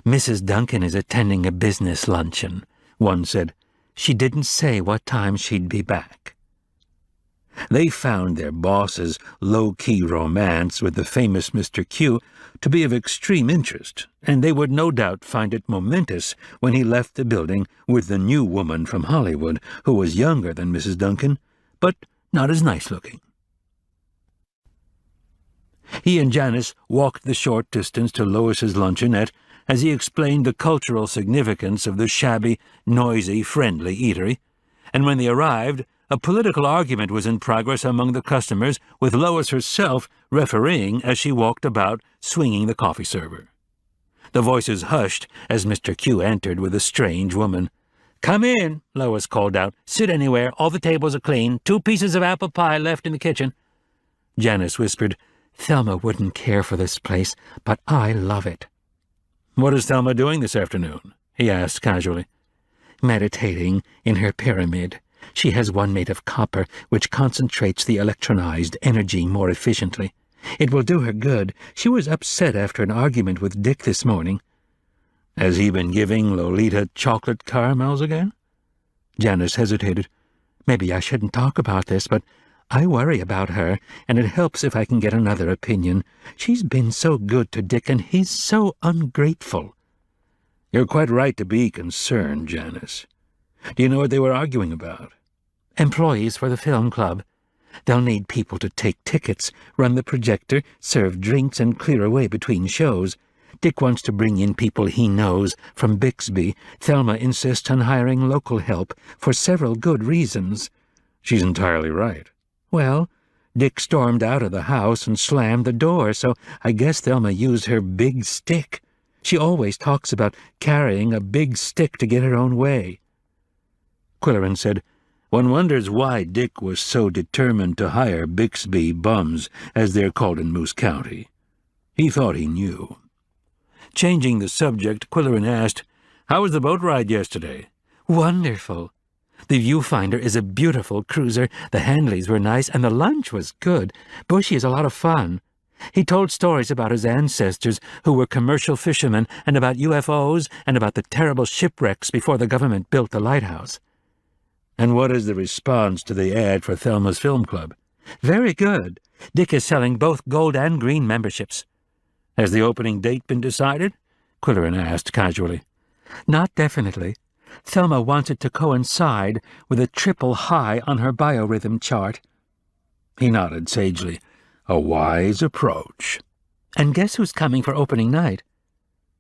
"Mrs. Duncan is attending a business luncheon," one said. "She didn't say what time she'd be back." They found their boss's low-key romance with the famous Mr. Q to be of extreme interest, and they would no doubt find it momentous when he left the building with the new woman from Hollywood, who was younger than Mrs. Duncan, but not as nice-looking. He and Janice walked the short distance to Lois's luncheonette as he explained the cultural significance of the shabby, noisy, friendly eatery, and when they arrived, a political argument was in progress among the customers, with Lois herself refereeing as she walked about, swinging the coffee server. The voices hushed as Mr. Q entered with a strange woman. "Come in," Lois called out. "Sit anywhere. All the tables are clean. 2 pieces of apple pie left in the kitchen." Janice whispered, "Thelma wouldn't care for this place, but I love it." "What is Thelma doing this afternoon?" he asked casually. "Meditating in her pyramid. She has one made of copper, which concentrates the electronized energy more efficiently. It will do her good. She was upset after an argument with Dick this morning." "Has he been giving Lolita chocolate caramels again?" Janice hesitated. "Maybe I shouldn't talk about this, but I worry about her, and it helps if I can get another opinion. She's been so good to Dick, and he's so ungrateful." "You're quite right to be concerned, Janice. Do you know what they were arguing about?" "Employees for the film club. They'll need people to take tickets, run the projector, serve drinks, and clear away between shows. Dick wants to bring in people he knows from Bixby. Thelma insists on hiring local help for several good reasons." "She's entirely right." "Well, Dick stormed out of the house and slammed the door, so I guess Thelma used her big stick. She always talks about carrying a big stick to get her own way." Qwilleran said, "One wonders why Dick was so determined to hire Bixby bums, as they're called in Moose County. He thought he knew." Changing the subject, Qwilleran asked, "How was the boat ride yesterday?" "Wonderful. The viewfinder is a beautiful cruiser, the Handleys were nice, and the lunch was good. Bushy is a lot of fun. He told stories about his ancestors who were commercial fishermen, and about UFOs, and about the terrible shipwrecks before the government built the lighthouse." "And what is the response to the ad for Thelma's Film Club?" "Very good. Dick is selling both gold and green memberships." "Has the opening date been decided?" Qwilleran asked casually. "Not definitely. Thelma wants it to coincide with a triple high on her biorhythm chart." He nodded sagely. "A wise approach." "And guess who's coming for opening night?"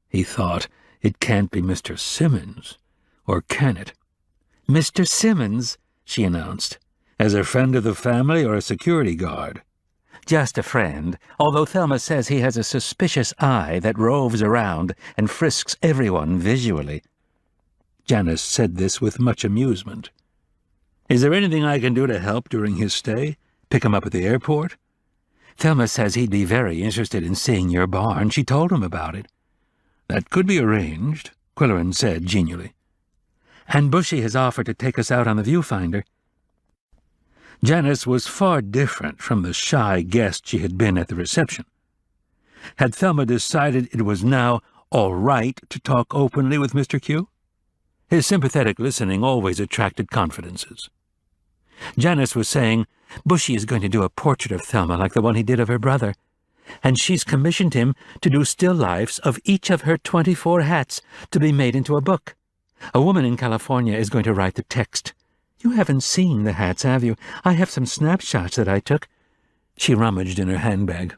He thought, "It can't be Mr. Simmons. Or can it?" "Mr. Simmons," she announced. "As a friend of the family or a security guard?" "Just a friend, although Thelma says he has a suspicious eye that roves around and frisks everyone visually." Janice said this with much amusement. "Is there anything I can do to help during his stay? Pick him up at the airport?" "Thelma says he'd be very interested in seeing your barn. She told him about it." "That could be arranged," Qwilleran said genially. "And Bushy has offered to take us out on the viewfinder." Janice was far different from the shy guest she had been at the reception. Had Thelma decided it was now all right to talk openly with Mr. Q? His sympathetic listening always attracted confidences. Janice was saying, "Bushy is going to do a portrait of Thelma like the one he did of her brother, and she's commissioned him to do still lifes of each of her 24 hats to be made into a book. A woman in California is going to write the text. You haven't seen the hats, have you? I have some snapshots that I took." She rummaged in her handbag.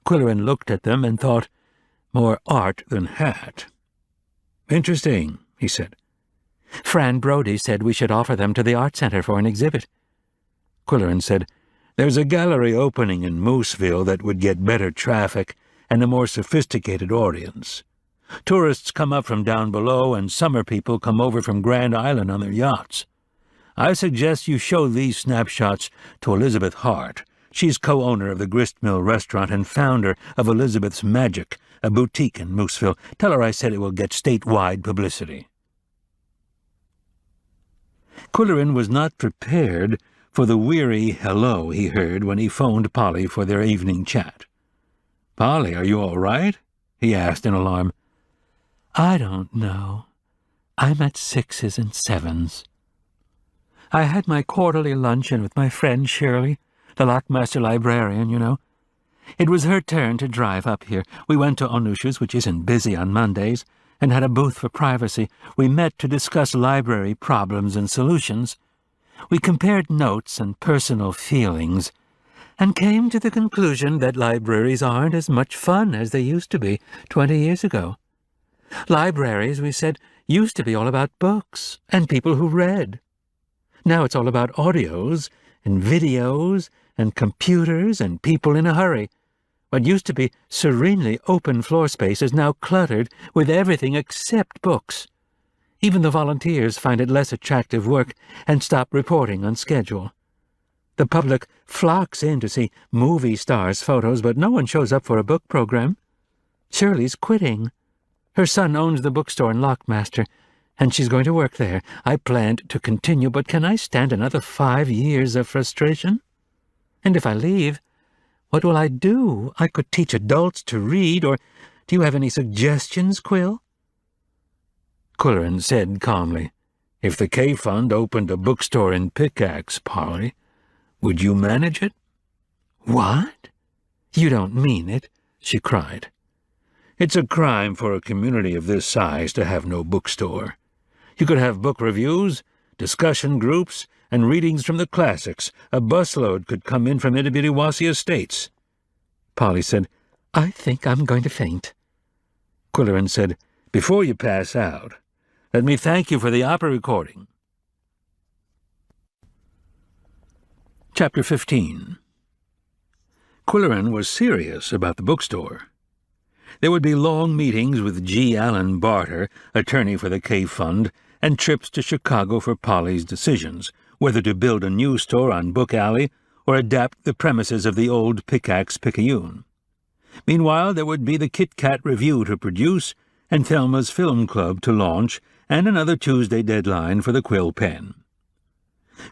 Qwilleran looked at them and thought, more art than hat. "Interesting," he said. "Fran Brody said we should offer them to the Art Center for an exhibit." Qwilleran said, "There's a gallery opening in Mooseville that would get better traffic and a more sophisticated audience. Tourists come up from down below, and summer people come over from Grand Island on their yachts. I suggest you show these snapshots to Elizabeth Hart. She's co-owner of the Gristmill restaurant and founder of Elizabeth's Magic, a boutique in Mooseville. Tell her I said it will get statewide publicity. Qwilleran was not prepared for the weary hello he heard when he phoned Polly for their evening chat. "Polly, are you all right?" he asked in alarm. "I don't know. I'm at 6s and 7s. I had my quarterly luncheon with my friend Shirley, the Lockmaster librarian, you know. It was her turn to drive up here. We went to Onusha's, which isn't busy on Mondays, and had a booth for privacy. We met to discuss library problems and solutions. We compared notes and personal feelings, and came to the conclusion that libraries aren't as much fun as they used to be 20 years ago. Libraries, we said, used to be all about books and people who read. Now it's all about audios and videos and computers and people in a hurry. What used to be serenely open floor space is now cluttered with everything except books. Even the volunteers find it less attractive work and stop reporting on schedule. The public flocks in to see movie stars' photos, but no one shows up for a book program. Shirley's quitting. Her son owns the bookstore in Lockmaster, and she's going to work there. I planned to continue, but can I stand another 5 years of frustration? And if I leave, what will I do? I could teach adults to read, or do you have any suggestions, Qwill? Qwilleran said calmly, "If the K Fund opened a bookstore in Pickax, Polly, would you manage it?" "What? You don't mean it," she cried. "It's a crime for a community of this size to have no bookstore. You could have book reviews, discussion groups, and readings from the classics. A busload could come in from Itabidiwasi estates." Polly said, "I think I'm going to faint." Qwilleran said, "Before you pass out, let me thank you for the opera recording." Chapter 15. Qwilleran was serious about the bookstore. There would be long meetings with G. Allen Barter, attorney for the K Fund, and trips to Chicago for Polly's decisions, whether to build a new store on Book Alley or adapt the premises of the old Pickax Picayune. Meanwhile, there would be the Kit Kat Revue to produce, and Thelma's Film Club to launch, and another Tuesday deadline for the Qwill pen.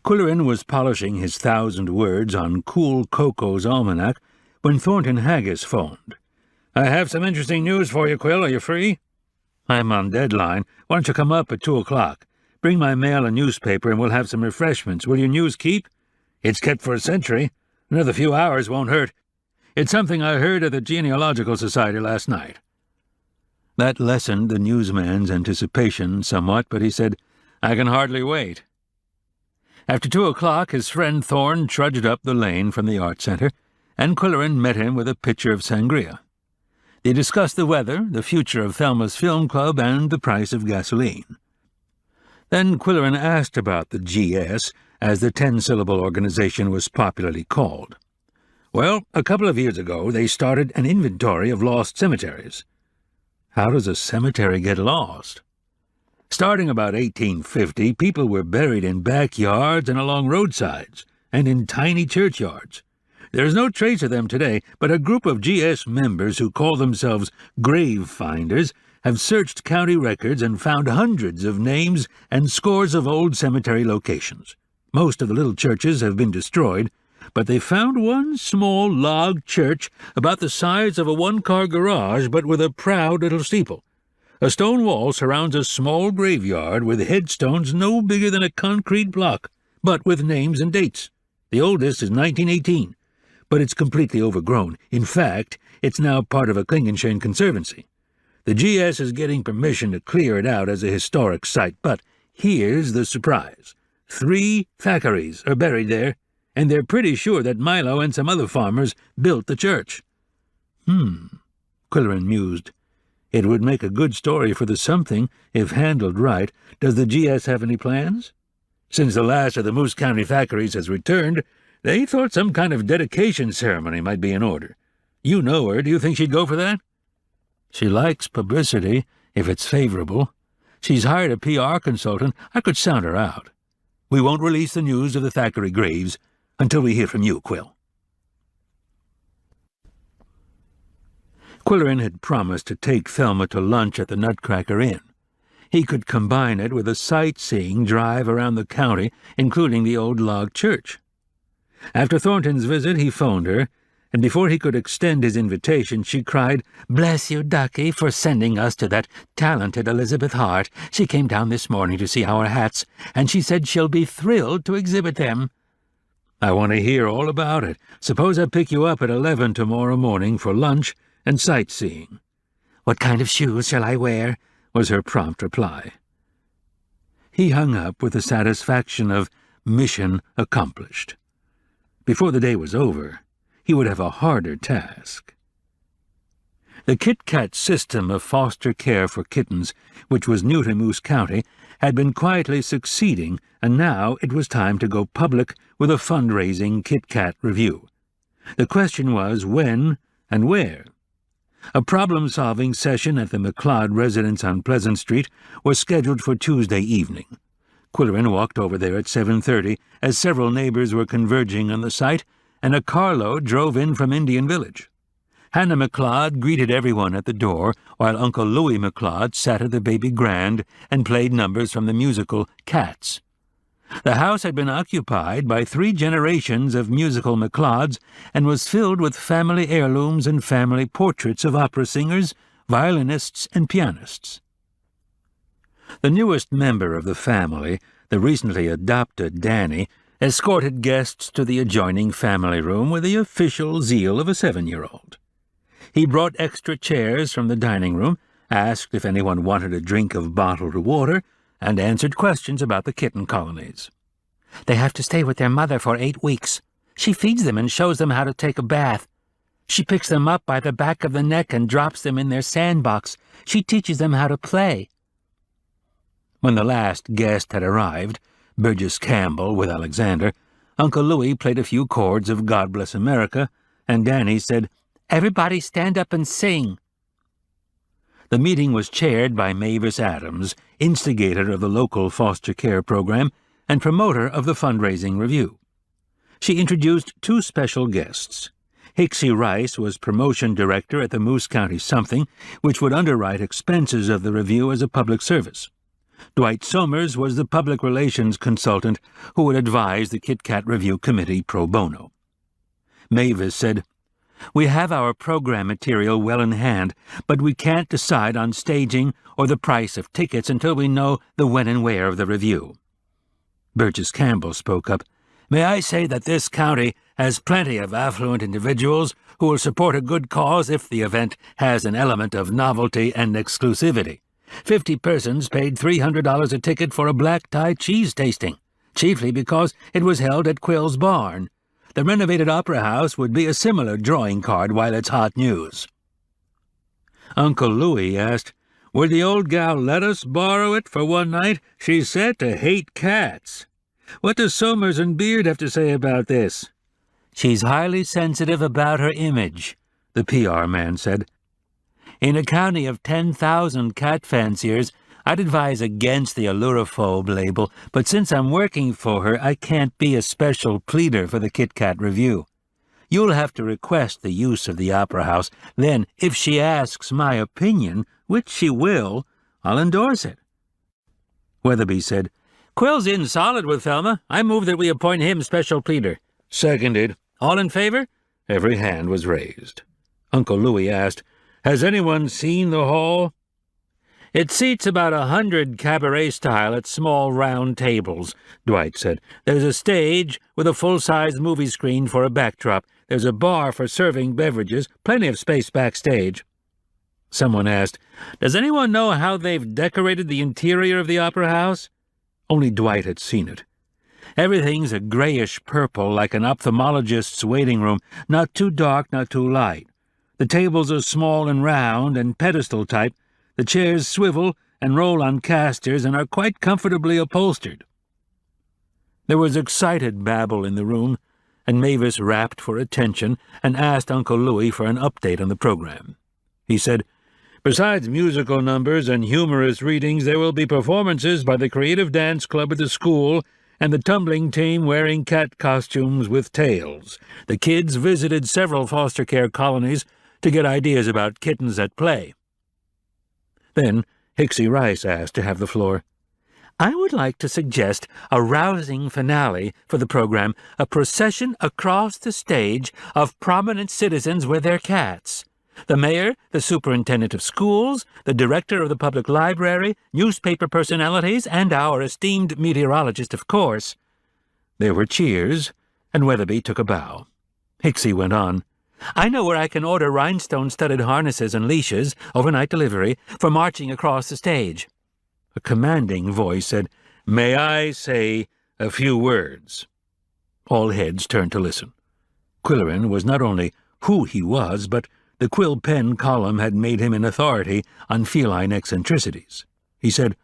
Qwilleran was polishing his 1,000 words on cool Koko's almanac when Thornton Haggis phoned. "I have some interesting news for you, Qwill. Are you free?" "I'm on deadline. Why don't you come up at 2 o'clock? Bring my mail and newspaper, and we'll have some refreshments. Will your news keep?" "It's kept for a century. Another few hours won't hurt. It's something I heard at the Genealogical Society last night." That lessened the newsman's anticipation somewhat, but he said, "I can hardly wait." After 2 o'clock, his friend Thorne trudged up the lane from the Art Center, and Qwilleran met him with a pitcher of sangria. They discussed the weather, the future of Thelma's Film Club, and the price of gasoline. Then Qwilleran asked about the GS, as the 10-syllable organization was popularly called. "Well, a couple of years ago, they started an inventory of lost cemeteries." "How does a cemetery get lost?" "Starting about 1850, people were buried in backyards and along roadsides, and in tiny churchyards. There is no trace of them today, but a group of GS members who call themselves grave finders have searched county records and found hundreds of names and scores of old cemetery locations. Most of the little churches have been destroyed, but they found one small log church about the size of a one-car garage, but with a proud little steeple. A stone wall surrounds a small graveyard with headstones no bigger than a concrete block, but with names and dates. The oldest is 1918, but it's completely overgrown. In fact, it's now part of a Klingenschein conservancy. The GS is getting permission to clear it out as a historic site, but here's the surprise. 3 Thackeray's are buried there, and they're pretty sure that Milo and some other farmers built the church." Qwilleran mused. "It would make a good story for the Something, if handled right. Does the GS have any plans? Since the last of the Moose County Thackeray's has returned, they thought some kind of dedication ceremony might be in order. You know her. Do you think she'd go for that?" "She likes publicity, if it's favorable. She's hired a PR consultant. I could sound her out. We won't release the news of the Thackeray graves until we hear from you, Qwill." Qwilleran had promised to take Thelma to lunch at the Nutcracker Inn. He could combine it with a sightseeing drive around the county, including the old log church. After Thornton's visit, he phoned her, and before he could extend his invitation, she cried, "Bless you, Ducky, for sending us to that talented Elizabeth Hart. She came down this morning to see our hats, and she said she'll be thrilled to exhibit them." "I want to hear all about it. Suppose I pick you up at 11 tomorrow morning for lunch and sightseeing." "What kind of shoes shall I wear?" was her prompt reply. He hung up with the satisfaction of mission accomplished. Before the day was over, he would have a harder task. The Kit Kat system of foster care for kittens, which was new to Moose County, had been quietly succeeding, and now it was time to go public with a fundraising Kit Kat revue. The question was when and where. A problem-solving session at the McLeod residence on Pleasant Street was scheduled for Tuesday evening. Qwilleran walked over there at 7:30 as several neighbors were converging on the site, and a carload drove in from Indian Village. Hannah McLeod greeted everyone at the door, while Uncle Louis McLeod sat at the baby grand and played numbers from the musical Cats. The house had been occupied by 3 generations of musical McLeods and was filled with family heirlooms and family portraits of opera singers, violinists, and pianists. The newest member of the family, the recently adopted Danny, escorted guests to the adjoining family room with the official zeal of a 7-year-old. He brought extra chairs from the dining room, asked if anyone wanted a drink of bottled water, and answered questions about the kitten colonies. "They have to stay with their mother for 8 weeks. She feeds them and shows them how to take a bath. She picks them up by the back of the neck and drops them in their sandbox. She teaches them how to play." When the last guest had arrived, Burgess Campbell with Alexander, Uncle Louis played a few chords of God Bless America, and Danny said, "Everybody stand up and sing." The meeting was chaired by Mavis Adams, instigator of the local foster care program and promoter of the fundraising revue. She introduced 2 special guests. Hicksy Rice was promotion director at the Moose County Something, which would underwrite expenses of the revue as a public service. Dwight Somers was the public relations consultant who would advise the Kit Kat Revue Committee pro bono. Mavis said, "We have our program material well in hand, but we can't decide on staging or the price of tickets until we know the when and where of the revue." Burgess Campbell spoke up, "May I say that this county has plenty of affluent individuals who will support a good cause if the event has an element of novelty and exclusivity. 50 persons paid $300 a ticket for a black-tie cheese tasting, chiefly because it was held at Qwill's barn. The renovated opera house would be a similar drawing card while it's hot news." Uncle Louis asked, "Would the old gal let us borrow it for one night? She's said to hate cats. What does Somers and Beard have to say about this?" "She's highly sensitive about her image," the PR man said. "In a county of 10,000 cat fanciers, I'd advise against the allurophobe label, but since I'm working for her, I can't be a special pleader for the Kit Kat Revue. You'll have to request the use of the opera house. Then, if she asks my opinion, which she will, I'll endorse it." Weatherby said, "Qwill's in solid with Thelma. I move that we appoint him special pleader." Seconded. All in favor? Every hand was raised. Uncle Louis asked, "Has anyone seen the hall?" "It seats about 100 cabaret-style at small round tables," Dwight said. "There's a stage with a full-size movie screen for a backdrop. There's a bar for serving beverages, plenty of space backstage." Someone asked, "Does anyone know how they've decorated the interior of the opera house?" Only Dwight had seen it. Everything's a grayish-purple like an ophthalmologist's waiting room, not too dark, not too light. The tables are small and round and pedestal type. The chairs swivel and roll on casters and are quite comfortably upholstered. There was excited babble in the room, and Mavis rapped for attention and asked Uncle Louis for an update on the program. He said, "Besides musical numbers and humorous readings, there will be performances by the Creative Dance Club at the school and the tumbling team wearing cat costumes with tails. The kids visited several foster care colonies to get ideas about kittens at play. Then Hicksy Rice asked to have the floor. I would like to suggest a rousing finale for the program, a procession across the stage of prominent citizens with their cats. The mayor, the superintendent of schools, the director of the public library, newspaper personalities, and our esteemed meteorologist, of course. There were cheers, and Weatherby took a bow. Hicksy went on. I know where I can order rhinestone-studded harnesses and leashes, overnight delivery, for marching across the stage. A commanding voice said, "May I say a few words?" All heads turned to listen. Qwilleran was not only who he was, but the Qwill pen column had made him an authority on feline eccentricities. He said,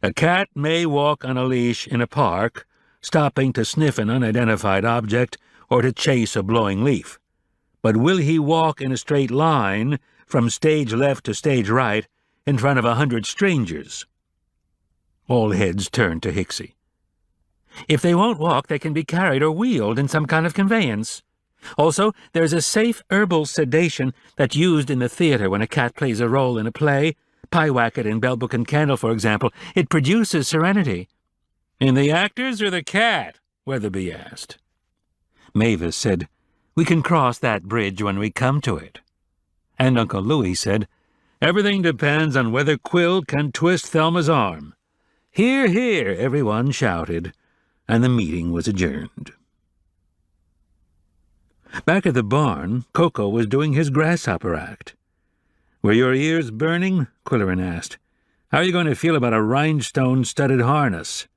"A cat may walk on a leash in a park, stopping to sniff an unidentified object or to chase a blowing leaf. But will he walk in a straight line from stage left to stage right in front of 100 strangers?" All heads turned to Hicksy. If they won't walk, they can be carried or wheeled in some kind of conveyance. Also, there's a safe herbal sedation that's used in the theater when a cat plays a role in a play. Pyewacket in Bell, Book and Candle, for example. It produces serenity. "In the actors or the cat?" Weatherby asked. Mavis said, "We can cross that bridge when we come to it." And Uncle Louis said, "Everything depends on whether Qwill can twist Thelma's arm." "Hear, hear," everyone shouted, and the meeting was adjourned. Back at the barn, Koko was doing his grasshopper act. "Were your ears burning?" Qwilleran asked. "How are you going to feel about a rhinestone-studded harness?"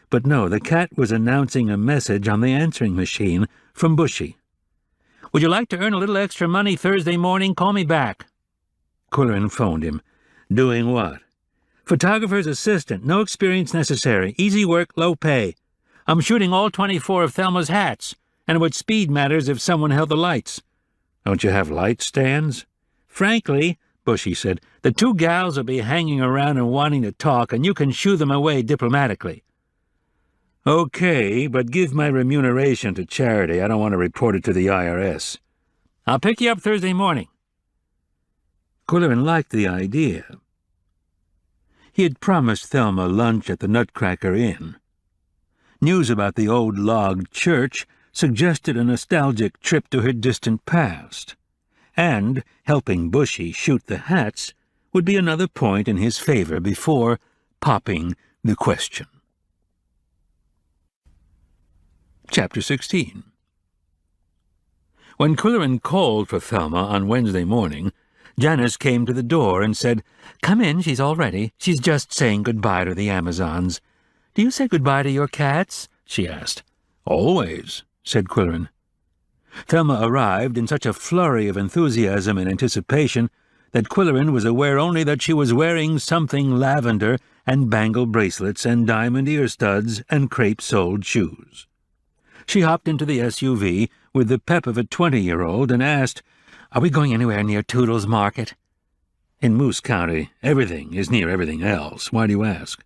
But no, the cat was announcing a message on the answering machine from Bushy. "Would you like to earn a little extra money Thursday morning? Call me back." Qwilleran phoned him. "Doing what?" "Photographer's assistant. No experience necessary. Easy work, low pay. I'm shooting all 24 of Thelma's hats, and it would speed matters if someone held the lights." "Don't you have light stands?" "Frankly," Bushy said, "the two gals will be hanging around and wanting to talk, and you can shoo them away diplomatically." "Okay, but give my remuneration to charity. I don't want to report it to the IRS." "I'll pick you up Thursday morning." Qwilleran liked the idea. He had promised Thelma lunch at the Nutcracker Inn. News about the old log church suggested a nostalgic trip to her distant past, and helping Bushy shoot the hats would be another point in his favor before popping the question. Chapter 16. When Qwilleran called for Thelma on Wednesday morning, Janice came to the door and said, "Come in, she's all ready. She's just saying goodbye to the Amazons." "Do you say goodbye to your cats?" she asked. "Always," said Qwilleran. Thelma arrived in such a flurry of enthusiasm and anticipation that Qwilleran was aware only that she was wearing something lavender and bangle bracelets and diamond ear studs and crepe-soled shoes. She hopped into the SUV with the pep of a 20-year-old and asked, "Are we going anywhere near Toodle's Market?" "In Moose County, everything is near everything else. Why do you ask?"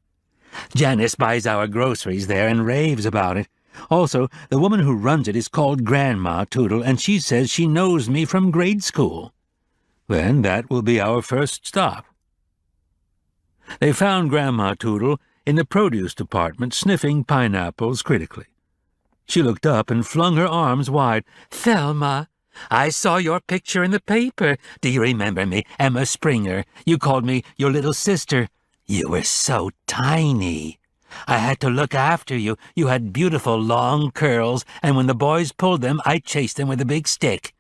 "Janice buys our groceries there and raves about it. Also, the woman who runs it is called Grandma Toodle, and she says she knows me from grade school." "Then that will be our first stop." They found Grandma Toodle in the produce department sniffing pineapples critically. She looked up and flung her arms wide. "Thelma, I saw your picture in the paper. Do you remember me, Emma Springer? You called me your little sister. You were so tiny. I had to look after you. You had beautiful long curls, and when the boys pulled them, I chased them with a big stick.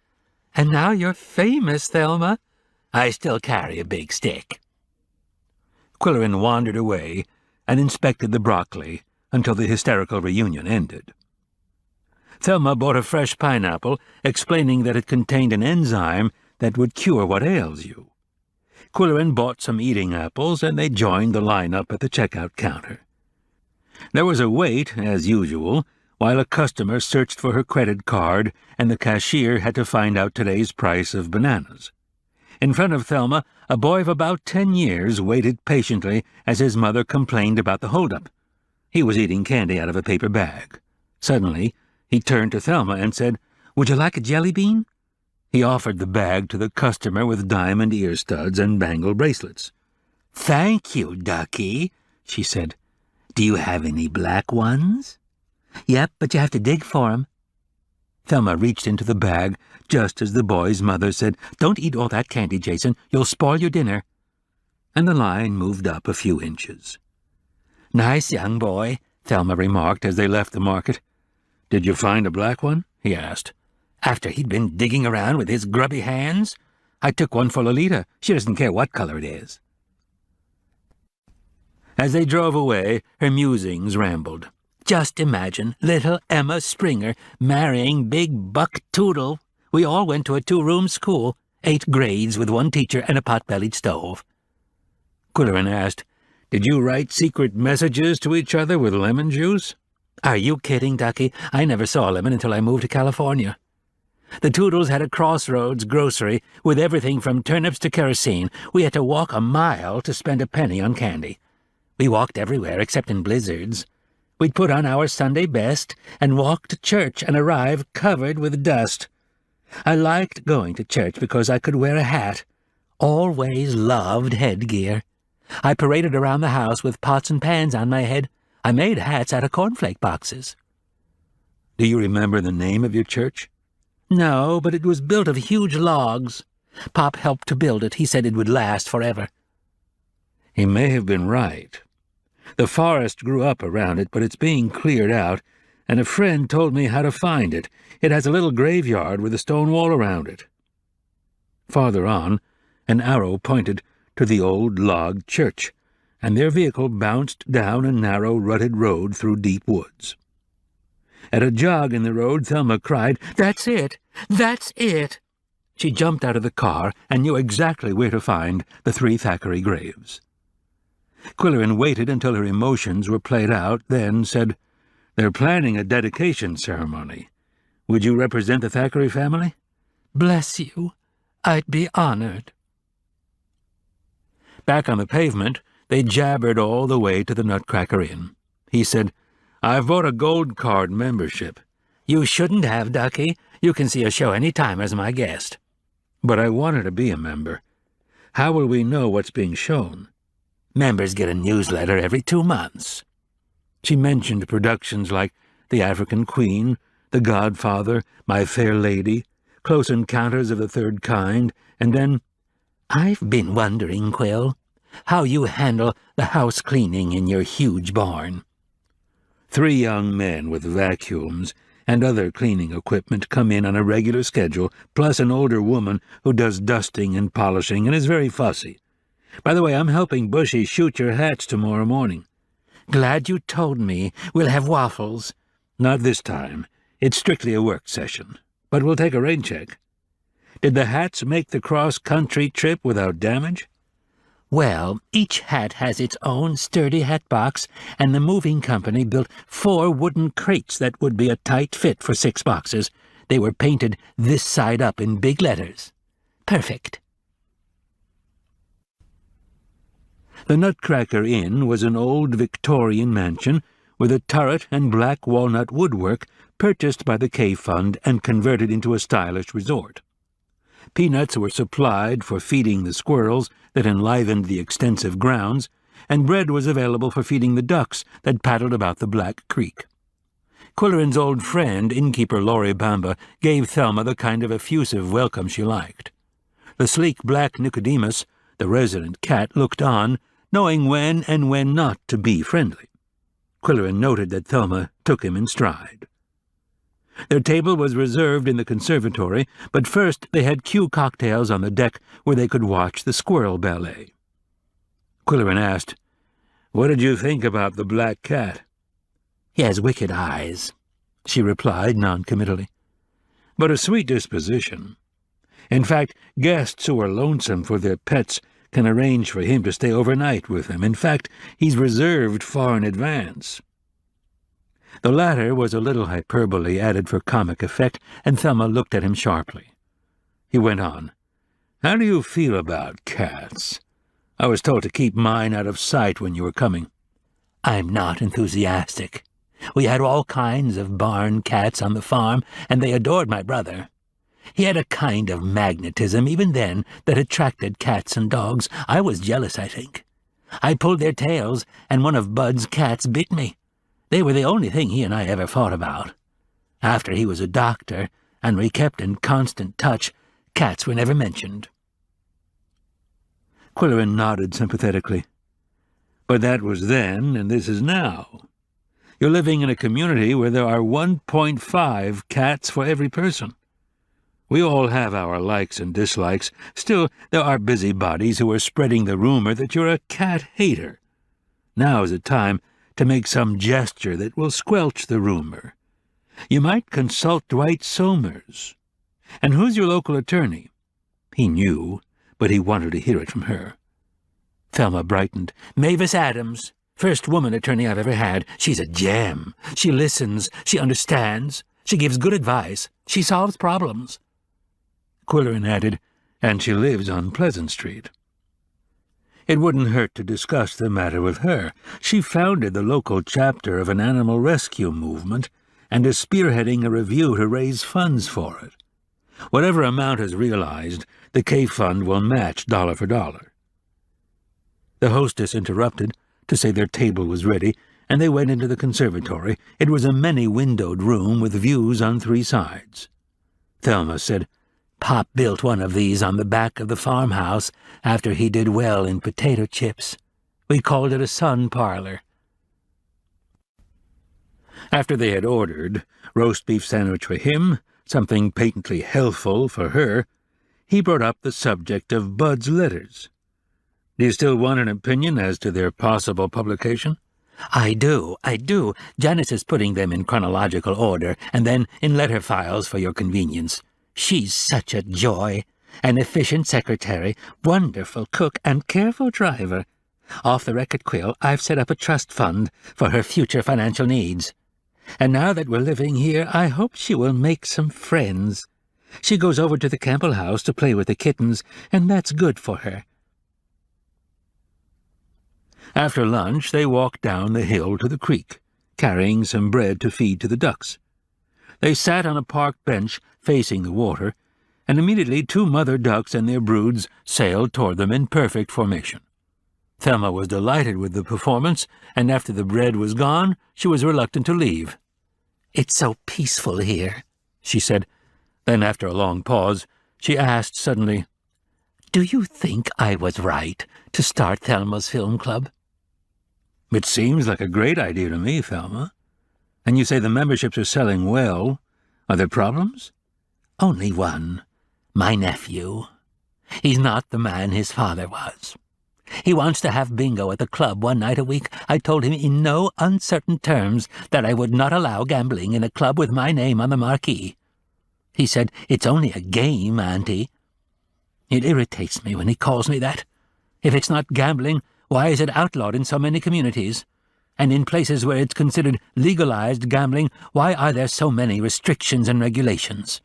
And now you're famous, Thelma. I still carry a big stick." Qwilleran wandered away and inspected the broccoli until the hysterical reunion ended. Thelma bought a fresh pineapple, explaining that it contained an enzyme that would cure what ails you. Qwilleran bought some eating apples, and they joined the line-up at the checkout counter. There was a wait, as usual, while a customer searched for her credit card and the cashier had to find out today's price of bananas. In front of Thelma, a boy of about 10 years waited patiently as his mother complained about the holdup. He was eating candy out of a paper bag. Suddenly, he turned to Thelma and said, "Would you like a jelly bean?" He offered the bag to the customer with diamond ear studs and bangle bracelets. "Thank you, ducky," she said. "Do you have any black ones?" "Yep, but you have to dig for 'em." Thelma reached into the bag just as the boy's mother said, "Don't eat all that candy, Jason. You'll spoil your dinner." And the line moved up a few inches. "Nice young boy," Thelma remarked as they left the market. "Did you find a black one?" he asked. "After he'd been digging around with his grubby hands? I took one for Lolita. She doesn't care what color it is." As they drove away, her musings rambled. "Just imagine little Emma Springer marrying big Buck Toodle. We all went to a 2-room school, 8 grades with 1 teacher and a pot-bellied stove." Qwilleran asked, "Did you write secret messages to each other with lemon juice?" "Are you kidding, Ducky? I never saw a lemon until I moved to California. The Toodles had a Crossroads grocery with everything from turnips to kerosene. We had to walk a mile to spend a penny on candy. We walked everywhere except in blizzards. We'd put on our Sunday best and walk to church and arrive covered with dust. I liked going to church because I could wear a hat. Always loved headgear. I paraded around the house with pots and pans on my head. I made hats out of cornflake boxes." "Do you remember the name of your church?" "No, but it was built of huge logs. Pop helped to build it. He said it would last forever." He may have been right. The forest grew up around it, but it's being cleared out, and a friend told me how to find it. It has a little graveyard with a stone wall around it. Farther on, an arrow pointed to the old log church, and their vehicle bounced down a narrow, rutted road through deep woods. At a jog in the road, Thelma cried, "That's it! That's it!" She jumped out of the car and knew exactly where to find the 3 Thackeray graves. Qwilleran waited until her emotions were played out, then said, "They're planning a dedication ceremony. Would you represent the Thackeray family?" "Bless you. I'd be honored." Back on the pavement, they jabbered all the way to the Nutcracker Inn. He said, "I've bought a gold card membership." "You shouldn't have, Ducky. You can see a show any time as my guest." "But I wanted to be a member. How will we know what's being shown?" "Members get a newsletter every 2 months." She mentioned productions like The African Queen, The Godfather, My Fair Lady, Close Encounters of the Third Kind, and then, "I've been wondering, Qwill, how you handle the house cleaning in your huge barn." 3 young men with vacuums and other cleaning equipment come in on a regular schedule, plus an older woman who does dusting and polishing and is very fussy. By the way, I'm helping Bushy shoot your hats tomorrow morning. "Glad you told me. We'll have waffles." "Not this time. It's strictly a work session. But we'll take a rain check. Did the hats make the cross-country trip without damage?" "Well, each hat has its own sturdy hat box, and the moving company built 4 wooden crates that would be a tight fit for 6 boxes. They were painted this side up in big letters. Perfect." The Nutcracker Inn was an old Victorian mansion with a turret and black walnut woodwork purchased by the K Fund and converted into a stylish resort. Peanuts were supplied for feeding the squirrels that enlivened the extensive grounds, and bread was available for feeding the ducks that paddled about the Black Creek. Qwilleran's old friend, innkeeper Laurie Bamba, gave Thelma the kind of effusive welcome she liked. The sleek black Nicodemus, the resident cat, looked on, knowing when and when not to be friendly. Qwilleran noted that Thelma took him in stride. Their table was reserved in the conservatory, but first they had Q cocktails on the deck where they could watch the squirrel ballet. Qwilleran asked, "What did you think about the black cat?" "He has wicked eyes," she replied noncommittally. "But a sweet disposition. In fact, guests who are lonesome for their pets can arrange for him to stay overnight with them. In fact, he's reserved far in advance." The latter was a little hyperbole added for comic effect, and Thelma looked at him sharply. He went on, "How do you feel about cats? I was told to keep mine out of sight when you were coming." "I'm not enthusiastic. We had all kinds of barn cats on the farm, and they adored my brother. He had a kind of magnetism even then that attracted cats and dogs. I was jealous, I think. I pulled their tails, and one of Bud's cats bit me. They were the only thing he and I ever fought about. After he was a doctor, and we kept in constant touch, cats were never mentioned." Qwilleran nodded sympathetically. "But that was then, and this is now. You're living in a community where there are 1.5 cats for every person. We all have our likes and dislikes. Still, there are busybodies who are spreading the rumor that you're a cat-hater. Now is the time to make some gesture that will squelch the rumor. You might consult Dwight Somers. And who's your local attorney?" He knew, but he wanted to hear it from her. Thelma brightened. "Mavis Adams. First woman attorney I've ever had. She's a gem. She listens. She understands. She gives good advice. She solves problems." Qwilleran added, "And she lives on Pleasant Street." It wouldn't hurt to discuss the matter with her. She founded the local chapter of an animal rescue movement and is spearheading a revue to raise funds for it. Whatever amount is realized, the K Fund will match dollar for dollar. The hostess interrupted to say their table was ready, and they went into the conservatory. It was a many-windowed room with views on 3 sides. Thelma said, "Pop built one of these on the back of the farmhouse after he did well in potato chips. We called it a sun parlor." After they had ordered, roast beef sandwich for him, something patently healthful for her, he brought up the subject of Bud's letters. "Do you still want an opinion as to their possible publication?" I do. Janice is putting them in chronological order, and then in letter files for your convenience. She's such a joy. An efficient secretary, wonderful cook, and careful driver. Off the record, Qwill, I've set up a trust fund for her future financial needs. And now that we're living here, I hope she will make some friends. She goes over to the Campbell house to play with the kittens, and that's good for her." After lunch, they walked down the hill to the creek, carrying some bread to feed to the ducks. They sat on a park bench facing the water, and immediately 2 mother ducks and their broods sailed toward them in perfect formation. Thelma was delighted with the performance, and after the bread was gone, she was reluctant to leave. "It's so peaceful here," she said. Then, after a long pause, she asked suddenly, "Do you think I was right to start Thelma's film club?" "It seems like a great idea to me, Thelma. And you say the memberships are selling well. Are there problems?" "Only one. My nephew. He's not the man his father was. He wants to have bingo at the club 1 night a week. I told him in no uncertain terms that I would not allow gambling in a club with my name on the marquee. He said, 'It's only a game, Auntie.' It irritates me when he calls me that. If it's not gambling, why is it outlawed in so many communities? And in places where it's considered legalized gambling, why are there so many restrictions and regulations?"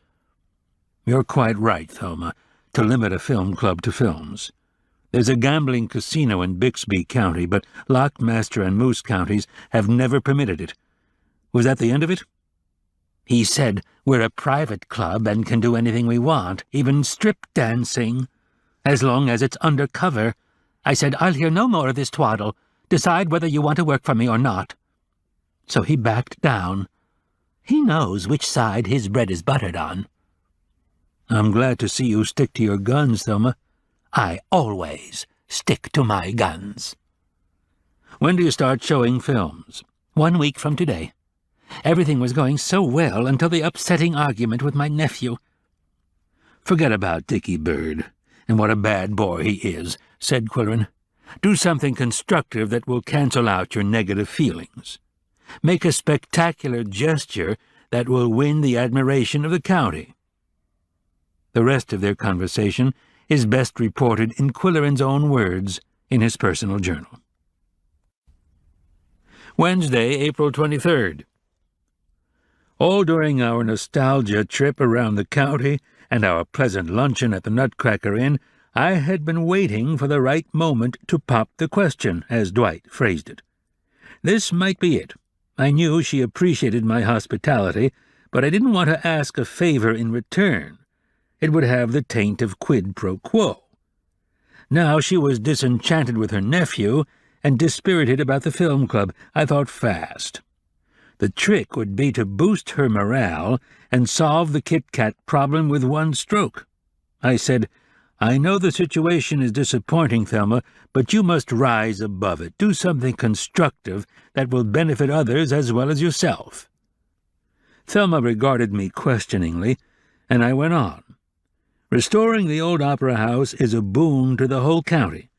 "You're quite right, Thelma, to limit a film club to films. There's a gambling casino in Bixby County, but Lockmaster and Moose counties have never permitted it. Was that the end of it?" He said, "We're a private club and can do anything we want, even strip dancing, as long as it's undercover." I said, "I'll hear no more of this twaddle. Decide whether you want to work for me or not." So he backed down. He knows which side his bread is buttered on. "I'm glad to see you stick to your guns, Thelma." "I always stick to my guns." "When do you start showing films?" 1 week from today. Everything was going so well until the upsetting argument with my nephew." "Forget about Dickie Bird, and what a bad boy he is," said Qwilleran. "Do something constructive that will cancel out your negative feelings. Make a spectacular gesture that will win the admiration of the county." The rest of their conversation is best reported in Qwilleran's own words in his personal journal. Wednesday, April 23rd. All during our nostalgia trip around the county and our pleasant luncheon at the Nutcracker Inn, I had been waiting for the right moment to pop the question, as Dwight phrased it. This might be it. I knew she appreciated my hospitality, but I didn't want to ask a favor in return, It would have the taint of quid pro quo. Now she was disenchanted with her nephew and dispirited about the film club. I thought fast. The trick would be to boost her morale and solve the Kit Kat problem with one stroke. I said, "I know the situation is disappointing, Thelma, but you must rise above it. Do something constructive that will benefit others as well as yourself." Thelma regarded me questioningly, and I went on. "Restoring the old opera house is a boon to the whole county.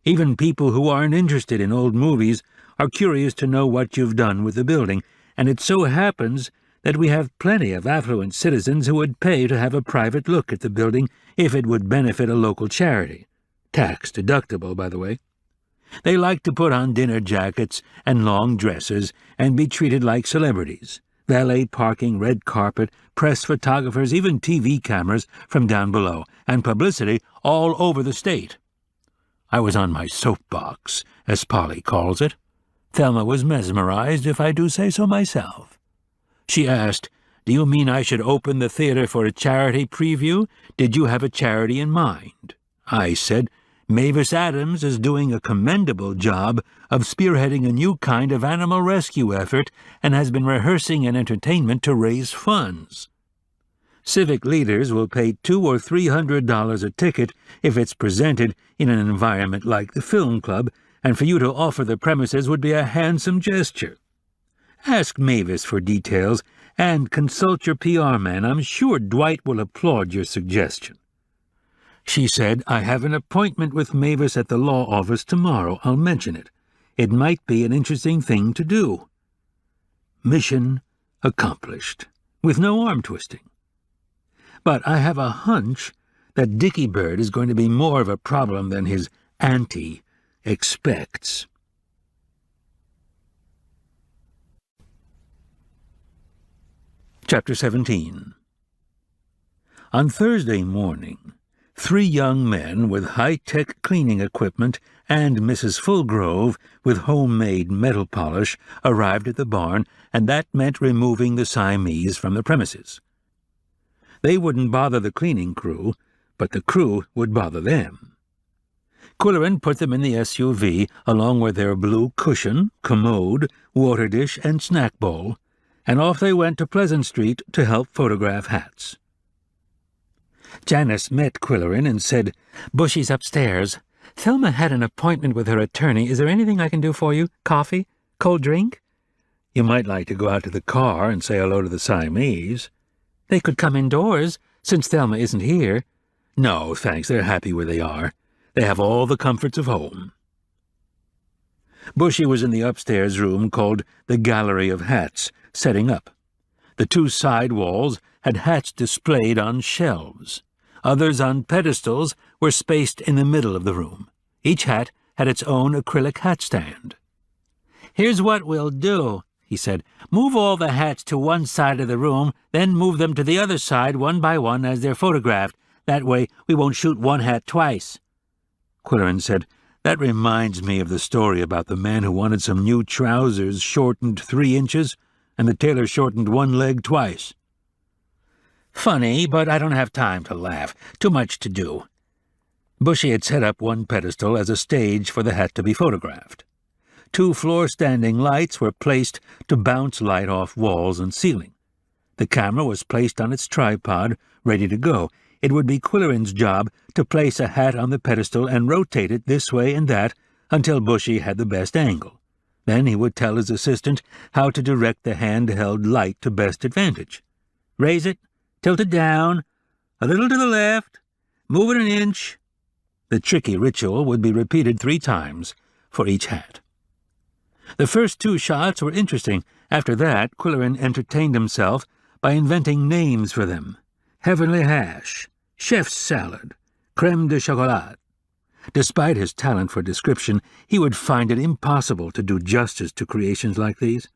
Even people who aren't interested in old movies are curious to know what you've done with the building, and it so happens that we have plenty of affluent citizens who would pay to have a private look at the building if it would benefit a local charity. Tax-deductible, by the way. They like to put on dinner jackets and long dresses and be treated like celebrities. Valet parking, red carpet, press photographers, even TV cameras from down below, and publicity all over the state." I was on my soapbox, as Polly calls it. Thelma was mesmerized, if I do say so myself. She asked, "Do you mean I should open the theater for a charity preview? Did you have a charity in mind?" I said, "Mavis Adams is doing a commendable job of spearheading a new kind of animal rescue effort and has been rehearsing an entertainment to raise funds. Civic leaders will pay $200 or $300 a ticket if it's presented in an environment like the film club, and for you to offer the premises would be a handsome gesture. Ask Mavis for details, and consult your PR man. I'm sure Dwight will applaud your suggestion." She said, "I have an appointment with Mavis at the law office tomorrow. I'll mention it. It might be an interesting thing to do." Mission accomplished, with no arm-twisting. But I have a hunch that Dickie Bird is going to be more of a problem than his auntie expects. Chapter 17. On Thursday morning, 3 young men with high-tech cleaning equipment and Mrs. Fulgrove with homemade metal polish arrived at the barn, and that meant removing the Siamese from the premises. They wouldn't bother the cleaning crew, but the crew would bother them. Qwilleran put them in the SUV along with their blue cushion, commode, water dish, and snack bowl, and off they went to Pleasant Street to help photograph hats. Janice met Qwilleran and said, "Bushy's upstairs. Thelma had an appointment with her attorney. Is there anything I can do for you? Coffee? Cold drink?" "You might like to go out to the car and say hello to the Siamese." "They could come indoors, since Thelma isn't here." "No, thanks. They're happy where they are. They have all the comforts of home." Bushy was in the upstairs room called the Gallery of Hats, setting up. The 2 side walls had hats displayed on shelves. Others on pedestals were spaced in the middle of the room. Each hat had its own acrylic hat stand. "Here's what we'll do," he said. "Move all the hats to one side of the room, then move them to the other side one by one as they're photographed. That way we won't shoot one hat twice." Qwilleran said, "That reminds me of the story about the man who wanted some new trousers shortened 3 inches, and the tailor shortened one leg twice." "Funny, but I don't have time to laugh. Too much to do." Bushy had set up one pedestal as a stage for the hat to be photographed. 2 floor-standing lights were placed to bounce light off walls and ceiling. The camera was placed on its tripod, ready to go. It would be Qwilleran's job to place a hat on the pedestal and rotate it this way and that until Bushy had the best angle. Then he would tell his assistant how to direct the handheld light to best advantage. "Raise it, tilt it down, a little to the left, move it an inch." The tricky ritual would be repeated 3 times for each hat. The first 2 shots were interesting. After that, Qwilleran entertained himself by inventing names for them. Heavenly Hash, Chef's Salad, Crème de Chocolat. Despite his talent for description, he would find it impossible to do justice to creations like these.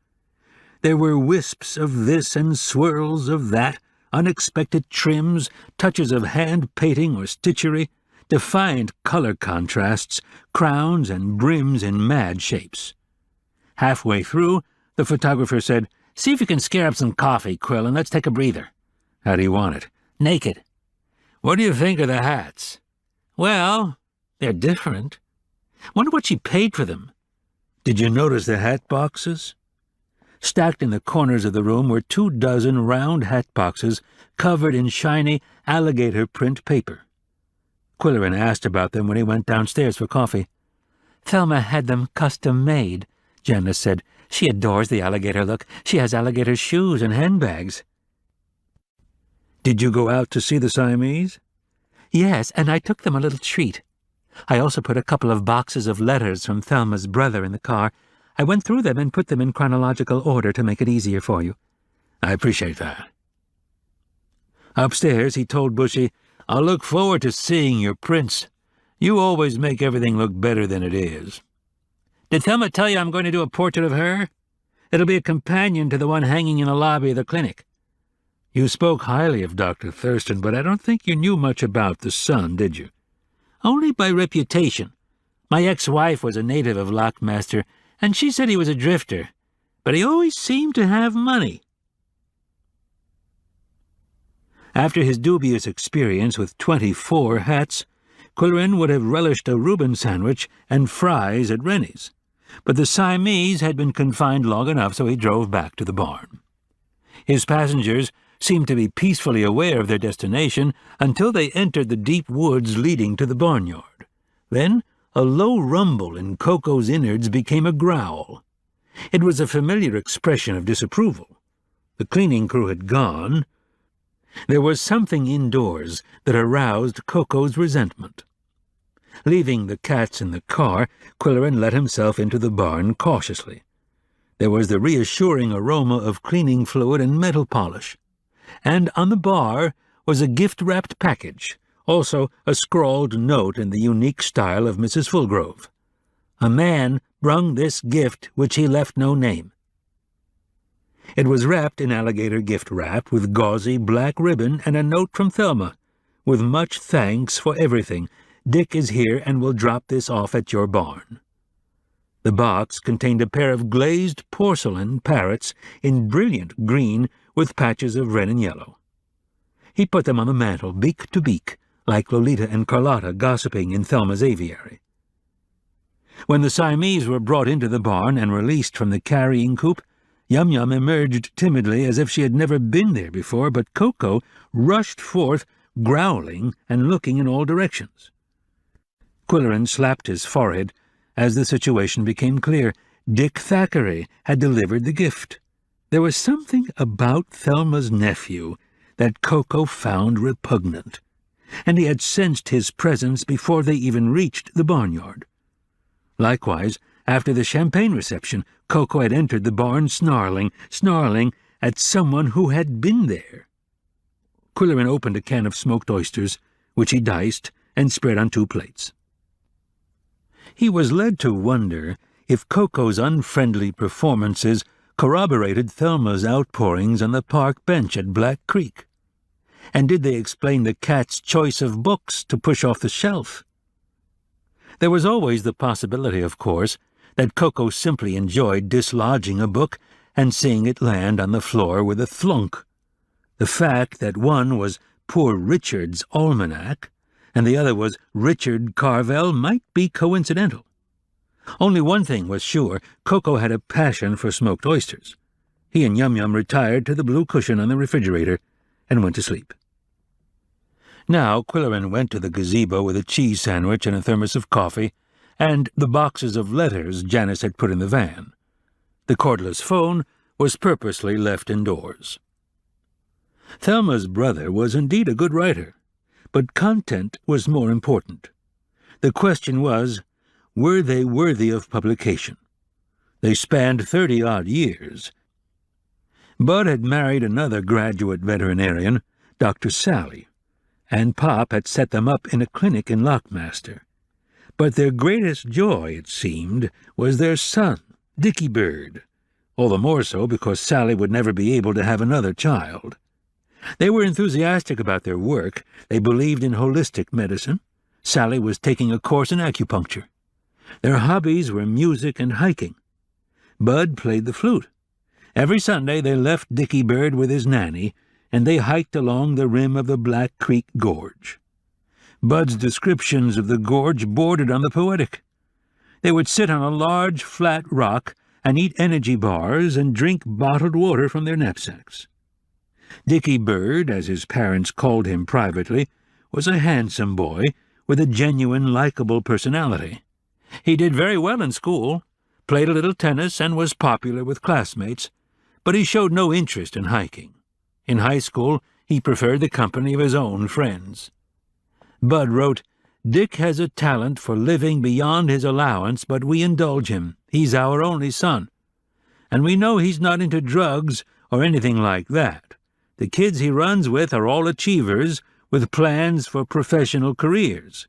There were wisps of this and swirls of that, unexpected trims, touches of hand-painting or stitchery, defiant color contrasts, crowns and brims in mad shapes. Halfway through, the photographer said, "See if you can scare up some coffee, Qwill, and let's take a breather." "How do you want it?" "Naked." What do you think of the hats?" "Well, they're different. Wonder what she paid for them." "Did you notice the hat boxes?" Stacked in the corners of the room were 24 round hat boxes covered in shiny alligator print paper. Qwilleran asked about them when he went downstairs for coffee. "Thelma had them custom-made," Janice said. "She adores the alligator look. She has alligator shoes and handbags." "Did you go out to see the Siamese?" "Yes, and I took them a little treat. I also put a couple of boxes of letters from Thelma's brother in the car. I went through them and put them in chronological order to make it easier for you." "I appreciate that." Upstairs, he told Bushy, "I'll look forward to seeing your prints. You always make everything look better than it is." "Did Thelma tell you I'm going to do a portrait of her? It'll be a companion to the one hanging in the lobby of the clinic." "You spoke highly of Dr. Thurston, but I don't think you knew much about the son, did you?" "Only by reputation. My ex-wife was a native of Lockmaster, and she said he was a drifter, but he always seemed to have money." After his dubious experience with 24 hats, Qwilleran would have relished a Reuben sandwich and fries at Rennie's, but the Siamese had been confined long enough, so he drove back to the barn. His passengers seemed to be peacefully aware of their destination until they entered the deep woods leading to the barnyard. Then a low rumble in Koko's innards became a growl. It was a familiar expression of disapproval. The cleaning crew had gone. There was something indoors that aroused Koko's resentment. Leaving the cats in the car, Qwilleran let himself into the barn cautiously. There was the reassuring aroma of cleaning fluid and metal polish. And on the bar was a gift-wrapped package, also a scrawled note in the unique style of Mrs. Fulgrove. A man brung this gift which he left no name. It was wrapped in alligator gift wrap with gauzy black ribbon and a note from Thelma, with much thanks for everything. Dick is here and will drop this off at your barn. The box contained a pair of glazed porcelain parrots in brilliant green with patches of red and yellow. He put them on the mantel, beak to beak, like Lolita and Carlotta gossiping in Thelma's aviary. When the Siamese were brought into the barn and released from the carrying coop, Yum-Yum emerged timidly as if she had never been there before, but Koko rushed forth, growling and looking in all directions. Qwilleran slapped his forehead as the situation became clear. Dick Thackeray had delivered the gift. There was something about Thelma's nephew that Koko found repugnant, and he had sensed his presence before they even reached the barnyard. Likewise, after the champagne reception, Koko had entered the barn snarling at someone who had been there. Qwilleran opened a can of smoked oysters, which he diced and spread on 2 plates. He was led to wonder if Koko's unfriendly performances corroborated Thelma's outpourings on the park bench at Black Creek. And did they explain the cat's choice of books to push off the shelf? There was always the possibility, of course, that Koko simply enjoyed dislodging a book and seeing it land on the floor with a thlunk. The fact that one was Poor Richard's Almanac and the other was Richard Carvel might be coincidental. Only one thing was sure: Koko had a passion for smoked oysters. He and Yum-Yum retired to the blue cushion on the refrigerator and went to sleep. Now Qwilleran went to the gazebo with a cheese sandwich and a thermos of coffee, and the boxes of letters Janice had put in the van. The cordless phone was purposely left indoors. Thelma's brother was indeed a good writer, but content was more important. The question was, were they worthy of publication? They spanned 30-odd years. Bud had married another graduate veterinarian, Dr. Sally, and Pop had set them up in a clinic in Lockmaster. But their greatest joy, it seemed, was their son, Dickie Bird, all the more so because Sally would never be able to have another child. They were enthusiastic about their work. They believed in holistic medicine. Sally was taking a course in acupuncture. Their hobbies were music and hiking. Bud played the flute. Every Sunday they left Dickie Bird with his nanny, and they hiked along the rim of the Black Creek Gorge. Bud's descriptions of the gorge bordered on the poetic. They would sit on a large, flat rock and eat energy bars and drink bottled water from their knapsacks. Dickie Bird, as his parents called him privately, was a handsome boy with a genuine, likable personality. He did very well in school, played a little tennis, and was popular with classmates, but he showed no interest in hiking. In high school, he preferred the company of his own friends. Bud wrote, "Dick has a talent for living beyond his allowance, but we indulge him. He's our only son. And we know he's not into drugs or anything like that. The kids he runs with are all achievers with plans for professional careers.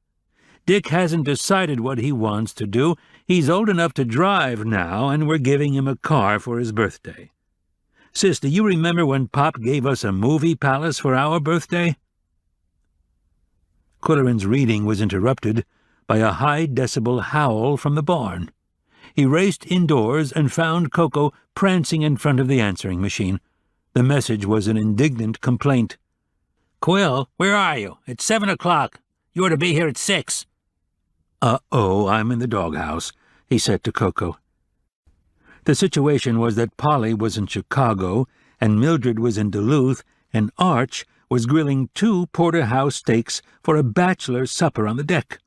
Dick hasn't decided what he wants to do. He's old enough to drive now, and we're giving him a car for his birthday. Sis, do you remember when Pop gave us a movie palace for our birthday?" Qwilleran's reading was interrupted by a high-decibel howl from the barn. He raced indoors and found Koko prancing in front of the answering machine. The message was an indignant complaint. "Qwill, where are you? It's 7 o'clock. You ought to be here at 6. "Uh-oh, I'm in the doghouse," he said to Koko. The situation was that Polly was in Chicago, and Mildred was in Duluth, and Arch was grilling 2 porterhouse steaks for a bachelor supper on the deck.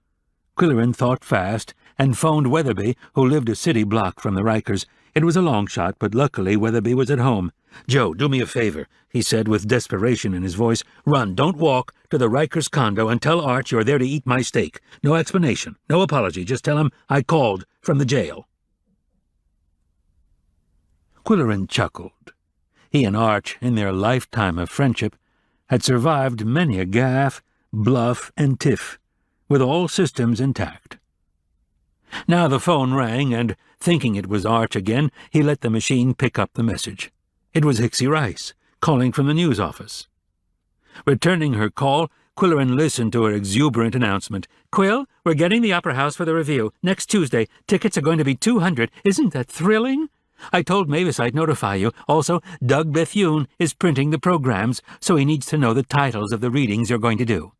Qwilleran thought fast and phoned Weatherby, who lived a city block from the Rikers. It was a long shot, but luckily Weatherby was at home. "Joe, do me a favor," he said with desperation in his voice. "Run, don't walk, to the Rikers condo and tell Arch you're there to eat my steak. No explanation, no apology, just tell him I called from the jail." Qwilleran chuckled. He and Arch, in their lifetime of friendship, had survived many a gaffe, bluff, and tiff, with all systems intact. Now the phone rang, and, thinking it was Arch again, he let the machine pick up the message. It was Hicksy Rice, calling from the news office. Returning her call, Qwilleran listened to her exuberant announcement. "Qwill, we're getting the Opera House for the revue. Next Tuesday. Tickets are going to be $200. Isn't that thrilling? I told Mavis I'd notify you. Also, Doug Bethune is printing the programs, so he needs to know the titles of the readings you're going to do."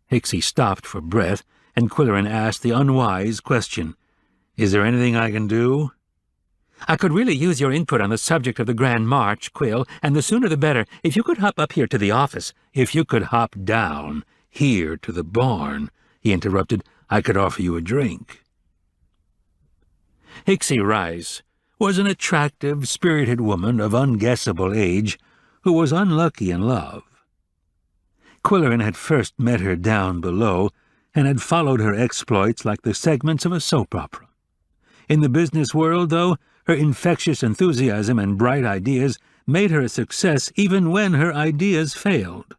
Hicksy stopped for breath, and Qwilleran asked the unwise question, "Is there anything I can do?" "I could really use your input on the subject of the Grand March, Qwill, and the sooner the better. If you could hop up here to the office—" "If you could hop down here to the barn," he interrupted, "I could offer you a drink." Hicksy Rice was an attractive, spirited woman of unguessable age who was unlucky in love. Qwilleran had first met her down below and had followed her exploits like the segments of a soap opera. In the business world, though, her infectious enthusiasm and bright ideas made her a success even when her ideas failed.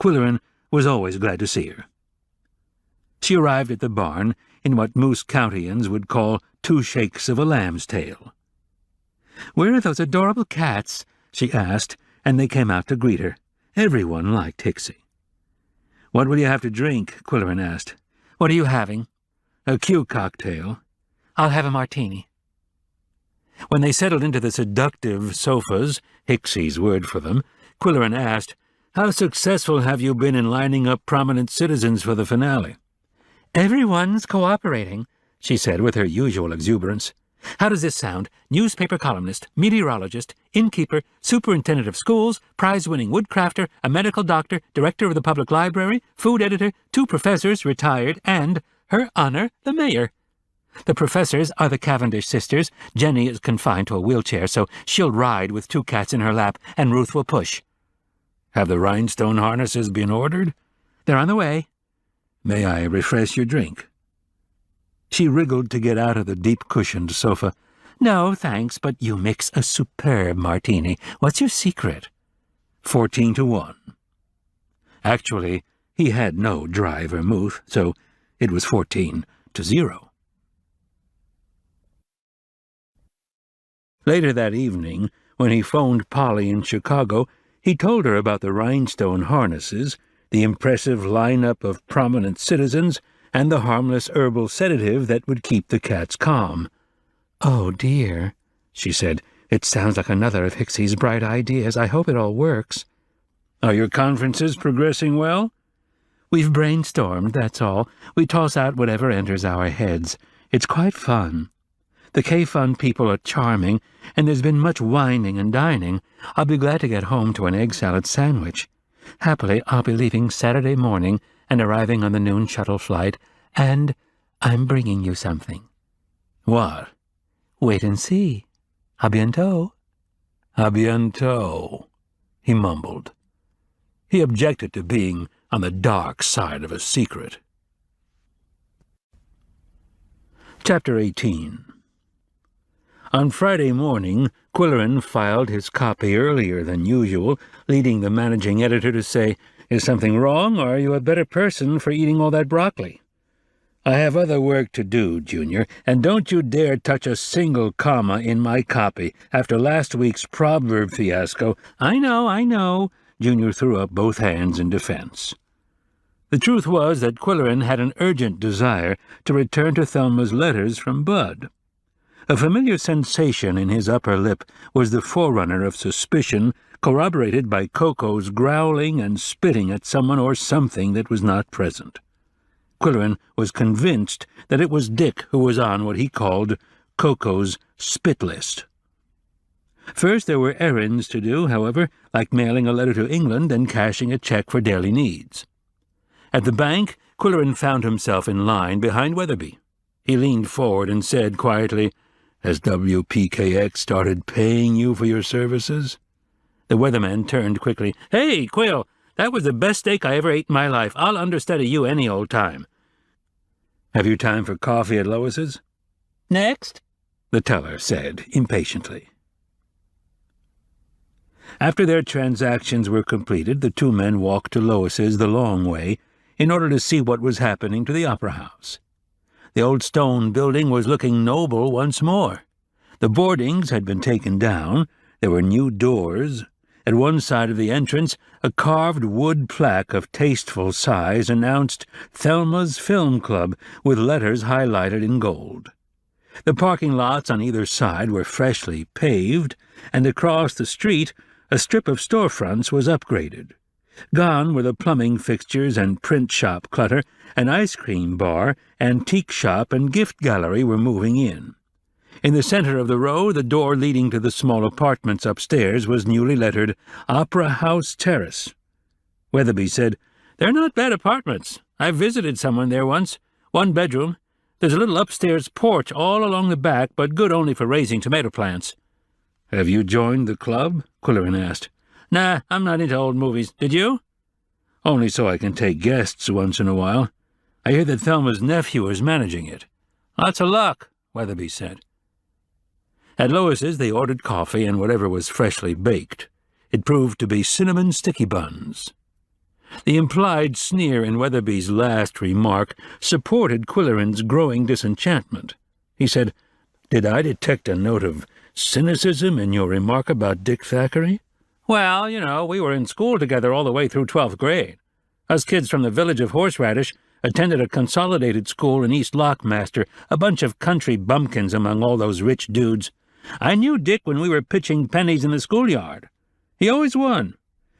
Qwilleran was always glad to see her. She arrived at the barn in what Moose Countyans would call 2 shakes of a lamb's tail. "Where are those adorable cats?" she asked, and they came out to greet her. Everyone liked Hicksy. "What will you have to drink?" Qwilleran asked. "What are you having?" "A Q cocktail." "I'll have a martini." When they settled into the seductive sofas, Hicksy's word for them, Qwilleran asked, "How successful have you been in lining up prominent citizens for the finale?" "Everyone's cooperating," she said with her usual exuberance. "How does this sound? Newspaper columnist, meteorologist, innkeeper, superintendent of schools, prize-winning woodcrafter, a medical doctor, director of the public library, food editor, 2 professors retired, and, Her Honor, the mayor. The professors are the Cavendish sisters. Jenny is confined to a wheelchair, so she'll ride with 2 cats in her lap, and Ruth will push." "Have the rhinestone harnesses been ordered?" "They're on the way." "May I refresh your drink?" She wriggled to get out of the deep-cushioned sofa. "No, thanks, but you mix a superb martini. What's your secret?" 14-1. Actually, he had no dry vermouth, so it was 14-0. Later that evening, when he phoned Polly in Chicago, he told her about the rhinestone harnesses, the impressive lineup of prominent citizens, and the harmless herbal sedative that would keep the cats calm. "Oh, dear," she said. "It sounds like another of Hicksy's bright ideas. I hope it all works." Are your conferences progressing well? We've brainstormed, that's all. We toss out whatever enters our heads. It's quite fun. The K-Fund people are charming, and there's been much wining and dining. I'll be glad to get home to an egg salad sandwich. Happily, I'll be leaving Saturday morning and arriving on the noon shuttle flight, and I'm bringing you something. What? Wait and see. A bientôt. A bientôt, he mumbled. He objected to being on the dark side of a secret. Chapter 18. On Friday morning, Qwilleran filed his copy earlier than usual, leading the managing editor to say, "Is something wrong, or are you a better person for eating all that broccoli?" "I have other work to do, Junior, and don't you dare touch a single comma in my copy after last week's proverb fiasco." I know, Junior threw up both hands in defense. The truth was that Qwilleran had an urgent desire to return to Thelma's letters from Bud. A familiar sensation in his upper lip was the forerunner of suspicion, corroborated by Koko's growling and spitting at someone or something that was not present. Qwilleran was convinced that it was Dick who was on what he called Koko's spit list. First there were errands to do, however, like mailing a letter to England and cashing a check for daily needs. At the bank, Qwilleran found himself in line behind Weatherby. He leaned forward and said quietly, "Has WPKX started paying you for your services?" The weatherman turned quickly. "Hey, Qwill, that was the best steak I ever ate in my life. I'll understudy you any old time." "Have you time for coffee at Lois's?" Next, the teller said impatiently. After their transactions were completed, the two men walked to Lois's the long way in order to see what was happening to the opera house. The old stone building was looking noble once more. The boardings had been taken down. There were new doors. At one side of the entrance, a carved wood plaque of tasteful size announced Thelma's Film Club with letters highlighted in gold. The parking lots on either side were freshly paved, and across the street a strip of storefronts was upgraded. Gone were the plumbing fixtures and print shop clutter. An ice cream bar, antique shop, and gift gallery were moving in. In the center of the row, the door leading to the small apartments upstairs was newly lettered Opera House Terrace. Weatherby said, "They're not bad apartments. I visited someone there once. 1 bedroom. There's a little upstairs porch all along the back, but good only for raising tomato plants." "Have you joined the club?" Qwilleran asked. "Nah, I'm not into old movies. Did you?" "Only so I can take guests once in a while. I hear that Thelma's nephew is managing it." "Lots of luck," Weatherby said. At Lois's they ordered coffee and whatever was freshly baked. It proved to be cinnamon sticky buns. The implied sneer in Weatherby's last remark supported Qwilleran's growing disenchantment. He said, "Did I detect a note of cynicism in your remark about Dick Thackeray?" "Well, we were in school together all the way through 12th grade. Us kids from the village of Horseradish attended a consolidated school in East Lockmaster, a bunch of country bumpkins among all those rich dudes. I knew Dick when we were pitching pennies in the schoolyard. He always won.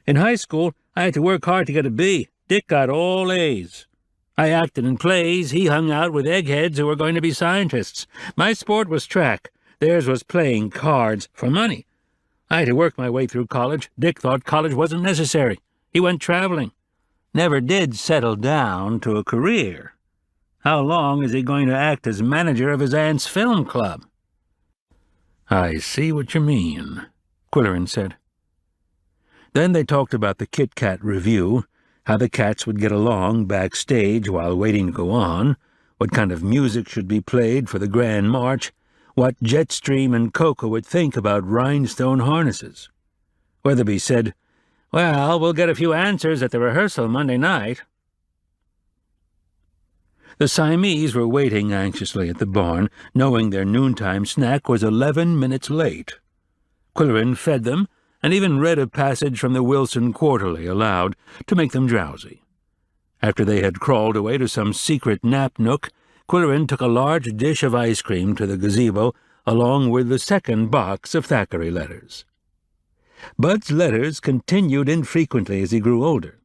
In high school, I had to work hard to get a B. Dick got all A's. I acted in plays. He hung out with eggheads who were going to be scientists. My sport was track. Theirs was playing cards for money. I had to work my way through college. Dick thought college wasn't necessary. He went traveling. Never did settle down to a career. How long is he going to act as manager of his aunt's film club?" "I see what you mean," Qwilleran said. Then they talked about the Kit Kat revue, how the cats would get along backstage while waiting to go on, what kind of music should be played for the grand march, what Jetstream and Koko would think about rhinestone harnesses. Weatherby said, "Well, we'll get a few answers at the rehearsal Monday night." The Siamese were waiting anxiously at the barn, knowing their noontime snack was 11 minutes late. Qwilleran fed them, and even read a passage from the Wilson Quarterly aloud to make them drowsy. After they had crawled away to some secret nap nook, Qwilleran took a large dish of ice cream to the gazebo, along with the second box of Thackeray letters. Bud's letters continued infrequently as he grew older.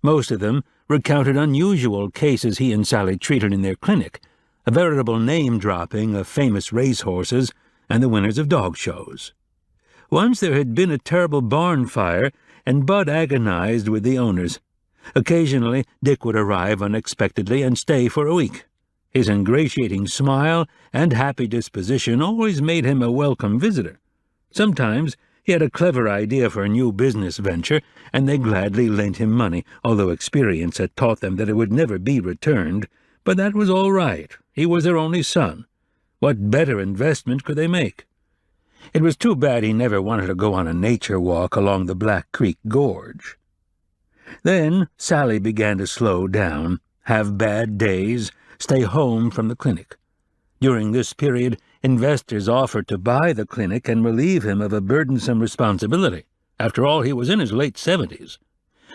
Most of them recounted unusual cases he and Sally treated in their clinic, a veritable name-dropping of famous racehorses and the winners of dog shows. Once there had been a terrible barn fire, and Bud agonized with the owners. Occasionally, Dick would arrive unexpectedly and stay for a week. His ingratiating smile and happy disposition always made him a welcome visitor. Sometimes he had a clever idea for a new business venture, and they gladly lent him money, although experience had taught them that it would never be returned. But that was all right. He was their only son. What better investment could they make? It was too bad he never wanted to go on a nature walk along the Black Creek Gorge. Then Sally began to slow down, have bad days, stay home from the clinic. During this period, investors offered to buy the clinic and relieve him of a burdensome responsibility. After all, he was in his late 70s.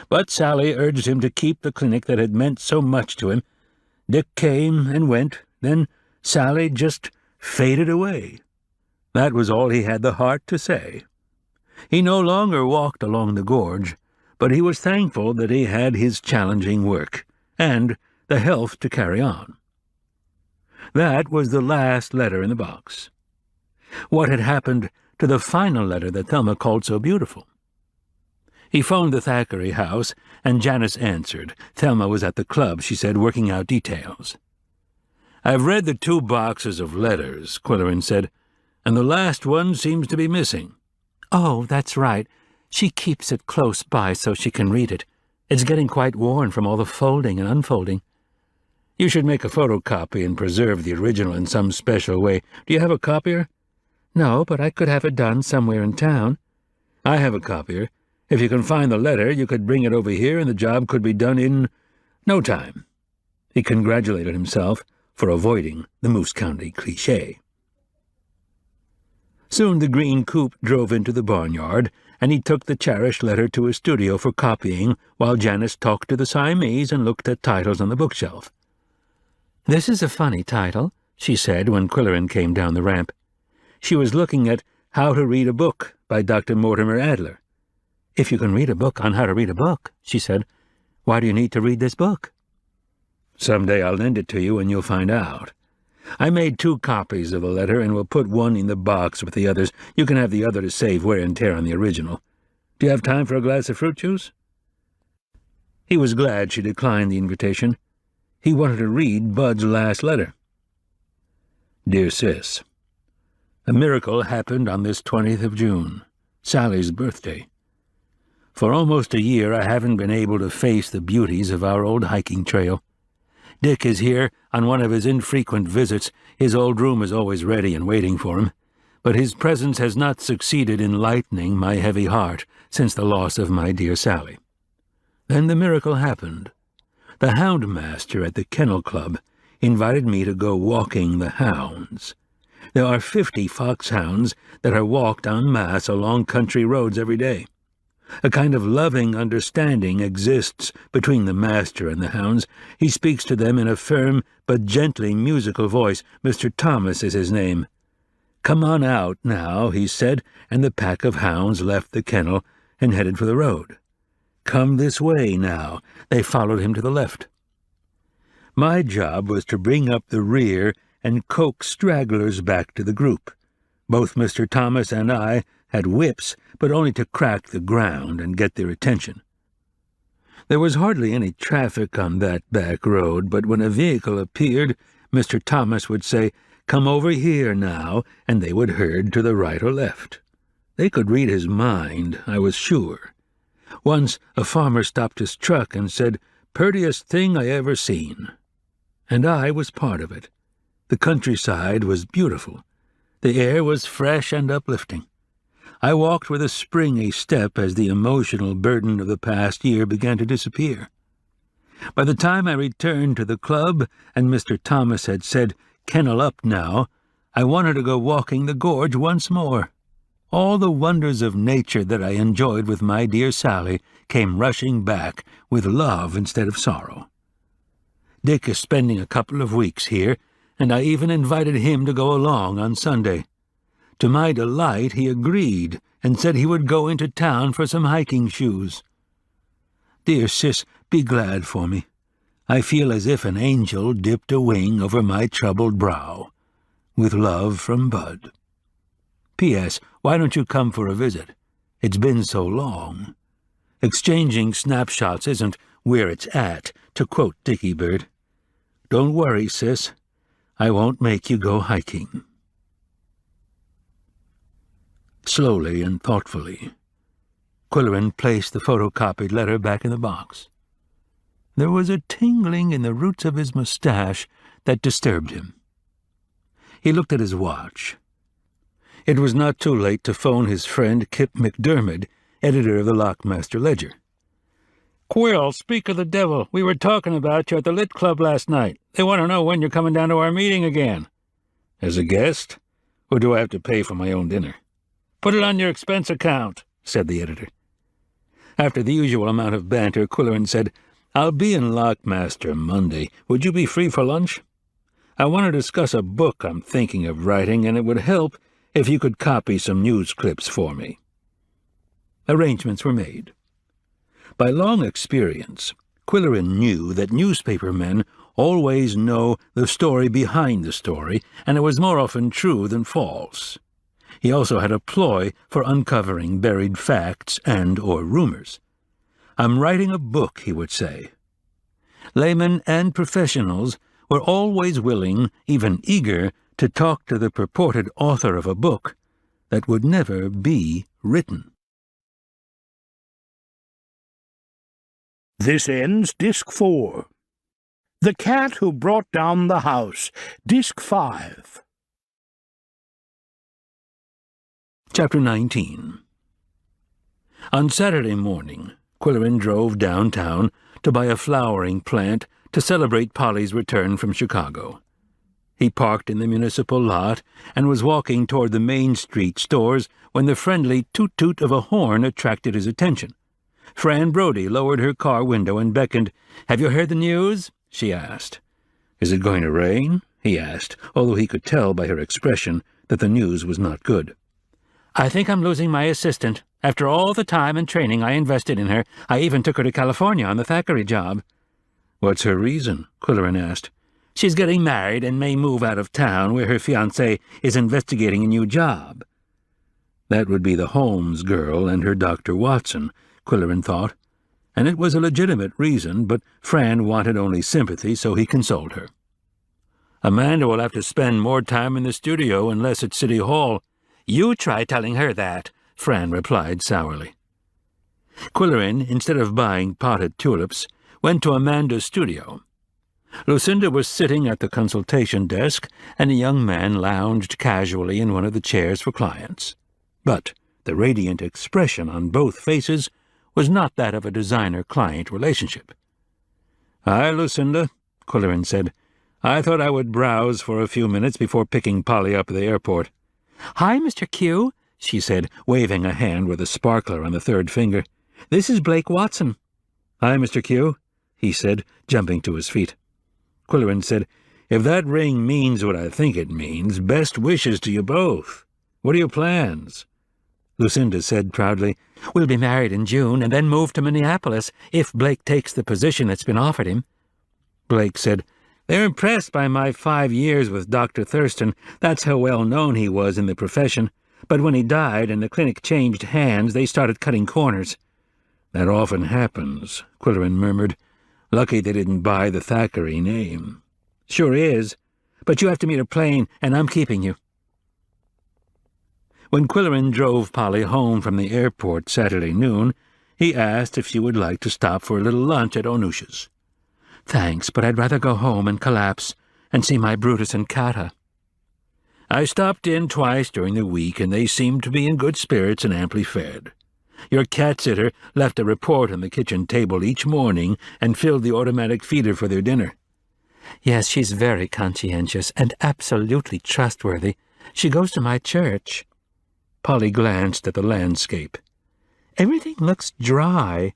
But Sally urged him to keep the clinic that had meant so much to him. Dick came and went, then Sally just faded away. That was all he had the heart to say. He no longer walked along the gorge, but he was thankful that he had his challenging work, and the health to carry on. That was the last letter in the box. What had happened to the final letter that Thelma called so beautiful? He phoned the Thackeray house, and Janice answered. Thelma was at the club, she said, working out details. "I've read the 2 boxes of letters," Qwilleran said, "and the last one seems to be missing." "Oh, that's right. She keeps it close by so she can read it. It's getting quite worn from all the folding and unfolding." "You should make a photocopy and preserve the original in some special way. Do you have a copier?" "No, but I could have it done somewhere in town." "I have a copier. If you can find the letter, you could bring it over here, and the job could be done in no time." He congratulated himself for avoiding the Moose County cliché. Soon the green coupe drove into the barnyard, and he took the cherished letter to his studio for copying, while Janice talked to the Siamese and looked at titles on the bookshelf. "This is a funny title," she said when Qwilleran came down the ramp. She was looking at How to Read a Book by Dr. Mortimer Adler. "If you can read a book on how to read a book," she said, "why do you need to read this book?" "Someday I'll lend it to you and you'll find out. I made 2 copies of the letter and will put one in the box with the others. You can have the other to save wear and tear on the original. Do you have time for a glass of fruit juice?" He was glad she declined the invitation. He wanted to read Bud's last letter. "Dear Sis, a miracle happened on this 20th of June, Sally's birthday. For almost a year I haven't been able to face the beauties of our old hiking trail. Dick is here on one of his infrequent visits. His old room is always ready and waiting for him, but his presence has not succeeded in lightening my heavy heart since the loss of my dear Sally. Then the miracle happened. The houndmaster at the kennel club invited me to go walking the hounds. There are 50 foxhounds that are walked en masse along country roads every day. A kind of loving understanding exists between the master and the hounds. He speaks to them in a firm but gently musical voice. Mr. Thomas is his name. "Come on out now," he said, and the pack of hounds left the kennel and headed for the road. "Come this way now." They followed him to the left. My job was to bring up the rear and coax stragglers back to the group. Both Mr. Thomas and I had whips, but only to crack the ground and get their attention. There was hardly any traffic on that back road, but when a vehicle appeared, Mr. Thomas would say, "Come over here now," and they would herd to the right or left. They could read his mind, I was sure. Once a farmer stopped his truck and said, "Purtiest thing I ever seen." And I was part of it. The countryside was beautiful. The air was fresh and uplifting. I walked with a springy step as the emotional burden of the past year began to disappear. By the time I returned to the club and Mr. Thomas had said, "Kennel up now," I wanted to go walking the gorge once more. All the wonders of nature that I enjoyed with my dear Sally came rushing back with love instead of sorrow. Dick is spending a couple of weeks here, and I even invited him to go along on Sunday. To my delight, he agreed, and said he would go into town for some hiking shoes. Dear sis, be glad for me. I feel as if an angel dipped a wing over my troubled brow. With love from Bud. P.S. Why don't you come for a visit? It's been so long. Exchanging snapshots isn't where it's at, to quote Dickie Bird. Don't worry, sis. I won't make you go hiking. Slowly and thoughtfully, Qwilleran placed the photocopied letter back in the box. There was a tingling in the roots of his mustache that disturbed him. He looked at his watch. It was not too late to phone his friend Kip McDermott, editor of the Lockmaster Ledger. "Qwill, speak of the devil. We were talking about you at the Lit Club last night. They want to know when you're coming down to our meeting again." "As a guest? Or do I have to pay for my own dinner?" "Put it on your expense account," said the editor. After the usual amount of banter, Qwilleran said, "I'll be in Lockmaster Monday. Would you be free for lunch? I want to discuss a book I'm thinking of writing, and it would help if you could copy some news clips for me." Arrangements were made. By long experience, Qwilleran knew that newspaper men always know the story behind the story, and it was more often true than false. He also had a ploy for uncovering buried facts and/or rumors. "I'm writing a book," he would say. Laymen and professionals were always willing, even eager, to talk to the purported author of a book that would never be written. This ends Disc 4. The Cat Who Brought Down the House, Disc 5. Chapter 19. On Saturday morning, Qwilleran drove downtown to buy a flowering plant to celebrate Polly's return from Chicago. He parked in the municipal lot and was walking toward the Main Street stores when the friendly toot-toot of a horn attracted his attention. Fran Brody lowered her car window and beckoned. "Have you heard the news?" she asked. "Is it going to rain?" he asked, although he could tell by her expression that the news was not good. "I think I'm losing my assistant. After all the time and training I invested in her, I even took her to California on the Thackeray job." "What's her reason?" Qwilleran asked. "She's getting married and may move out of town where her fiancé is investigating a new job." That would be the Holmes girl and her Dr. Watson, Qwilleran thought, and it was a legitimate reason, but Fran wanted only sympathy, so he consoled her. "Amanda will have to spend more time in the studio and less at City Hall." "You try telling her that," Fran replied sourly. Qwilleran, instead of buying potted tulips, went to Amanda's studio. Lucinda was sitting at the consultation desk, and a young man lounged casually in one of the chairs for clients. But the radiant expression on both faces was not that of a designer-client relationship. "Hi, Lucinda," Qwilleran said. "I thought I would browse for a few minutes before picking Polly up at the airport." "Hi, Mr. Q," she said, waving a hand with a sparkler on the third finger. "This is Blake Watson." "Hi, Mr. Q," he said, jumping to his feet. Qwilleran said, "If that ring means what I think it means, best wishes to you both. What are your plans?" Lucinda said proudly, "We'll be married in June and then move to Minneapolis if Blake takes the position that's been offered him." Blake said, "They're impressed by my 5 years with Dr. Thurston. That's how well known he was in the profession. But when he died and the clinic changed hands, they started cutting corners." "That often happens," Qwilleran murmured. "Lucky they didn't buy the Thackeray name." "Sure is. But you have to meet a plane, and I'm keeping you." When Qwilleran drove Polly home from the airport Saturday noon, he asked if she would like to stop for a little lunch at Onusha's. "Thanks, but I'd rather go home and collapse and see my Brutus and Kata." "I stopped in twice during the week, and they seemed to be in good spirits and amply fed. Your cat-sitter left a report on the kitchen table each morning and filled the automatic feeder for their dinner." "Yes, she's very conscientious and absolutely trustworthy. She goes to my church." Polly glanced at the landscape. "Everything looks dry.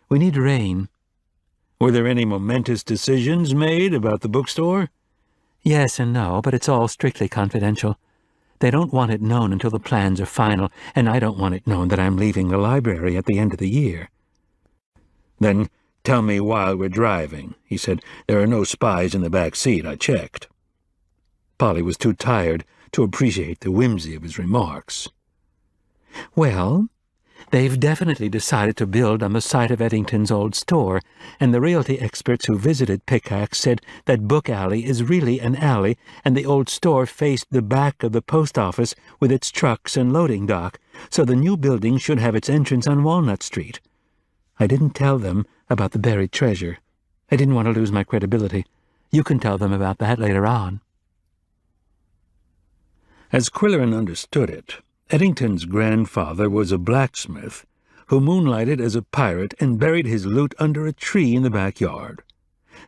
We need rain." "Were there any momentous decisions made about the bookstore?" "Yes and no, but it's all strictly confidential. They don't want it known until the plans are final, and I don't want it known that I'm leaving the library at the end of the year." "Then tell me while we're driving," he said. "There are no spies in the back seat, I checked." Polly was too tired to appreciate the whimsy of his remarks. "Well, they've definitely decided to build on the site of Eddington's old store, and the realty experts who visited Pickax said that Book Alley is really an alley, and the old store faced the back of the post office with its trucks and loading dock, so the new building should have its entrance on Walnut Street. I didn't tell them about the buried treasure. I didn't want to lose my credibility. You can tell them about that later on." As Qwilleran understood it, Eddington's grandfather was a blacksmith who moonlighted as a pirate and buried his loot under a tree in the backyard.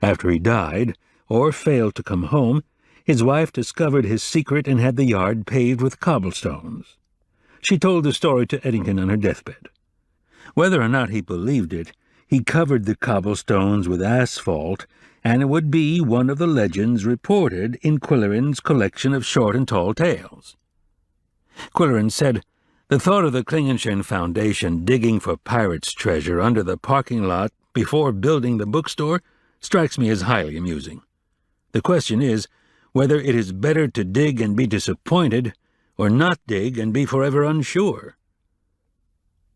After he died, or failed to come home, his wife discovered his secret and had the yard paved with cobblestones. She told the story to Eddington on her deathbed. Whether or not he believed it, he covered the cobblestones with asphalt, and it would be one of the legends reported in Qwilleran's collection of short and tall tales. Qwilleran said, "The thought of the Klingenschen Foundation digging for pirates' treasure under the parking lot before building the bookstore strikes me as highly amusing. The question is whether it is better to dig and be disappointed or not dig and be forever unsure."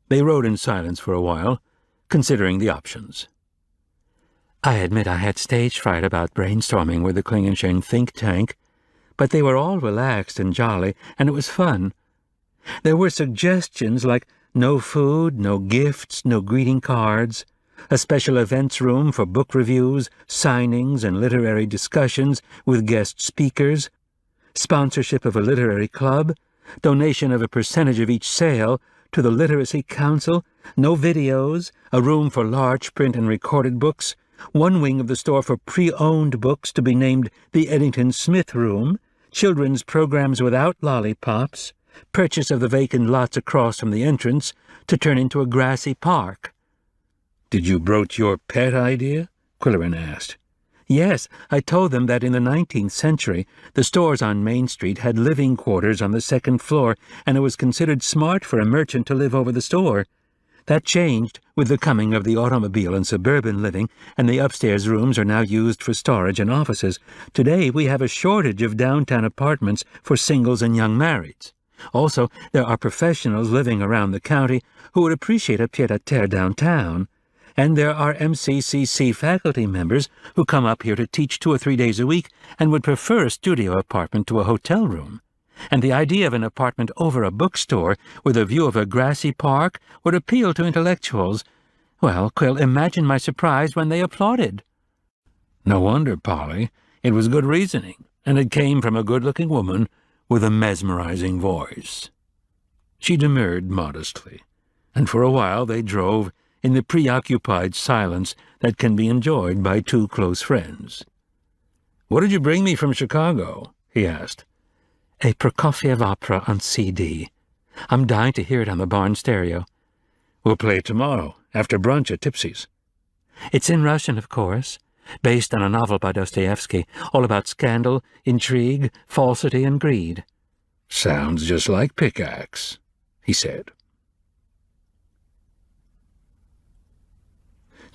They rode in silence for a while, considering the options. I admit I had stage fright about brainstorming with the Klingenschen think tank, but they were all relaxed and jolly, and it was fun. There were suggestions like no food, no gifts, no greeting cards, a special events room for book reviews, signings, and literary discussions with guest speakers, sponsorship of a literary club, donation of a percentage of each sale to the Literacy Council, no videos, a room for large print and recorded books, one wing of the store for pre-owned books to be named the Eddington Smith Room, children's programs without lollipops, purchase of the vacant lots across from the entrance to turn into a grassy park. "Did you broach your pet idea?" Qwilleran asked. Yes, I told them that in the 19th century, the stores on Main Street had living quarters on the second floor, and it was considered smart for a merchant to live over the store. That changed with the coming of the automobile and suburban living, and the upstairs rooms are now used for storage and offices. Today we have a shortage of downtown apartments for singles and young marrieds. Also, there are professionals living around the county who would appreciate a pied-à-terre downtown. And there are MCCC faculty members who come up here to teach 2 or 3 days a week and would prefer a studio apartment to a hotel room. And the idea of an apartment over a bookstore with a view of a grassy park would appeal to intellectuals. Well, Qwill, imagine my surprise when they applauded." "No wonder, Polly. It was good reasoning, and it came from a good-looking woman with a mesmerizing voice." She demurred modestly, and for a while they drove in the preoccupied silence that can be enjoyed by 2 close friends. "What did you bring me from Chicago?" he asked. A Prokofiev opera on CD. I'm dying to hear it on the barn stereo. "We'll play it tomorrow, after brunch at Tipsy's." It's in Russian, of course, based on a novel by Dostoevsky, all about scandal, intrigue, falsity, and greed. "Sounds just like Pickax," he said.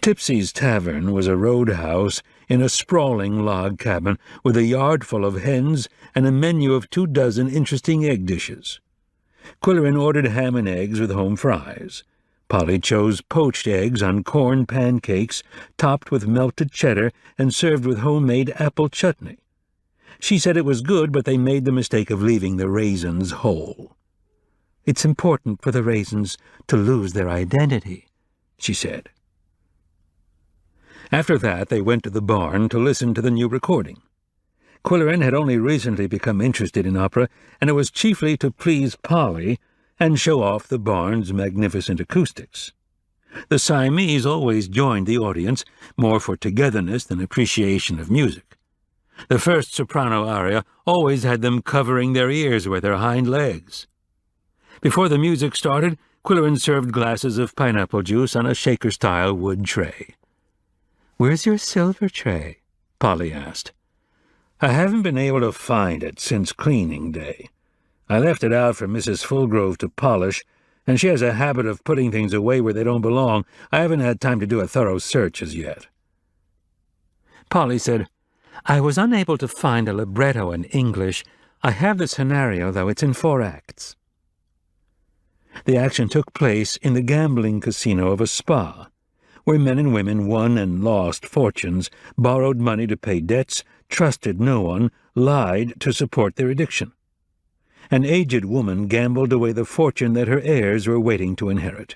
Tipsy's Tavern was a roadhouse in a sprawling log cabin with a yard full of hens and a menu of 24 interesting egg dishes. Qwilleran ordered ham and eggs with home fries. Polly chose poached eggs on corn pancakes topped with melted cheddar and served with homemade apple chutney. She said it was good, but they made the mistake of leaving the raisins whole. "It's important for the raisins to lose their identity," she said. After that, they went to the barn to listen to the new recording. Qwilleran had only recently become interested in opera, and it was chiefly to please Polly and show off the barn's magnificent acoustics. The Siamese always joined the audience, more for togetherness than appreciation of music. The first soprano aria always had them covering their ears with their hind legs. Before the music started, Qwilleran served glasses of pineapple juice on a shaker-style wood tray. "Where's your silver tray?" Polly asked. "I haven't been able to find it since cleaning day. I left it out for Mrs. Fulgrove to polish, and she has a habit of putting things away where they don't belong. I haven't had time to do a thorough search as yet." Polly said, "I was unable to find a libretto in English. I have the scenario, though. It's in 4 acts. The action took place in the gambling casino of a spa, where men and women won and lost fortunes, borrowed money to pay debts, trusted no one, lied to support their addiction. An aged woman gambled away the fortune that her heirs were waiting to inherit.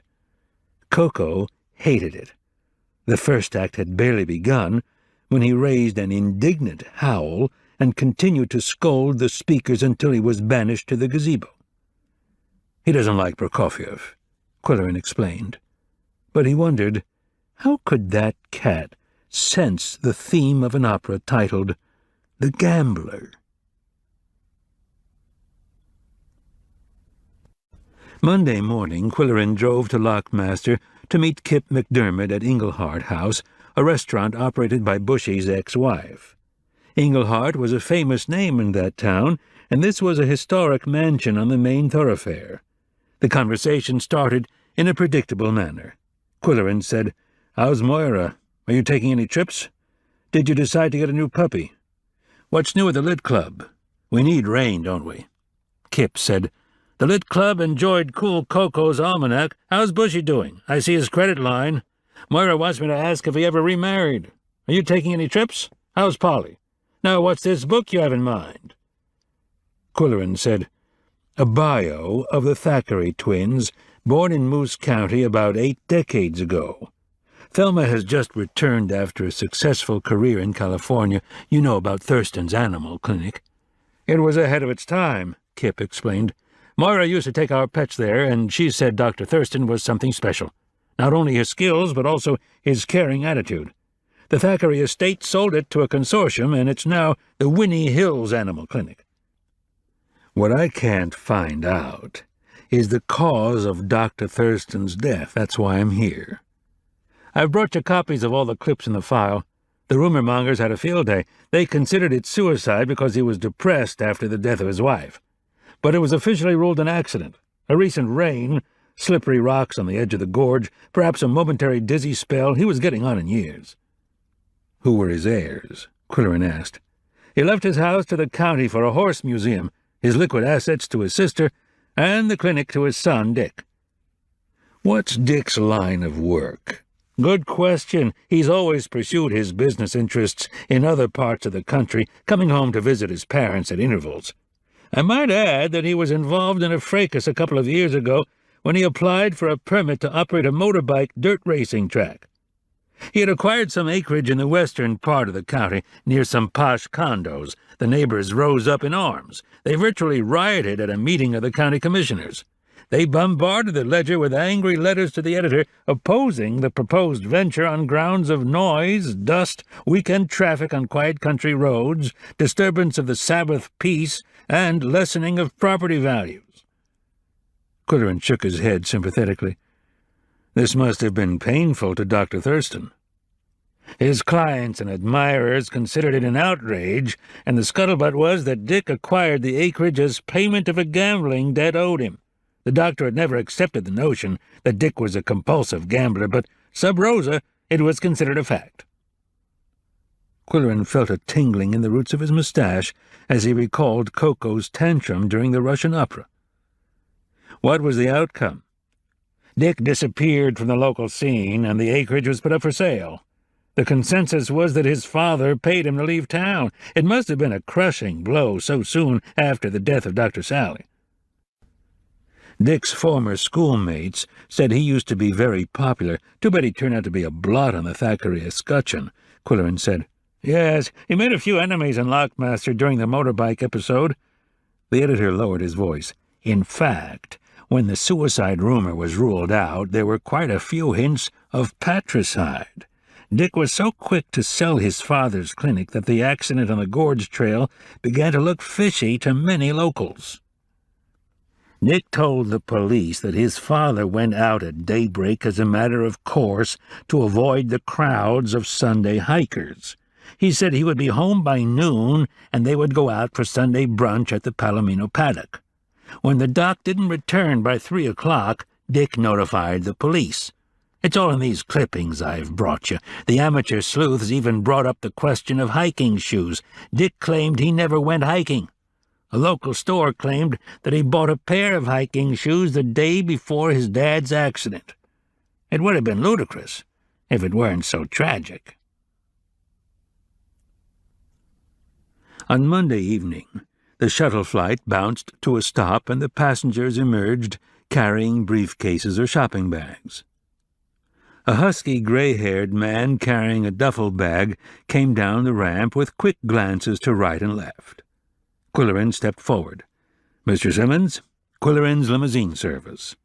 Koko hated it. The first act had barely begun when he raised an indignant howl and continued to scold the speakers until he was banished to the gazebo. He doesn't like Prokofiev, Qwilleran explained, but he wondered, how could that cat sense the theme of an opera titled The Gambler? Monday morning, Qwilleran drove to Lockmaster to meet Kip McDermott at Inglehart House, a restaurant operated by Bushy's ex-wife. Inglehart was a famous name in that town, and this was a historic mansion on the main thoroughfare. The conversation started in a predictable manner. Qwilleran said, "How's Moira? Are you taking any trips? Did you decide to get a new puppy? What's new at the Lit Club? We need rain, don't we?" Kip said, "The Lit Club enjoyed cool Koko's almanac. How's Bushy doing? I see his credit line. Moira wants me to ask if he ever remarried. Are you taking any trips? How's Polly? Now, what's this book you have in mind?" Qwilleran said, "A bio of the Thackeray twins, born in Moose County about 8 decades ago. Thelma has just returned after a successful career in California. You know about Thurston's Animal Clinic." "It was ahead of its time," Kip explained. "Moira used to take our pets there, and she said Dr. Thurston was something special. Not only his skills, but also his caring attitude. The Thackeray estate sold it to a consortium, and it's now the Winnie Hills Animal Clinic. What I can't find out is the cause of Dr. Thurston's death. That's why I'm here. I've brought you copies of all the clips in the file. The rumor mongers had a field day. They considered it suicide because he was depressed after the death of his wife. But it was officially ruled an accident. A recent rain, slippery rocks on the edge of the gorge, perhaps a momentary dizzy spell. He was getting on in years." "Who were his heirs?" Qwilleran asked. "He left his house to the county for a horse museum, his liquid assets to his sister, and the clinic to his son, Dick." "What's Dick's line of work?" "Good question. He's always pursued his business interests in other parts of the country, coming home to visit his parents at intervals. I might add that he was involved in a fracas a couple of years ago when he applied for a permit to operate a motorbike dirt racing track. He had acquired some acreage in the western part of the county, near some posh condos. The neighbors rose up in arms. They virtually rioted at a meeting of the county commissioners. They bombarded the Ledger with angry letters to the editor opposing the proposed venture on grounds of noise, dust, weekend traffic on quiet country roads, disturbance of the Sabbath peace, and lessening of property values." Qwilleran shook his head sympathetically. "This must have been painful to Dr. Thurston. His clients and admirers considered it an outrage, and the scuttlebutt was that Dick acquired the acreage as payment of a gambling debt owed him. The doctor had never accepted the notion that Dick was a compulsive gambler, but sub rosa it was considered a fact." Qwilleran felt a tingling in the roots of his moustache as he recalled Koko's tantrum during the Russian opera. "What was the outcome?" "Dick disappeared from the local scene, and the acreage was put up for sale. The consensus was that his father paid him to leave town. It must have been a crushing blow so soon after the death of Dr. Sally. Dick's former schoolmates said he used to be very popular. Too bad he turned out to be a blot on the Thackeray escutcheon," Qwilleran said. "Yes, he made a few enemies in Lockmaster during the motorbike episode." The editor lowered his voice. "In fact, when the suicide rumor was ruled out, there were quite a few hints of patricide. Dick was so quick to sell his father's clinic that the accident on the Gorge Trail began to look fishy to many locals. Dick told the police that his father went out at daybreak as a matter of course to avoid the crowds of Sunday hikers. He said he would be home by noon, and they would go out for Sunday brunch at the Palomino paddock. When the doc didn't return by 3 o'clock, Dick notified the police. It's all in these clippings I've brought you. The amateur sleuths even brought up the question of hiking shoes. Dick claimed he never went hiking. A local store claimed that he bought a pair of hiking shoes the day before his dad's accident. It would have been ludicrous if it weren't so tragic. On Monday evening, the shuttle flight bounced to a stop and the passengers emerged carrying briefcases or shopping bags. A husky, gray-haired man carrying a duffel bag came down the ramp with quick glances to right and left. Qwilleran stepped forward. "Mr. Simmons, Qwilleran's limousine service."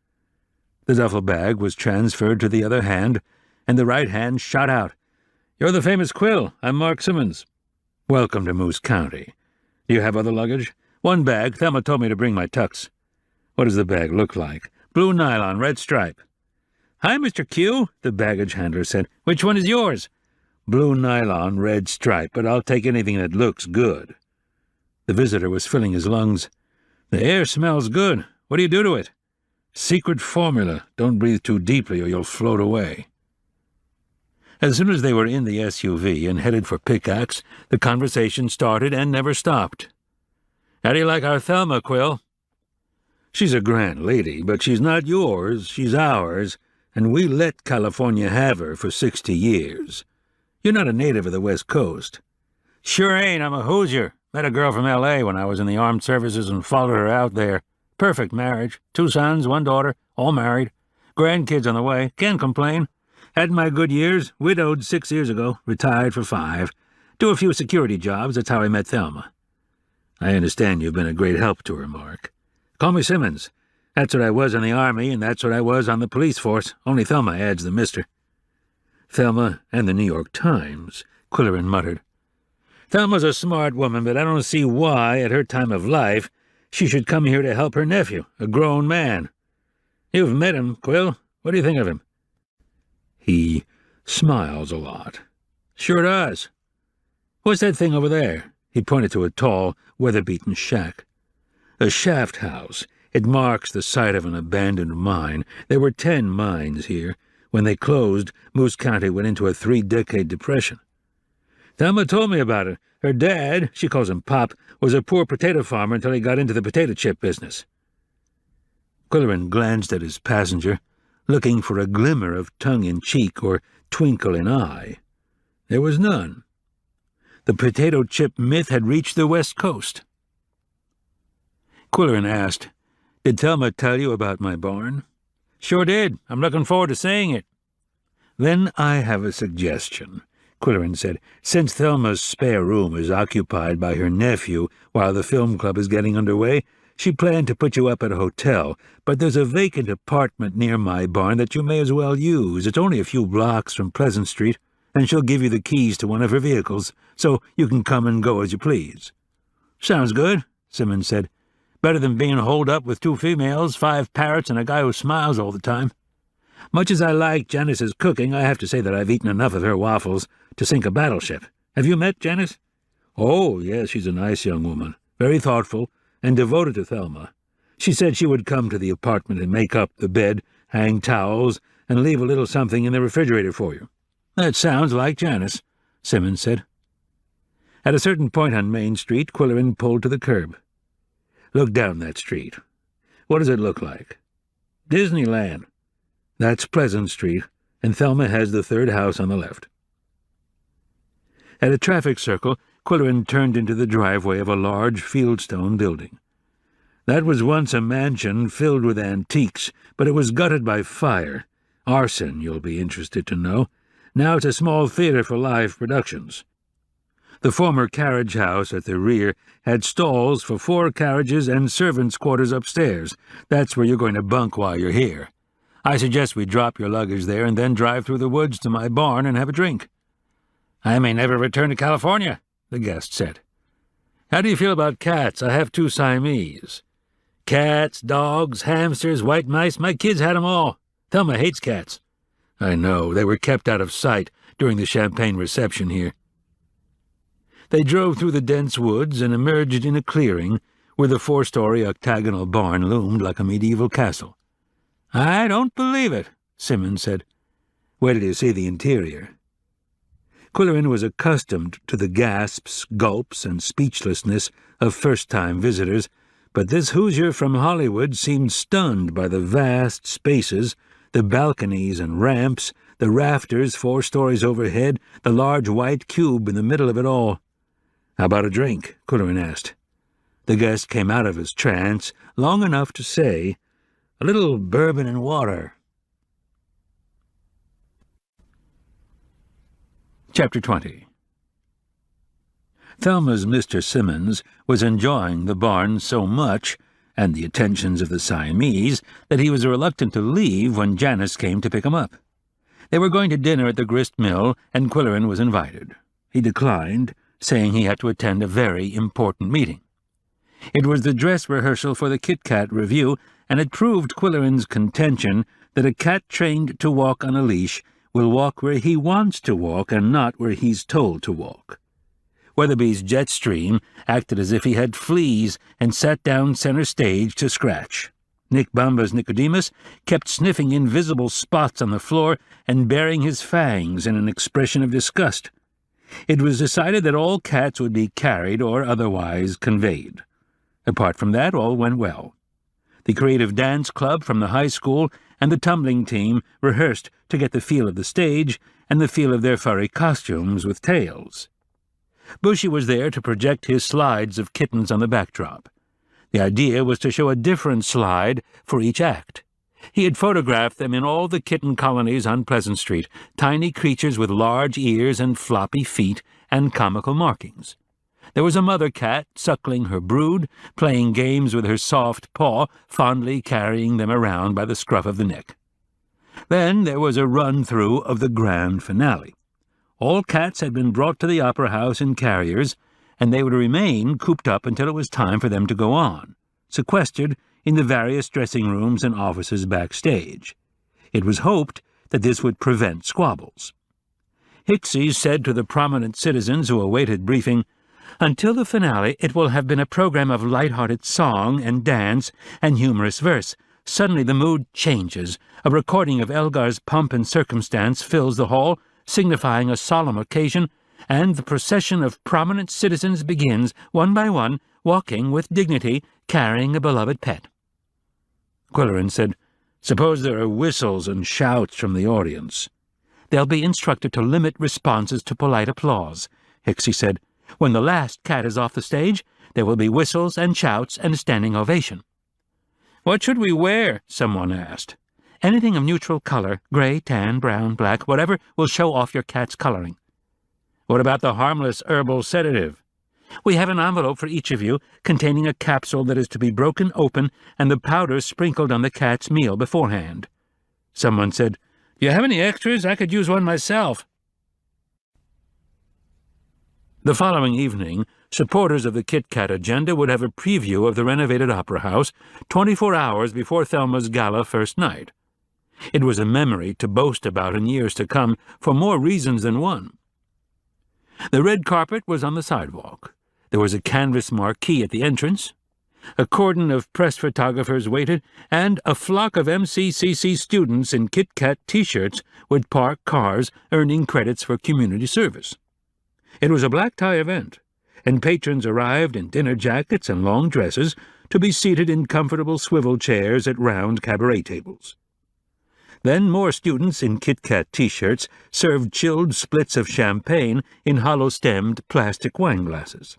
The duffel bag was transferred to the other hand, and the right hand shot out. "You're the famous Qwill. I'm Mark Simmons. Welcome to Moose County. Do you have other luggage?" "One bag. Thelma told me to bring my tux." "What does the bag look like?" "Blue nylon, red stripe." "Hi, Mr. Q," the baggage handler said. "Which one is yours?" "Blue nylon, red stripe, but I'll take anything that looks good." The visitor was filling his lungs. "The air smells good. What do you do to it?" "Secret formula. Don't breathe too deeply or you'll float away." As soon as they were in the SUV and headed for Pickax, the conversation started and never stopped. "How do you like our Thelma, Qwill?" "She's a grand lady, but she's not yours, she's ours, and we let California have her for 60 years. You're not a native of the West Coast." "Sure ain't. I'm a Hoosier. Met a girl from L.A. when I was in the armed services and followed her out there. Perfect marriage. 2 sons, 1 daughter, all married. Grandkids on the way. Can't complain. Had my good years. Widowed 6 years ago. Retired for 5. Do a few security jobs. That's how I met Thelma." "I understand you've been a great help to her, Mark." "Call me Simmons. That's what I was in the Army, and that's what I was on the police force. Only Thelma adds the mister." "Thelma and the New York Times," Qwilleran muttered. "Thelma's a smart woman, but I don't see why, at her time of life, she should come here to help her nephew, a grown man. You've met him, Qwill. What do you think of him?" "He smiles a lot." "Sure does. What's that thing over there?" He pointed to a tall, weather-beaten shack. "A shaft house. It marks the site of an abandoned mine. There were 10 mines here. When they closed, Moose County went into a 3-decade depression. Thelma told me about it. Her dad, she calls him Pop, was a poor potato farmer until he got into the potato chip business." Qwilleran glanced at his passenger, looking for a glimmer of tongue-in-cheek or twinkle in eye. There was none. The potato chip myth had reached the West Coast. Qwilleran asked, "Did Thelma tell you about my barn?" "Sure did. I'm looking forward to seeing it." "Then I have a suggestion," Qwilleran said. "Since Thelma's spare room is occupied by her nephew while the film club is getting underway, she planned to put you up at a hotel, but there's a vacant apartment near my barn that you may as well use. It's only a few blocks from Pleasant Street, and she'll give you the keys to one of her vehicles, so you can come and go as you please." "Sounds good," Simmons said. "Better than being holed up with 2 females, 5 parrots, and a guy who smiles all the time. Much as I like Janice's cooking, I have to say that I've eaten enough of her waffles to sink a battleship. Have you met Janice?" "Oh, yes, she's a nice young woman, very thoughtful, and devoted to Thelma. She said she would come to the apartment and make up the bed, hang towels, and leave a little something in the refrigerator for you." "That sounds like Janice," Simmons said. At a certain point on Main Street, Qwilleran pulled to the curb. "Look down that street. What does it look like?" "Disneyland." "That's Pleasant Street, and Thelma has the 3rd house on the left." At a traffic circle, Qwilleran turned into the driveway of a large fieldstone building. "That was once a mansion filled with antiques, but it was gutted by fire. Arson, you'll be interested to know. Now it's a small theater for live productions. The former carriage house at the rear had stalls for 4 carriages and servants' quarters upstairs. That's where you're going to bunk while you're here. I suggest we drop your luggage there and then drive through the woods to my barn and have a drink." "I may never return to California," the guest said. "How do you feel about cats? I have 2 Siamese." "Cats, dogs, hamsters, white mice, my kids had 'em all. Thelma hates cats." "I know. They were kept out of sight during the champagne reception here." They drove through the dense woods and emerged in a clearing where the 4-story octagonal barn loomed like a medieval castle. "I don't believe it," Simmons said. "Wait till you see the interior." Qwilleran was accustomed to the gasps, gulps, and speechlessness of first-time visitors, but this Hoosier from Hollywood seemed stunned by the vast spaces, the balconies and ramps, the rafters 4 stories overhead, the large white cube in the middle of it all. "How about a drink?" Qwilleran asked. The guest came out of his trance long enough to say, "A little bourbon and water." Chapter 20. Thelma's Mr. Simmons was enjoying the barn so much, and the attentions of the Siamese, that he was reluctant to leave when Janice came to pick him up. They were going to dinner at the grist mill, and Qwilleran was invited. He declined, saying he had to attend a very important meeting. It was the dress rehearsal for the Kit Kat revue, and it proved Qwilleran's contention that a cat trained to walk on a leash will walk where he wants to walk and not where he's told to walk. Weatherby's jet stream acted as if he had fleas and sat down center stage to scratch. Nick Bamba's Nicodemus kept sniffing invisible spots on the floor and baring his fangs in an expression of disgust. It was decided that all cats would be carried or otherwise conveyed. Apart from that, all went well. The creative dance club from the high school and the tumbling team rehearsed to get the feel of the stage and the feel of their furry costumes with tails. Bushy was there to project his slides of kittens on the backdrop. The idea was to show a different slide for each act. He had photographed them in all the kitten colonies on Pleasant Street, tiny creatures with large ears and floppy feet and comical markings. There was a mother cat suckling her brood, playing games with her soft paw, fondly carrying them around by the scruff of the neck. Then there was a run-through of the grand finale. All cats had been brought to the opera house in carriers, and they would remain cooped up until it was time for them to go on, sequestered in the various dressing rooms and offices backstage. It was hoped that this would prevent squabbles. Hicksy said to the prominent citizens who awaited briefing, "Until the finale, it will have been a program of light-hearted song and dance and humorous verse. Suddenly the mood changes. A recording of Elgar's Pomp and Circumstance fills the hall, signifying a solemn occasion, and the procession of prominent citizens begins, one by one, walking with dignity, carrying a beloved pet." Qwilleran said, "Suppose there are whistles and shouts from the audience." "They'll be instructed to limit responses to polite applause," Hicksy said. "When the last cat is off the stage, there will be whistles and shouts and a standing ovation." "What should we wear?" someone asked. "Anything of neutral color, gray, tan, brown, black, whatever will show off your cat's coloring." "What about the harmless herbal sedative?" "We have an envelope for each of you, containing a capsule that is to be broken open and the powder sprinkled on the cat's meal beforehand." Someone said, "Do you have any extras? I could use one myself." The following evening, supporters of the Kit Kat agenda would have a preview of the renovated opera house 24 hours before Thelma's gala first night. It was a memory to boast about in years to come, for more reasons than one. The red carpet was on the sidewalk. There was a canvas marquee at the entrance. A cordon of press photographers waited, and a flock of MCCC students in Kit Kat T-shirts would park cars, earning credits for community service. It was a black-tie event, and patrons arrived in dinner jackets and long dresses to be seated in comfortable swivel chairs at round cabaret tables. Then more students in Kit Kat T-shirts served chilled splits of champagne in hollow-stemmed plastic wine glasses.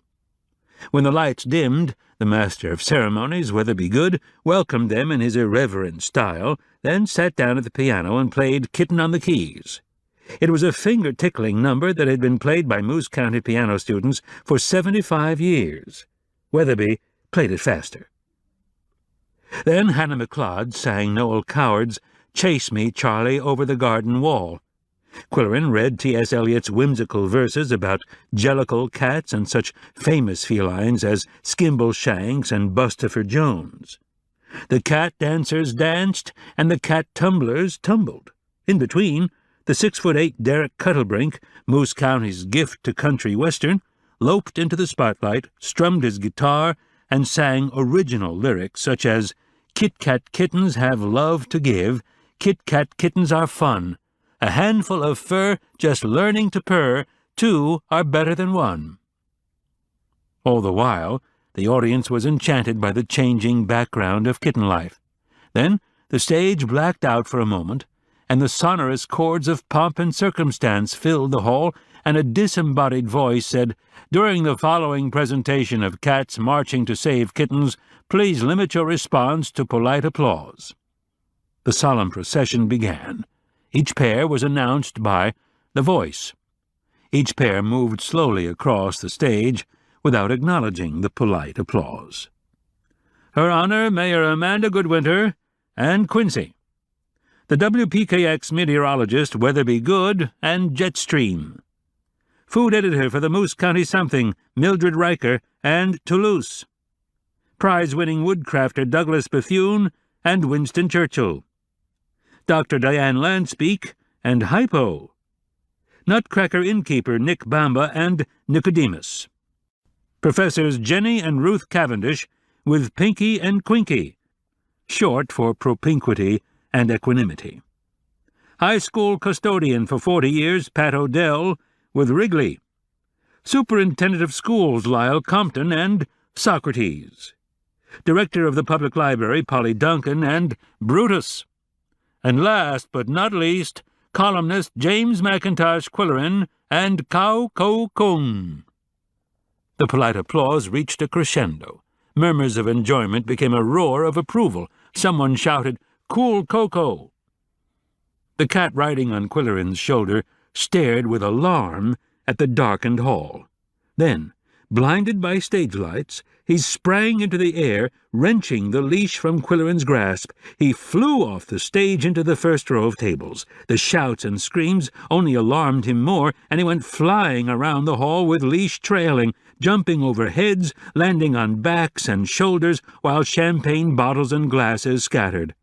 When the lights dimmed, the master of ceremonies, Weatherby Good, welcomed them in his irreverent style, then sat down at the piano and played Kitten on the Keys. It was a finger-tickling number that had been played by Moose County piano students for 75 years. Weatherby played it faster. Then Hannah McLeod sang Noel Coward's "Chase Me, Charlie, Over the Garden Wall." Qwilleran read T.S. Eliot's whimsical verses about jellicle cats and such famous felines as Skimbleshanks and Bustopher Jones. The cat dancers danced, and the cat tumblers tumbled. In between, the 6'8" Derek Cuttlebrink, Moose County's gift to country western, loped into the spotlight, strummed his guitar, and sang original lyrics such as "Kit Kat kittens have love to give, Kit Kat kittens are fun, a handful of fur just learning to purr, two are better than one." All the while, the audience was enchanted by the changing background of kitten life. Then the stage blacked out for a moment, and the sonorous chords of pomp and circumstance filled the hall, and a disembodied voice said, "During the following presentation of Cats Marching to Save Kittens, please limit your response to polite applause." The solemn procession began. Each pair was announced by the voice. Each pair moved slowly across the stage without acknowledging the polite applause. Her Honor, Mayor Amanda Goodwinter, and Quincy. The WPKX meteorologist Weatherby Good, and Jetstream. Food editor for the Moose County Something, Mildred Riker, and Toulouse. Prize-winning woodcrafter Douglas Bethune, and Winston Churchill. Dr. Diane Landspeak, and Hypo. Nutcracker innkeeper Nick Bamba, and Nicodemus. Professors Jenny and Ruth Cavendish, with Pinky and Quinky, short for propinquity and equanimity. High school custodian for 40 years, Pat Odell, with Wrigley. Superintendent of Schools, Lyle Compton, and Socrates. Director of the Public Library, Polly Duncan, and Brutus. And last but not least, columnist James McIntosh Qwilleran and Koko Kung. The polite applause reached a crescendo. Murmurs of enjoyment became a roar of approval. Someone shouted, "Cool Koko!" The cat riding on Qwilleran's shoulder stared with alarm at the darkened hall. Then, blinded by stage lights, he sprang into the air, wrenching the leash from Qwilleran's grasp. He flew off the stage into the first row of tables. The shouts and screams only alarmed him more, and he went flying around the hall with leash trailing, jumping over heads, landing on backs and shoulders, while champagne bottles and glasses scattered.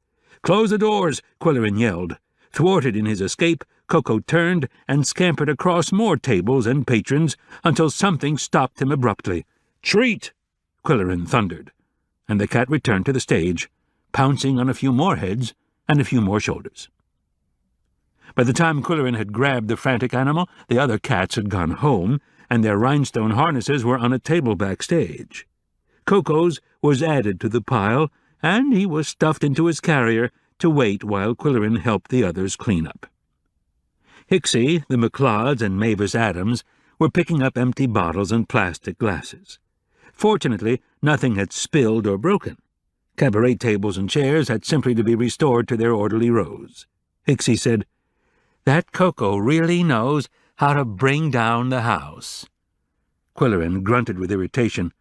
"Close the doors!" Qwilleran yelled. Thwarted in his escape, Koko turned and scampered across more tables and patrons until something stopped him abruptly. "Treat!" Qwilleran thundered, and the cat returned to the stage, pouncing on a few more heads and a few more shoulders. By the time Qwilleran had grabbed the frantic animal, the other cats had gone home, and their rhinestone harnesses were on a table backstage. Koko's was added to the pile, and he was stuffed into his carrier to wait while Qwilleran helped the others clean up. Hixie, the McLeods, and Mavis Adams were picking up empty bottles and plastic glasses. Fortunately, nothing had spilled or broken. Cabaret tables and chairs had simply to be restored to their orderly rows. Hixie said, "That Koko really knows how to bring down the house." Qwilleran grunted with irritation.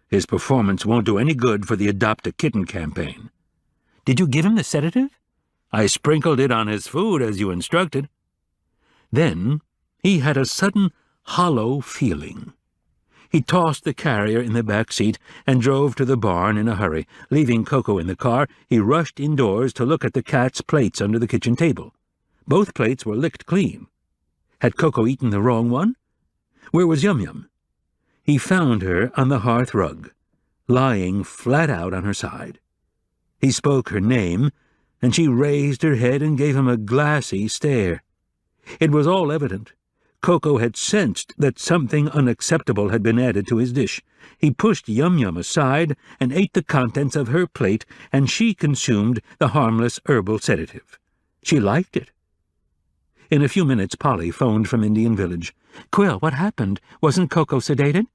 "His performance won't do any good for the Adopt a Kitten campaign." "Did you give him the sedative?" "I sprinkled it on his food as you instructed." Then he had a sudden hollow feeling. He tossed the carrier in the back seat and drove to the barn in a hurry. Leaving Koko in the car, he rushed indoors to look at the cat's plates under the kitchen table. Both plates were licked clean. Had Koko eaten the wrong one? Where was Yum Yum? He found her on the hearth rug, lying flat out on her side. He spoke her name, and she raised her head and gave him a glassy stare. It was all evident. Koko had sensed that something unacceptable had been added to his dish. He pushed Yum Yum aside and ate the contents of her plate, and she consumed the harmless herbal sedative. She liked it. In a few minutes, Polly phoned from Indian Village. "Qwill, what happened? Wasn't Koko sedated?"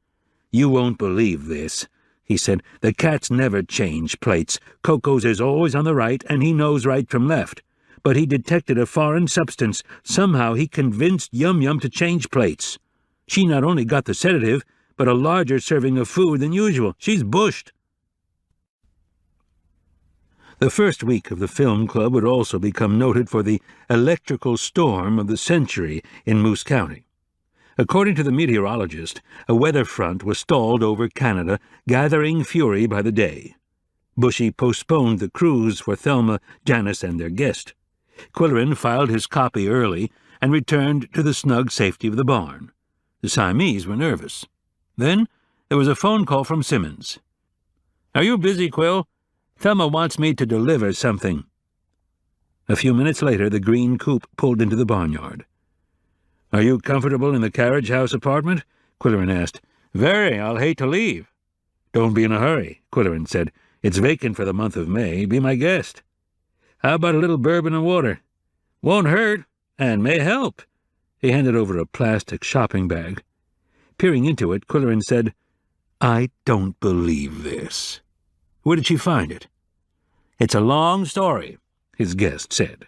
"You won't believe this," he said. "The cats never change plates. Koko's is always on the right, and he knows right from left. But he detected a foreign substance. Somehow he convinced Yum Yum to change plates. She not only got the sedative, but a larger serving of food than usual. She's bushed." The first week of the film club would also become noted for the electrical storm of the century in Moose County. According to the meteorologist, a weather front was stalled over Canada, gathering fury by the day. Bushy postponed the cruise for Thelma, Janice, and their guest. Qwilleran filed his copy early and returned to the snug safety of the barn. The Siamese were nervous. Then there was a phone call from Simmons. "Are you busy, Qwill? Thelma wants me to deliver something." A few minutes later, the green coupe pulled into the barnyard. "Are you comfortable in the carriage-house apartment?" Qwilleran asked. "Very. I'll hate to leave." "Don't be in a hurry," Qwilleran said. "It's vacant for the month of May. Be my guest. How about a little bourbon and water? Won't hurt, and may help." He handed over a plastic shopping bag. Peering into it, Qwilleran said, "I don't believe this. Where did she find it?" "It's a long story," his guest said.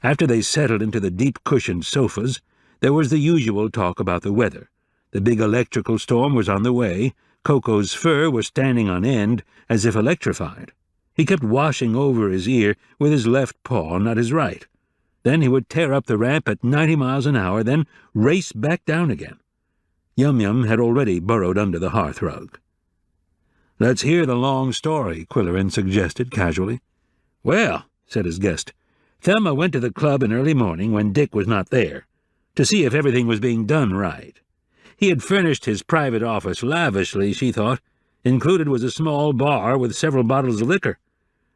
After they settled into the deep-cushioned sofas, there was the usual talk about the weather. The big electrical storm was on the way. Koko's fur was standing on end, as if electrified. He kept washing over his ear with his left paw, not his right. Then he would tear up the ramp at 90 miles an hour, then race back down again. Yum-Yum had already burrowed under the hearth-rug. "Let's hear the long story," Qwilleran suggested casually. "Well," said his guest, "Thelma went to the club in early morning when Dick was not there, to see if everything was being done right. He had furnished his private office lavishly, she thought. Included was a small bar with several bottles of liquor.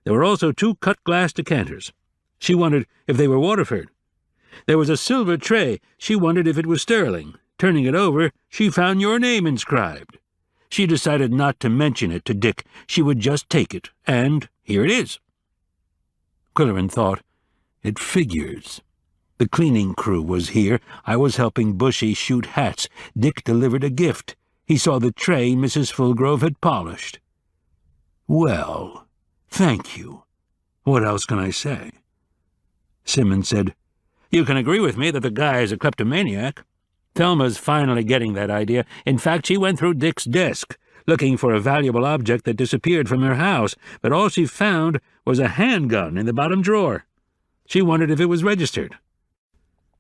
There were also 2 cut-glass decanters. She wondered if they were Waterford. There was a silver tray. She wondered if it was sterling. Turning it over, she found your name inscribed. She decided not to mention it to Dick. She would just take it, and here it is." Qwilleran thought, "It figures. The cleaning crew was here. I was helping Bushy shoot hats. Dick delivered a gift. He saw the tray Mrs. Fulgrove had polished." "Well, thank you. What else can I say?" Simmons said, "You can agree with me that the guy is a kleptomaniac. Thelma's finally getting that idea. In fact, she went through Dick's desk, looking for a valuable object that disappeared from her house, but all she found was a handgun in the bottom drawer. She wondered if it was registered."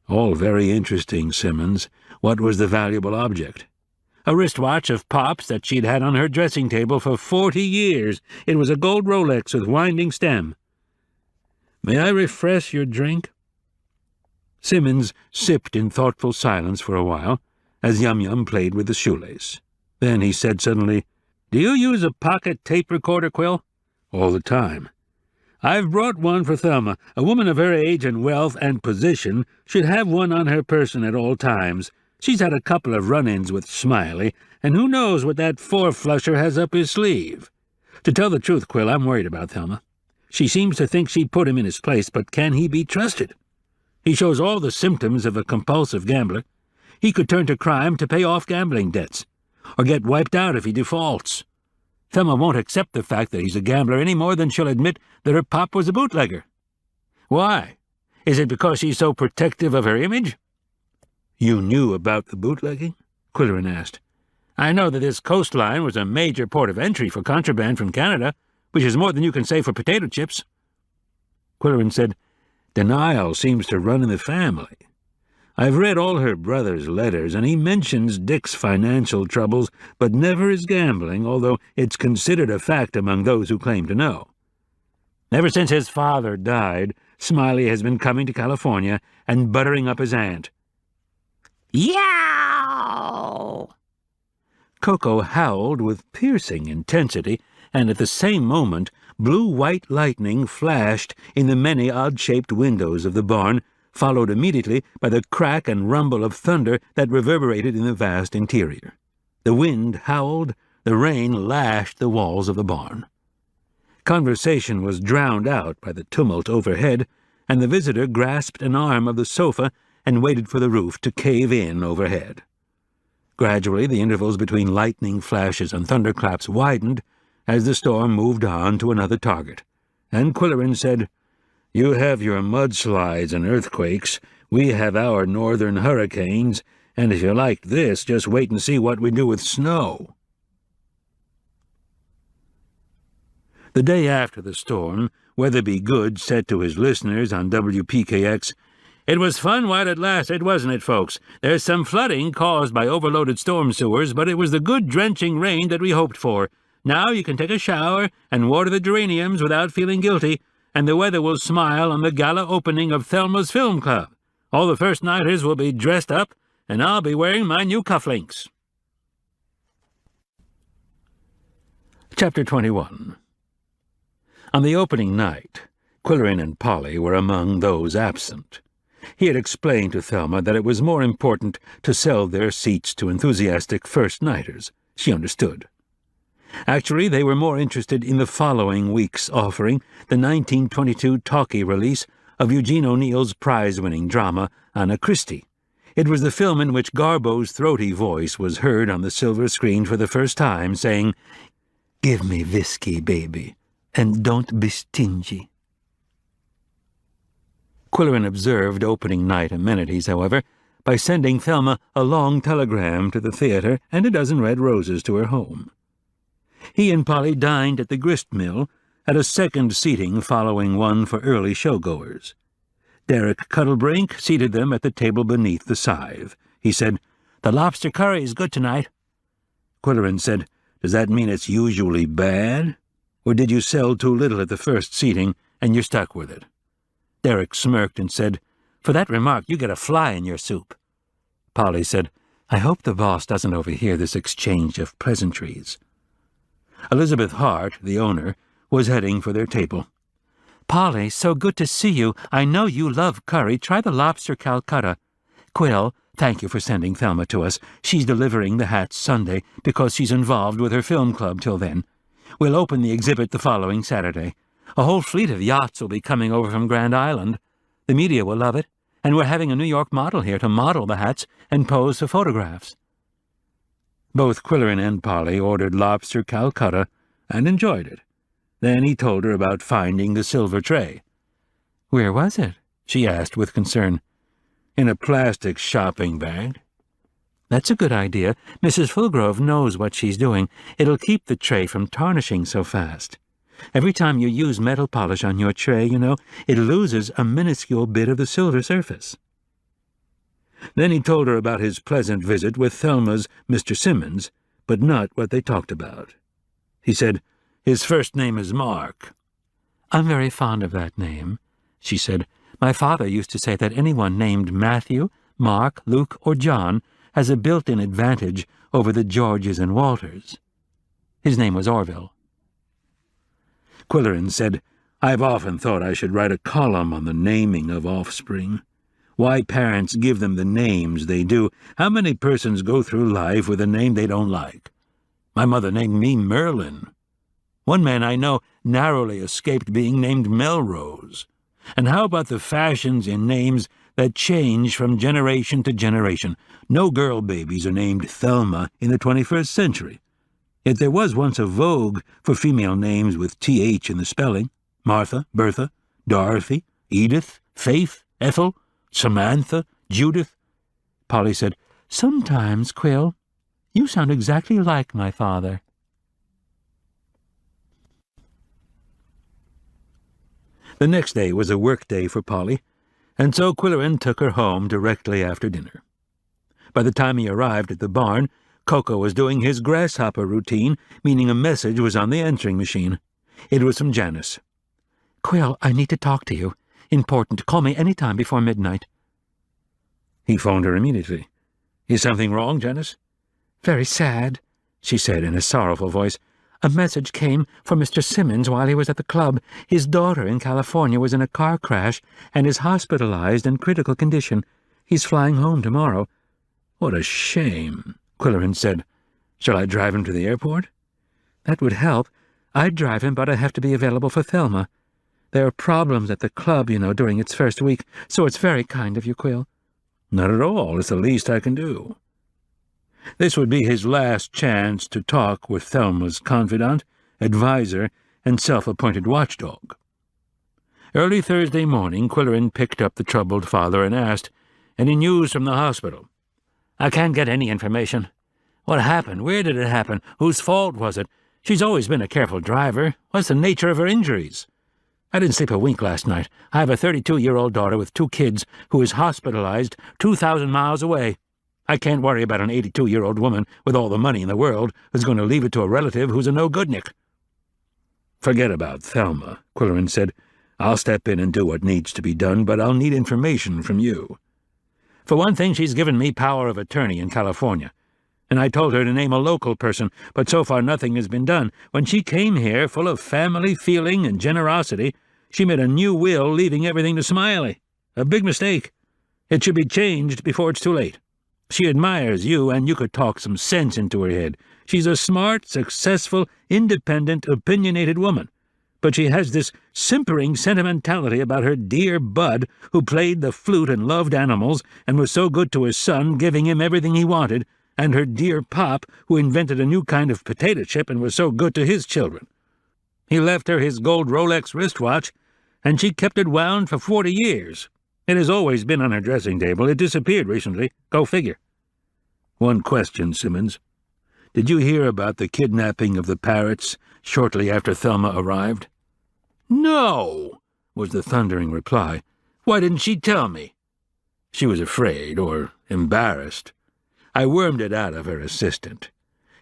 "All very interesting, Simmons. What was the valuable object?" "A wristwatch of Pop's that she'd had on her dressing table for 40 years. It was a gold Rolex with winding stem." "May I refresh your drink?" Simmons sipped in thoughtful silence for a while, as Yum-Yum played with the shoelace. Then he said suddenly, "Do you use a pocket tape recorder, Qwill?" "All the time." "I've brought one for Thelma. A woman of her age and wealth and position should have one on her person at all times. She's had a couple of run-ins with Smiley, and who knows what that four-flusher has up his sleeve. To tell the truth, Qwill, I'm worried about Thelma. She seems to think she put him in his place, but can he be trusted? He shows all the symptoms of a compulsive gambler. He could turn to crime to pay off gambling debts, or get wiped out if he defaults. Thelma won't accept the fact that he's a gambler any more than she'll admit that her pop was a bootlegger. Why? Is it because she's so protective of her image?" "You knew about the bootlegging?" Qwilleran asked. "I know that this coastline was a major port of entry for contraband from Canada, which is more than you can say for potato chips." Qwilleran said, "Denial seems to run in the family. I've read all her brother's letters, and he mentions Dick's financial troubles, but never his gambling, although it's considered a fact among those who claim to know. Ever since his father died, Smiley has been coming to California and buttering up his aunt." "Yow!" Koko howled with piercing intensity, and at the same moment blue-white lightning flashed in the many odd-shaped windows of the barn, followed immediately by the crack and rumble of thunder that reverberated in the vast interior. The wind howled, the rain lashed the walls of the barn. Conversation was drowned out by the tumult overhead, and the visitor grasped an arm of the sofa and waited for the roof to cave in overhead. Gradually the intervals between lightning flashes and thunderclaps widened as the storm moved on to another target, and Qwilleran said, "You have your mudslides and earthquakes, we have our northern hurricanes, and if you like this, just wait and see what we do with snow." The day after the storm, Weatherby Good said to his listeners on WPKX, "It was fun while it lasted, wasn't it, folks? There's some flooding caused by overloaded storm sewers, but it was the good drenching rain that we hoped for. Now you can take a shower and water the geraniums without feeling guilty, and the weather will smile on the gala opening of Thelma's Film Club. All the first-nighters will be dressed up, and I'll be wearing my new cufflinks." Chapter 21. On the opening night, Qwilleran and Polly were among those absent. He had explained to Thelma that it was more important to sell their seats to enthusiastic first-nighters. She understood. Actually, they were more interested in the following week's offering, the 1922 talkie release of Eugene O'Neill's prize-winning drama, Anna Christie. It was the film in which Garbo's throaty voice was heard on the silver screen for the first time, saying, "Give me whiskey, baby, and don't be stingy." Qwilleran observed opening night amenities, however, by sending Thelma a long telegram to the theatre and a dozen red roses to her home. He and Polly dined at the grist mill, at a second seating following one for early showgoers. Derek Cuddlebrink seated them at the table beneath the scythe. He said, "The lobster curry is good tonight." Qwilleran said, "Does that mean it's usually bad? Or did you sell too little at the first seating, and you're stuck with it?" Derek smirked and said, "For that remark, you get a fly in your soup." Polly said, "I hope the boss doesn't overhear this exchange of pleasantries." Elizabeth Hart, the owner, was heading for their table. "Polly, so good to see you. I know you love curry. Try the lobster Calcutta. Qwill, thank you for sending Thelma to us. She's delivering the hats Sunday because she's involved with her film club till then. We'll open the exhibit the following Saturday. A whole fleet of yachts will be coming over from Grand Island. The media will love it, and we're having a New York model here to model the hats and pose for photographs." Both Qwilleran and Polly ordered lobster Calcutta and enjoyed it. Then he told her about finding the silver tray. "Where was it?" she asked with concern. "In a plastic shopping bag." "That's a good idea. Mrs. Fulgrove knows what she's doing. It'll keep the tray from tarnishing so fast. Every time you use metal polish on your tray, it loses a minuscule bit of the silver surface." Then he told her about his pleasant visit with Thelma's Mr. Simmons, but not what they talked about. He said, "His first name is Mark." "I'm very fond of that name," she said. "My father used to say that anyone named Matthew, Mark, Luke, or John has a built-in advantage over the Georges and Walters. His name was Orville." Qwilleran said, "I've often thought I should write a column on the naming of offspring. Why parents give them the names they do. How many persons go through life with a name they don't like? My mother named me Merlin. One man I know narrowly escaped being named Melrose. And how about the fashions in names that change from generation to generation? No girl babies are named Thelma in the 21st century. Yet there was once a vogue for female names with TH in the spelling. Martha, Bertha, Dorothy, Edith, Faith, Ethel, Samantha, Judith." Polly said, "Sometimes, Qwill, you sound exactly like my father." The next day was a work day for Polly, and so Qwilleran took her home directly after dinner. By the time he arrived at the barn, Koko was doing his grasshopper routine, meaning a message was on the answering machine. It was from Janice. "Qwill, I need to talk to you. Important. Call me any time before midnight." He phoned her immediately. "Is something wrong, Janice?" "Very sad," she said in a sorrowful voice. "A message came for Mr. Simmons while he was at the club. His daughter in California was in a car crash and is hospitalized in critical condition. He's flying home tomorrow." "What a shame," Qwilleran said. "Shall I drive him to the airport?" "That would help. I'd drive him, but I have to be available for Thelma. There are problems at the club, during its first week, so it's very kind of you, Qwill." "Not at all. It's the least I can do." This would be his last chance to talk with Thelma's confidant, adviser, and self-appointed watchdog. Early Thursday morning, Qwilleran picked up the troubled father and asked, "Any news from the hospital?" "I can't get any information. What happened? Where did it happen? Whose fault was it? She's always been a careful driver. What's the nature of her injuries? I didn't sleep a wink last night. I have a 32-year-old daughter with 2 kids who is hospitalized 2,000 miles away. I can't worry about an 82-year-old woman with all the money in the world who's going to leave it to a relative who's a no-goodnik." "Forget about Thelma," Qwilleran said. "I'll step in and do what needs to be done, but I'll need information from you." "For one thing, she's given me power of attorney in California, and I told her to name a local person, but so far nothing has been done. When she came here, full of family feeling and generosity, she made a new will, leaving everything to Smiley. A big mistake. It should be changed before it's too late. She admires you, and you could talk some sense into her head. She's a smart, successful, independent, opinionated woman. But she has this simpering sentimentality about her dear Bud, who played the flute and loved animals, and was so good to his son, giving him everything he wanted, and her dear Pop, who invented a new kind of potato chip and was so good to his children. He left her his gold Rolex wristwatch, and she kept it wound for 40 years. It has always been on her dressing table. It disappeared recently. Go figure. One question, Simmons. Did you hear about the kidnapping of the parrots shortly after Thelma arrived? No, was the thundering reply. Why didn't she tell me? She was afraid, or embarrassed. I wormed it out of her assistant.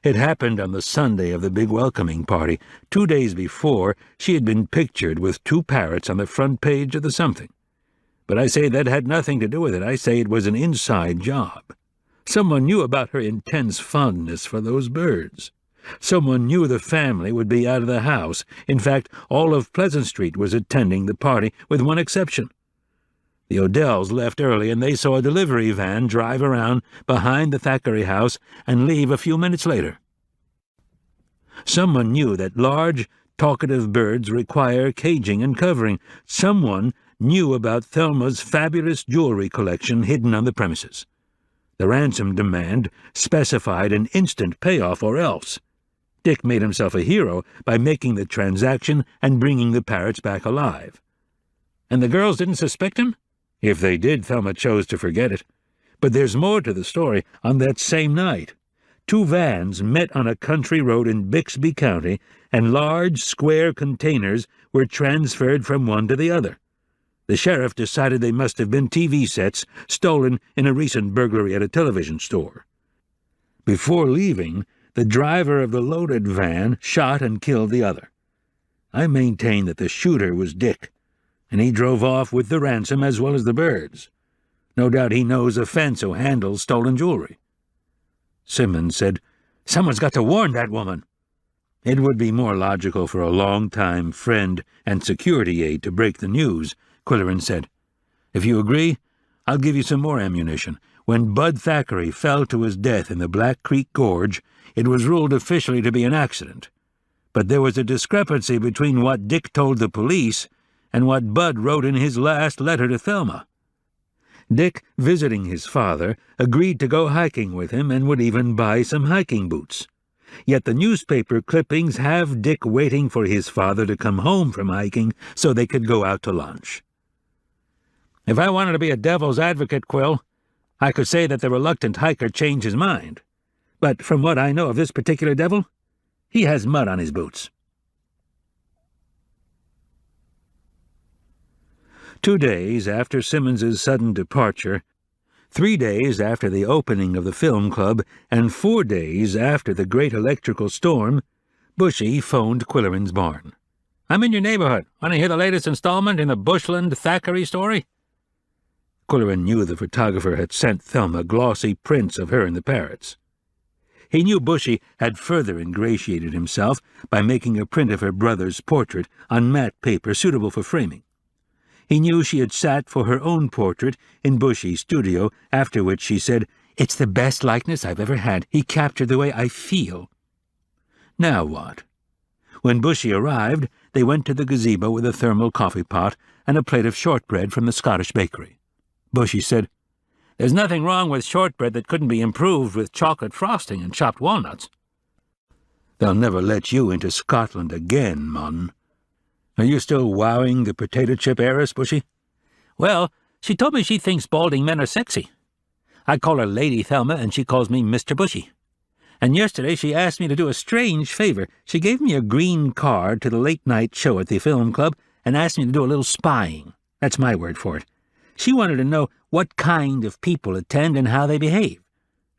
It happened on the Sunday of the big welcoming party. 2 days before, she had been pictured with 2 parrots on the front page of the something. But I say that had nothing to do with it. I say it was an inside job. Someone knew about her intense fondness for those birds. Someone knew the family would be out of the house. In fact, all of Pleasant Street was attending the party, with one exception. The Odells left early, and they saw a delivery van drive around behind the Thackeray house and leave a few minutes later. Someone knew that large, talkative birds require caging and covering. Someone knew about Thelma's fabulous jewelry collection hidden on the premises. The ransom demand specified an instant payoff or else. Dick made himself a hero by making the transaction and bringing the parrots back alive. And the girls didn't suspect him? If they did, Thelma chose to forget it. But there's more to the story. On that same night, 2 vans met on a country road in Bixby County, and large, square containers were transferred from one to the other. The sheriff decided they must have been TV sets stolen in a recent burglary at a television store. Before leaving, the driver of the loaded van shot and killed the other. I maintain that the shooter was Dick, and he drove off with the ransom as well as the birds. No doubt he knows a fence who handles stolen jewelry. Simmons said, "Someone's got to warn that woman." It would be more logical for a long-time friend and security aide to break the news, Qwilleran said. "If you agree, I'll give you some more ammunition. When Bud Thackeray fell to his death in the Black Creek Gorge, it was ruled officially to be an accident. But there was a discrepancy between what Dick told the police and what Bud wrote in his last letter to Thelma. Dick, visiting his father, agreed to go hiking with him and would even buy some hiking boots. Yet the newspaper clippings have Dick waiting for his father to come home from hiking so they could go out to lunch. If I wanted to be a devil's advocate, Qwill, I could say that the reluctant hiker changed his mind. But from what I know of this particular devil, he has mud on his boots." 2 days after Simmons's sudden departure, 3 days after the opening of the film club, and 4 days after the great electrical storm, Bushy phoned Qwilleran's barn. "I'm in your neighborhood. Want to hear the latest installment in the Bushland Thackeray story?" Qwilleran knew the photographer had sent Thelma glossy prints of her and the parrots. He knew Bushy had further ingratiated himself by making a print of her brother's portrait on matte paper suitable for framing. He knew she had sat for her own portrait in Bushy's studio, after which she said, "It's the best likeness I've ever had. He captured the way I feel." Now what? When Bushy arrived, they went to the gazebo with a thermal coffee pot and a plate of shortbread from the Scottish bakery. Bushy said, "There's nothing wrong with shortbread that couldn't be improved with chocolate frosting and chopped walnuts." "They'll never let you into Scotland again, Mun. Are you still wowing the potato chip heiress, Bushy?" "Well, she told me she thinks balding men are sexy. I call her Lady Thelma, and she calls me Mr. Bushy. And yesterday she asked me to do a strange favor. She gave me a green card to the late-night show at the film club and asked me to do a little spying. That's my word for it. She wanted to know what kind of people attend and how they behave.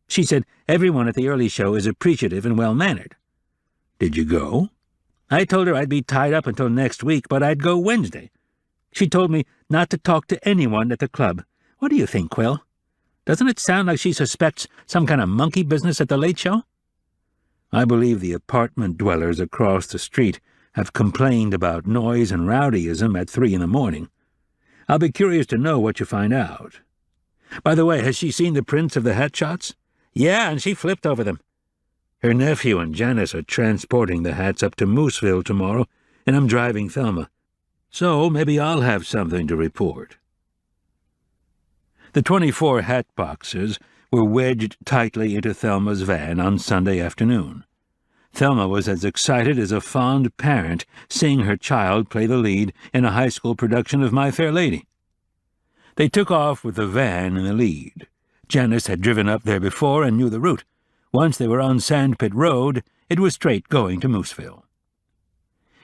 She said everyone at the early show is appreciative and well-mannered." "Did you go?" "I told her I'd be tied up until next week, but I'd go Wednesday. She told me not to talk to anyone at the club. What do you think, Qwill?" Doesn't it sound like she suspects some kind of monkey business at the Late Show? I believe the apartment dwellers across the street have complained about noise and rowdyism at 3 a.m. I'll be curious to know what you find out. By the way, has she seen the prints of the hat shots? Yeah, and she flipped over them. Her nephew and Janice are transporting the hats up to Mooseville tomorrow, and I'm driving Thelma. So maybe I'll have something to report. The 24 hat boxes were wedged tightly into Thelma's van on Sunday afternoon. Thelma was as excited as a fond parent seeing her child play the lead in a high school production of My Fair Lady. They took off with the van in the lead. Janice had driven up there before and knew the route. Once they were on Sandpit Road, it was straight going to Mooseville.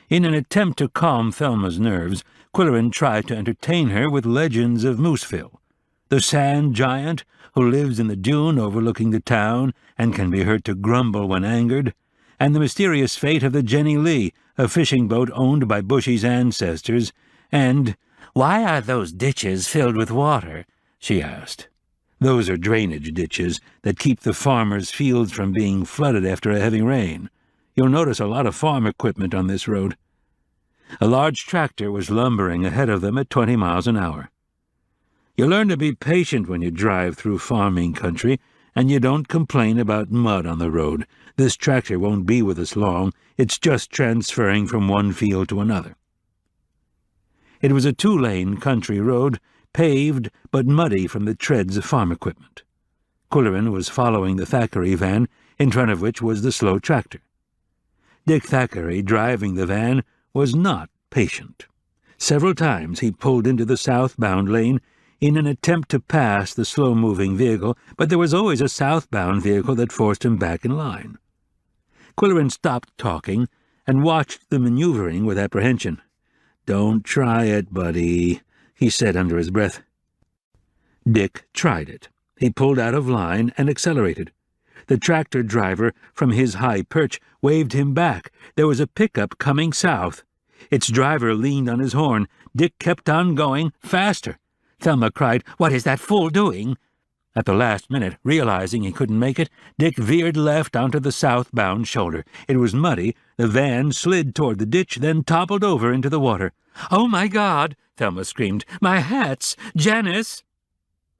In an attempt to calm Thelma's nerves, Qwilleran tried to entertain her with legends of Mooseville, the sand giant who lives in the dune overlooking the town and can be heard to grumble when angered, and the mysterious fate of the Jenny Lee, a fishing boat owned by Bushy's ancestors, and, "Why are those ditches filled with water?" she asked. Those are drainage ditches that keep the farmers' fields from being flooded after a heavy rain. You'll notice a lot of farm equipment on this road. A large tractor was lumbering ahead of them at 20 miles an hour. You learn to be patient when you drive through farming country, and you don't complain about mud on the road. This tractor won't be with us long. It's just transferring from one field to another. It was a 2-lane country road, paved but muddy from the treads of farm equipment. Qwilleran was following the Thackeray van, in front of which was the slow tractor. Dick Thackeray, driving the van, was not patient. Several times he pulled into the southbound lane in an attempt to pass the slow-moving vehicle, but there was always a southbound vehicle that forced him back in line. Qwilleran stopped talking and watched the maneuvering with apprehension. "Don't try it, buddy," he said under his breath. Dick tried it. He pulled out of line and accelerated. The tractor driver, from his high perch, waved him back. There was a pickup coming south. Its driver leaned on his horn. Dick kept on going, faster. Thelma cried, "What is that fool doing?" At the last minute, realizing he couldn't make it, Dick veered left onto the southbound shoulder. It was muddy. The van slid toward the ditch, then toppled over into the water. "Oh, my God!" Thelma screamed. "My hats! Janice!"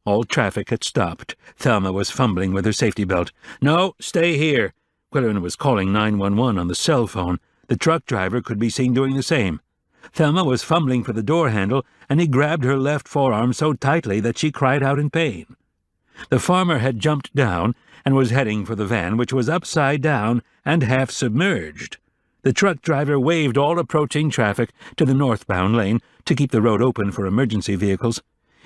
All traffic had stopped. Thelma was fumbling with her safety belt. "No, stay here." Qwilleran was calling 911 on the cell phone. The truck driver could be seen doing the same. Thelma was fumbling for the door handle, and he grabbed her left forearm so tightly that she cried out in pain. The farmer had jumped down and was heading for the van, which was upside down and half submerged. The truck driver waved all approaching traffic to the northbound lane to keep the road open for emergency vehicles.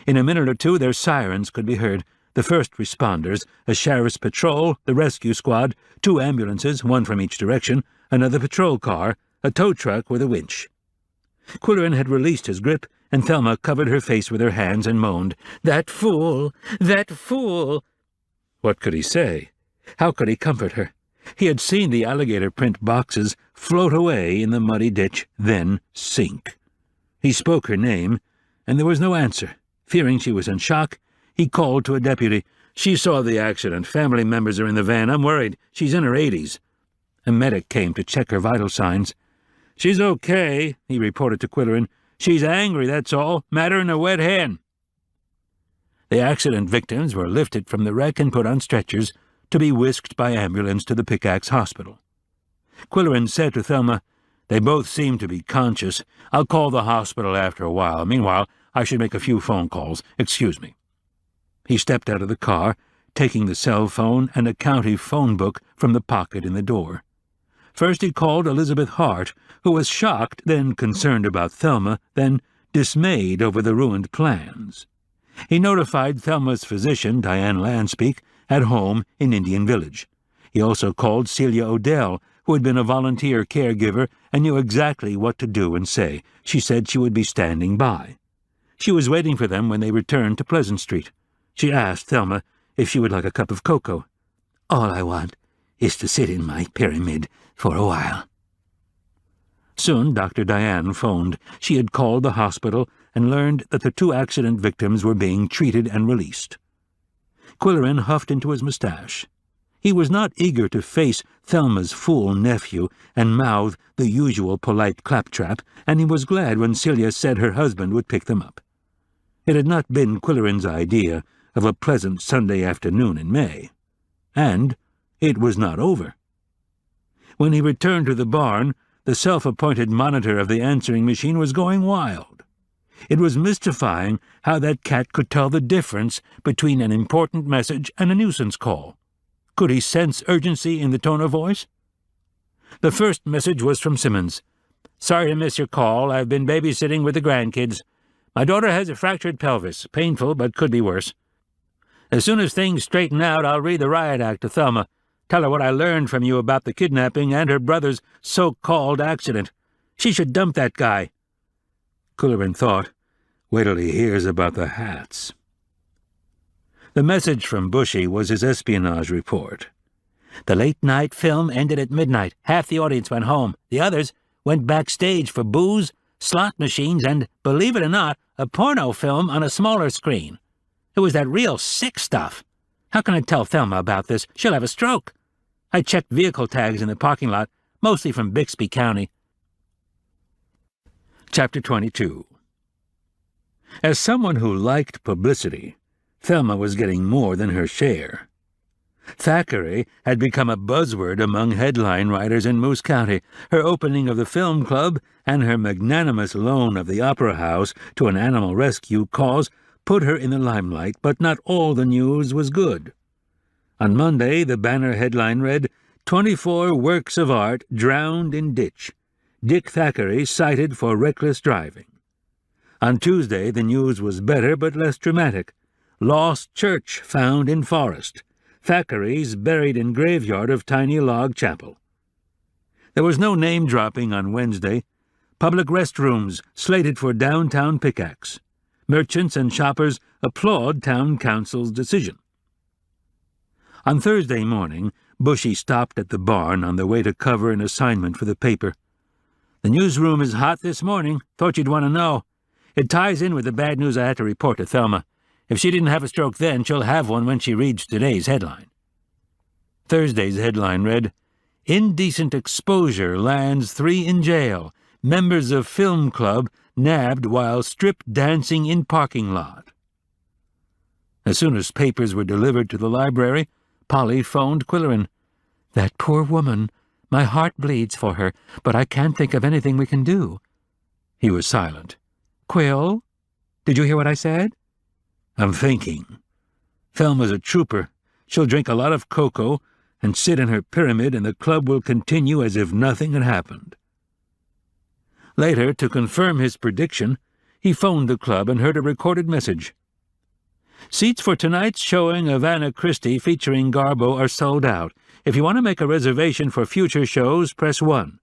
In a minute or two, their sirens could be heard. The first responders, a sheriff's patrol, the rescue squad, 2 ambulances, one from each direction, another patrol car, a tow truck with a winch. Qwilleran had released his grip, and Thelma covered her face with her hands and moaned, "That fool! That fool!" What could he say? How could he comfort her? He had seen the alligator-print boxes float away in the muddy ditch, then sink. He spoke her name, and there was no answer. Fearing she was in shock, he called to a deputy. "She saw the accident. Family members are in the van. I'm worried. She's in her 80s. A medic came to check her vital signs. "She's okay," he reported to Qwilleran. "She's angry, that's all. Madder'n a wet hen." The accident victims were lifted from the wreck and put on stretchers to be whisked by ambulance to the Pickax hospital. Qwilleran said to Thelma, "They both seem to be conscious. I'll call the hospital after a while. Meanwhile, I should make a few phone calls. Excuse me." He stepped out of the car, taking the cell phone and a county phone book from the pocket in the door. First he called Elizabeth Hart, who was shocked, then concerned about Thelma, then dismayed over the ruined plans. He notified Thelma's physician, Diane Lanspeak, at home in Indian Village. He also called Celia Odell, who had been a volunteer caregiver and knew exactly what to do and say. She said she would be standing by. She was waiting for them when they returned to Pleasant Street. She asked Thelma if she would like a cup of cocoa. "All I want is to sit in my pyramid for a while." Soon Dr. Diane phoned. She had called the hospital and learned that the 2 accident victims were being treated and released. Qwilleran huffed into his moustache. He was not eager to face Thelma's fool nephew and mouth the usual polite claptrap, and he was glad when Celia said her husband would pick them up. It had not been Qwilleran's idea of a pleasant Sunday afternoon in May. And it was not over. When he returned to the barn, the self-appointed monitor of the answering machine was going wild. It was mystifying how that cat could tell the difference between an important message and a nuisance call. Could he sense urgency in the tone of voice? The first message was from Simmons. "Sorry to miss your call. I've been babysitting with the grandkids. My daughter has a fractured pelvis. Painful, but could be worse. As soon as things straighten out, I'll read the riot act to Thelma. Tell her what I learned from you about the kidnapping and her brother's so-called accident. She should dump that guy." Qwilleran thought, wait till he hears about the hats. The message from Bushy was his espionage report. "The late-night film ended at midnight. Half the audience went home. The others went backstage for booze, slot machines, and, believe it or not, a porno film on a smaller screen. It was that real sick stuff. How can I tell Thelma about this? She'll have a stroke. I checked vehicle tags in the parking lot, mostly from Bixby County." Chapter 22. As someone who liked publicity, Thelma was getting more than her share. Thackeray had become a buzzword among headline writers in Moose County. Her opening of the film club and her magnanimous loan of the Opera House to an animal rescue cause put her in the limelight, but not all the news was good. On Monday, the banner headline read, "24 works of art drowned in ditch. Dick Thackeray cited for reckless driving." On Tuesday, the news was better but less dramatic. "Lost church found in forest. Thackeray's buried in graveyard of tiny log chapel." There was no name-dropping on Wednesday. Public restrooms slated for downtown Pickax. Merchants and shoppers applaud town council's decision. On Thursday morning, Bushy stopped at the barn on the way to cover an assignment for the paper. "The newsroom is hot this morning. Thought you'd want to know. It ties in with the bad news I had to report to Thelma. If she didn't have a stroke then, she'll have one when she reads today's headline." Thursday's headline read, "Indecent exposure lands 3 in jail. Members of film club nabbed while strip dancing in parking lot." As soon as papers were delivered to the library, Polly phoned Qwilleran. "That poor woman. My heart bleeds for her, but I can't think of anything we can do." He was silent. "Qwill, did you hear what I said?" "I'm thinking. Thelma's a trooper. She'll drink a lot of Koko and sit in her pyramid, and the club will continue as if nothing had happened." Later, to confirm his prediction, he phoned the club and heard a recorded message. "Seats for tonight's showing of Anna Christie featuring Garbo are sold out. If you want to make a reservation for future shows, press 1.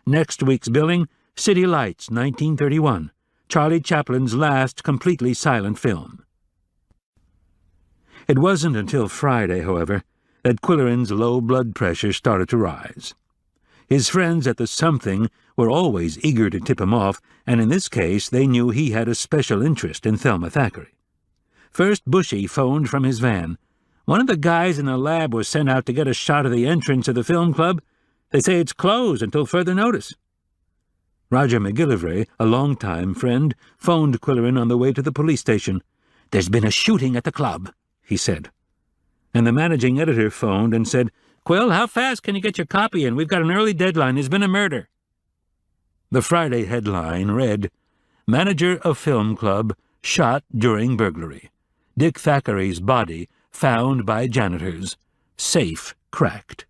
Next week's billing, City Lights, 1931, Charlie Chaplin's last completely silent film." It wasn't until Friday, however, that Qwilleran's low blood pressure started to rise. His friends at the Something were always eager to tip him off, and in this case they knew he had a special interest in Thelma Thackeray. First, Bushy phoned from his van. "One of the guys in the lab was sent out to get a shot of the entrance of the film club. They say it's closed until further notice." Roger McGillivray, a long-time friend, phoned Qwilleran on the way to the police station. "There's been a shooting at the club," he said. And the managing editor phoned and said, "Qwill, how fast can you get your copy in? We've got an early deadline. There's been a murder." The Friday headline read, "Manager of Film Club shot during burglary. Dick Thackeray's body found by janitors. Safe cracked."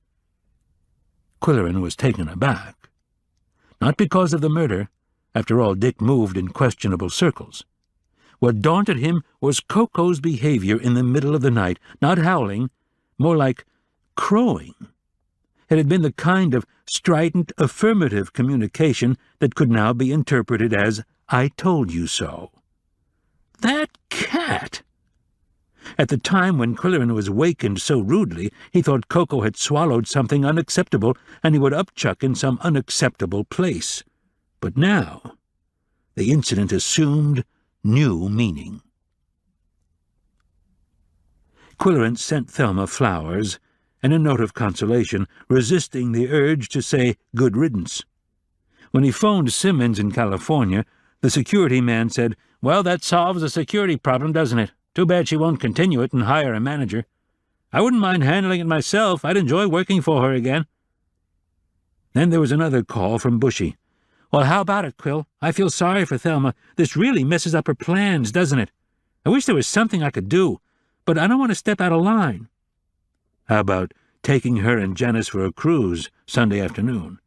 Qwilleran was taken aback. Not because of the murder. After all, Dick moved in questionable circles. What daunted him was Koko's behavior in the middle of the night, not howling, more like crowing. It had been the kind of strident affirmative communication that could now be interpreted as, "I told you so." That cat! At the time when Qwilleran was wakened so rudely, he thought Koko had swallowed something unacceptable, and he would upchuck in some unacceptable place. But now the incident assumed new meaning. Qwilleran sent Thelma flowers and a note of consolation, resisting the urge to say good riddance. When he phoned Simmons in California, the security man said, "Well, that solves the security problem, doesn't it? Too bad she won't continue it and hire a manager. I wouldn't mind handling it myself. I'd enjoy working for her again." Then there was another call from Bushy. "Well, how about it, Qwill? I feel sorry for Thelma. This really messes up her plans, doesn't it? I wish there was something I could do, but I don't want to step out of line." "How about taking her and Janice for a cruise Sunday afternoon?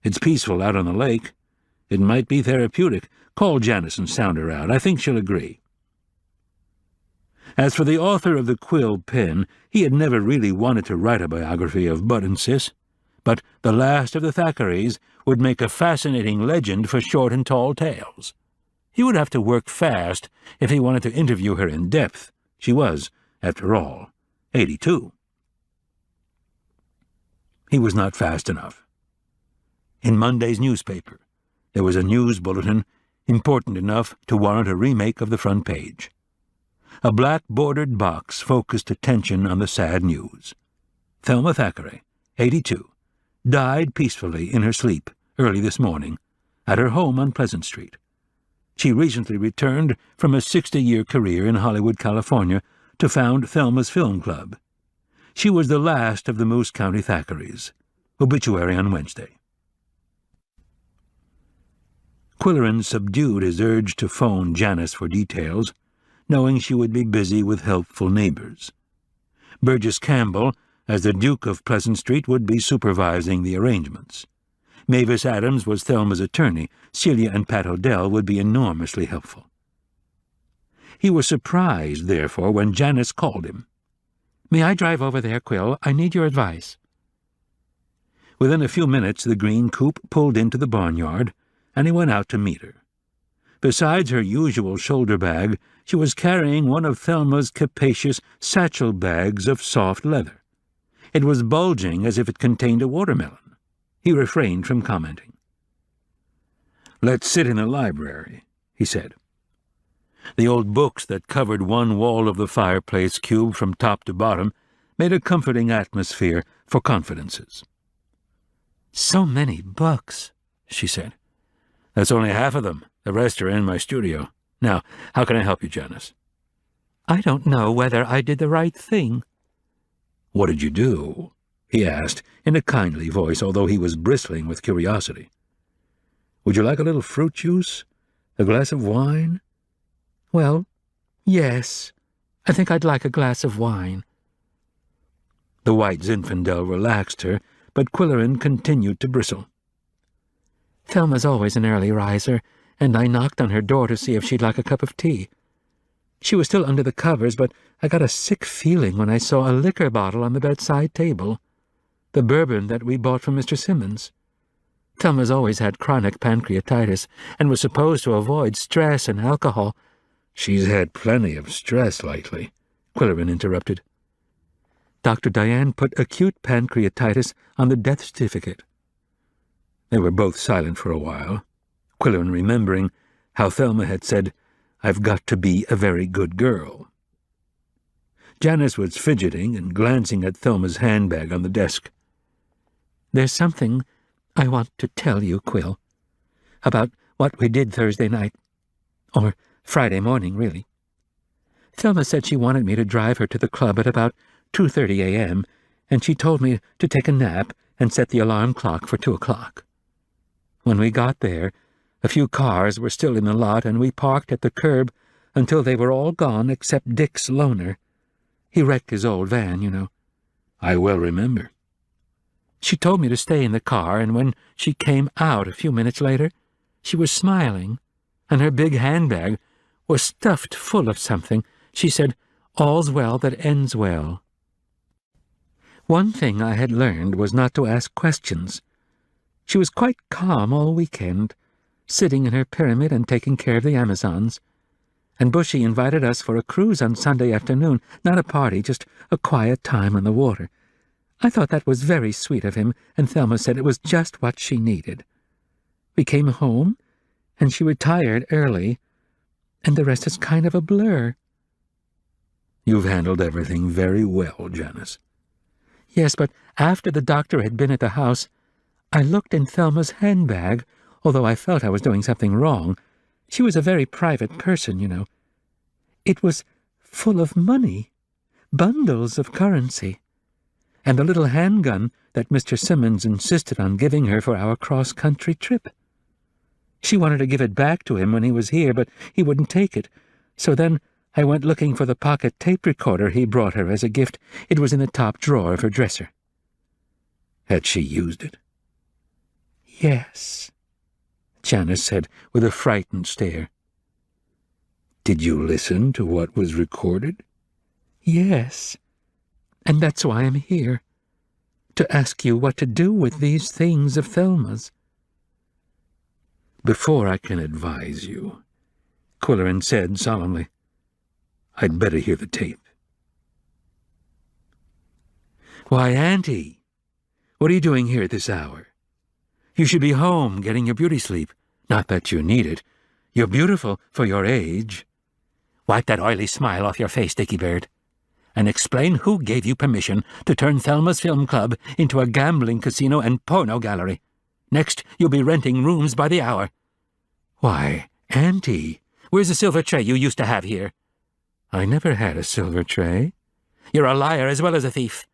It's peaceful out on the lake. It might be therapeutic. Call Janice and sound her out. I think she'll agree." As for the author of the Qwill pen, he had never really wanted to write a biography of Bud and Sis, but The Last of the Thackeray's would make a fascinating legend for short and tall tales. He would have to work fast if he wanted to interview her in depth. She was, after all, 82. He was not fast enough. In Monday's newspaper, there was a news bulletin important enough to warrant a remake of the front page. A black-bordered box focused attention on the sad news. Thelma Thackeray, 82, died peacefully in her sleep early this morning at her home on Pleasant Street. She recently returned from a 60-year career in Hollywood, California, to found Thelma's Film Club. She was the last of the Moose County Thackeray's. Obituary on Wednesday. Qwilleran subdued his urge to phone Janice for details, knowing she would be busy with helpful neighbors. Burgess Campbell, as the Duke of Pleasant Street, would be supervising the arrangements. Mavis Adams was Thelma's attorney. Celia and Pat Odell would be enormously helpful. He was surprised, therefore, when Janice called him. "May I drive over there, Qwill? I need your advice." Within a few minutes the green coupe pulled into the barnyard, and he went out to meet her. Besides her usual shoulder bag, she was carrying one of Thelma's capacious satchel bags of soft leather. It was bulging as if it contained a watermelon. He refrained from commenting. "Let's sit in the library," he said. The old books that covered one wall of the fireplace cube from top to bottom made a comforting atmosphere for confidences. "So many books," she said. "That's only half of them. The rest are in my studio. Now, how can I help you, Janice?" "I don't know whether I did the right thing." "What did you do?" he asked, in a kindly voice, although he was bristling with curiosity. "Would you like a little fruit juice? A glass of wine?" "Well, yes. I think I'd like a glass of wine." The white Zinfandel relaxed her, but Qwilleran continued to bristle. "Thelma's always an early riser, and I knocked on her door to see if she'd like a cup of tea. She was still under the covers, but I got a sick feeling when I saw a liquor bottle on the bedside table. The bourbon that we bought from Mr. Simmons. Thelma's always had chronic pancreatitis and was supposed to avoid stress and alcohol." "She's had plenty of stress lately," Qwilleran interrupted. "Dr. Diane put acute pancreatitis on the death certificate." They were both silent for a while, Qwilleran remembering how Thelma had said, "I've got to be a very good girl." Janice was fidgeting and glancing at Thelma's handbag on the desk. "There's something I want to tell you, Qwill, about what we did Thursday night, or Friday morning, really. Thelma said she wanted me to drive her to the club at about 2:30 a.m., and she told me to take a nap and set the alarm clock for 2 o'clock. When we got there, a few cars were still in the lot, and we parked at the curb until they were all gone except Dick's loaner. He wrecked his old van, you know." "I well remember." "She told me to stay in the car, and when she came out a few minutes later, she was smiling, and her big handbag was stuffed full of something. She said, 'All's well that ends well.' One thing I had learned was not to ask questions. She was quite calm all weekend, sitting in her pyramid and taking care of the Amazons. And Bushy invited us for a cruise on Sunday afternoon, not a party, just a quiet time on the water. I thought that was very sweet of him, and Thelma said it was just what she needed. We came home, and she retired early, and the rest is kind of a blur." You've handled everything very well, Janice. Yes, but after the doctor had been at the house, I looked in Thelma's handbag, although I felt I was doing something wrong. She was a very private person, you know. It was full of money, bundles of currency, and the little handgun that Mr. Simmons insisted on giving her for our cross-country trip. She wanted to give it back to him when he was here, but he wouldn't take it. So then I went looking for the pocket tape recorder he brought her as a gift. It was in the top drawer of her dresser. Had she used it? Yes, Janice said with a frightened stare. Did you listen to what was recorded? Yes, and that's why I'm here, to ask you what to do with these things of Thelma's. Before I can advise you, Qwilleran said solemnly, I'd better hear the tape. Why, Auntie, what are you doing here at this hour? You should be home getting your beauty sleep. Not that you need it. You're beautiful for your age. Wipe that oily smile off your face, Dicky Bird, and explain who gave you permission to turn Thelma's Film Club into a gambling casino and porno gallery. Next, you'll be renting rooms by the hour. Why, Auntie, where's the silver tray you used to have here? I never had a silver tray. You're a liar as well as a thief.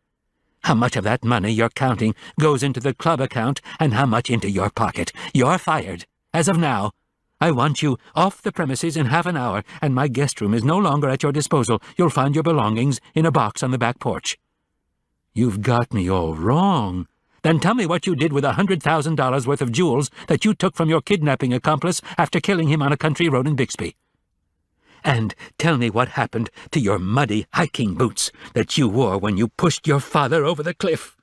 How much of that money you're counting goes into the club account and how much into your pocket? You're fired. As of now, I want you off the premises in half an hour, and my guest room is no longer at your disposal. You'll find your belongings in a box on the back porch. You've got me all wrong. Then tell me what you did with $100,000 worth of jewels that you took from your kidnapping accomplice after killing him on a country road in Bixby. And tell me what happened to your muddy hiking boots that you wore when you pushed your father over the cliff.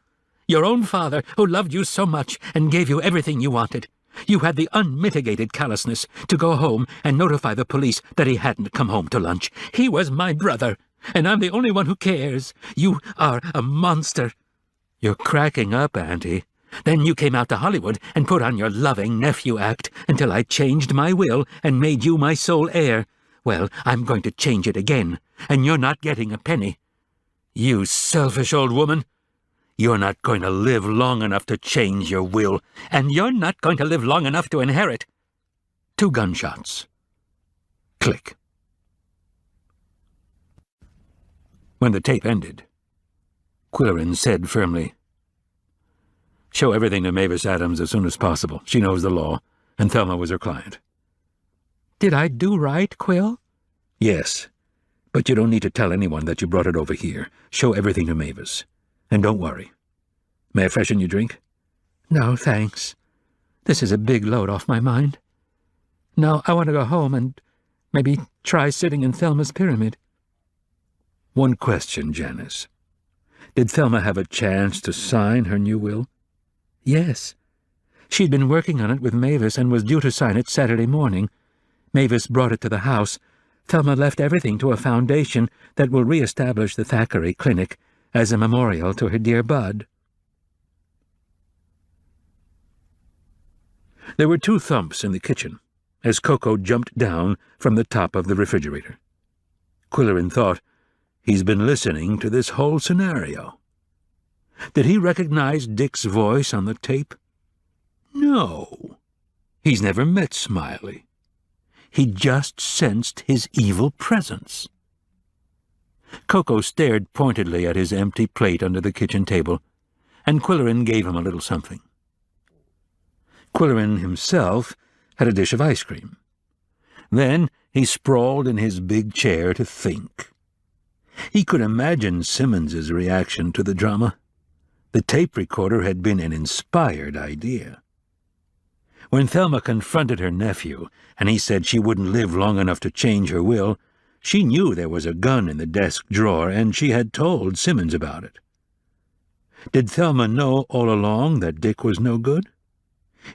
Your own father, who loved you so much and gave you everything you wanted. You had the unmitigated callousness to go home and notify the police that he hadn't come home to lunch. He was my brother, and I'm the only one who cares. You are a monster. You're cracking up, Auntie. Then you came out to Hollywood and put on your loving nephew act until I changed my will and made you my sole heir. Well, I'm going to change it again, and you're not getting a penny. You selfish old woman. You're not going to live long enough to change your will, and you're not going to live long enough to inherit. 2 gunshots. Click. When the tape ended, Qwilleran said firmly, Show everything to Mavis Adams as soon as possible. She knows the law, and Thelma was her client. Did I do right, Qwill? Yes, but you don't need to tell anyone that you brought it over here. Show everything to Mavis. And don't worry. May I freshen your drink? No, thanks. This is a big load off my mind. No, I want to go home and maybe try sitting in Thelma's pyramid. One question, Janice. Did Thelma have a chance to sign her new will? Yes. She'd been working on it with Mavis and was due to sign it Saturday morning. Mavis brought it to the house. Thelma left everything to a foundation that will re-establish the Thackeray Clinic as a memorial to her dear Bud. There were 2 thumps in the kitchen as Koko jumped down from the top of the refrigerator. Qwilleran thought, he's been listening to this whole scenario. Did he recognize Dick's voice on the tape? No. He's never met Smiley. He just sensed his evil presence. Koko stared pointedly at his empty plate under the kitchen table, and Qwilleran gave him a little something. Qwilleran himself had a dish of ice cream. Then he sprawled in his big chair to think. He could imagine Simmons's reaction to the drama. The tape recorder had been an inspired idea. When Thelma confronted her nephew, and he said she wouldn't live long enough to change her will, she knew there was a gun in the desk drawer, and she had told Simmons about it. Did Thelma know all along that Dick was no good?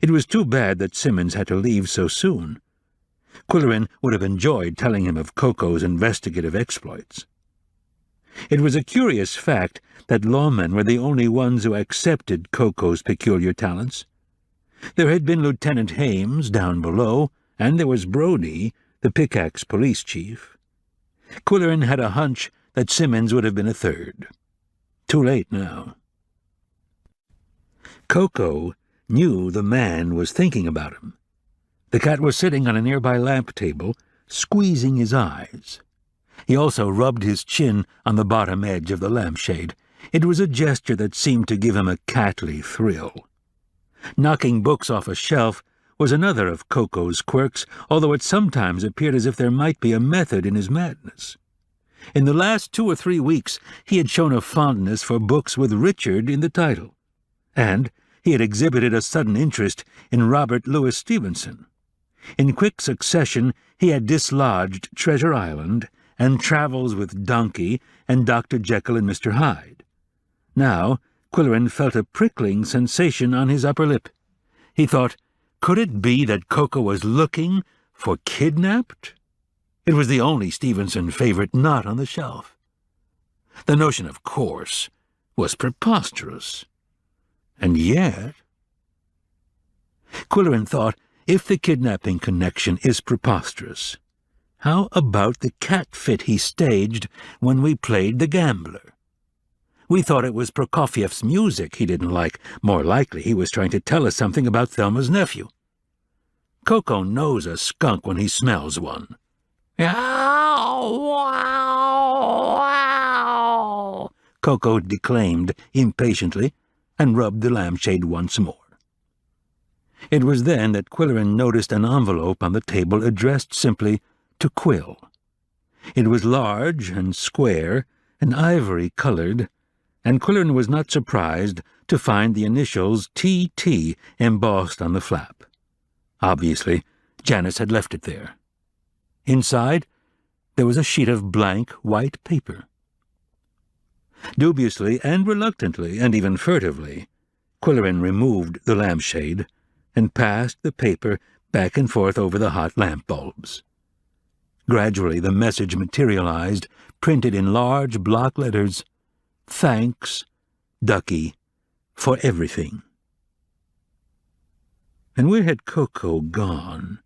It was too bad that Simmons had to leave so soon. Qwilleran would have enjoyed telling him of Koko's investigative exploits. It was a curious fact that lawmen were the only ones who accepted Koko's peculiar talents. There had been Lieutenant Hames down below, and there was Brody, the Pickax police chief. Qwilleran had a hunch that Simmons would have been a third. Too late now. Koko knew the man was thinking about him. The cat was sitting on a nearby lamp table, squeezing his eyes. He also rubbed his chin on the bottom edge of the lampshade. It was a gesture that seemed to give him a catly thrill. Knocking books off a shelf was another of Koko's quirks, although it sometimes appeared as if there might be a method in his madness. In the last 2 or 3 weeks he had shown a fondness for books with Richard in the title, and he had exhibited a sudden interest in Robert Louis Stevenson. In quick succession he had dislodged Treasure Island and Travels with Donkey and Dr. Jekyll and Mr. Hyde. Now Qwilleran felt a prickling sensation on his upper lip. He thought, could it be that Koko was looking for Kidnapped? It was the only Stevenson favorite not on the shelf. The notion, of course, was preposterous. And yet... Qwilleran thought, if the kidnapping connection is preposterous, how about the cat fit he staged when we played The Gambler? We thought it was Prokofiev's music he didn't like. More likely he was trying to tell us something about Thelma's nephew. Koko knows a skunk when he smells one. "Ow, wow, wow," Koko declaimed impatiently, and rubbed the lampshade once more. It was then that Qwilleran noticed an envelope on the table addressed simply to Qwill. It was large and square and ivory-colored, and Qwilleran was not surprised to find the initials T.T. embossed on the flap. Obviously, Janice had left it there. Inside, there was a sheet of blank white paper. Dubiously and reluctantly, and even furtively, Qwilleran removed the lampshade and passed the paper back and forth over the hot lamp bulbs. Gradually the message materialized, printed in large block letters, "Thanks, Ducky, for everything." And where had Koko gone?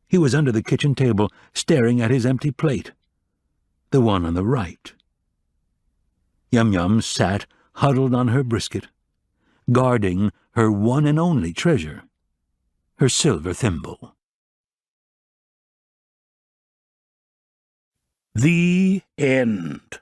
He was under the kitchen table, staring at his empty plate, the one on the right. Yum-Yum sat huddled on her brisket, guarding her one and only treasure, her silver thimble. The end.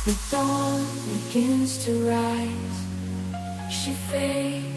The dawn begins to rise. She fades.